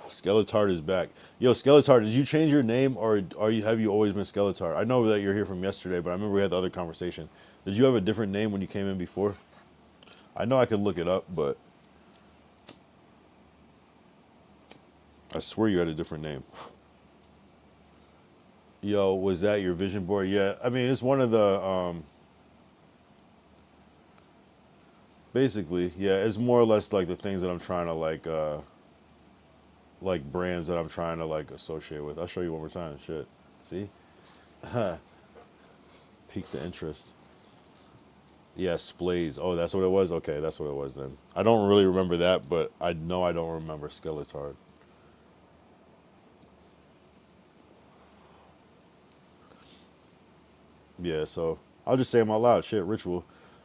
Speaker 1: Skeletard is back. Yo, Skeletard, did you change your name or have you always been Skeletard? I know that you're here from yesterday, but I remember we had the other conversation. Did you have a different name when you came in before? I know I could look it up, but I swear you had a different name. Yo, was that your vision board? Yeah, I mean, it's one of the, basically, yeah, it's more or less like the things that I'm trying to like brands that I'm trying to like associate with. I'll show you one more time. Shit. See? Pique the interest. Yes, Blaze. Oh, that's what it was? Okay, that's what it was then. I don't really remember that, but I know I don't remember Skeletard. Yeah, so I'll just say them out loud. Shit, Ritual,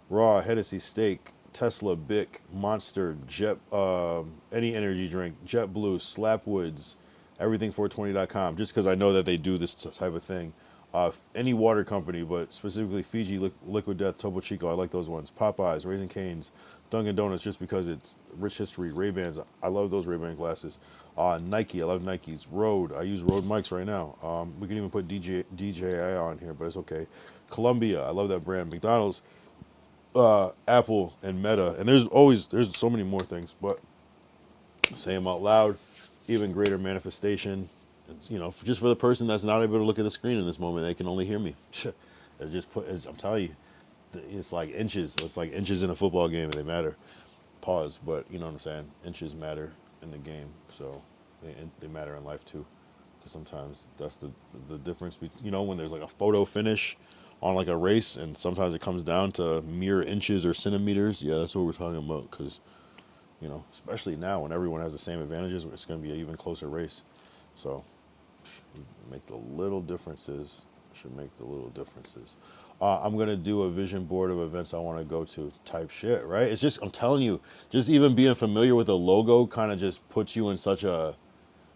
Speaker 1: Raw, Hennessy, Steak, Tesla, Bic, Monster, Jet, any energy drink, JetBlue, Slapwoods, everything420.com. Just because I know that they do this type of thing. Any water company, but specifically Fiji, Liquid Death, Topo Chico. I like those ones. Popeyes, Raising Cane's, Dunkin' Donuts, just because it's rich history. Ray-Bans, I love those Ray-Ban glasses. Nike, I love Nikes. Rode, I use Rode mics right now. We can even put DJI on here, but it's okay. Columbia, I love that brand. McDonald's, Apple, and Meta, and there's so many more things, but say them out loud. Even greater manifestation. Just for the person that's not able to look at the screen in this moment, they can only hear me. I'm telling you, it's like inches. It's like inches in a football game, and they matter. Pause, but you know what I'm saying. Inches matter in the game, so they matter in life too. Because sometimes that's the difference between when there's like a photo finish on like a race, and sometimes it comes down to mere inches or centimeters. Yeah, that's what we're talking about. Because especially now when everyone has the same advantages, it's going to be an even closer race. So make the little differences. Should make the little differences. I'm gonna do a vision board of events I want to go to type shit, right? It's just, I'm telling you, just even being familiar with the logo kind of just puts you in such a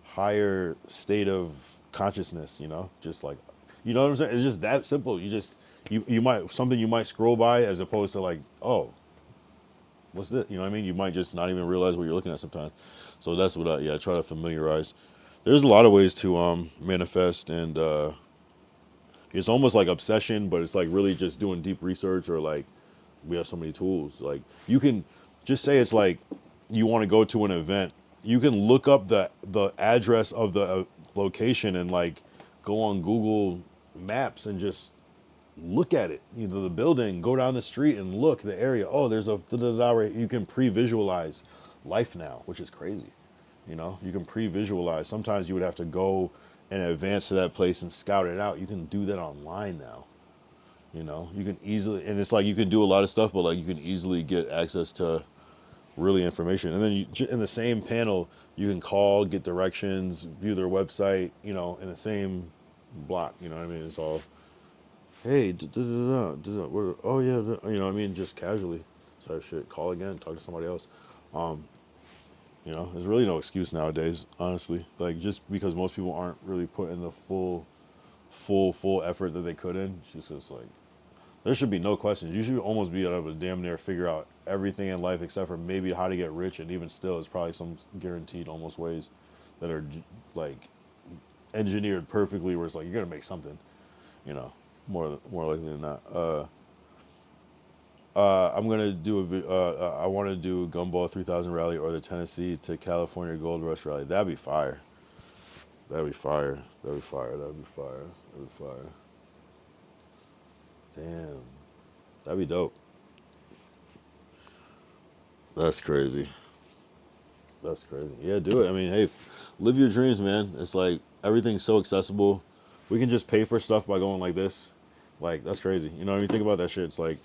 Speaker 1: higher state of consciousness, just like, what I'm saying? It's just that simple. You might, something you might scroll by as opposed to like, oh, what's this? You know what I mean? You might just not even realize what you're looking at sometimes. So that's what I try to familiarize. There's a lot of ways to manifest, and it's almost like obsession, but it's like really just doing deep research, or like we have so many tools. Like you can just say it's like you want to go to an event. You can look up the address of the location and like go on Google Maps and just look at it. The building, go down the street and look the area. Oh, there's a da-da-da right. You can pre-visualize life now, which is crazy. You can pre-visualize. Sometimes you would have to go and advance to that place and scout it out. You can do that online now. You can easily, and it's like you can do a lot of stuff, but like you can easily get access to really information. And then in the same panel, you can call, get directions, view their website, in the same block. You know what I mean? It's all, hey, oh yeah, what I mean? Just casually type shit. Call again, talk to somebody else. There's really no excuse nowadays, honestly. Like, just because most people aren't really putting the full effort that they could in, it's just like, there should be no questions. You should almost be able to damn near figure out everything in life except for maybe how to get rich, and even still, it's probably some guaranteed almost ways that are like engineered perfectly, where it's like you're gonna make something, more likely than not. I'm gonna do I want to do Gumball 3000 rally or the Tennessee to California Gold Rush rally. That'd be fire. That'd be fire. That'd be fire. That'd be fire. That'd be fire. Damn, that'd be dope. That's crazy. That's crazy. Yeah, do it. I mean, hey, live your dreams, man. It's like everything's so accessible. We can just pay for stuff by going like this. Like that's crazy. You know, when you think about that shit, it's like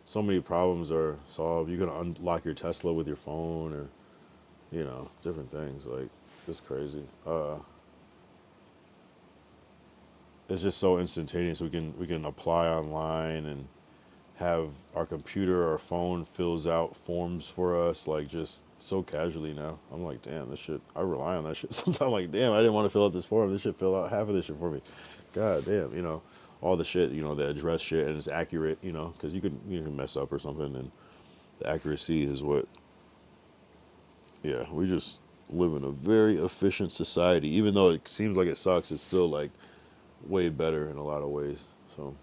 Speaker 1: so many problems are solved. You can unlock your Tesla with your phone, or different things. Like it's crazy. It's just so instantaneous. We can apply online and have our computer or phone fills out forms for us, like just so casually now. I'm like, damn, this shit, I rely on that shit. Sometimes I'm like, damn, I didn't want to fill out this form. This shit fill out half of this shit for me. God damn, all the shit, the address shit, and it's accurate, because you can mess up or something, and the accuracy is what, yeah, we just live in a very efficient society. Even though it seems like it sucks, it's still like way better in a lot of ways. So.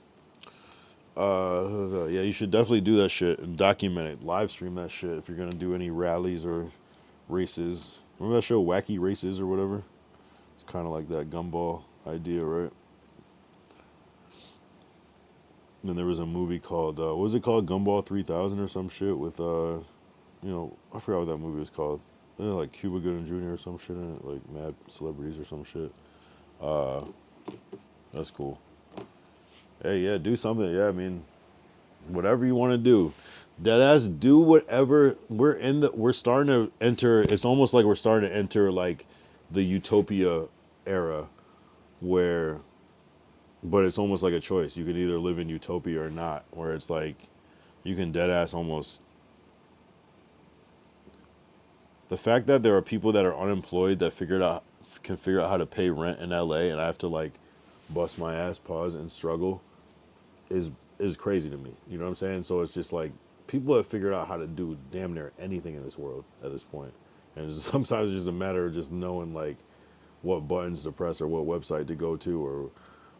Speaker 1: Yeah, you should definitely do that shit and document it, live stream that shit if you're gonna do any rallies or races. Remember that show, Wacky Races or whatever? It's kind of like that Gumball idea, right? And there was a movie called, what was it called? Gumball 3000 or some shit with, I forgot what that movie was called. Like Cuba Gooding Jr. or some shit in it, like mad celebrities or some shit. That's cool. Hey, yeah, do something. Yeah, I mean, whatever you want to do. Deadass, do whatever. We're starting to enter, it's almost like we're starting to enter like the utopia era where, but it's almost like a choice. You can either live in utopia or not, where it's like you can deadass almost. The fact that there are people that are unemployed that can figure out how to pay rent in LA, and I have to like bust my ass, pause, and struggle is crazy to me. You know what I'm saying? So it's just like people have figured out how to do damn near anything in this world at this point. And sometimes it's just a matter of just knowing like what buttons to press or what website to go to or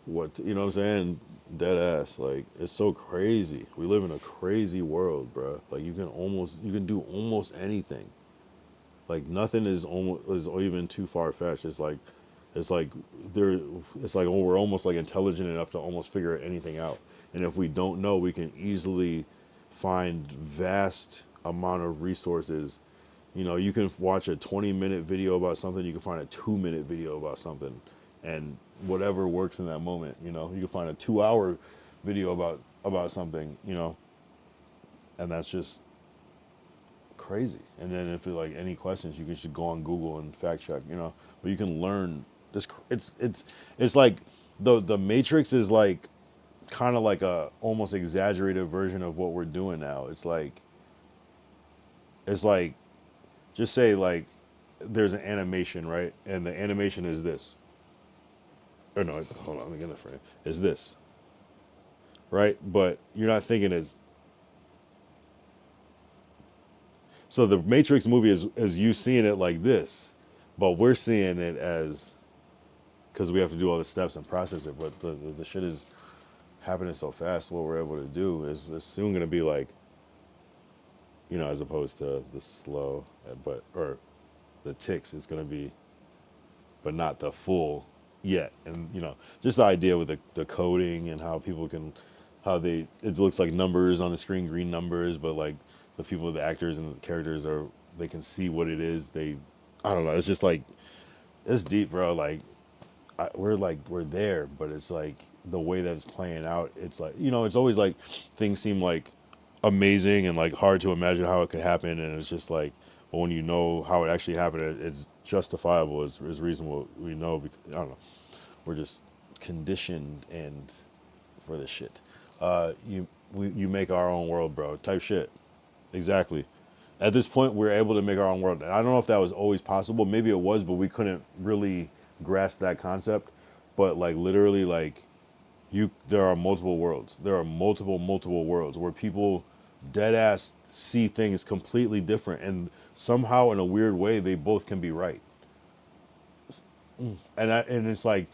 Speaker 1: what, you know what I'm saying? Dead ass. Like it's so crazy. We live in a crazy world, bro. Like you can do almost anything. Like nothing is even too far fetched. It's like we're almost like intelligent enough to almost figure anything out. And if we don't know, we can easily find vast amount of resources. You can watch a 20-minute video about something. You can find a 2-minute video about something, and whatever works in that moment. You can find a 2-hour video about something. And that's just crazy. And then if you like any questions, you can just go on Google and fact check. But you can learn. It's like the Matrix is like kind of like a almost exaggerated version of what we're doing now. It's like just say like there's an animation, right? And the animation is this. Or no, hold on, let me get the frame. Is this. Right? But you're not thinking as so the Matrix movie is you seeing it like this, but we're seeing it as because we have to do all the steps and process it. But the shit is happening so fast. What we're able to do is it's soon going to be like, as opposed to the slow, or the ticks. It's going to be, but not the full yet. And just the idea with the coding and how people can, it looks like numbers on the screen, green numbers, but like the people, the actors and the characters they can see what it is. I don't know. It's just like, it's deep, bro. Like, we're there, but it's like the way that it's playing out. It's like, it's always like things seem like amazing and like hard to imagine how it could happen. And it's just like, but when you know how it actually happened, it's justifiable. It's reasonable. We know, because, I don't know. We're just conditioned and for this shit. You make our own world, bro. Type shit. Exactly. At this point, we're able to make our own world. And I don't know if that was always possible. Maybe it was, but we couldn't really grasp that concept. But like literally, like there are multiple worlds. There are multiple worlds where people dead ass see things completely different, and somehow in a weird way they both can be right. And it's like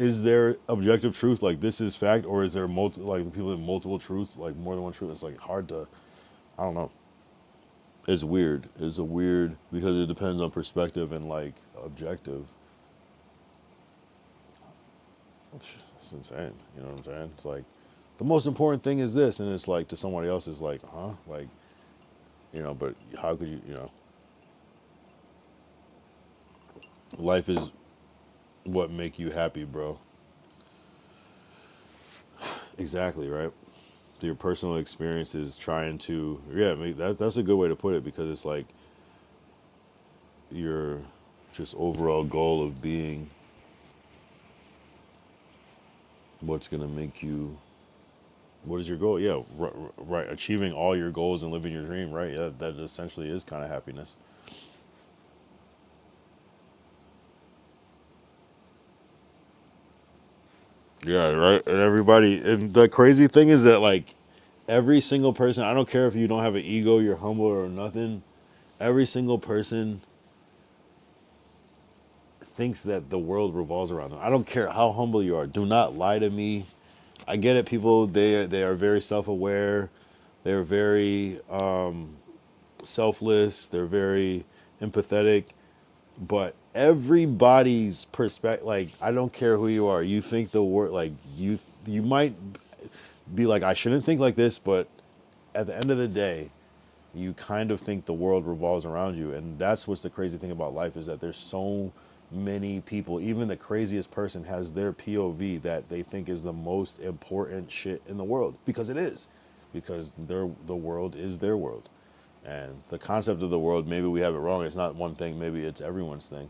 Speaker 1: is there objective truth, like this is fact, or is there like people have multiple truths, like more than one truth? It's like hard to, I don't know. It's weird. It's a weird because it depends on perspective and like objective. It's insane. You know what I'm saying? It's like the most important thing is this, and it's like to somebody else is like, huh? Like, you know, but how could you, you know? Life is what make you happy, bro. Exactly, right? Your personal experiences trying to, yeah, that's a good way to put it because it's like your just overall goal of being what's going to make you, what is your goal? Yeah, right. Achieving all your goals and living your dream, right? Yeah, that essentially is kind of happiness. Yeah, right. And everybody, and the crazy thing is that like every single person, I don't care if you don't have an ego, you're humble or nothing, every single person thinks that the world revolves around them. I don't care how humble you are. Do not lie to me. I get it. People they are very self aware. They're very selfless. They're very empathetic. But everybody's perspective, like I don't care who you are. You think the world, like you might be like I shouldn't think like this, but at the end of the day, you kind of think the world revolves around you, and that's what's the crazy thing about life is that there's so many people. Even the craziest person has their POV that they think is the most important shit in the world because it is, because the world is their world, and the concept of the world, maybe we have it wrong. It's not one thing, maybe it's everyone's thing,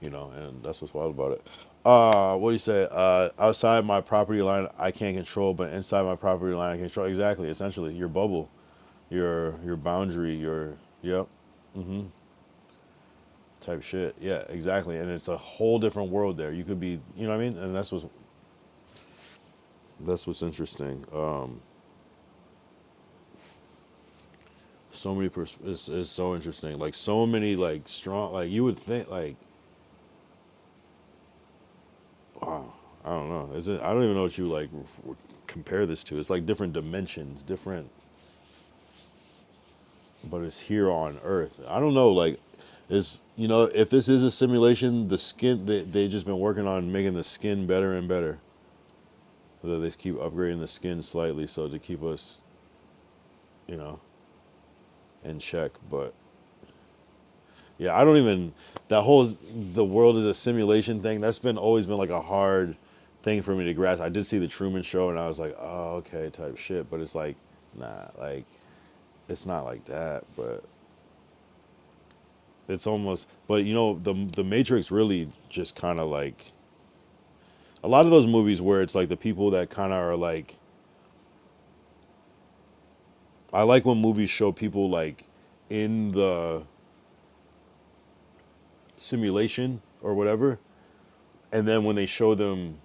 Speaker 1: you know, and that's what's wild about it. What do you say? Outside my property line I can't control, but inside my property line I can control. Exactly, essentially your bubble, your boundary, your, yep, type shit. Yeah, exactly. And it's a whole different world there. You could be, you know what I mean? And that's what's interesting. So many it's so interesting. Like so many like strong, like you would think like, wow, I don't know. Is it? I don't even know what you like compare this to. It's like different dimensions, different, but it's here on Earth. I don't know. Like, is, you know, if this is a simulation, the skin they just been working on making the skin better and better. So they keep upgrading the skin slightly so to keep us, you know, in check. But yeah, I don't even, that whole the world is a simulation thing. That's been always been like a hard thing for me to grasp. I did see the Truman Show and I was like, oh, okay, type shit. But it's like, nah, like it's not like that. But it's almost, but you know, the Matrix really just kind of like a lot of those movies where it's like the people that kind of are like, I like when movies show people like in the simulation or whatever, and then when they show them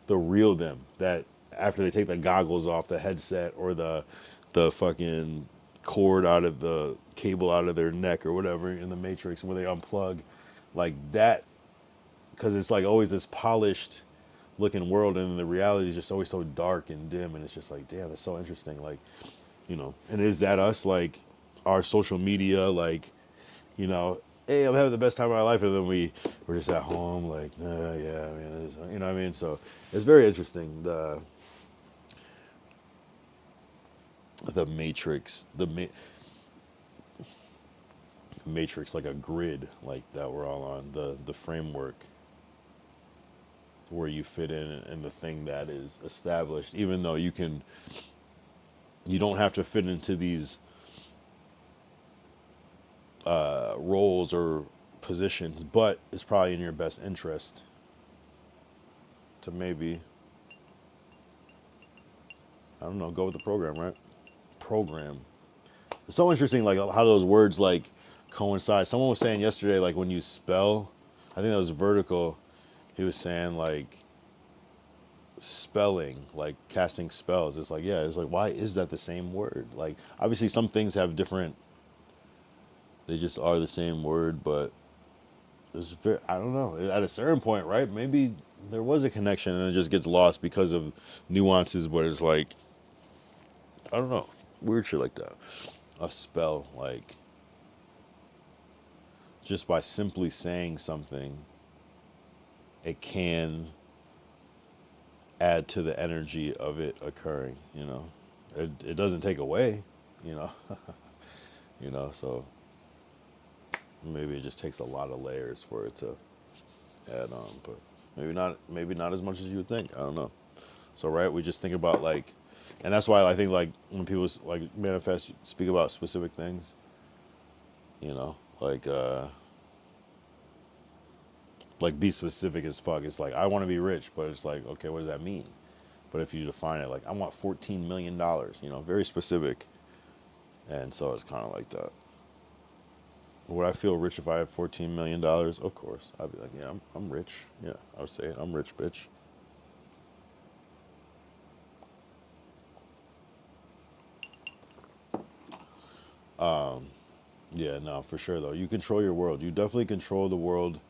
Speaker 1: the real them, that after they take the goggles off, the headset or the fucking cord out of the cable out of their neck or whatever in the Matrix, where they unplug, like that, because it's like always this polished looking world, and the reality is just always so dark and dim, and it's just like, damn, that's so interesting. Like, you know, and is that us? Like our social media, like, you know, hey, I'm having the best time of my life, and then we're just at home, like, yeah, I mean, you know what I mean? So it's very interesting. The Matrix, Matrix, like a grid, like that we're all on, the framework where you fit in the thing that is established, even though you don't have to fit into these roles or positions, but it's probably in your best interest to maybe, I don't know, go with the program, right? Program. It's so interesting, like how those words like coincide. Someone was saying yesterday, like when you spell, I think that was Vertical. He was saying like spelling, like casting spells. It's like, yeah, it's like, why is that the same word? Like obviously some things have different, they just are the same word, but I don't know. At a certain point, right? Maybe there was a connection and it just gets lost because of nuances. But it's like, I don't know, weird shit like that. A spell, like just by simply saying something, it can add to the energy of it occurring. It doesn't take away. You know, So maybe it just takes a lot of layers for it to add on, but maybe not as much as you would think. I don't know. So right, we just think about like, and that's why I think like when people like manifest, speak about specific things, like be specific as fuck. It's like I want to be rich, but it's like, okay, what does that mean? But if you define it like I want $14 million, very specific, and so it's kind of like that. Would I feel rich if I had $14 million? Of course, I'd be like, yeah, I'm rich. Yeah, I would say it. I'm rich, bitch. Yeah, no, for sure though. You control your world. You definitely control the world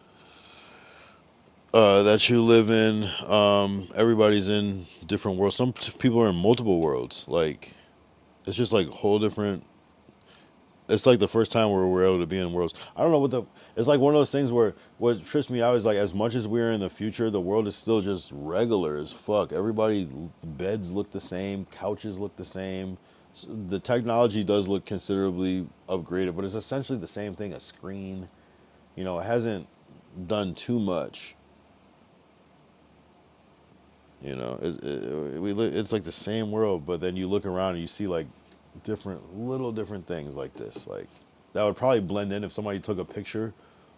Speaker 1: that you live in. Everybody's in different worlds. Some people are in multiple worlds. Like, it's just like whole different. It's like the first time where we're able to be in worlds. I don't know what the. It's like one of those things where what trips me out is like as much as we're in the future, the world is still just regular as fuck. Everybody, beds look the same, couches look the same. The technology does look considerably upgraded, but it's essentially the same thing. A screen, it hasn't done too much. It's like the same world, but then you look around and you see like different things like this. Like that would probably blend in if somebody took a picture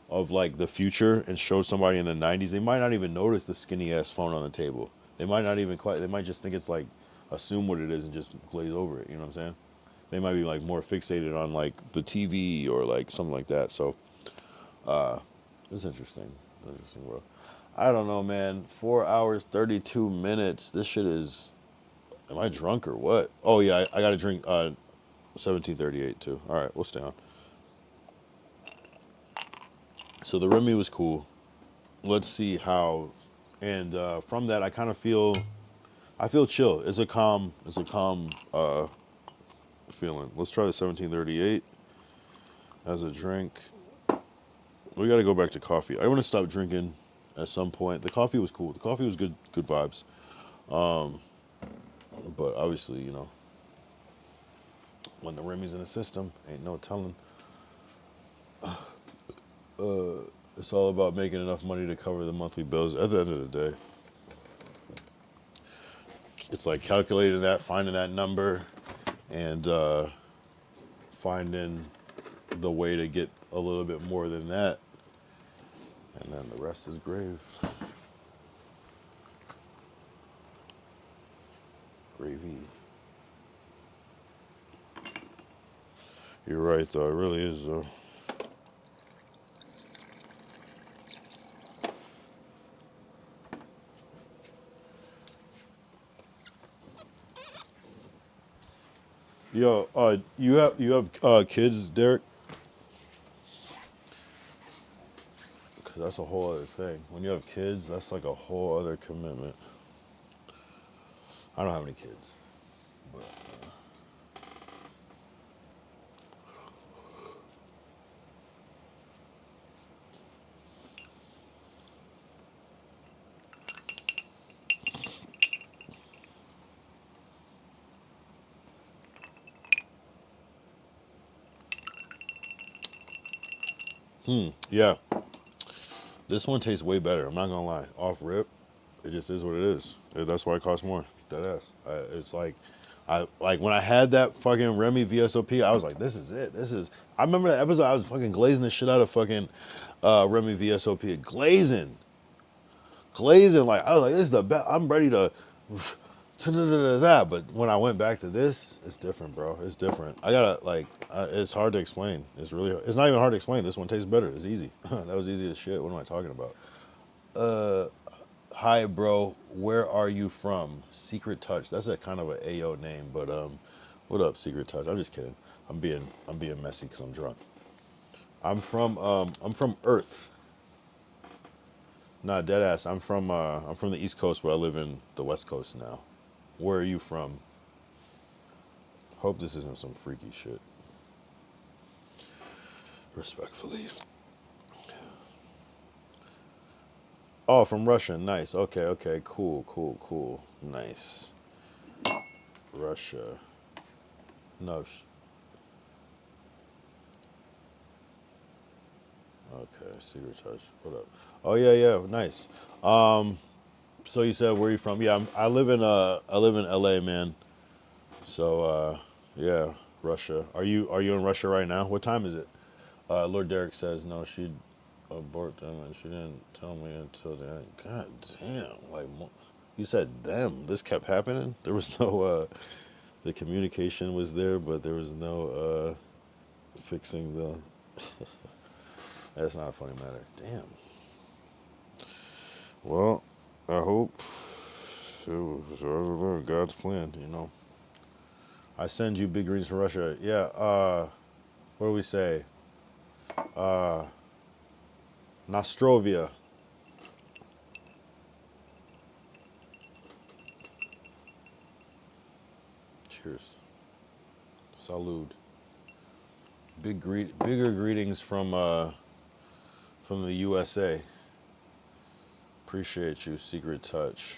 Speaker 1: of like the future and showed somebody in the 90s. They might not even notice the skinny ass phone on the table. They might not even quite. They might just think it's like assume what it is and just glaze over it. You know what I'm saying? They might be like more fixated on like the TV or like something like that. So it's interesting. Interesting world. I don't know, man. 4 hours, 32 minutes. This shit is. Am I drunk or what? Oh yeah, I got to drink 1738 too. All right, we'll stay on. So the Remy was cool. Let's see how, and from that I kind of feel, I feel chill. It's a calm feeling. Let's try the 1738 as a drink. We got to go back to coffee. I want to stop drinking at some point. The coffee was cool. The coffee was good vibes. But obviously, when the Remy's in the system, ain't no telling. It's all about making enough money to cover the monthly bills at the end of the day. It's like calculating that, finding that number, and finding the way to get a little bit more than that. And then the rest is grave. Gravy. You're right, though. It really is, though. Yo, you have kids, Derek? Because that's a whole other thing. When you have kids, that's like a whole other commitment. I don't have any kids, but yeah. This one tastes way better. I'm not gonna lie. Off rip, it just is what it is. That's why it costs more. That ass. It's like, I like when I had that fucking Remy VSOP. I was like, this is it. This is. I remember that episode. I was fucking glazing the shit out of fucking Remy VSOP. Glazing. Like I was like, this is the best. I'm ready to. But when I went back to this, it's different, bro. It's different. I gotta like. It's hard to explain. It's really. It's not even hard to explain. This one tastes better. It's easy. That was easy as shit. What am I talking about? Hi, bro. Where are you from? Secret Touch. That's a kind of an AO name, but what up, Secret Touch? I'm just kidding. I'm being messy because I'm drunk. I'm from Earth. Nah, dead ass. I'm from the East Coast, but I live in the West Coast now. Where are you from? Hope this isn't some freaky shit. Respectfully. Oh, from Russia. Nice. Okay, okay. Cool, cool, cool. Nice. Russia. No. Okay, Secret Touch. What up? Oh yeah, yeah. Nice. So you said where you from? Yeah, I live in LA, man. So yeah, Russia. Are you in Russia right now? What time is it? Lord Derek says no. She'd abort them, and she didn't tell me until the end. God damn! Like you said, them. This kept happening. There was no. The communication was there, but there was no fixing the. That's not a funny matter. Damn. Well, I hope it was God's plan. You know. I send you big greens from Russia. Yeah. What do we say? Nostrovia. Cheers. Salud. Bigger greetings from the USA. Appreciate you, Secret Touch.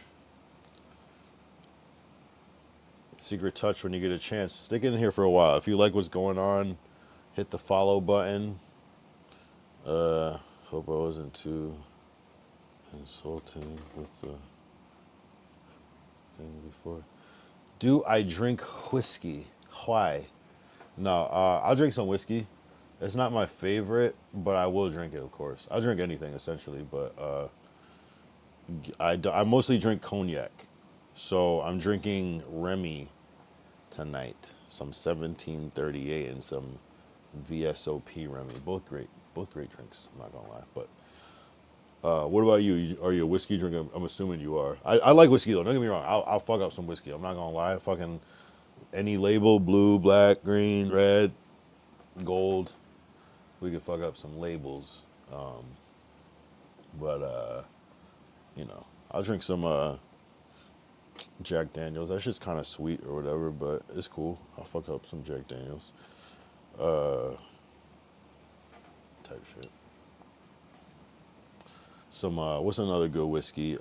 Speaker 1: Secret Touch when you get a chance. Stick in here for a while. If you like what's going on, hit the follow button. Hope I wasn't too insulting with the thing before. Do I drink whiskey? Why? No, I'll drink some whiskey. It's not my favorite, but I will drink it, of course. I'll drink anything, essentially, but I mostly drink cognac. So I'm drinking Remy tonight. Some 1738 and some VSOP Remy. Both great drinks, I'm not going to lie. But what about you? Are you a whiskey drinker? I'm assuming you are. I like whiskey, though. Don't get me wrong. I'll fuck up some whiskey. I'm not going to lie. Fucking any label, blue, black, green, red, gold. We could fuck up some labels. But you know, I'll drink some Jack Daniels. That shit's kind of sweet or whatever, but it's cool. I'll fuck up some Jack Daniels. Type shit. Some what's another good whiskey?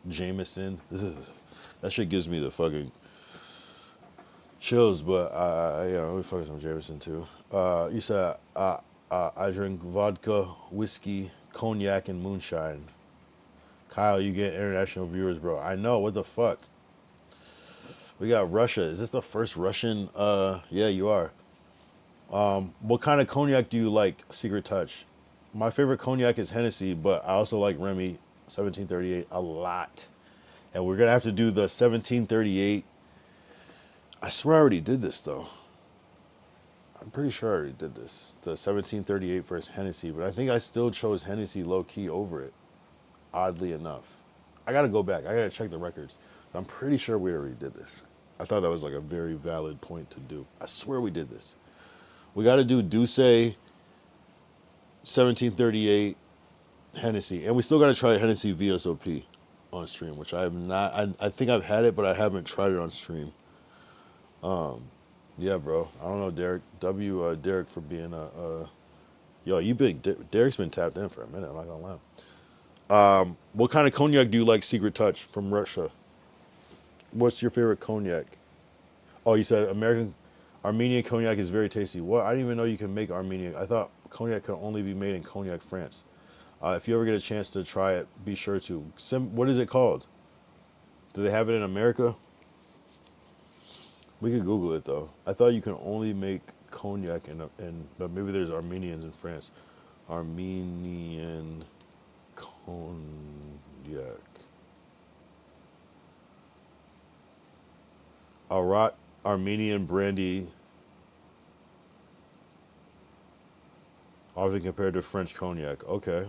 Speaker 1: Jameson. Ugh. That shit gives me the fucking chills, but you know, we fucking some Jameson too. You said I drink vodka, whiskey, cognac, and moonshine. Kyle, you get international viewers, bro. I know. What the fuck? We got Russia. Is this the first Russian? Yeah, you are. What kind of cognac do you like, Secret Touch? My favorite cognac is Hennessy, but I also like Remy 1738 a lot. And we're going to have to do the 1738. I swear I already did this, though. I'm pretty sure I already did this. The 1738 versus Hennessy, but I think I still chose Hennessy low-key over it, oddly enough. I got to go back. I got to check the records. I'm pretty sure we already did this. I thought that was like a very valid point to do. I swear we did this. We got to do Douce 1738 Hennessy. And we still got to try Hennessy VSOP on stream, which I have not. I think I've had it, but I haven't tried it on stream. Yeah, bro. I don't know, Derek. Derek, for being yo, Derek's been tapped in for a minute, I'm not going to lie. What kind of cognac do you like, Secret Touch, from Russia? What's your favorite cognac? Oh, you said Armenian cognac is very tasty. What? I didn't even know you can make Armenian. I thought cognac could only be made in Cognac, France. If you ever get a chance to try it, be sure to. What is it called? Do they have it in America? We could Google it, though. I thought you can only make cognac but maybe there's Armenians in France. Armenian cognac. Arat Armenian brandy, often compared to French cognac. Okay.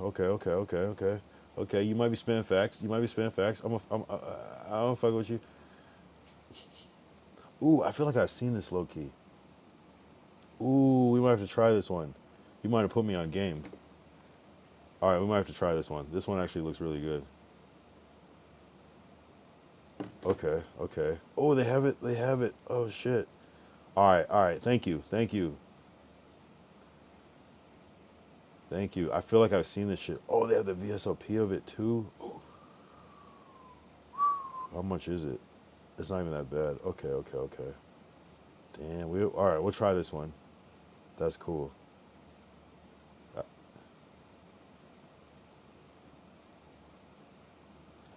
Speaker 1: You might be spitting facts. I don't fuck with you. Ooh, I feel like I've seen this low key. Ooh, we might have to try this one. You might have put me on game. All right, we might have to try this one. This one actually looks really good. Okay, okay. Oh, they have it. They have it. Oh shit. All right, all right. Thank you. Thank you. Thank you. I feel like I've seen this shit. Oh, they have the VSOP of it too. Oh, how much is it? It's not even that bad. Okay, okay, okay. Damn. We all right. We'll try this one. That's cool.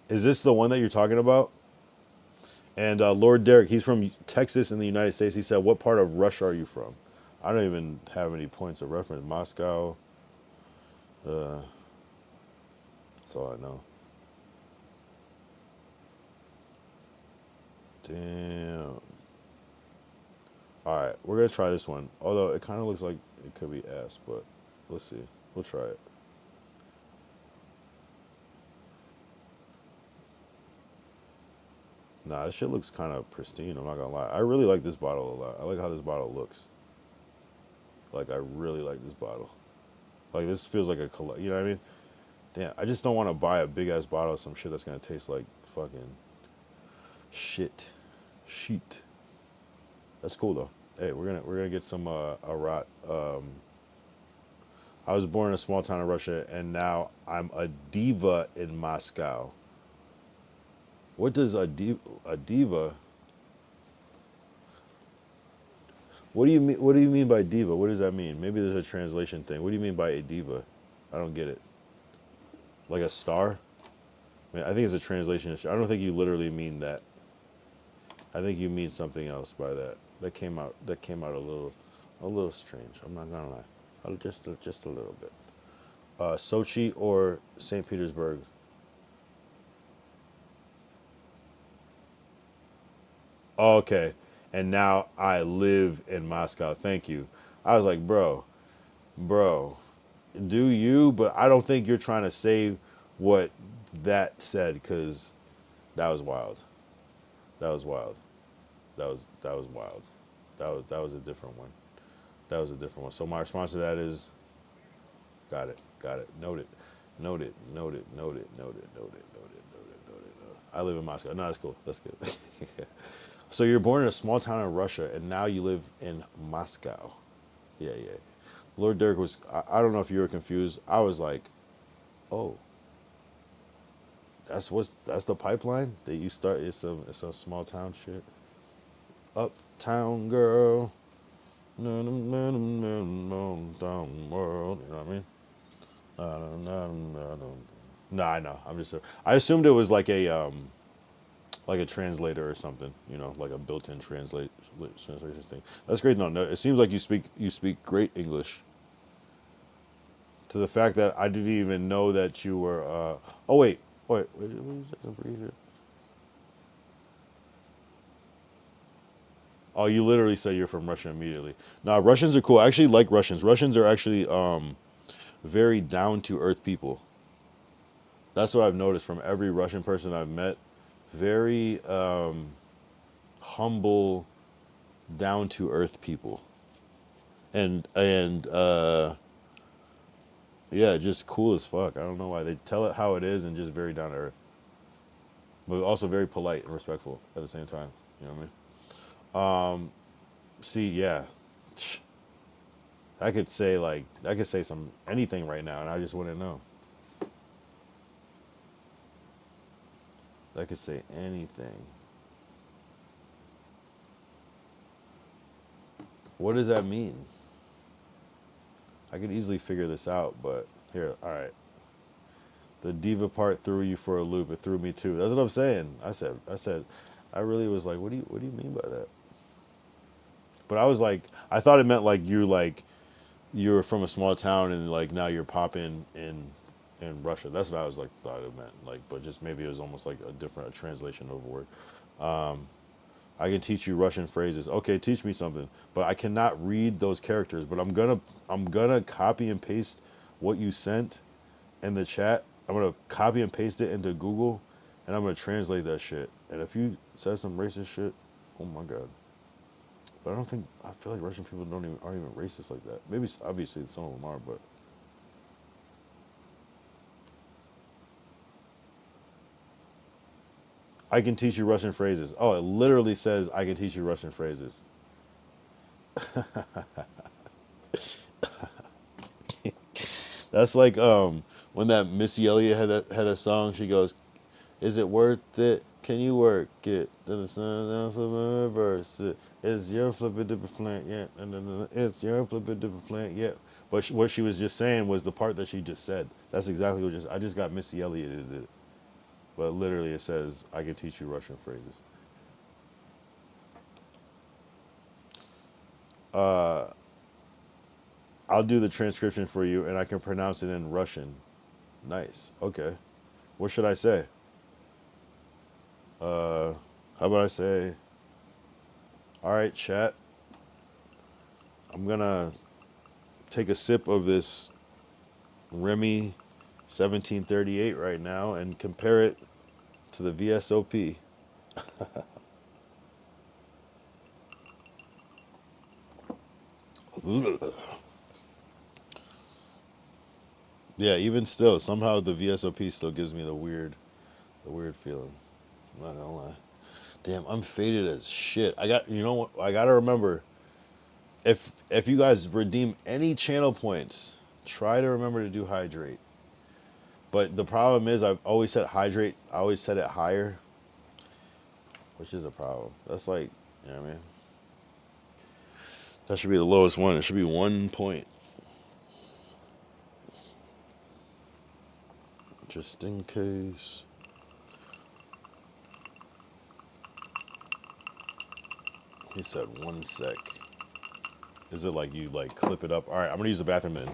Speaker 1: Is this the one that you're talking about? And Lord Derek, he's from Texas in the United States. He said, "What part of Russia are you from?" I don't even have any points of reference. Moscow. That's all I know. Damn. All right, we're gonna try this one. Although it kind of looks like it could be ass, but let's see. We'll try it. Nah, this shit looks kind of pristine. I'm not gonna lie. I really like this bottle a lot. I like how this bottle looks. Like I really like this bottle. Like this feels like a you know what I mean? Damn, I just don't want to buy a big ass bottle of some shit that's gonna taste like fucking shit, sheet. That's cool though. Hey, we're gonna get some Arat. I was born in a small town in Russia, and now I'm a diva in Moscow. What does a diva? What do you mean? What do you mean by diva? What does that mean? Maybe there's a translation thing. What do you mean by a diva? I don't get it. Like a star? I mean, I think it's a translation issue. I don't think you literally mean that. I think you mean something else by that. That came out. That came out a little strange. I'm not gonna lie. Just a little bit. Sochi or St. Petersburg? Okay. And now I live in Moscow. Thank you. I was like, bro, do you? But I don't think you're trying to say what that said because that was wild. That was wild. That was wild. That was a different one. That was a different one. So my response to that is, got it, noted, noted, noted, noted, noted, noted, noted, noted, noted. I live in Moscow. No, that's cool. That's good. So you're born in a small town in Russia, and now you live in Moscow. Yeah, yeah. Lord Derek was. I don't know if you were confused. I was like, oh, that's the pipeline that you start. It's a small town shit. Uptown girl. No, no, no, no, no, no, down world. You know what I mean? No, no, no, no. No, I know. I'm just. I assumed it was like a translator or something. You know, like a built-in translation thing. That's great. No, no. It seems like you speak great English. To the fact that I didn't even know that you were. Oh wait. What you say something for you? Oh, you literally said you're from Russia immediately. Nah, Russians are cool. I actually like Russians. Russians are actually very down to earth people. That's what I've noticed from every Russian person I've met. Very humble, down to earth people. And yeah, just cool as fuck. I don't know why they tell it how it is and just very down to earth, but also very polite and respectful at the same time. You know what I mean? See, yeah, I could say some anything right now, and I just wouldn't know. I could say anything. What does that mean? I could easily figure this out, but here, all right. The diva part threw you for a loop. It threw me too. That's what I'm saying. I really was like, what do you mean by that? But I was like, I thought it meant like you're from a small town and like now you're popping in Russia. That's what I was like thought it meant. Like, but just maybe it was almost like a translation of a word. I can teach you Russian phrases. Okay, teach me something. But I cannot read those characters. But I'm gonna copy and paste what you sent in the chat. I'm gonna copy and paste it into Google, and I'm gonna translate that shit. And if you said some racist shit, oh my god. But I feel like Russian people aren't even racist like that. Maybe obviously some of them are, but I can teach you Russian phrases. Oh, it literally says I can teach you Russian phrases. That's like when that Missy Elliott had a song. She goes, "Is it worth it? Can you work it? Then the sun down flip and reverse it. It's your flippin' different flank, yeah. It's your flippin' different flank, yeah." But what she was just saying was the part that she just said. That's exactly what I just got Missy Elliott to do it. But literally it says I can teach you Russian phrases. I'll do the transcription for you and I can pronounce it in Russian. Nice. Okay. What should I say? How about I say, all right, chat, I'm gonna take a sip of this Remy 1738 right now and compare it to the VSOP. Yeah, even still, somehow the VSOP still gives me the weird feeling. I'm not gonna lie. Damn, I'm faded as shit. You know what? I gotta remember, if you guys redeem any channel points, try to remember to do hydrate. But the problem is I've always said hydrate. I always set it higher, which is a problem. That's like, you know what I mean? That should be the lowest one. It should be 1 point. Just in case. He said 1 sec. Is it like you like clip it up? All right, I'm gonna use the bathroom then.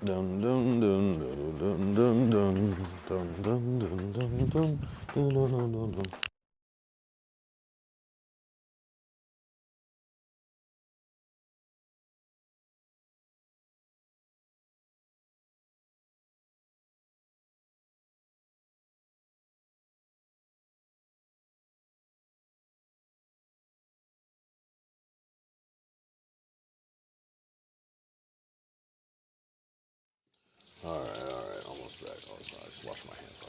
Speaker 1: Dun dun dun dun dun dun dun dun dun dun dun dun dun dun dun dun. All right, almost back. Just wash my hands,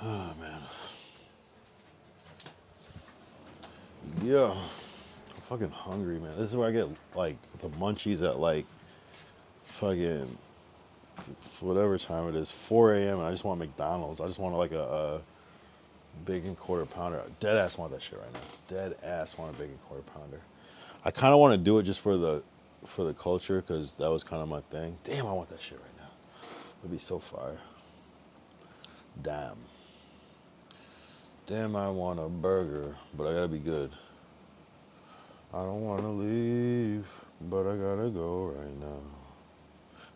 Speaker 1: Oh man, yeah, I'm fucking hungry, man. This is where I get like the munchies at like fucking whatever time it is, 4 a.m. and I just want McDonald's. I just want like a bacon quarter pounder. Dead ass want that shit right now. Dead ass want a bacon quarter pounder. I kind of want to do it just for the culture because that was kind of my thing. Damn, I want that shit right now. It'd be so fire. Damn. Damn, I want a burger, but I gotta be good. I don't want to leave, but I gotta go right now.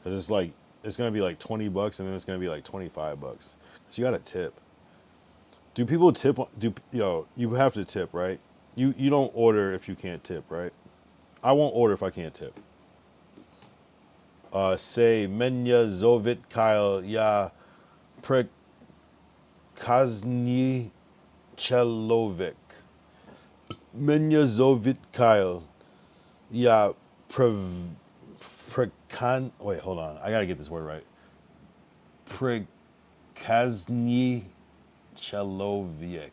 Speaker 1: Cause it's like it's gonna be like $20 and then it's gonna be like $25. So you gotta tip. Do people tip? You have to tip, right? You don't order if you can't tip, right? I won't order if I can't tip. Say Menya Zovit Kyle Ya Prekazni Chelovic. Menya Zovit Kyle Ya Prekan. Wait, hold on. I gotta get this word right. Prekazni Chelovic.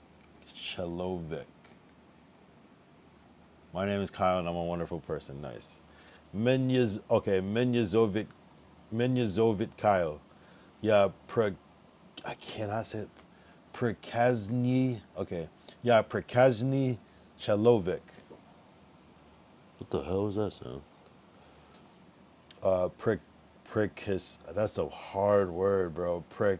Speaker 1: My name is Kyle and I'm a wonderful person. Nice. Menyazovit Kyle. Yeah, I cannot say it. Prekazni. Okay. Yeah, Prekazni Chalovic. What the hell was that sound? Prekis. That's a hard word, bro. Procrastini.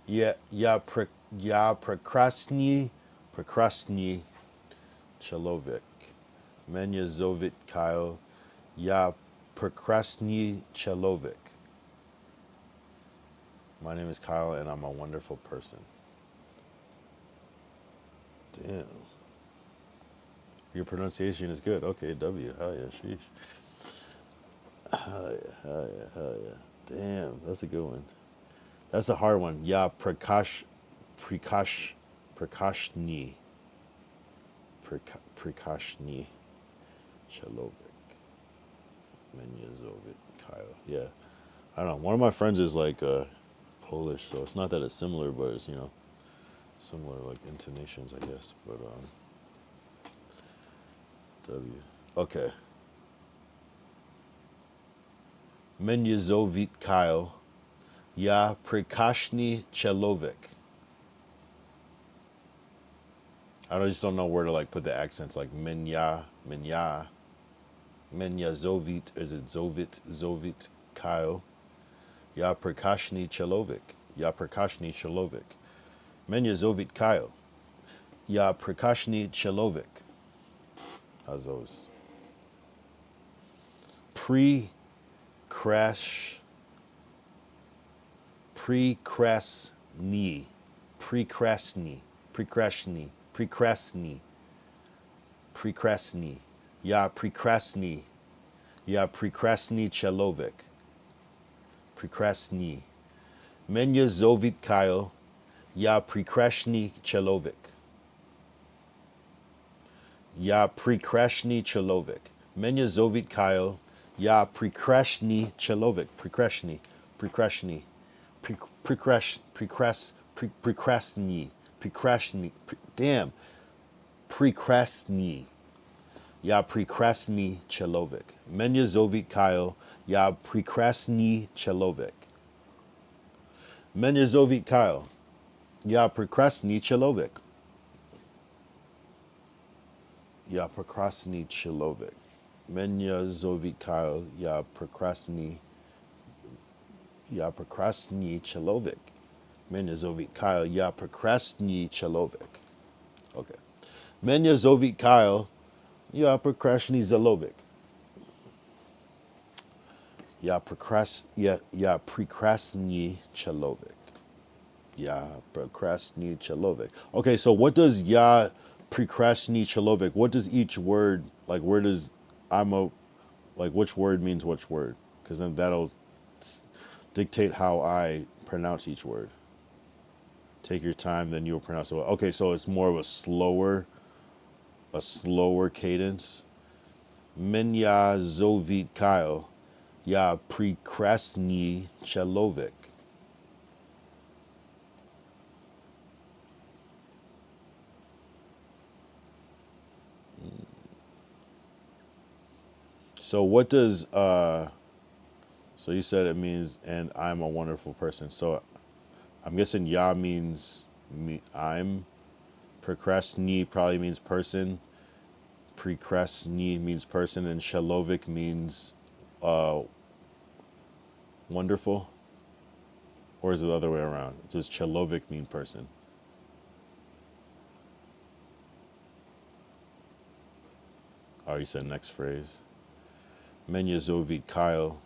Speaker 1: Yeah, Procrastini Chelovic. Menyazovit Kyle. Ya Procrastini Chelovic. My name is Kyle and I'm a wonderful person. Damn. Your pronunciation is good. Okay, W. Hell yeah, sheesh. Hell yeah. Damn, that's a good one. That's a hard one. Yeah, Prakashni. Prakashni. Chelovic. Menjezovit Kyle. Yeah. I don't know. One of my friends is like Polish, so it's not that it's similar, but it's, similar like intonations, I guess. But W. Okay. Menjezovit Kyle. Ya Prikashny Chelovic. Just don't know where to like put the accents, like Menya, Zovit, is it Zovit Kyle, Ya Prakashni Chelovic, Menya Zovit Kyle, Ya Prakashni Chelovic. How's those? Pre-crash, Precrasni, Ya Precrasni Chelovic, Precrasni. Menya Zovit Kyle, Ya Precrashni Chelovic. Ya Precrashni Chelovic. Menya Zovit Kyle, Ya Precrashni Chelovic. Precrashni. Damn. Precrasni. Ya Precrasni Chelovic. Menya Zovit Kyle, Ya Precrasni Chelovic. Menya Zovit Kyle, Ya Precrasni Chelovic. Ya Precrasni Chelovic. Menya Zovit Kyle, Ya Precrasni Chelovic. Menya Zovit Kyle, Ya Precrasni Chelovic. Okay. Menya Zovit Kyle, Ya Precrasni Zelovic. Ya Precrasni Chelovic. Ya Precrasni Chelovic. Okay, so what does Ya Precrasni Chelovic? What does each word, like where does which word means which word? Because then that'll dictate how I pronounce each word. Take your time, then you'll pronounce it well. Okay, so it's more of a slower cadence. Menya Zovit Kyle, Ya Precrasni Chelovic. So what does so you said it means and I'm a wonderful person. So I'm guessing Ya means me I'm. Precrasni probably means person. Precrasni means person, and Chelovic means wonderful. Or is it the other way around? Does Chelovic mean person? Oh, you said next phrase. Menya Zovit Kyle.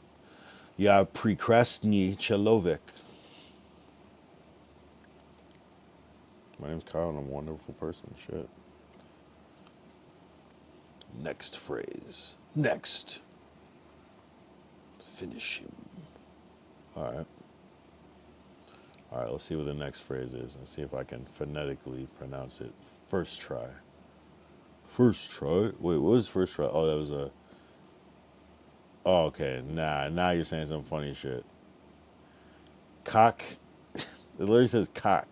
Speaker 1: Ya Precrasni Chelovic. My name's Kyle and I'm a wonderful person. Shit. Next phrase. Next. Finish him. Alright. Alright, let's see what the next phrase is and see if I can phonetically pronounce it. First try. First try? Wait, what was first try? Oh, that was a... Oh, okay. Nah, now you're saying some funny shit. Cock. It literally says cock.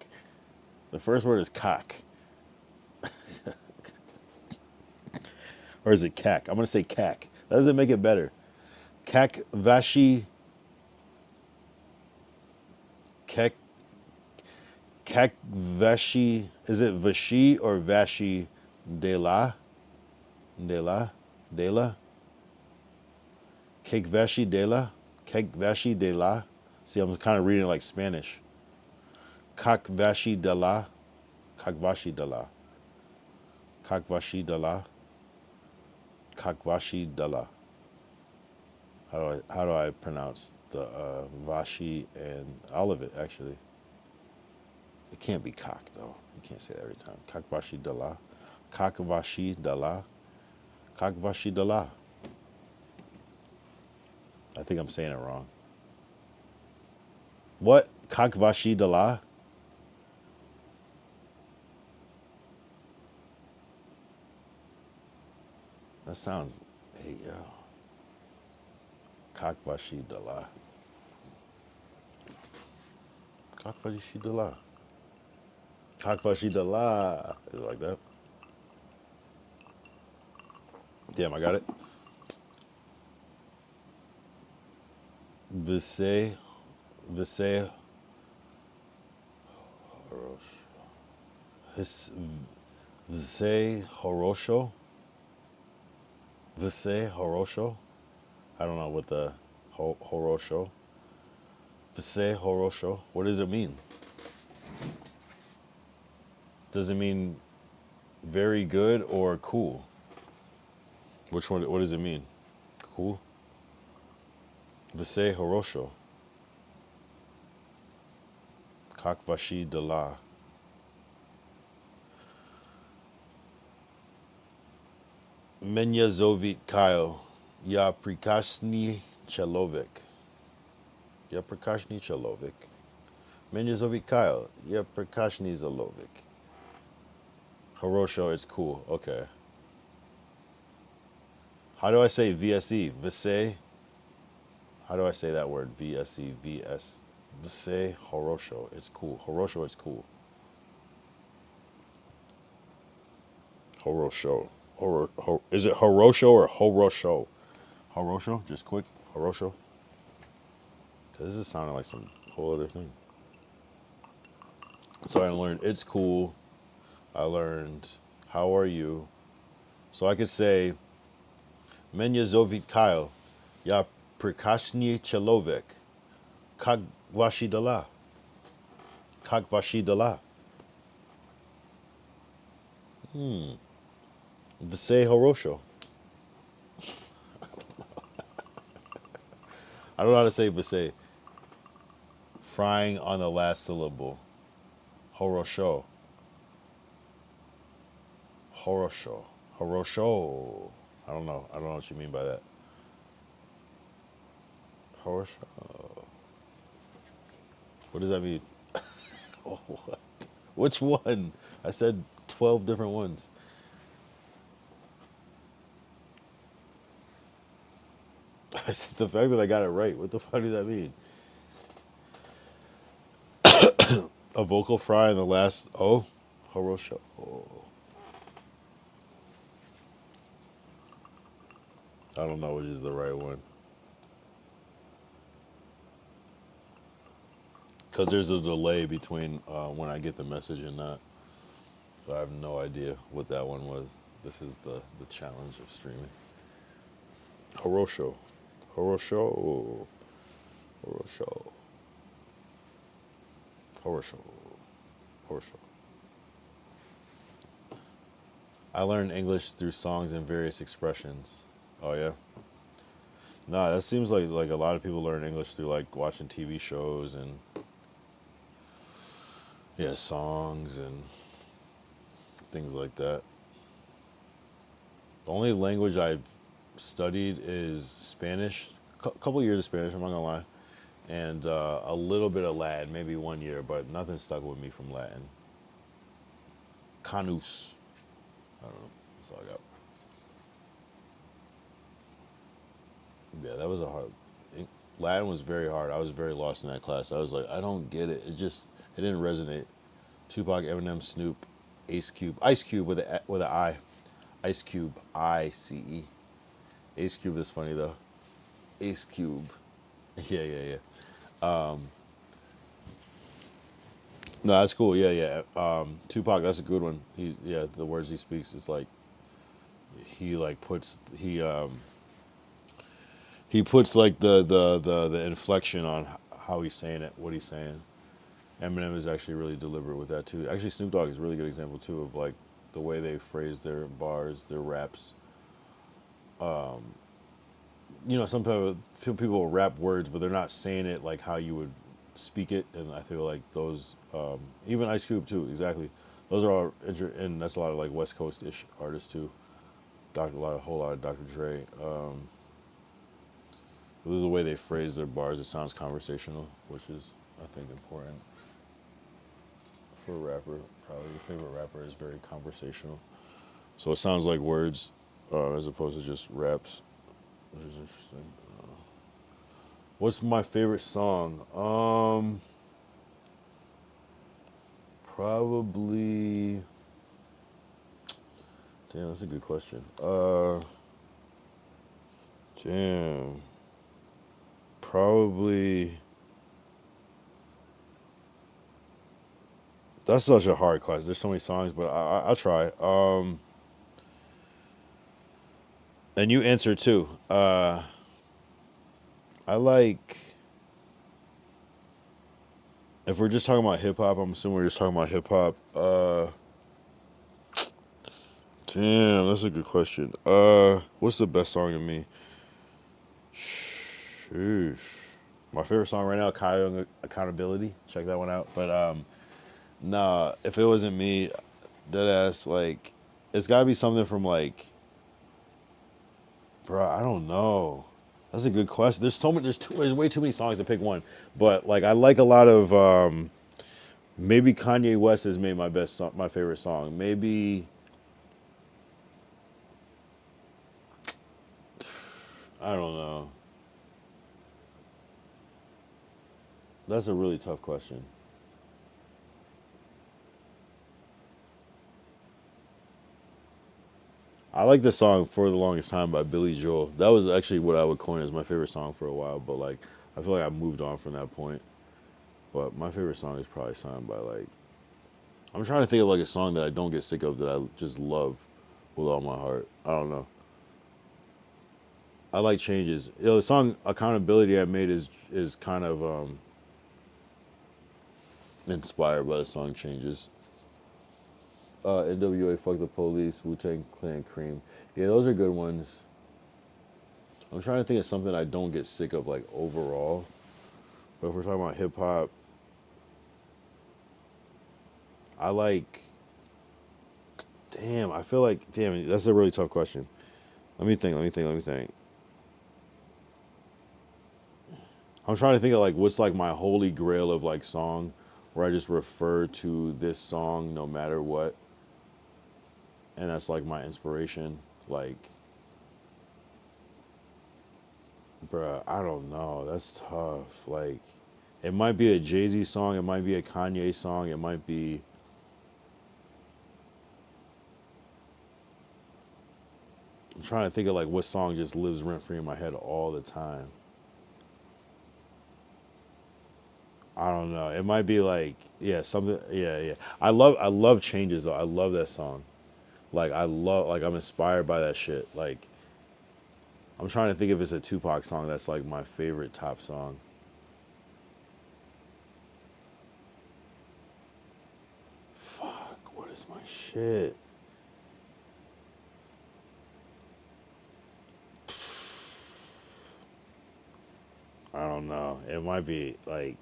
Speaker 1: The first word is cock. Or is it cack? I'm going to say cack. That doesn't make it better. Cack vashi. Cack vashi. Is it vashi or vashi de la? De la? De la? Cake vashi de la? Cake vashi de la? See, I'm kind of reading it like Spanish. Kakvashi de la. Kakvashi de la. Kakvashi de la. Kakvashi de la. How do I pronounce the vashi and all of it actually? It can't be cock though. You can't say that every time. Kakvashi de la. Kakvashi de la. Kakvashi de la. I think I'm saying it wrong. What? Kakvashi de la? That sounds Hey, yo. Kakvashi Dala. Kakvashi Dala. Kakvashi Dala. Is it like that? Damn, I got it. Vise. Vise. His. Vise Horosho. Vise Horosho. I don't know what the Horosho. Vise Horosho. What does it mean? Does it mean very good or cool? Which one? What does it mean? Cool. Vise Horosho. Kakvashi Dala. Menya Zovit Kyle. Ya Prikashni Chelovik. Ya Prikashni Chelovik. Menya Zovit Kyle. Ya Prikashni Zelovik. Horosho, it's cool. Okay. How do I say VSE? Vise? How do I say that word? VSE, VS. Vise Horosho, it's cool. Horosho, it's cool. Horosho. Is it Horosho or Horosho? Horosho, just quick. Horosho. Because this is sounding like some whole other thing. So I learned it's cool. I learned how are you. So I could say Menya Zovit Kyle. Ya Prikashni Chelovek. Kagvashi Dala. Kagvashi Dala. Vise Horosho. I don't know how to say Vise. Frying on the last syllable. Horosho. Horosho. Horosho. I don't know. I don't know what you mean by that. Horosho. What does that mean? Oh, what? Which one? I said 12 different ones. I said the fact that I got it right. What the fuck does that mean? A vocal fry in the last O? Horosho. Oh. I don't know which is the right one. Because there's a delay between when I get the message and not. So I have no idea what that one was. This is the challenge of streaming. Horosho. Horosho. Horosho. Horosho. Horosho. I learned English through songs and various expressions. Oh yeah? Nah, that seems like a lot of people learn English through like watching TV shows and yeah, songs and things like that. The only language I've studied is Spanish. Couple years of Spanish, I'm not gonna lie, and a little bit of Latin, maybe 1 year, but nothing stuck with me from Latin. Canus. I don't know. That's all I got. Yeah, that was a hard. Latin was very hard. I was very lost in that class. I was like, I don't get it. It didn't resonate. Tupac, Eminem, Snoop, Ice Cube with an I, Ice Cube, ICE. Ace Cube is funny though. Ace Cube. Yeah. No, that's cool. Yeah. Tupac, that's a good one. The words he speaks, it's like he puts like the inflection on how he's saying it, what he's saying. Eminem is actually really deliberate with that too. Actually, Snoop Dogg is a really good example too of like the way they phrase their bars, their raps. Some people will rap words, but they're not saying it like how you would speak it. And I feel like those, even Ice Cube too, exactly. Those are all, and that's a lot of like West Coast-ish artists too. A whole lot of Dr. Dre. The way they phrase their bars, it sounds conversational, which is, I think, important for a rapper. Probably your favorite rapper is very conversational. So it sounds like words as opposed to just raps, which is interesting. What's my favorite song? Probably. Damn, that's a good question. Damn. Probably. That's such a hard question. There's so many songs, but I'll try. And you answer too. I like. If we're just talking about hip hop, I'm assuming we're just talking about hip hop. Damn, that's a good question. What's the best song to me? Sheesh. My favorite song right now, Kyle Young Accountability. Check that one out. But nah, if it wasn't me, dead ass, like, it's gotta be something from like, bro, I don't know. That's a good question. There's so many. There's way too many songs to pick one. But like, I like a lot of maybe Kanye West has made my favorite song. Maybe I don't know. That's a really tough question. I like the song "For the Longest Time" by Billy Joel. That was actually what I would coin as my favorite song for a while. But like, I feel like I moved on from that point. But my favorite song is probably sung by like. I'm trying to think of like a song that I don't get sick of that I just love with all my heart. I don't know. I like Changes. The song "Accountability" I made is kind of inspired by the song Changes. NWA, Fuck the Police, Wu-Tang Clan, Cream. Yeah, those are good ones. I'm trying to think of something I don't get sick of like overall. But if we're talking about hip hop, I like. Damn, I feel like. Damn, that's a really tough question. Let me think. I'm trying to think of like what's like my holy grail of like song where I just refer to this song no matter what. And that's like my inspiration. Like, bruh, I don't know. That's tough. Like, it might be a Jay-Z song, it might be a Kanye song, it might be. I'm trying to think of like what song just lives rent free in my head all the time. I don't know. It might be like, yeah, something. Yeah. I love Changes though. I love that song. Like I'm inspired by that shit. Like I'm trying to think if it's a Tupac song that's like my favorite top song. Fuck, what is my shit? I don't know. It might be like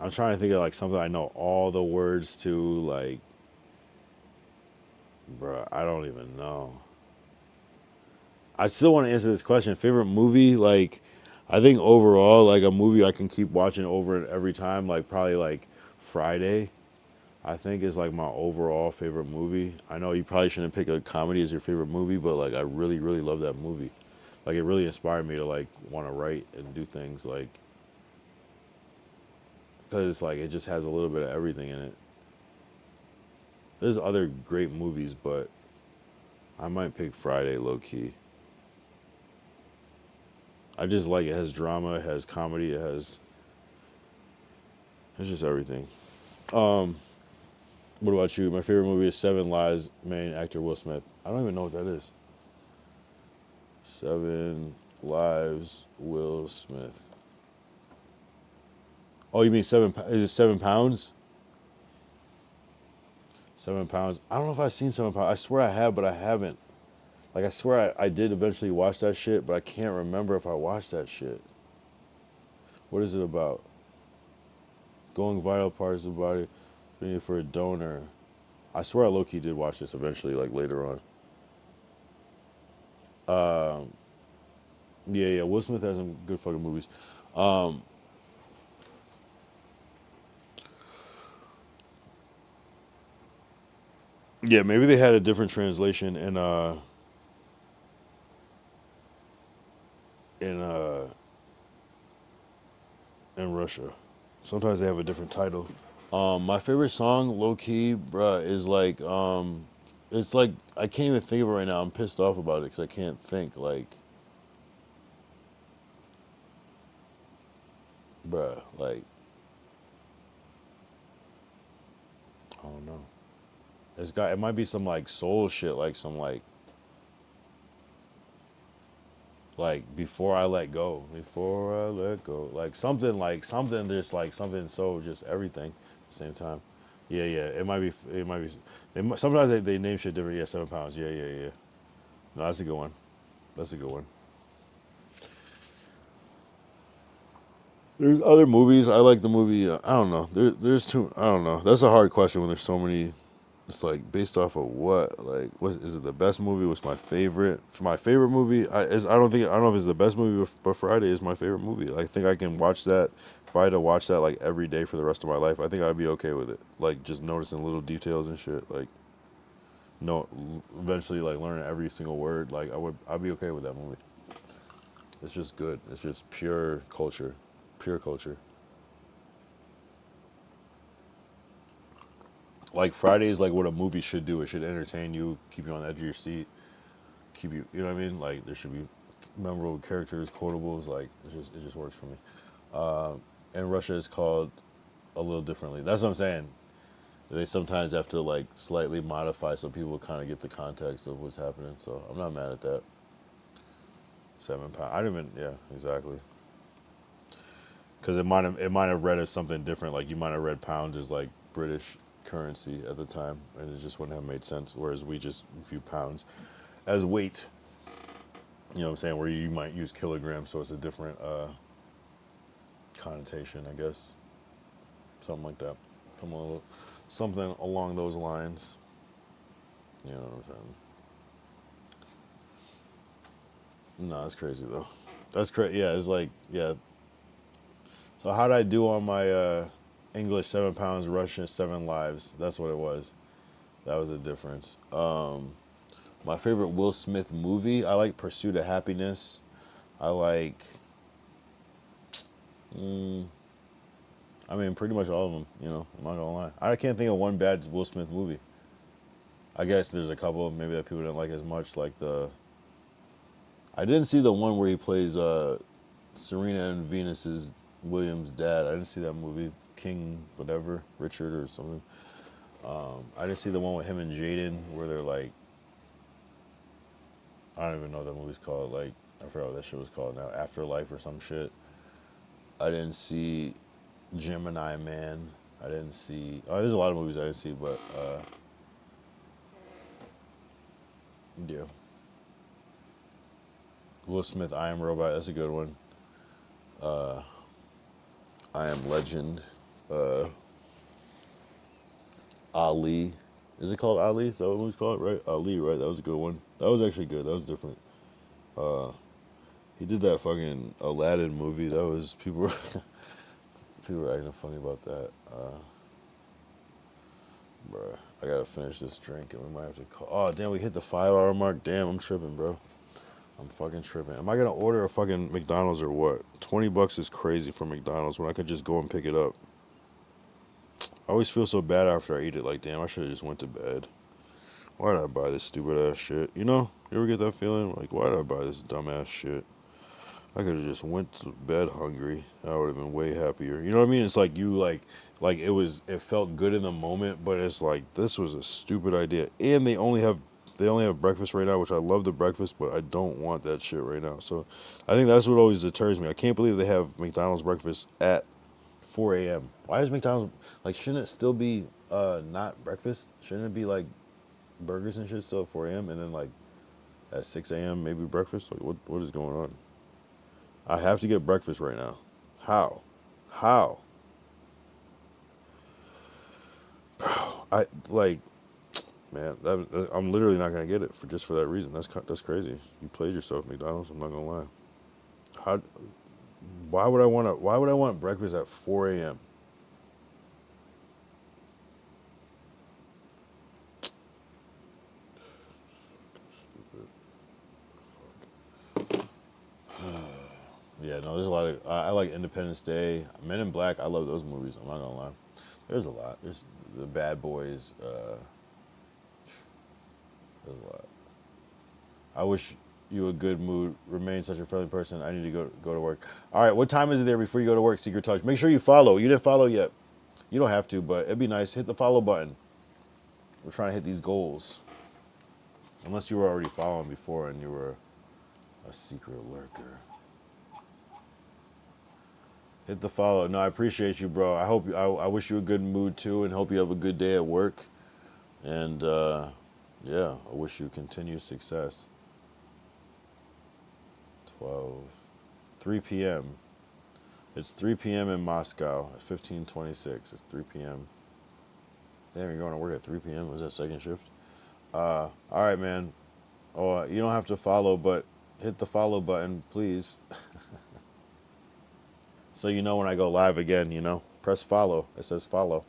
Speaker 1: I'm trying to think of like something I know all the words to. Like, bruh, I don't even know. I still want to answer this question. Favorite movie? Like, I think overall, like a movie I can keep watching over and every time. Like probably like Friday. I think is like my overall favorite movie. I know you probably shouldn't pick a comedy as your favorite movie, but like I really, really love that movie. Like it really inspired me to like want to write and do things like because it's like it just has a little bit of everything in it. There's other great movies, but I might pick Friday low key. I just like it. It has drama, it has comedy, it's just everything. What about you? My favorite movie is Seven Lives, main actor Will Smith. I don't even know what that is. Seven Lives, Will Smith. Oh, you mean is it 7 pounds? 7 pounds. I don't know if I've seen 7 pounds. I swear I have, but I haven't. Like I swear I did eventually watch that shit, but I can't remember if I watched that shit. What is it about? Going vital parts of the body, being for a donor. I swear I low key did watch this eventually, like later on. Yeah. Will Smith has some good fucking movies. Um, Yeah, maybe they had a different translation in in Russia. Sometimes they have a different title. My favorite song, low key, bruh, is like it's like I can't even think of it right now. I'm pissed off about it because I can't think. Like, bruh, like I don't know. It might be some like soul shit, like some like before I let go, like something just like something so just everything at the same time. Yeah, yeah. It might be. Sometimes they name shit different. Yeah, 7 pounds. Yeah, yeah, yeah. No, that's a good one. That's a good one. There's other movies. I like the movie. I don't know. There's two. I don't know. That's a hard question when there's so many. It's like based off of what? Like, what is it? The best movie? What's my favorite? For my favorite movie, I don't know if it's the best movie, but Friday is my favorite movie. I think I can watch that. If I had to watch that like every day for the rest of my life, I think I'd be okay with it. Like just noticing little details and shit. Like no, eventually like learning every single word. Like I'd be okay with that movie. It's just good. It's just pure culture, pure culture. Like Friday is like what a movie should do. It should entertain you, keep you on the edge of your seat, keep you. You know what I mean? Like there should be memorable characters, quotables. Like it just works for me. And Russia is called a little differently. That's what I'm saying. They sometimes have to like slightly modify so people kind of get the context of what's happening. So I'm not mad at that. 7 pounds. I didn't even. Yeah, exactly. Because it might have read as something different. Like you might have read pounds as like British currency at the time, and it just wouldn't have made sense. Whereas we just view pounds as weight. You know what I'm saying? Where you might use kilograms, so it's a different connotation, I guess. Something like that. Something along those lines. You know what I'm saying? No, that's crazy though. That's crazy. Yeah, it's like yeah. So how did I do on my English 7 pounds, Russian 7 lives? That's what it was. That was the difference. My favorite Will Smith movie. I like Pursuit of Happiness. I like. Mm, I mean, pretty much all of them. You know, I'm not gonna lie. I can't think of one bad Will Smith movie. I guess there's a couple maybe that people didn't like as much. Like the. I didn't see the one where he plays Serena and Venus's Williams' dad. I didn't see that movie. King, whatever, Richard or something. I didn't see the one with him and Jaden where they're like. I don't even know what that movie's called. Like, I forgot what that shit was called now. Afterlife or some shit. I didn't see Gemini Man. I didn't see. Oh, there's a lot of movies I didn't see, but yeah. Will Smith, I Am Robot. That's a good one. I Am Legend. Uh, Ali. Is it called Ali? Is that what the movie's called? Right? Ali, right? That was a good one. That was actually good. That was different. He did that fucking Aladdin movie. That was people were people were acting funny about that. Bruh, I gotta finish this drink and we might have to call. Oh damn, we hit the 5 hour mark. Damn, I'm tripping, bro. I'm fucking tripping. Am I gonna order a fucking McDonald's or what? $20 is crazy for McDonald's when I could just go and pick it up. I always feel so bad after I eat it. Like damn, I should have just went to bed. Why did I buy this stupid ass shit? You know, you ever get that feeling? Like why did I buy this dumbass shit? I could have just went to bed hungry. I would have been way happier. You know what I mean? It's like you like it felt good in the moment, but it's like this was a stupid idea. And they only have breakfast right now, which I love the breakfast, but I don't want that shit right now. So I think that's what always deters me. I can't believe they have McDonald's breakfast at 4 a.m. Why is McDonald's like shouldn't it still be not breakfast? Shouldn't it be like burgers and shit still at 4 a.m. and then like at 6 a.m. maybe breakfast? Like what is going on? I have to get breakfast right now. How? How? I like, man. I'm literally not gonna get it for that reason. That's crazy. You played yourself, McDonald's. I'm not gonna lie. How? Why would I want breakfast at 4 a.m.? Yeah, no, there's a lot of. I like Independence Day, Men in Black. I love those movies. I'm not gonna lie. There's a lot. There's the Bad Boys. There's a lot. I wish you a good mood. Remain such a friendly person. I need to go to work. All right, what time is it there before you go to work, Secret Touch? Make sure you follow. You didn't follow yet. You don't have to, but it'd be nice. Hit the follow button. We're trying to hit these goals. Unless you were already following before and you were a secret lurker. Hit the follow. No, I appreciate you, bro. I hope I wish you a good mood too, and hope you have a good day at work. And yeah, I wish you continued success. 3 p.m. It's 3 p.m. in Moscow at 15:26. It's 3 p.m. Damn, you're going to work at 3 p.m. Was that second shift? All right, man. Oh, you don't have to follow, but hit the follow button, please. So you know when I go live again, you know. Press follow. It says follow.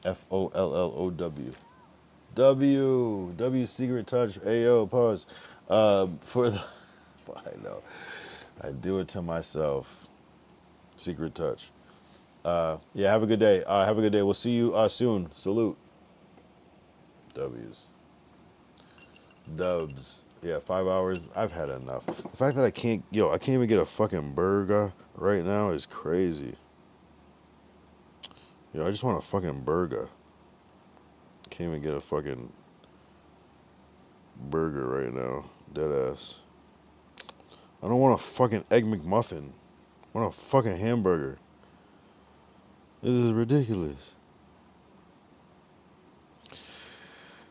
Speaker 1: FOLLOW. W Secret Touch. Ayo, pause. For the I know. I do it to myself. Secret Touch. Yeah, have a good day. Have a good day. We'll see you soon. Salute. W's. Dubs. Yeah, 5 hours. I've had enough. The fact that I can't even get a fucking burger right now is crazy. I just want a fucking burger. Can't even get a fucking burger right now. Deadass. I don't want a fucking Egg McMuffin. I want a fucking hamburger. This is ridiculous.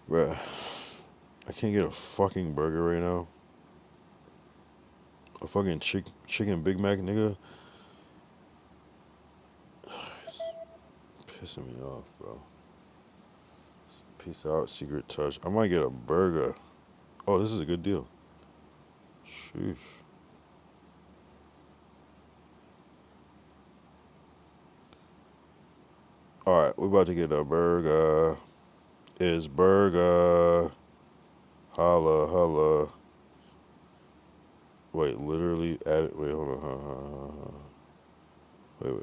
Speaker 1: Bruh. I can't get a fucking burger right now. A fucking chicken Big Mac, nigga. It's pissing me off, bro. Peace out, Secret Touch. I might get a burger. Oh, this is a good deal. Sheesh. Alright, we're about to get a burger. It's burger. Holla, holla. Wait, literally add it. Wait, hold on. Wait.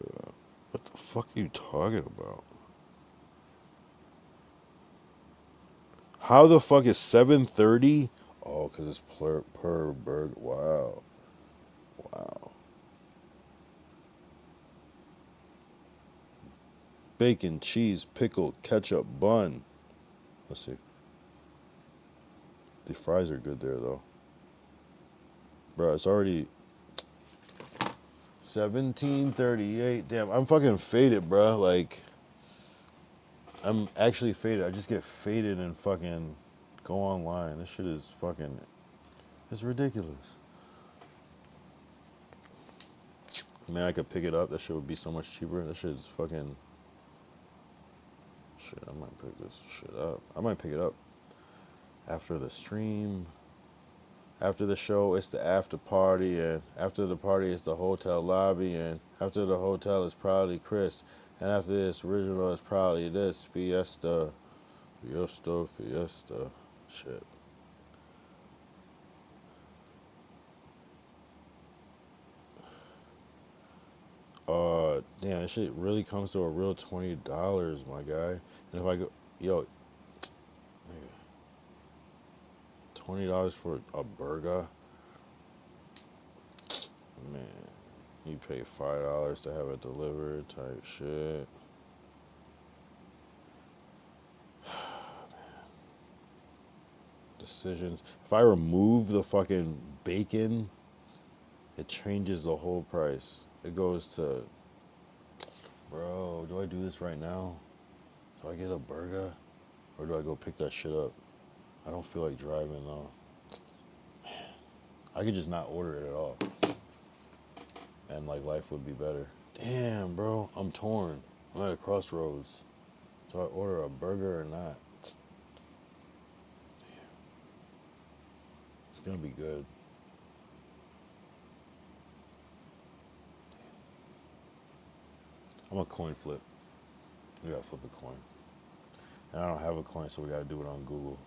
Speaker 1: What the fuck are you talking about? How the fuck is 7:30? Oh, because it's per burger. Wow. Bacon, cheese, pickle, ketchup, bun. Let's see. The fries are good there, though. Bro, it's already 17:38. Damn, I'm fucking faded, bro. Like, I'm actually faded. I just get faded and fucking go online. This shit is fucking... It's ridiculous. Man, I could pick it up. That shit would be so much cheaper. That shit is fucking... Shit, I might pick this shit up. I might pick it up after the stream. After the show, it's the after party, and after the party, it's the hotel lobby, and after the hotel, it's probably Chris, and after this, original is probably this, Fiesta. Shit. Damn, this shit really comes to a real $20, my guy. And if I go, yo, $20 for a burger? Man, you pay $5 to have it delivered type shit. Decisions. If I remove the fucking bacon, it changes the whole price. It goes to, bro, do I do this right now? Do I get a burger? Or do I go pick that shit up? I don't feel like driving though. Man, I could just not order it at all. And like life would be better. Damn, bro, I'm torn. I'm at a crossroads. Do I order a burger or not? Damn. It's gonna be good. I'm a coin flip. We gotta flip a coin. And I don't have a coin, so we gotta do it on Google.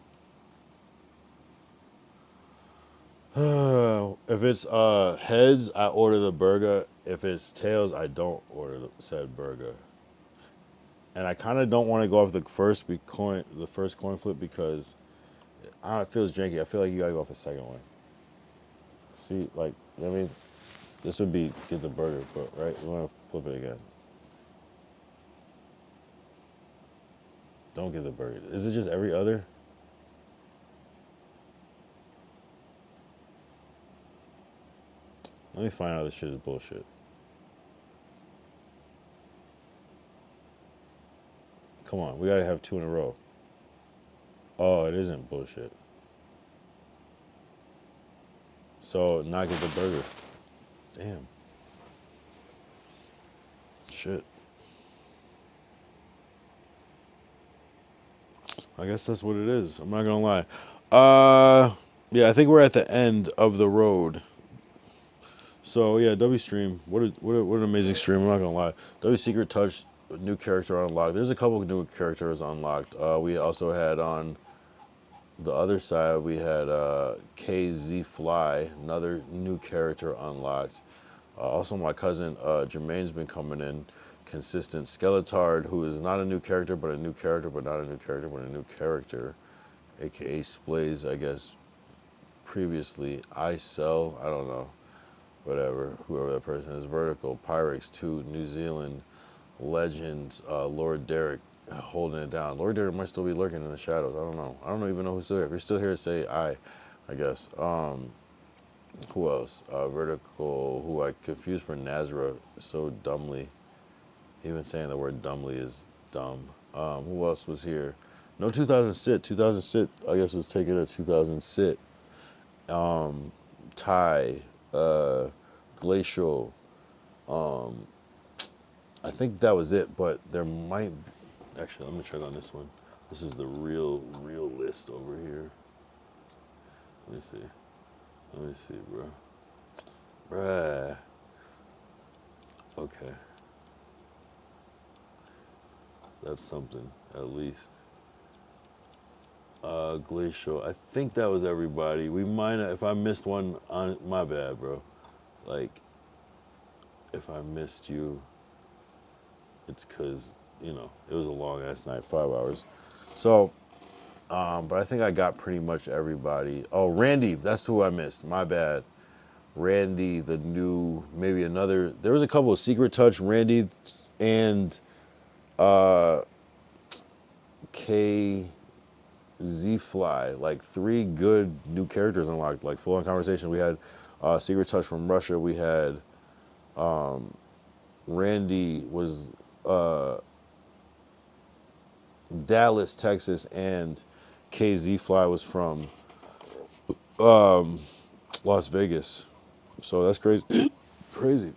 Speaker 1: If it's heads, I order the burger. If it's tails, I don't order the said burger. And I kind of don't want to go off the first coin flip because it feels janky. I feel like you gotta go off the second one. See, like, you know what I mean? This would be get the burger, but right? We want to flip it again. Don't get the burger. Is it just every other? Let me find out this shit is bullshit. Come on, we gotta have 2 in a row. Oh, it isn't bullshit. So, not get the burger. Damn. Shit. I guess that's what it is. I'm not gonna lie. Yeah, I think we're at the end of the road. So yeah, W stream. What an amazing stream. I'm not gonna lie. W Secret Touch, new character unlocked. There's a couple of new characters unlocked. We also had on the other side we had KZ Fly, another new character unlocked. Also, my cousin Jermaine's been coming in consistent. Skeletard, who is not a new character, but a new character, but not a new character, but a new character, aka Splays, I guess. Previously, I Sell. I don't know. Whatever, whoever that person is. Vertical, Pyrex 2, New Zealand, Legends, Lord Derek holding it down. Lord Derek might still be lurking in the shadows. I don't know. I don't even know who's still here. If you're still here, say I guess. Who else? Vertical, who I confused for Nazra so dumbly. Even saying the word dumbly is dumb. Who else was here? No 2000 Sit. 2000 Sit, I guess, was taking a 2000 Sit. Thai, Glacial. I think that was it, but there might. Actually, let me check on this one. This is the real list over here. Let me see. Let me see, bro. Bruh. Okay. That's something, at least. Glacial. I think that was everybody. We might have, if I missed one, on my bad, bro. Like, if I missed you, it's because, it was a long ass night, 5 hours. So, but I think I got pretty much everybody. Oh, Randy, that's who I missed. My bad. Randy, the new, maybe another. There was a couple of Secret Touch, Randy, and K Z Fly. Like 3 good new characters unlocked. Like full on conversation. We had Secret Touch from Russia. We had Randy was Dallas, Texas, and KZ Fly was from Las Vegas. So that's crazy. Crazy.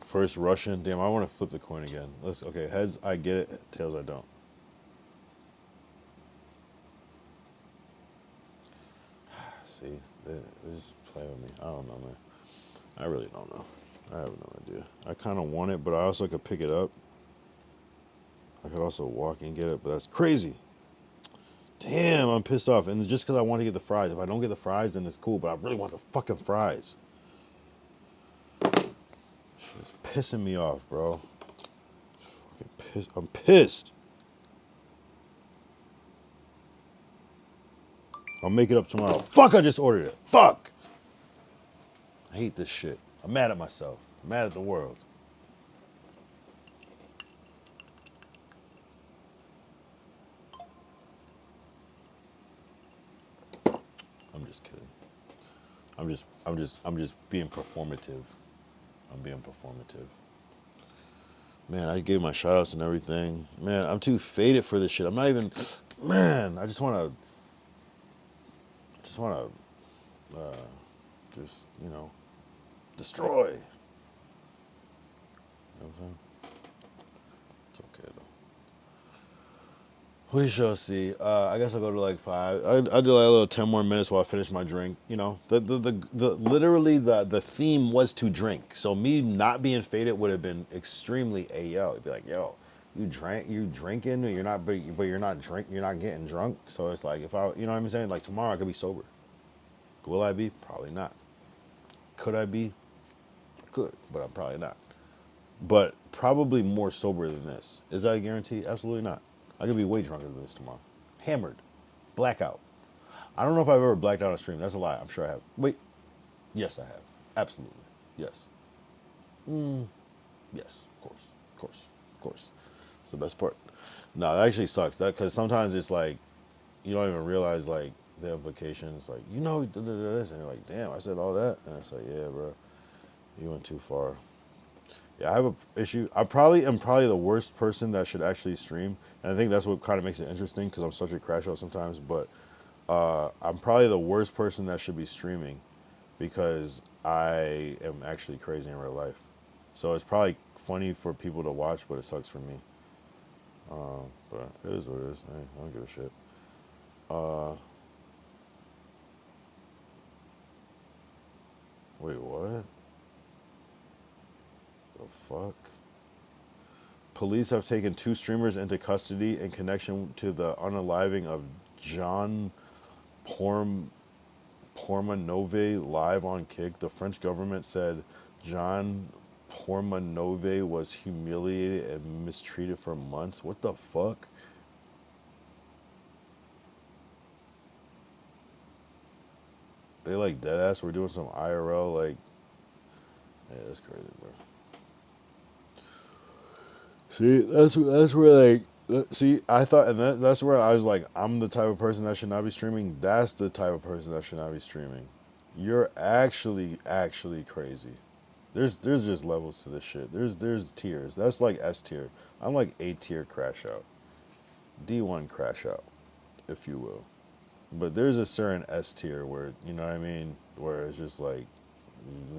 Speaker 1: First Russian. Damn, I want to flip the coin again. Okay, heads, I get it. Tails, I don't. See, they just play with me. I don't know, man. I really don't know. I have no idea. I kind of want it, but I also could pick it up. I could also walk and get it, but that's crazy. Damn, I'm pissed off. And just because I want to get the fries. If I don't get the fries, then it's cool, but I really want the fucking fries. Shit's pissing me off, bro. Fucking pissed. I'm pissed. I'll make it up tomorrow. Fuck, I just ordered it. Fuck. I hate this shit. I'm mad at myself. I'm mad at the world. I'm just kidding. I'm just being performative. I'm being performative. Man, I gave my shout outs and everything. Man, I'm too faded for this shit. I'm not even, man, I just wanna, destroy. You know what I'm saying? It's okay though. We shall see. I guess I'll go to like 5. I do like a little 10 more minutes while I finish my drink. Literally the theme was to drink. So me not being faded would have been extremely yo. It'd be like, yo, you drinking, or you're not, but you're not getting drunk. So it's like if I, you know what I'm saying? Like tomorrow I could be sober. Will I be? Probably not. Could I be? Could, but I'm probably not. But probably more sober than this. Is that a guarantee? Absolutely not. I could be way drunker than this tomorrow. Hammered. Blackout. I don't know if I've ever blacked out on stream. That's a lie. I'm sure I have. Wait. Yes, I have. Absolutely. Yes. Yes. Of course. Of course. Of course. It's the best part. No, that actually sucks. That because sometimes it's like you don't even realize like the implications. Like this, and you're like, damn, I said all that, and it's like, yeah, bro, you went too far. Yeah, I have a issue. I probably am the worst person that should actually stream, and I think that's what kind of makes it interesting because I'm such a crash out sometimes. But I'm probably the worst person that should be streaming because I am actually crazy in real life. So it's probably funny for people to watch, but it sucks for me. But it is what it is. Hey, I don't give a shit. Wait, what? The fuck? Police have taken 2 streamers into custody in connection to the unaliving of John Pormanove live on Kick. The French government said John Pormanove was humiliated and mistreated for months. What the fuck? They like dead ass. We're doing some IRL like. Yeah, that's crazy, bro. See, that's where like. See, I thought, and that's where I was like, I'm the type of person that should not be streaming. That's the type of person that should not be streaming. You're actually crazy. There's just levels to this shit. There's tiers. That's like S tier. I'm like A tier crash out, D1 crash out, if you will. But there's a certain S tier where you know what I mean, where it's just like,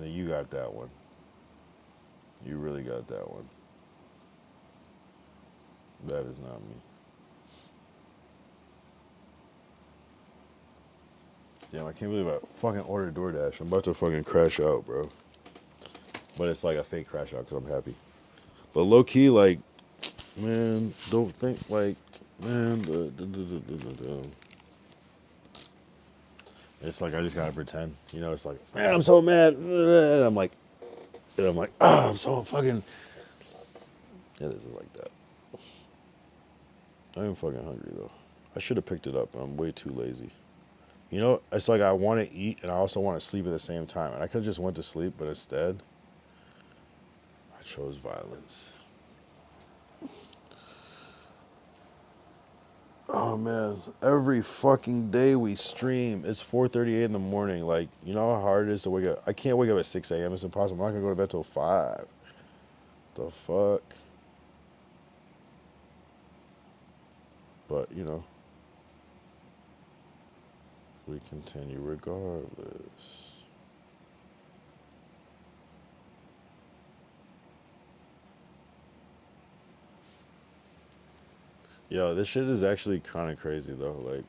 Speaker 1: you got that one. You really got that one. That is not me. Damn, I can't believe I fucking ordered DoorDash. I'm about to fucking crash out, bro. But it's like a fake crash out because I'm happy. But low key, like, man, don't think like, man, it's like I just gotta pretend. You know, it's like, man, I'm so mad. And I'm like, ah, I'm so fucking. It is like that. I am fucking hungry though. I should have picked it up, but I'm way too lazy. You know, it's like I want to eat and I also want to sleep at the same time. And I could have just went to sleep, but instead, I chose violence. Oh man, every fucking day we stream. It's 4:38 in the morning. Like, you know how hard it is to wake up? I can't wake up at 6 a.m. It's impossible. I'm not gonna go to bed till 5. The fuck? But, you know, we continue regardless. Yo, this shit is actually kind of crazy though. Like,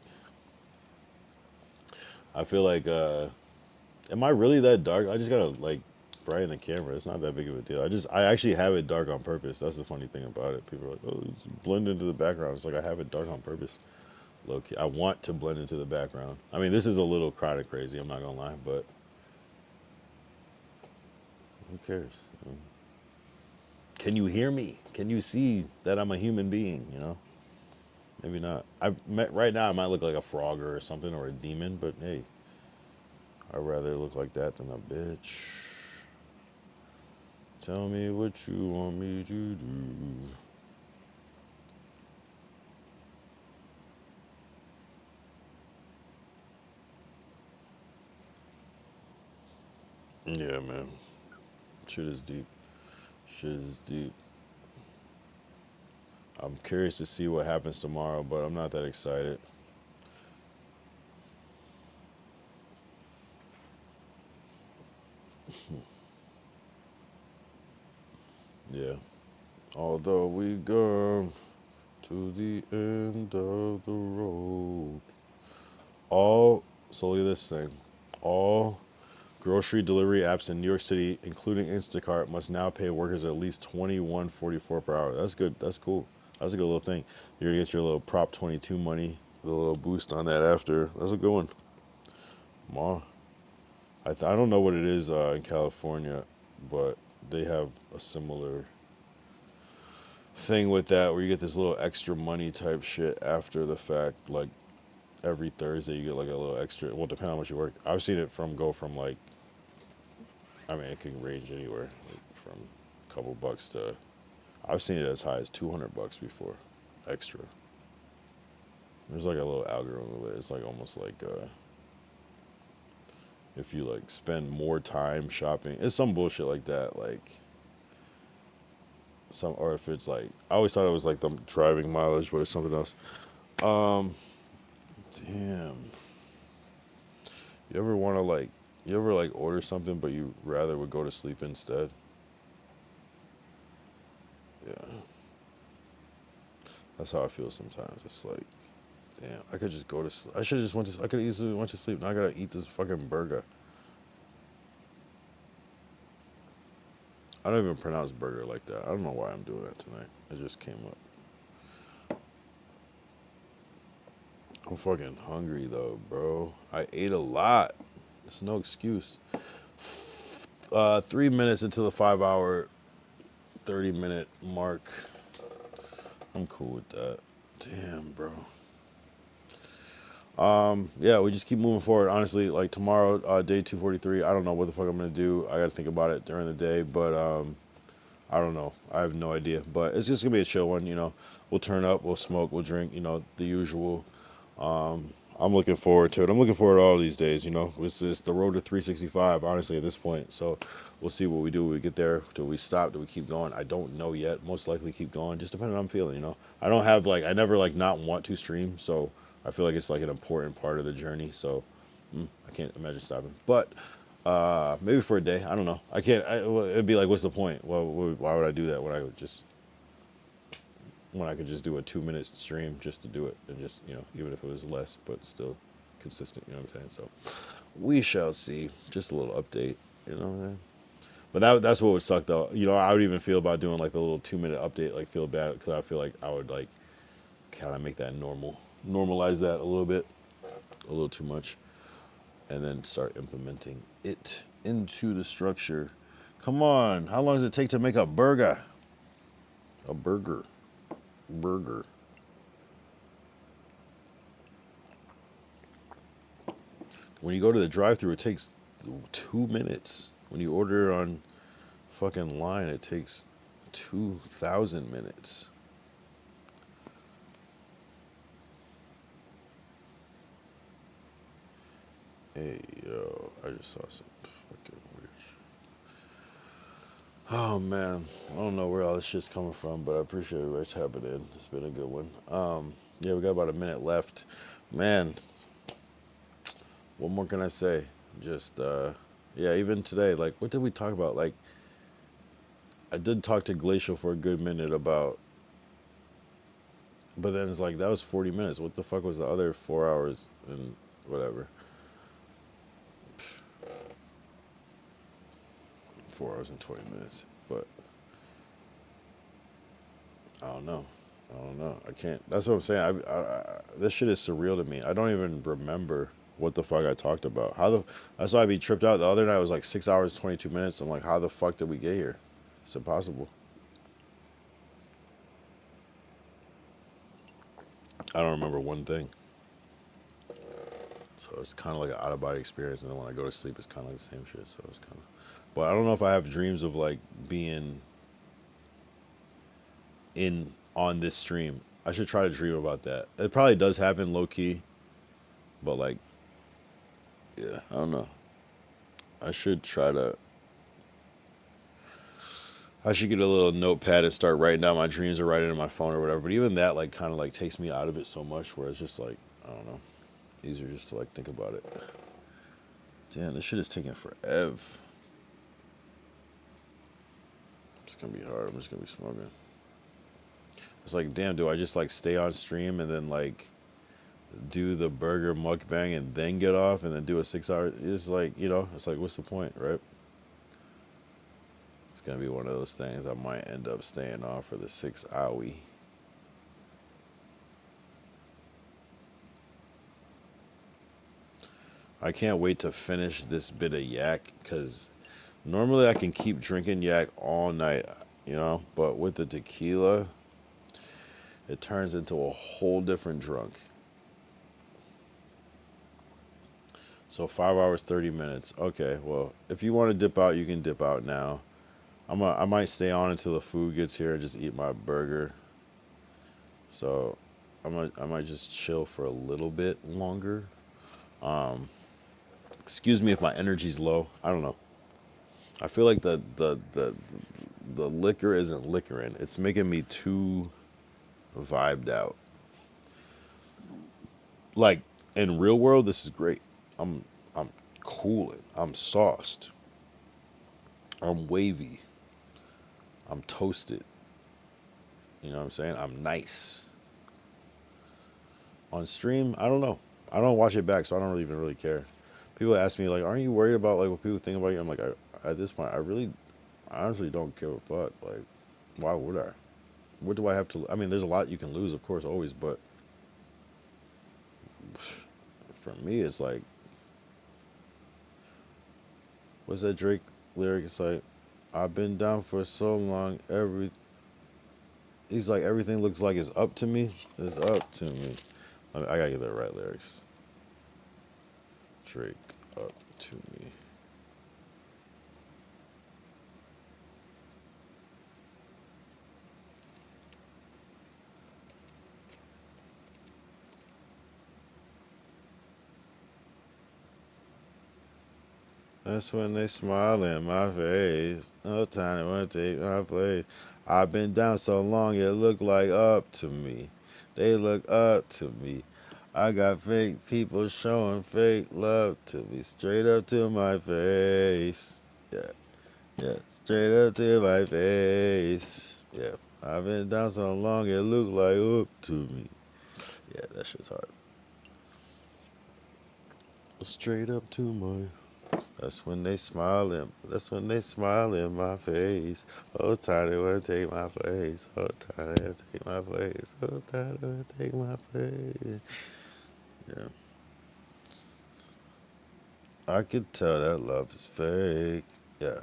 Speaker 1: I feel like, am I really that dark? I just gotta like brighten the camera. It's not that big of a deal. I actually have it dark on purpose. That's the funny thing about it. People are like, oh, it's blend into the background. It's like I have it dark on purpose. Low key. I want to blend into the background. I mean, this is a little kind of crazy. I'm not gonna lie, but who cares? Can you hear me? Can you see that I'm a human being? You know. Maybe not. Right now I might look like a frogger or something or a demon, but hey, I'd rather look like that than a bitch. Tell me what you want me to do. Yeah, man. Shit is deep. Shit is deep. I'm curious to see what happens tomorrow, but I'm not that excited. Yeah. Although we go to the end of the road. So look at this thing. All grocery delivery apps in New York City, including Instacart, must now pay workers at least $21.44 per hour. That's good. That's cool. That's a good little thing. You're gonna get your little Prop 22 money, the little boost on that after. That's a good one. Ma. I don't know what it is in California, but they have a similar thing with that where you get this little extra money type shit after the fact. Like every Thursday, you get like a little extra. Well, depending on how much you work. I've seen it go from like, I mean, it can range anywhere like from a couple bucks to. I've seen it as high as $200 before, extra. There's like a little algorithm with it. It's like almost like if you like spend more time shopping, it's some bullshit like that. Like some, or if it's like, I always thought it was like the driving mileage, but it's something else. Damn. You ever want to like, you ever like order something, but you rather would go to sleep instead? Yeah. That's how I feel sometimes. It's like, damn, I could just go to sleep. I should have just went to, I could easily went to sleep. Now I gotta eat this fucking burger. I don't even pronounce burger like that. I don't know why I'm doing that tonight. It just came up. I'm fucking hungry though, bro. I ate a lot. It's no excuse. 3 minutes into the 5 hour, 30-minute mark. I'm cool with that. Damn, bro. Yeah, we just keep moving forward. Honestly, like tomorrow, day 243. I don't know what the fuck I'm gonna do. I gotta think about it during the day, but I don't know. I have no idea. But it's just gonna be a chill one, you know. We'll turn up, we'll smoke, we'll drink, you know, the usual. I'm looking forward to it. I'm looking forward to all these days, you know. It's just the road to 365, honestly, at this point. So we'll see what we do when we get there. Do we stop? Do we keep going? I don't know yet. Most likely keep going, just depending on how I'm feeling, you know. I don't have like, I never like not want to stream, so I feel like it's like an important part of the journey. So I can't imagine stopping. But maybe for a day. I don't know. I can't. Well, it'd be like, what's the point? Well, why would I do that when I would just when I could just do a 2 minute stream just to do it and just, you know, even if it was less, but still consistent. You know what I'm saying? So we shall see. Just a little update. You know what I'm saying? But that's what would suck though. You know, I would even feel about doing like the little 2 minute update. Like feel bad because I feel like I would like kind of make that normalize that a little bit, a little too much, and then start implementing it into the structure. Come on, how long does it take to make a burger? A burger. When you go to the drive-thru, it takes 2 minutes. When you order on fucking line, it takes 2,000 minutes. Hey, yo, I just saw some fucking weird shit. Oh, man. I don't know where all this shit's coming from, but I appreciate everybody tapping in. It's been a good one. Yeah, we got about a minute left. Man, what more can I say? Just, yeah, even today, like, what did we talk about? Like, I did talk to Glacial for a good minute about, but then it's like, that was 40 minutes. What the fuck was the other 4 hours and whatever? 4 hours and 20 minutes, but I don't know. I can't. That's what I'm saying. This shit is surreal to me. I don't even remember what the fuck I talked about. That's why I'd be tripped out. The other night was like 6 hours, 22 minutes. I'm like, how the fuck did we get here? It's impossible. I don't remember one thing. So it's kind of like an out of body experience. And then when I go to sleep, it's kind of like the same shit. So it's kind of, but I don't know if I have dreams of like being on this stream. I should try to dream about that. It probably does happen low key, but like, yeah, I don't know. I should try to. I should get a little notepad and start writing down my dreams or write it in my phone or whatever. But even that like kind of like takes me out of it so much where it's just like, I don't know, easier just to like think about it. Damn, this shit is taking forever. It's gonna be hard. I'm just gonna be smoking. It's like, damn, do I just like stay on stream and then like do the burger mukbang and then get off and then do a 6 hour? It's like, you know, it's like, what's the point, right? It's gonna be one of those things I might end up staying off for the 6 hour. I can't wait to finish this bit of yak because normally I can keep drinking yak all night, you know, but with the tequila, it turns into a whole different drunk. So 5 hours, 30 minutes. Okay, well, if you want to dip out, you can dip out now. I might stay on until the food gets here and just eat my burger. So I might just chill for a little bit longer. Excuse me if my energy's low. I don't know. I feel like the liquor isn't liquoring. It's making me too vibed out. Like in real world, this is great. I'm cooling. I'm sauced. I'm wavy. I'm toasted. You know what I'm saying? I'm nice. On stream, I don't know. I don't watch it back, so I don't even really care. People ask me like, "Aren't you worried about like what people think about you?" I'm like, at this point, I honestly don't give a fuck. Like, why would I? What do I have to? I mean, there's a lot you can lose, of course, always, but for me, it's like, what's that Drake lyric? It's like, I've been down for so long. He's like, everything looks like it's up to me. It's up to me. I gotta get the right lyrics. Drake, up to me. That's when they smile in my face. No time to want to take my place. I've been down so long, it look like up to me. They look up to me. I got fake people showing fake love to me. Straight up to my face. Yeah, yeah, straight up to my face. Yeah, I've been down so long, it look like up to me. Yeah, that shit's hard. Straight up to my. That's when they smile in. That's when they smile in my face. Oh, time they wanna take my place. Oh, time they wanna take my place. Oh, time they wanna take my place. Yeah, I could tell that love is fake. Yeah,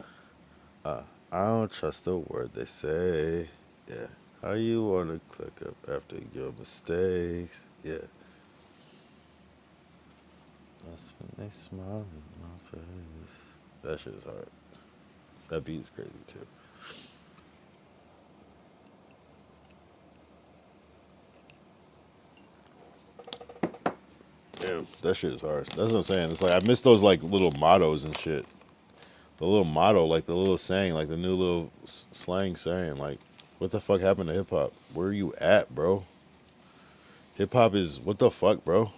Speaker 1: I don't trust a word they say. Yeah, how you wanna click up after your mistakes? Yeah, that's when they smile in my face. That shit is hard. That beat is crazy too. Damn, that shit is hard. That's what I'm saying. It's like I miss those like little mottos and shit. The little motto, like the little saying, like the new little slang saying, like, what the fuck happened to hip hop? Where are you at, bro? Hip hop is what the fuck, bro?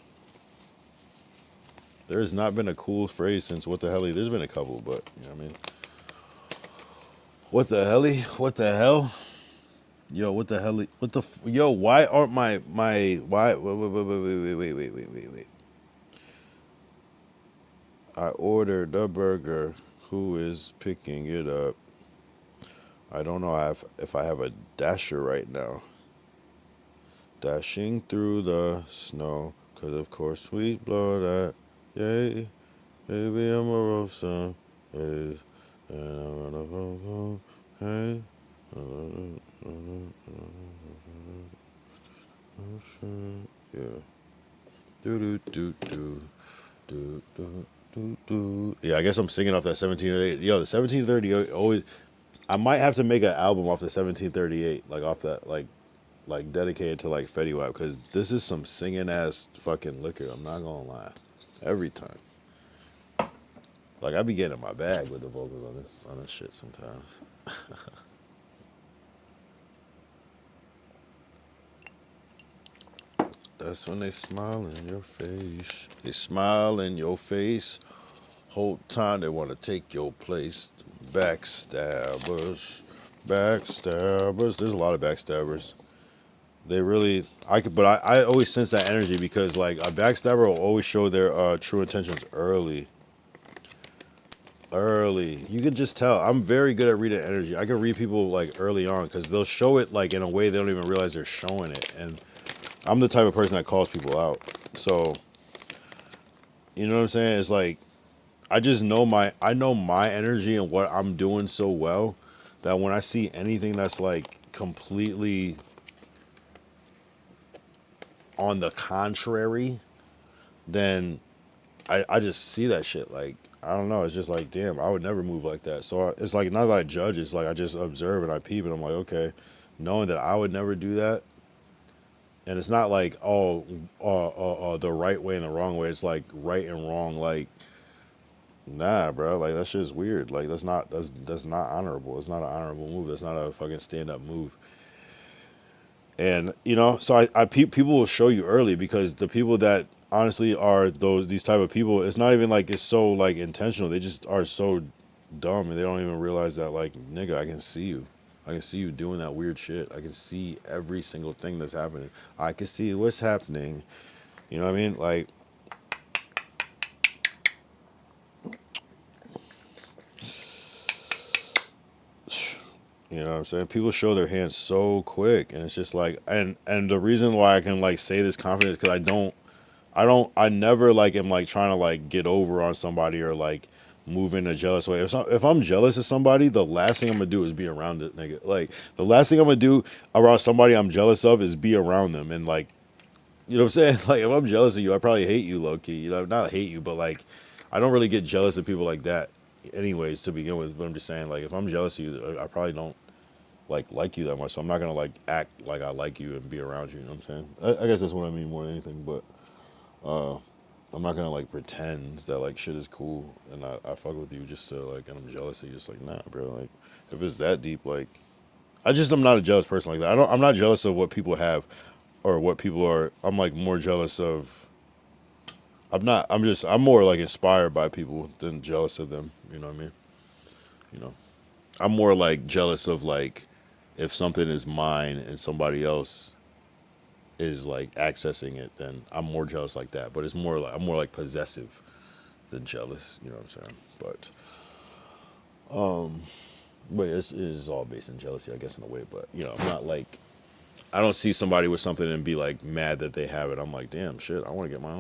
Speaker 1: There has not been a cool phrase since what the hell. There's been a couple, but you know what I mean. What the hell? What the hell? Yo, what the hell? What the? Yo, why aren't my why? Wait. I ordered a burger. Who is picking it up? I don't know if I have a dasher right now. Dashing through the snow, 'cause of course we blow that. Yay, baby, I'm a roaster. Hey, and I'm gonna go, hey. Yeah. Do do do do do do do do. Yeah, I guess I'm singing off that 1738. Yo, the 1738 always. I might have to make an album off the 1738, like off that, like dedicated to like Fetty Wap, because this is some singing ass fucking liquor. I'm not gonna lie, every time. Like I be getting in my bag with the vocals on this shit sometimes. That's when they smile in your face. They smile in your face. Whole time they want to take your place. Backstabbers. Backstabbers. There's a lot of backstabbers. They really, but I always sense that energy because like a backstabber will always show their true intentions early. Early. You can just tell. I'm very good at reading energy. I can read people like early on because they'll show it like in a way they don't even realize they're showing it. And I'm the type of person that calls people out. So You know what I'm saying? It's like I know my energy and what I'm doing so well that when I see anything that's like completely on the contrary, then I just see that shit. Like, I don't know. It's just like, damn, I would never move like that. So it's like, not that I judge. It's like I just observe and I peep and I'm like, okay, knowing that I would never do that. And it's not like, the right way and the wrong way. It's like right and wrong. Like, nah, bro. Like, that shit is weird. Like, that's not honorable. It's not an honorable move. That's not a fucking stand up move. And so people will show you early, because the people that honestly are these type of people, it's not even like it's so like intentional. They just are so dumb and they don't even realize that, like, nigga, I can see you. I can see you doing that weird shit. I can see every single thing that's happening. I can see what's happening. You know what I mean? Like, you know what I'm saying? People show their hands so quick, and it's just like, and the reason why I can like say this confidence, because I never like am like trying to like get over on somebody or like move in a jealous way. If I'm jealous of somebody, the last thing I'm gonna do is be around it, nigga. Like, the last thing I'm gonna do around somebody I'm jealous of is be around them. And like, you know what I'm saying? Like, if I'm jealous of you, I probably hate you, low key. Not hate you, but like, I don't really get jealous of people like that, anyways, to begin with. But I'm just saying, like, if I'm jealous of you, I probably don't like you that much. So I'm not gonna like act like I like you and be around you. You know what I'm saying? I guess that's what I mean more than anything. But I'm not gonna like pretend that like shit is cool and I fuck with you just to like, and I'm jealous of you. Just like, nah, bro. Like, if it's that deep, like, I'm not a jealous person like that. I'm not jealous of what people have or what people are. I'm like more jealous of. I'm more like inspired by people than jealous of them. You know what I mean? You know, I'm more like jealous of like if something is mine and somebody else is like accessing it, then I'm more jealous like that. But it's more like I'm more like possessive than jealous. You know what I'm saying? But it is all based in jealousy, I guess, in a way. But I'm not like, I don't see somebody with something and be like mad that they have it. I'm like, damn, shit, I want to get my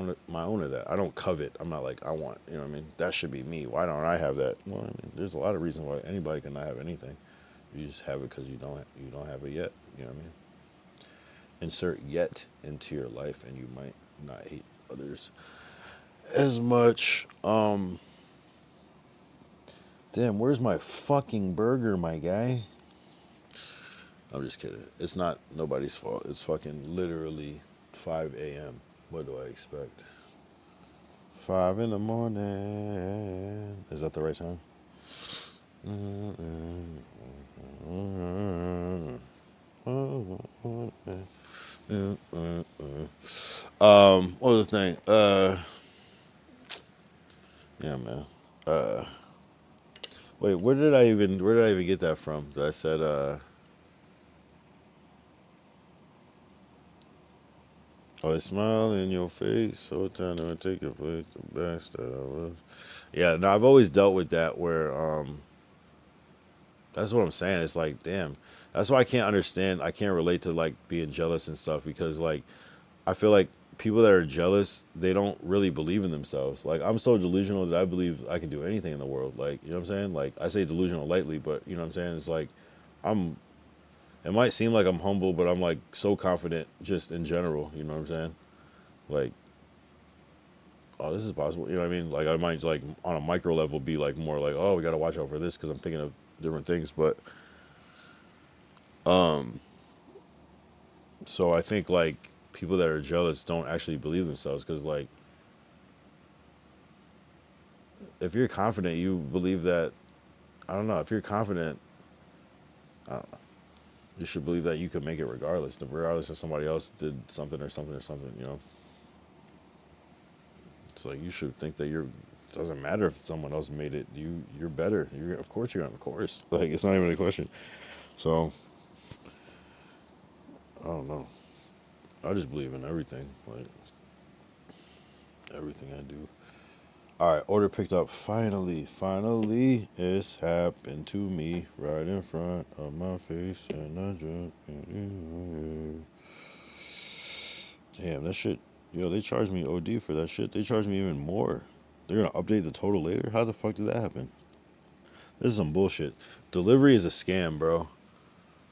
Speaker 1: own of that. I don't covet. I'm not like, I want, you know what I mean? That should be me. Why don't I have that? Well, I mean, there's a lot of reasons why anybody cannot have anything. You just have it because you don't have it yet. You know what I mean? Insert yet into your life, and you might not hate others as much. Damn, where's my fucking burger, my guy? I'm just kidding. It's not nobody's fault. It's fucking literally 5 a.m. What do I expect? 5 in the morning. Is that the right time? What was the thing? Yeah, man. Wait, where did I even get that from? That I said, oh, I smile in your face, so time to take your place, the best that I was. Yeah, no, I've always dealt with that where, that's what I'm saying. It's like, damn, that's why I can't understand. I can't relate to like being jealous and stuff, because like, I feel like people that are jealous, they don't really believe in themselves. Like, I'm so delusional that I believe I can do anything in the world. Like, you know what I'm saying? Like, I say delusional lightly, but you know what I'm saying? It's like, I'm, it might seem like I'm humble, but I'm like so confident just in general. You know what I'm saying? Like, oh, this is possible. You know what I mean? Like, I might like on a micro level be like more like, oh, we got to watch out for this because I'm thinking of different things. But, so I think like people that are jealous don't actually believe themselves, because like, if you're confident, you believe that, I don't know, if you're confident, you should believe that you could make it regardless if somebody else did something or something or something, you know? It's like, you should think that doesn't matter if someone else made it, you're better. Of course you're on the course. Like, it's not even a question. So, I don't know. I just believe in everything. Like, everything I do. All right, order picked up. Finally, it's happened to me right in front of my face, and I just damn that shit. Yo, they charged me OD for that shit. They charged me even more. They're gonna update the total later? How the fuck did that happen? This is some bullshit. Delivery is a scam, bro.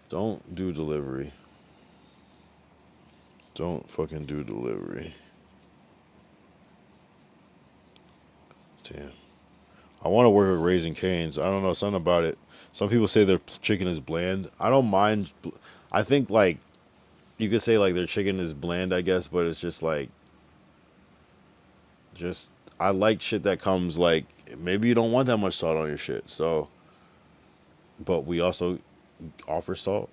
Speaker 1: Don't do delivery. Don't fucking do delivery. Damn. I want to work with Raising Cane's. I don't know, something about it. Some people say their chicken is bland. I don't mind. I think, like, you could say, like, their chicken is bland, I guess, but it's just, like, I like shit that comes, like, maybe you don't want that much salt on your shit, so, but we also offer salt.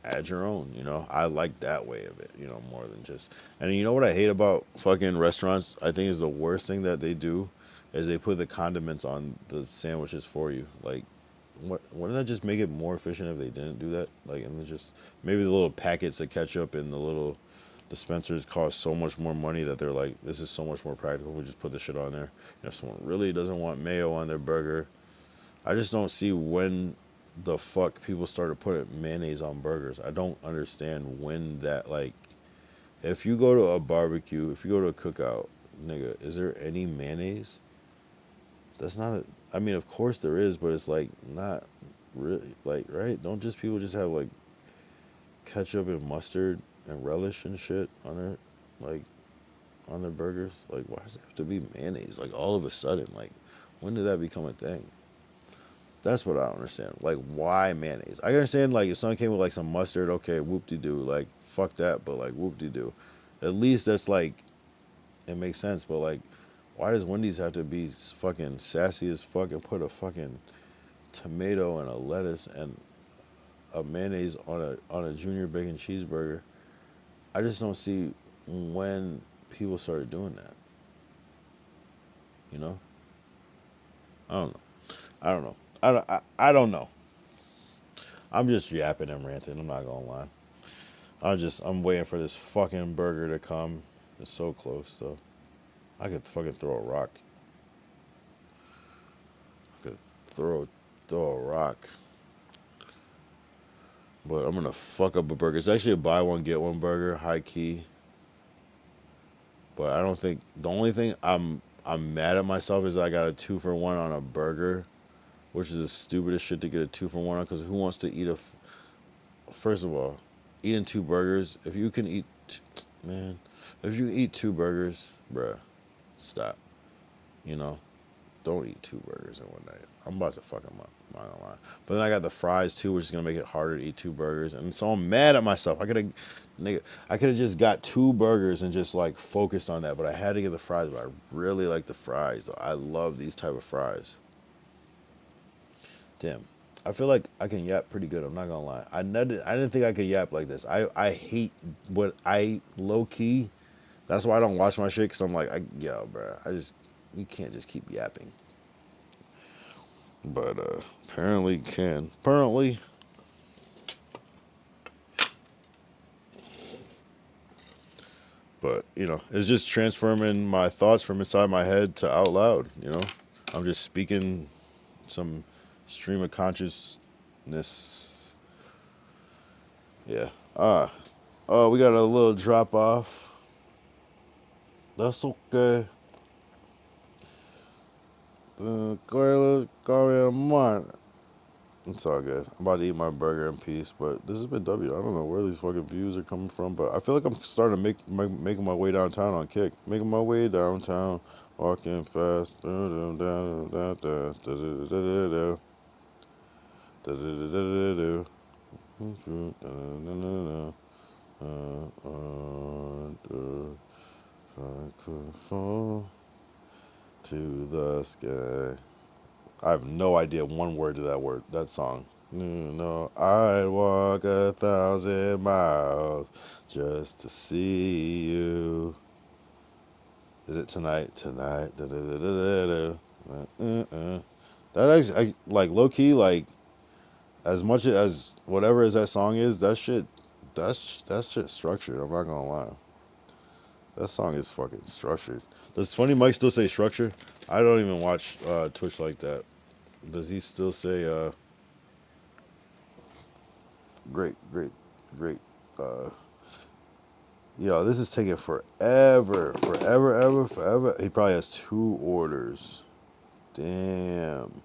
Speaker 1: Add your own, you know. I like that way of it, you know, more than just. And you know what I hate about fucking restaurants? I think is the worst thing that they do is they put the condiments on the sandwiches for you. Like, wouldn't that just make it more efficient if they didn't do that? Like, and just maybe the little packets of ketchup and the little dispensers cost so much more money that they're like, this is so much more practical. We just put this shit on there. If someone really doesn't want mayo on their burger, I just don't see when the fuck people started putting mayonnaise on burgers. I don't understand when that, like, if you go to a barbecue, if you go to a cookout, nigga, is there any mayonnaise? That's not a, I mean, of course there is, but it's like not really, like, right? Don't just people just have like ketchup and mustard and relish and shit on their, like, on their burgers? Like, why does it have to be mayonnaise? Like, all of a sudden, like, when did that become a thing? That's what I don't understand. Like, why mayonnaise? I understand, like, if someone came with, like, some mustard, okay, whoop-de-doo. Like, fuck that, but, like, whoop-de-doo. At least that's, like, it makes sense. But, like, why does Wendy's have to be fucking sassy as fuck and put a fucking tomato and a lettuce and a mayonnaise on a junior bacon cheeseburger? I just don't see when people started doing that. You know? I don't know. I don't know. I don't know. I'm just yapping and ranting. I'm not gonna lie. I'm waiting for this fucking burger to come. It's so close though. I could fucking throw a rock. I could throw a rock. But I'm gonna fuck up a burger. It's actually a buy one get one burger, high key. But I don't think the only thing I'm mad at myself is I got a 2-for-1 on a burger, which is the stupidest shit to get a 2-for-1 on. Because who wants to eat first of all, eating 2 burgers, if you can eat, man, if you eat 2 burgers, bruh, stop. You know, don't eat 2 burgers in one night. I'm about to fuck them up. I'm not gonna lie. But then I got the fries too, which is gonna make it harder to eat 2 burgers. And so I'm mad at myself. I could have just got 2 burgers and just like focused on that. But I had to get the fries. But I really like the fries. I love these type of fries. Damn. I feel like I can yap pretty good. I'm not gonna lie. I didn't think I could yap like this. I hate what I low key. That's why I don't watch my shit, because I'm like, yo, bro, you can't just keep yapping. But apparently you can. Apparently. But, you know, it's just transforming my thoughts from inside my head to out loud, you know? I'm just speaking some stream of consciousness. Yeah. Oh, we got a little drop off. That's okay. It's all good. I'm about to eat my burger in peace, but this has been W. I don't know where these fucking views are coming from, but I feel like I'm starting to making my way downtown on Kick. Making my way downtown, walking fast. I could fall to the sky. I have no idea one word to that song. No, I'd walk 1,000 miles just to see you. Is it tonight? Tonight. Da, da, da, da, da, da. That actually, like, low key, like, as much as whatever as that song is, that shit structured. I'm not gonna lie. That song is fucking structured. Does Funny Mike still say structure? I don't even watch Twitch like that. Does he still say great, great, great Yo, this is taking forever. Forever. He probably has 2 orders. Damn.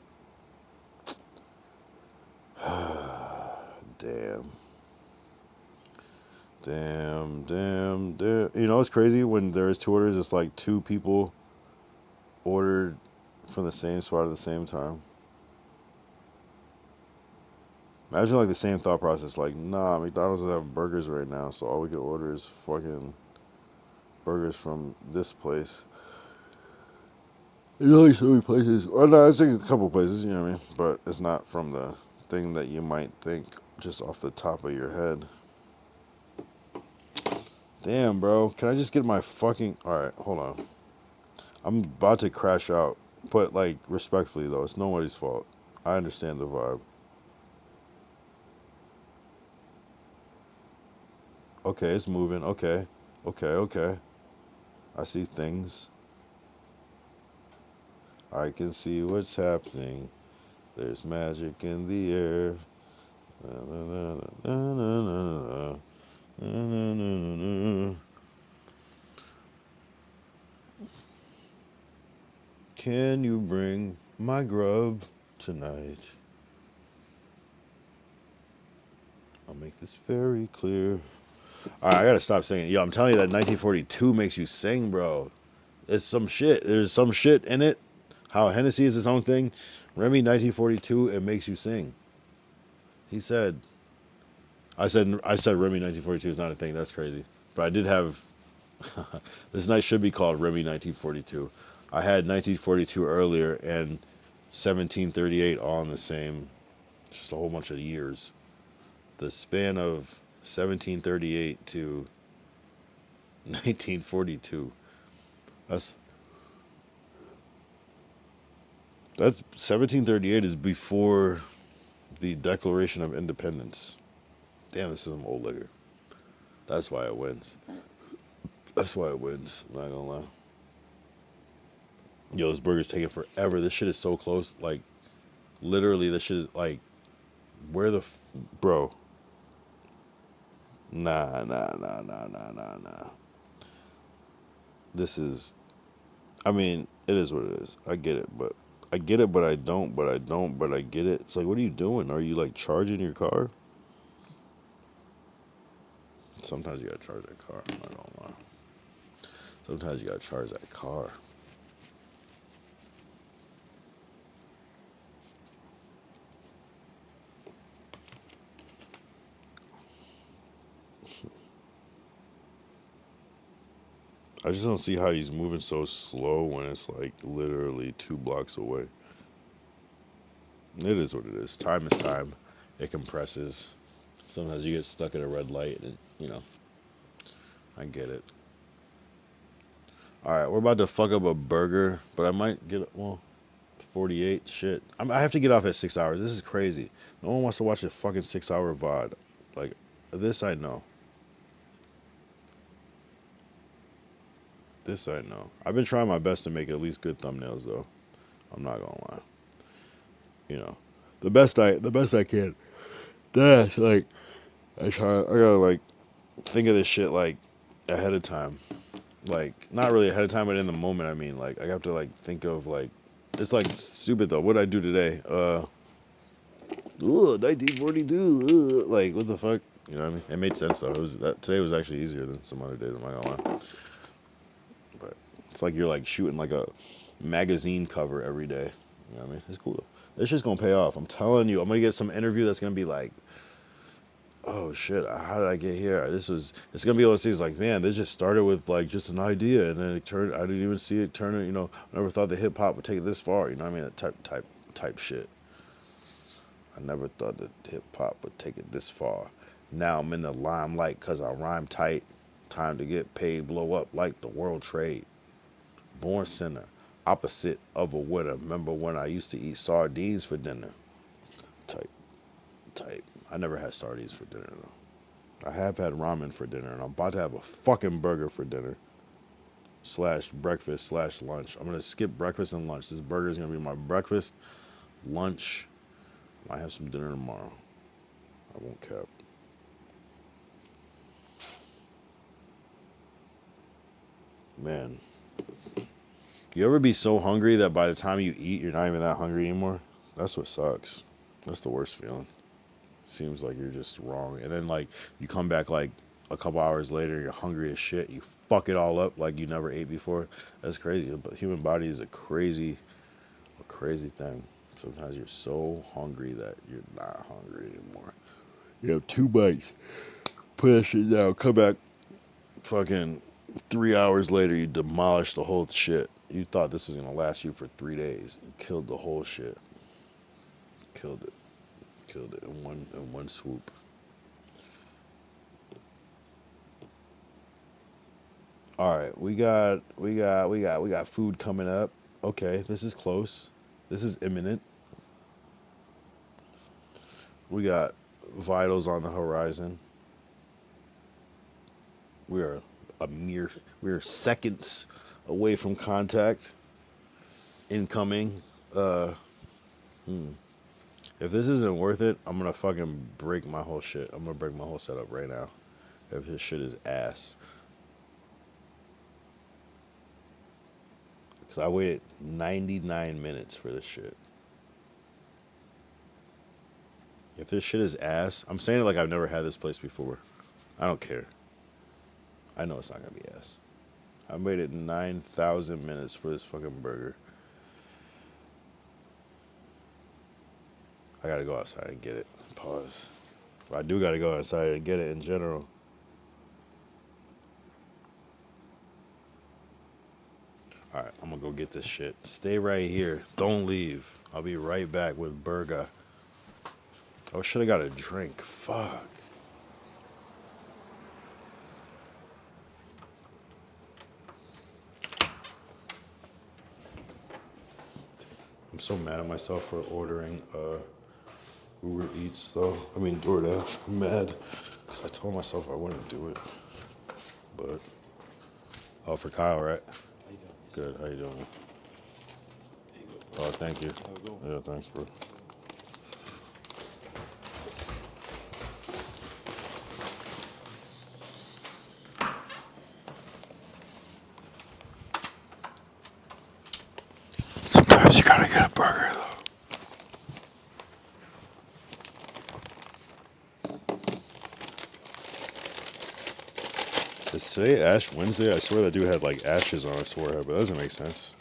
Speaker 1: Damn. Damn. You know what's crazy? When there is 2 orders, it's like 2 people ordered from the same spot at the same time. Imagine like the same thought process. Like, nah, McDonald's doesn't have burgers right now, so all we can order is fucking burgers from this place. There's only so many places. Or no, it's like a couple places, you know what I mean? But it's not from the thing that you might think just off the top of your head. Damn, bro. Can I just get my fucking... Alright, hold on. I'm about to crash out. But, like, respectfully, though, it's nobody's fault. I understand the vibe. Okay, it's moving. Okay. I see things. I can see what's happening. There's magic in the air. Can you bring my grub tonight? I'll make this very clear. Alright, I gotta stop singing. Yo, I'm telling you that 1942 makes you sing, bro. It's some shit. There's some shit in it. How Hennessy is his own thing. Remy 1942, it makes you sing. He said, I said Remy 1942 is not a thing. That's crazy. But I did have, this night should be called Remy 1942. I had 1942 earlier and 1738 all in the same, just a whole bunch of years. The span of 1738 to 1942. That's 1738 is before the Declaration of Independence. Damn, this is some old liquor. That's why it wins. I'm not gonna lie. Yo, this burger's taking forever. This shit is so close. Like, literally, this shit is like, where the bro? Nah. This is, I mean, it is what it is. I get it, but I don't, but I get it. It's like, what are you doing? Are you like charging your car? Sometimes you gotta charge that car. I'm not gonna lie. Sometimes you gotta charge that car. I just don't see how he's moving so slow when it's like literally 2 blocks away. It is what it is. Time is time. It compresses. Sometimes you get stuck at a red light and, you know, I get it. All right, we're about to fuck up a burger, but I might get, 48, shit. I have to get off at 6 hours. This is crazy. No one wants to watch a fucking 6-hour VOD. Like, this I know. I've been trying my best to make at least good thumbnails, though. I'm not gonna lie. You know, the best I can. That's like, I gotta like think of this shit like ahead of time. Like, not really ahead of time, but in the moment. I mean, like, I have to like think of like, it's like stupid though. What did I do today? 1942. Like, what the fuck? You know what I mean? It made sense though. Today was actually easier than some other days. I'm not gonna lie. But it's like you're like shooting like a magazine cover every day. You know what I mean? It's cool though. This shit's gonna pay off. I'm telling you. I'm gonna get some interview that's gonna be like, oh shit, how did I get here? It's gonna be all those things like, man, this just started with like just an idea, and then it turned. I didn't even see it turn. You know, I never thought that hip hop would take it this far. You know what I mean? That type shit. I never thought that hip hop would take it this far. Now I'm in the limelight because I rhyme tight. Time to get paid, blow up like the world trade. Born sinner, opposite of a winner. Remember when I used to eat sardines for dinner? Type. I never had sardines for dinner though. I have had ramen for dinner, and I'm about to have a fucking burger for dinner. / breakfast / lunch. I'm gonna skip breakfast and lunch. This burger is gonna be my breakfast, lunch. I have some dinner tomorrow. I won't cap. Man, you ever be so hungry that by the time you eat, you're not even that hungry anymore? That's what sucks. That's the worst feeling. Seems like you're just wrong. And then, like, you come back, like, a couple hours later, you're hungry as shit. You fuck it all up like you never ate before. That's crazy. But human body is a crazy thing. Sometimes you're so hungry that you're not hungry anymore. You have 2 bites. Put that shit down. Come back. Fucking 3 hours later, you demolished the whole shit. You thought this was gonna last you for 3 days. You killed the whole shit. Killed it. Killed it in one swoop. All right, we got food coming up. Okay, this is close. This is imminent. We got vitals on the horizon. We are seconds away from contact. Incoming. If this isn't worth it, I'm gonna fucking break my whole shit. I'm gonna break my whole setup right now. If this shit is ass. Because I waited 99 minutes for this shit. If this shit is ass, I'm saying it like I've never had this place before. I don't care. I know it's not gonna be ass. I waited 9,000 minutes for this fucking burger. I gotta go outside and get it. Pause. I do gotta go outside and get it in general. Alright, I'm gonna go get this shit. Stay right here. Don't leave. I'll be right back with burger. Oh, should have got a drink. Fuck. I'm so mad at myself for ordering Uber Eats though. I mean DoorDash. I'm mad because I told myself I wouldn't do it. But oh, for Kyle, right? Good. How you doing? Oh, thank you. Yeah, thanks, bro. Sometimes you gotta get a burger though. Is today Ash Wednesday? I swear that dude had like ashes on his forehead, but that doesn't make sense.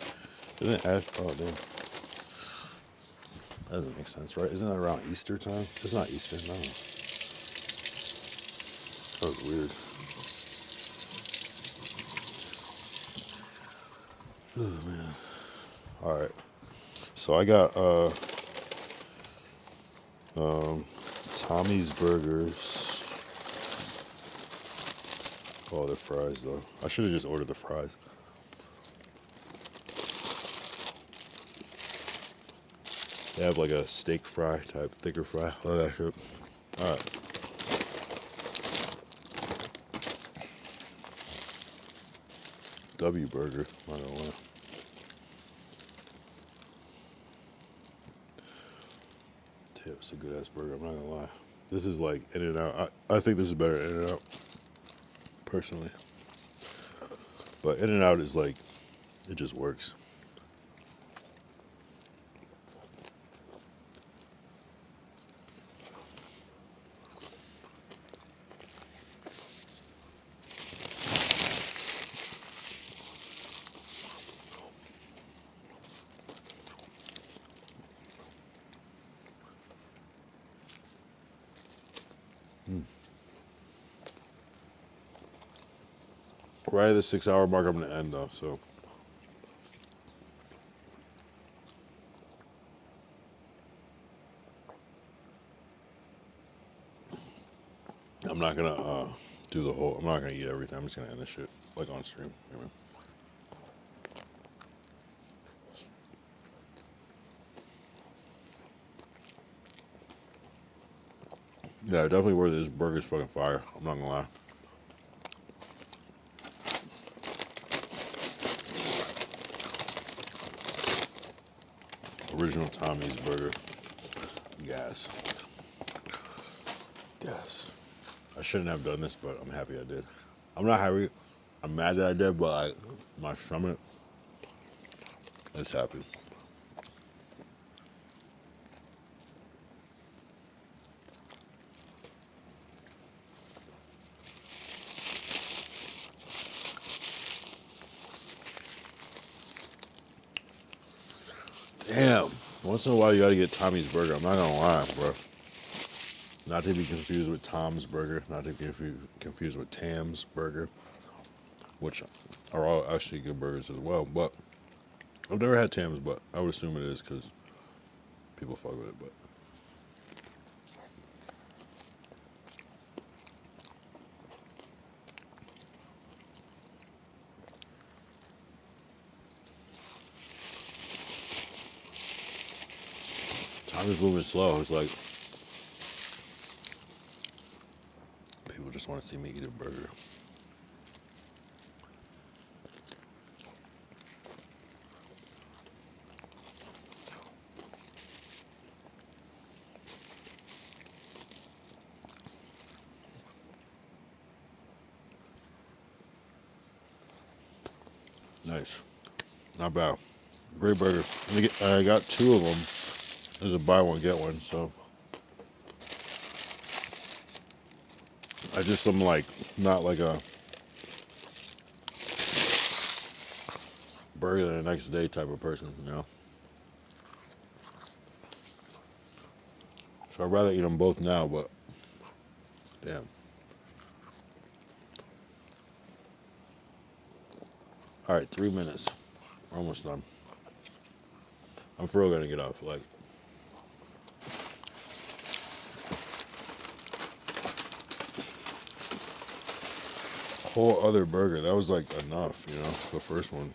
Speaker 1: Isn't it Ash? Oh, damn. That doesn't make sense, right? Isn't that around Easter time? It's not Easter, no. That was weird. Oh, man. Alright. So I got Tommy's Burgers. Oh, the fries though. I should have just ordered the fries. They have like a steak fry type, thicker fry. Love that shit. Alright. W Burger. I don't know. Damn, it's a good ass burger. I'm not gonna lie. This is like In-N-Out. I think this is better than In-N-Out. Personally. But In-N-Out is like, it just works. Right at the 6 hour mark, I'm gonna end though, so. I'm not gonna do the whole, I'm not gonna eat everything. I'm just gonna end this shit, like on stream. Amen. Yeah, definitely worth it. This burger's fucking fire. I'm not gonna lie. Original Tommy's burger. Gas. Gas. I shouldn't have done this, but I'm happy I did. I'm not happy. I'm mad that I did, but my stomach is happy. Damn. Once in a while, you gotta get Tommy's Burger. I'm not gonna lie, bro. Not to be confused with Tom's Burger. Not to be confused with Tam's Burger, which are all actually good burgers as well. But I've never had Tam's, but I would assume it is because people fuck with it. But Tommy's moving slow. It's like people just want to see me eat a burger. Nice. Not bad. Great burger. I got two of them. There's a buy one, get one, so. I just am like, not like a burger the next day type of person, you know? So I'd rather eat them both now, but damn. All right, 3 minutes. We're almost done. I'm for real gonna get off. Like, whole other burger. That was like enough, you know, the first one.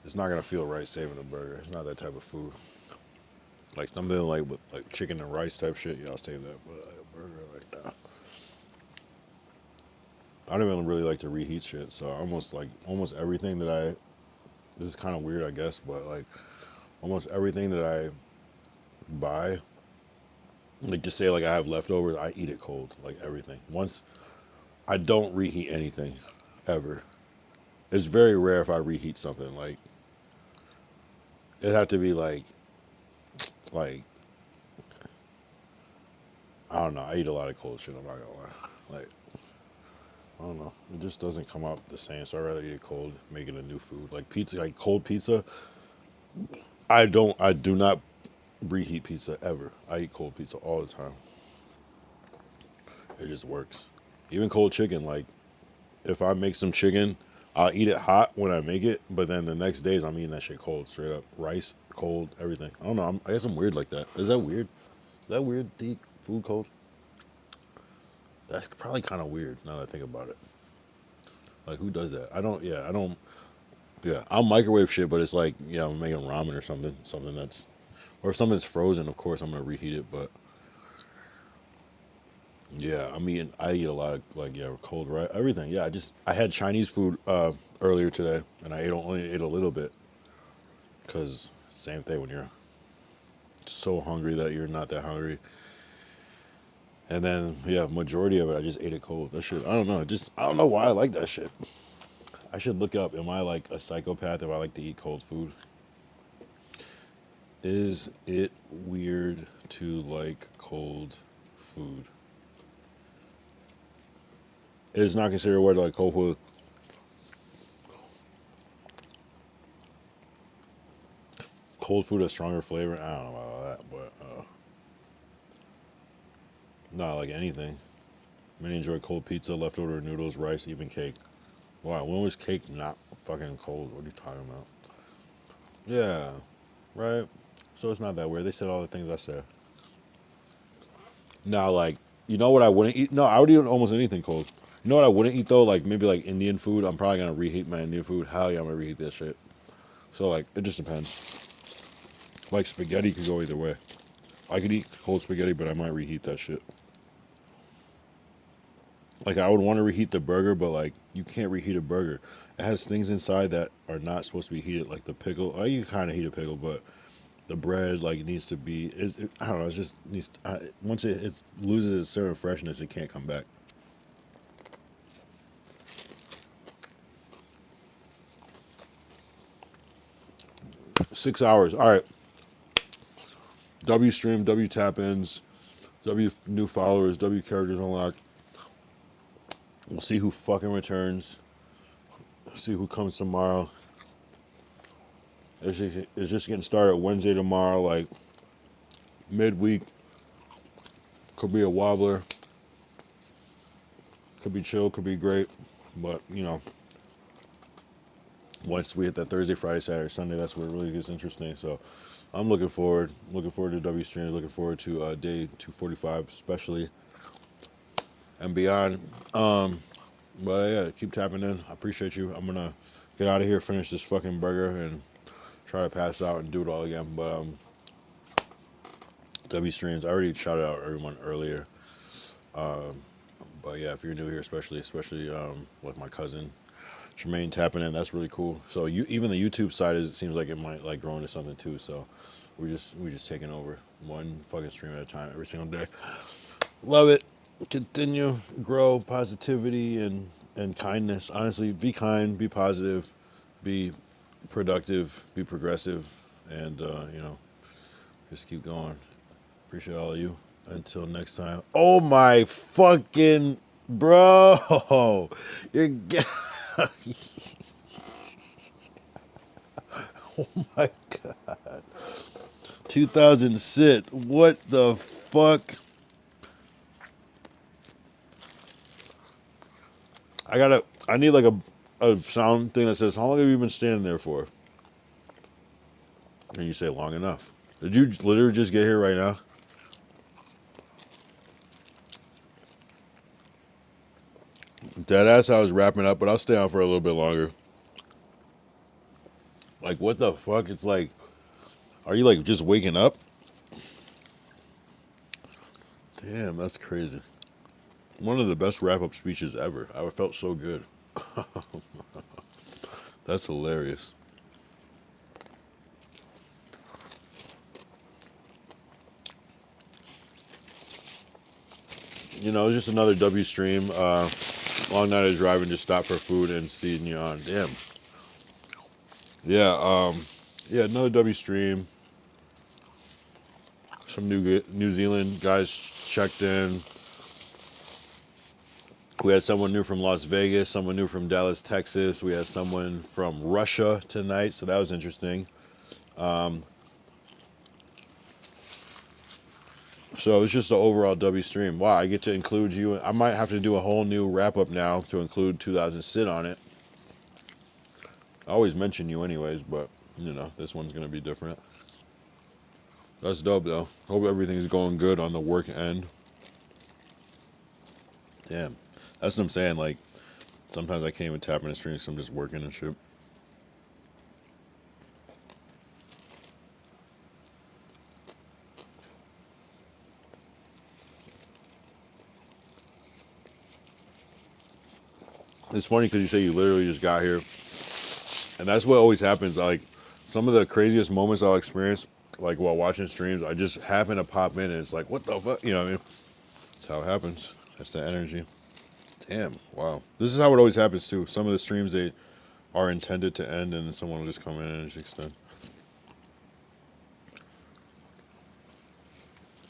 Speaker 1: It's not gonna feel right saving a burger. It's not that type of food. Like something like with like chicken and rice type shit, yeah, I'll save that. But like a burger, like nah. I don't even really like to reheat shit, so almost everything that this is kind of weird, I guess, but like almost everything that I buy, like just say like I have leftovers, I eat it cold, like everything. Once I don't reheat anything, ever. It's very rare if I reheat something. Like it'd have to be like I don't know. I eat a lot of cold shit. I'm not gonna lie. Like I don't know. It just doesn't come out the same. So I'd rather eat it cold, make it a new food. Like pizza, like cold pizza. I do not reheat pizza ever. I eat cold pizza all the time. It just works. Even cold chicken, like if I make some chicken, I'll eat it hot when I make it, but then the next days I'm eating that shit cold, straight up. Rice, cold, everything. I don't know. I guess I'm weird like that. Is that weird? Is that weird to eat food cold? That's probably kind of weird now that I think about it. Like who does that? I don't. Yeah, I'll microwave shit, but it's like, yeah, I'm making ramen or something. Something that's, or if something's frozen, of course I'm gonna reheat it. But yeah, I eat a lot of like yeah, cold right everything. Yeah, I had Chinese food earlier today, and I only ate a little bit, cause same thing when you're so hungry that you're not that hungry. And then yeah, majority of it I just ate it cold. That shit, I don't know. I don't know why I like that shit. I should look up. Am I like a psychopath if I like to eat cold food? Is it weird to like cold food? It is not considered weird to like cold food. Cold food has stronger flavor. I don't know about that, but not like anything. Many enjoy cold pizza, leftover noodles, rice, even cake. Wow, when was cake not fucking cold? What are you talking about? Yeah, right. So it's not that weird. They said all the things I said. Now, like, you know what I wouldn't eat? No, I would eat almost anything cold. You know what I wouldn't eat though? Like maybe like Indian food. I'm probably gonna reheat my Indian food. Hell yeah, I'm gonna reheat that shit. So like, it just depends. Like spaghetti could go either way. I could eat cold spaghetti, but I might reheat that shit. Like I would want to reheat the burger, but like you can't reheat a burger. It has things inside that are not supposed to be heated, like the pickle. Oh, you kind of heat a pickle, but the bread like needs to be. I don't know. It just needs. Once it loses its certain freshness, it can't come back. Six hours. All right. W stream, W tap ins, W new followers, W characters unlocked. We'll see who fucking returns. See who comes tomorrow. It's just getting started Wednesday tomorrow, like midweek. Could be a wobbler. Could be chill, could be great. But, you know, once we hit that Thursday, Friday, Saturday, Sunday, that's where it really gets interesting. So I'm looking forward. Looking forward to W streams. Looking forward to day 245, especially, and beyond. But yeah, keep tapping in. I appreciate you. I'm gonna get out of here, finish this fucking burger, and try to pass out and do it all again. But W streams. I already shouted out everyone earlier. But yeah, if you're new here, especially like my cousin Jermaine tapping in, that's really cool. So you even the YouTube side it seems like it might like grow into something too. So we just taking over one fucking stream at a time every single day. Love it. Continue, grow, positivity and kindness. Honestly, be kind, be positive, be productive, be progressive, and you know, just keep going. Appreciate all of you. Until next time. Oh my fucking bro! You're oh my god! 2000 sit. What the fuck? I need like a sound thing that says, how long have you been standing there for? And you say, long enough. Did you literally just get here right now? Deadass, I was wrapping up, but I'll stay on for a little bit longer. Like, what the fuck? It's like, are you like just waking up? Damn, that's crazy. One of the best wrap-up speeches ever. I felt so good. That's hilarious. You know, it's just another W stream. Long night of driving, just stopped for food and seeing you on. Damn. Yeah, yeah, another W stream. Some New Zealand guys checked in. We had someone new from Las Vegas, someone new from Dallas, Texas. We had someone from Russia tonight, so that was interesting. So it's just an overall W stream. Wow, I get to include you. I might have to do a whole new wrap up now to include 2000 sit on it. I always mention you anyways, but you know, this one's gonna be different. That's dope though. Hope everything's going good on the work end. Damn. That's what I'm saying, like sometimes I can't even tap in the stream because I'm just working and shit. It's funny because you say you literally just got here. And that's what always happens. Like some of the craziest moments I'll experience, like while watching streams, I just happen to pop in and it's like, what the fuck? You know what I mean? That's how it happens. That's the energy. Damn, wow. This is how it always happens too. Some of the streams, they are intended to end and then someone will just come in and just extend.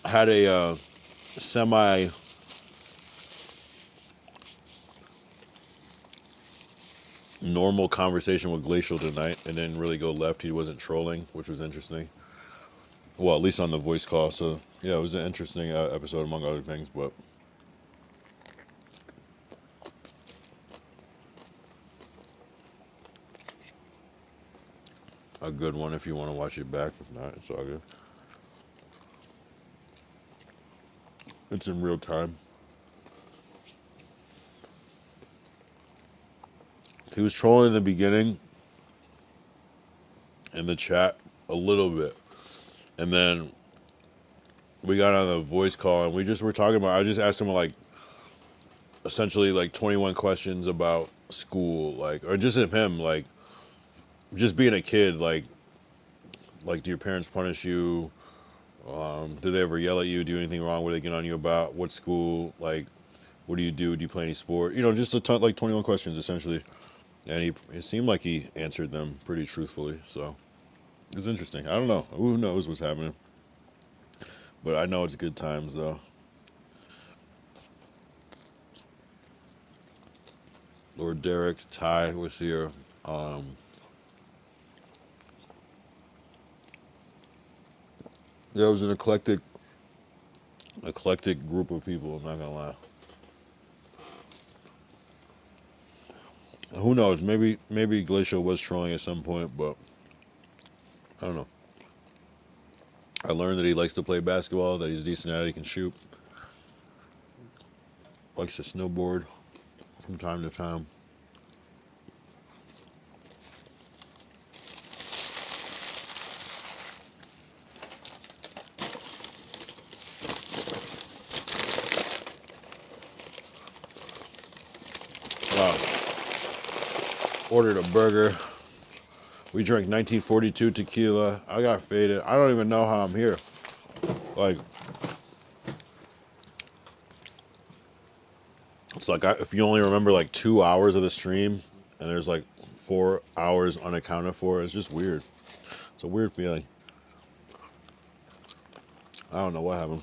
Speaker 1: I had a semi normal conversation with Glacial tonight and didn't really go left. He wasn't trolling, which was interesting. Well, at least on the voice call. So yeah, it was an interesting episode among other things, but a good one if you want to watch it back. If not, it's all good. It's in real time. He was trolling in the beginning in the chat a little bit. And then we got on the voice call and we just were talking about, I just asked him like essentially like 21 questions about school, like, or just him, like just being a kid, like Like, do your parents punish you? Do they ever yell at you? Do anything wrong? What do they get on you about? What school? Like, what do you do? Do you play any sport? You know, just a ton, like 21 questions essentially. And it seemed like he answered them pretty truthfully. So it was interesting. I don't know. Who knows what's happening? But I know it's good times though. Lord Derek, Ty was here. Um, there was an eclectic group of people. I'm not gonna lie. Who knows? Maybe Glacial was trolling at some point, but I don't know. I learned that he likes to play basketball, that he's decent at it, he can shoot, likes to snowboard from time to time. Wow. Ordered a burger. We drank 1942 tequila. I got faded. I don't even know how I'm here. Like, it's like if you only remember like 2 hours of the stream and there's like 4 hours unaccounted for, it's just weird. It's a weird feeling. I don't know what happened.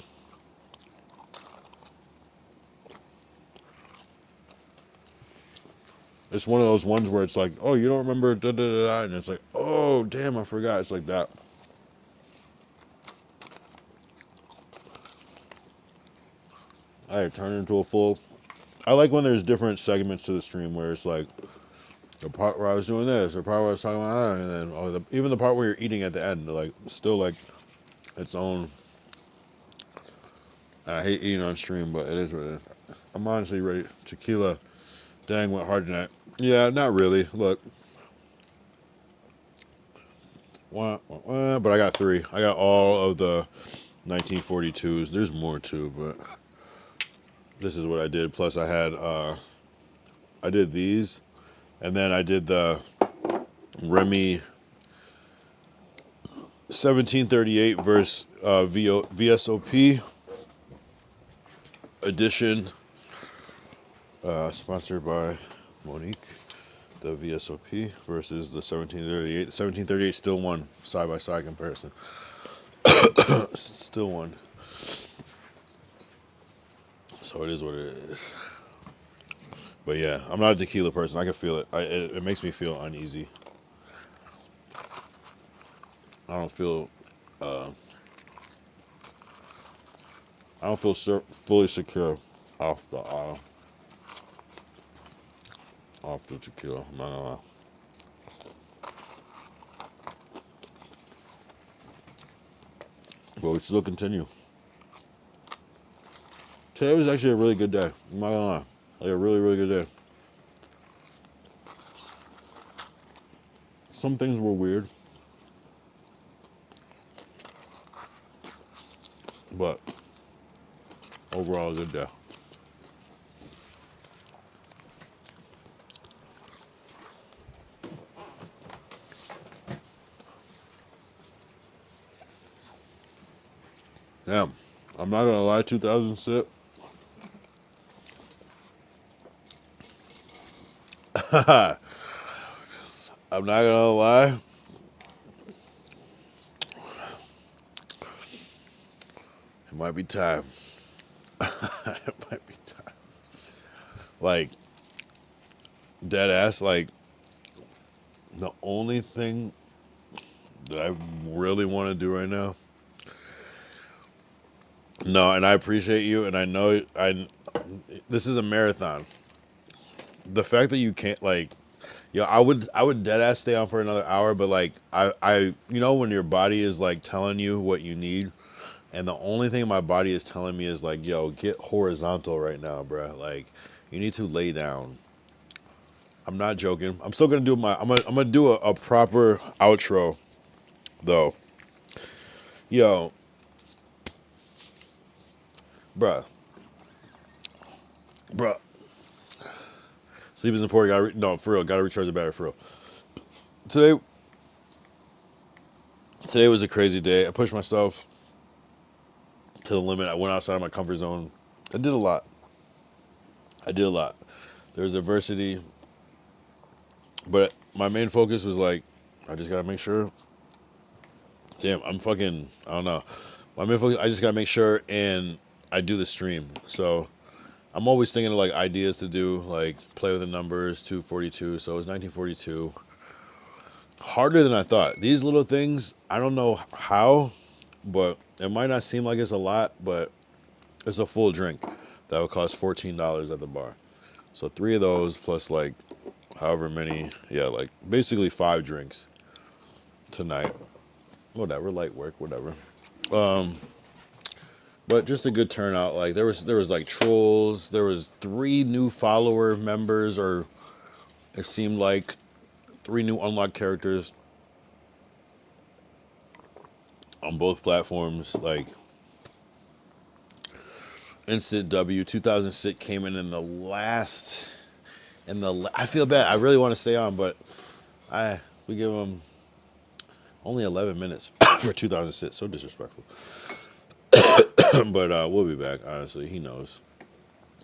Speaker 1: It's one of those ones where it's like, oh, you don't remember da da da da, and it's like, oh, damn, I forgot. It's like that. I turn into a full. I like when there's different segments to the stream where it's like the part where I was doing this, the part where I was talking about that, and then even the part where you're eating at the end, like still like its own. I hate eating on stream, but it is what it is. I'm honestly ready. Tequila, dang, went hard tonight. Yeah, not really. Look. But I got 3. I got all of the 1942s. There's more too, but this is what I did. Plus, I did these, and then I did the Remy 1738 verse VSOP edition, sponsored by Monique. The VSOP versus the 1738. The 1738 still won side by side comparison. Still won. So it is what it is. But yeah, I'm not a tequila person. I can feel it. It makes me feel uneasy. I don't feel. I don't feel fully secure off the tequila. I'm not gonna lie. But we still continue. Today was actually a really good day. I'm not gonna lie. Like a really, really good day. Some things were weird. But overall, a good day. Damn. I'm not gonna lie, 2000 sip. I'm not gonna lie. It might be time. It might be time. Like, dead ass, like, the only thing that I really want to do right now. No, and I appreciate you, and I know this is a marathon. The fact that you can't, like, yo, I would dead ass stay on for another hour, but like you know when your body is like telling you what you need, and the only thing my body is telling me is like, yo, get horizontal right now, bruh. Like, you need to lay down. I'm not joking. I'm still gonna do I'm gonna do a proper outro, though. Yo, bruh, bruh. Sleep is important. No, for real. Gotta recharge the battery for real. Today, Today was a crazy day. I pushed myself to the limit. I went outside of my comfort zone. I did a lot. I did a lot. There was adversity, but my main focus was like, I just gotta make sure. Damn, I'm fucking. I don't know. My main focus. I just gotta make sure, and I do the stream. So I'm always thinking of like ideas to do, like play with the numbers. 242. So it was 1942. Harder than I thought. These little things, I don't know how, but it might not seem like it's a lot, but it's a full drink that would cost $14 at the bar. So 3 of those plus like however many, yeah, like basically 5 drinks tonight. Whatever, light work, whatever. But just a good turnout. Like there was like trolls. There was 3 new follower members, or it seemed like 3 new unlocked characters on both platforms. Like Instant W 2006 came in the last. I feel bad. I really want to stay on, but we give them only 11 minutes for 2006. So disrespectful. But we'll be back. Honestly, he knows.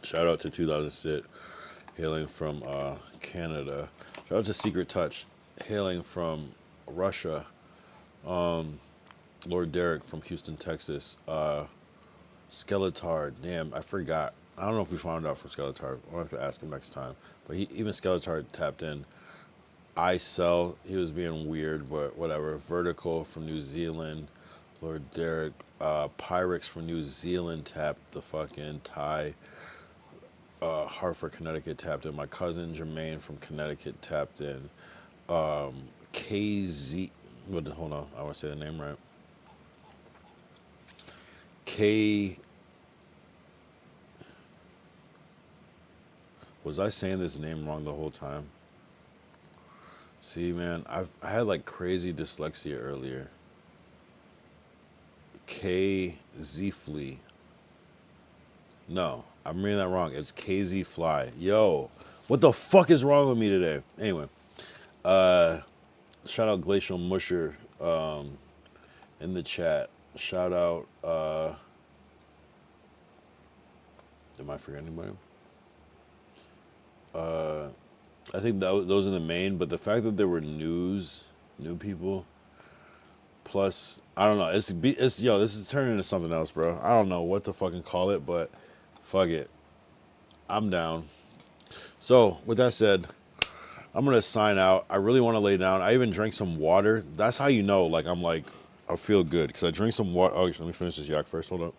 Speaker 1: Shout out to 2006, hailing from Canada. Shout out to Secret Touch, hailing from Russia. Lord Derek from Houston, Texas. Skeletar, damn, I forgot. I don't know if we found out from Skeletar. I'll have to ask him next time. But even Skeletar tapped in. I Sell, he was being weird, but whatever. Vertical from New Zealand. Lord Derek. Pyrex from New Zealand tapped the fucking tie. Hartford, Connecticut tapped in. My cousin Jermaine from Connecticut tapped in. KZ. Hold on, I want to say the name right. Was I saying this name wrong the whole time? See, man, I had like crazy dyslexia earlier. KZ No, I'm reading that wrong. It's KZ Fly. Yo, what the fuck is wrong with me today? Anyway, shout out Glacial Musher in the chat. Shout out. Am I forgetting anybody? I think those are the main, but the fact that there were new people, plus I don't know, it's yo, this is turning into something else, bro. I don't know what to fucking call it, but fuck it, I'm down. So with that said, I'm gonna sign out. I really want to lay down. I even drank some water. That's how you know, like I feel good because I drink some water. Oh, let me finish this yak first. Hold up.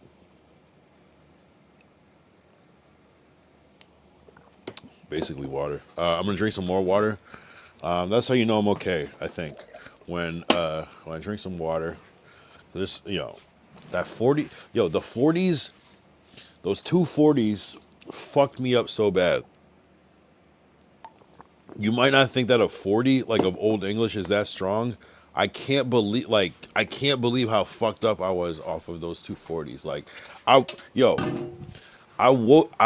Speaker 1: Basically water. I'm gonna drink some more water. That's how you know I'm okay. I think when I drink some water. This that 40 the 40s, those 240s fucked me up so bad. You might not think that a 40 like of Old English is that strong. I can't believe how fucked up I was off of those 240s. Like I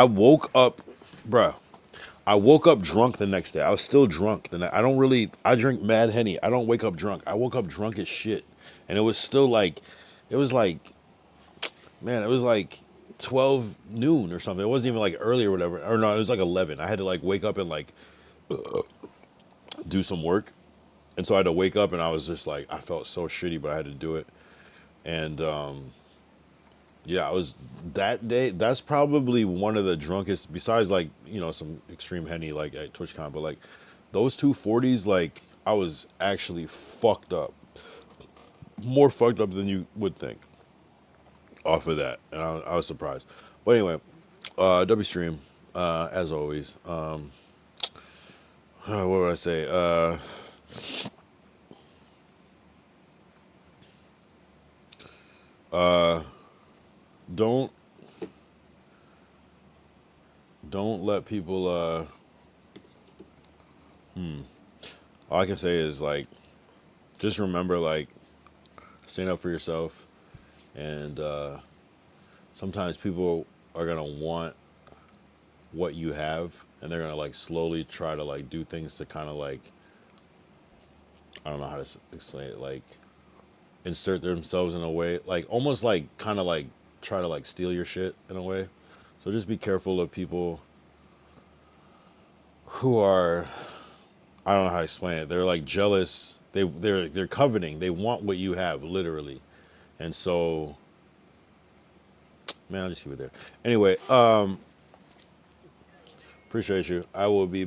Speaker 1: woke up, bruh. I woke up drunk the next day. I was still drunk. I drink mad Henny. I don't wake up drunk. I woke up drunk as shit. And it was still like, it was like 12 noon or something. It wasn't even like early or whatever. Or no, it was like 11. I had to like wake up and like do some work. And so I had to wake up and I was just like, I felt so shitty, but I had to do it. And yeah, I was that day. That's probably one of the drunkest, besides like some extreme Henny like at TwitchCon, but like those 240s, like I was actually fucked up, more fucked up than you would think. Off of that, and I was surprised. But anyway, W stream, as always. What would I say? Don't let people all I can say is like just remember like stand up for yourself, and sometimes people are gonna want what you have, and they're gonna like slowly try to like do things to kind of like, I don't know how to explain it, like insert themselves in a way, like almost like kind of like try to like steal your shit in a way. So just be careful of people who are, I don't know how to explain it. They're like jealous. They're coveting. They want what you have, literally. And so, man, I'll just keep it there. Anyway, appreciate you. I will be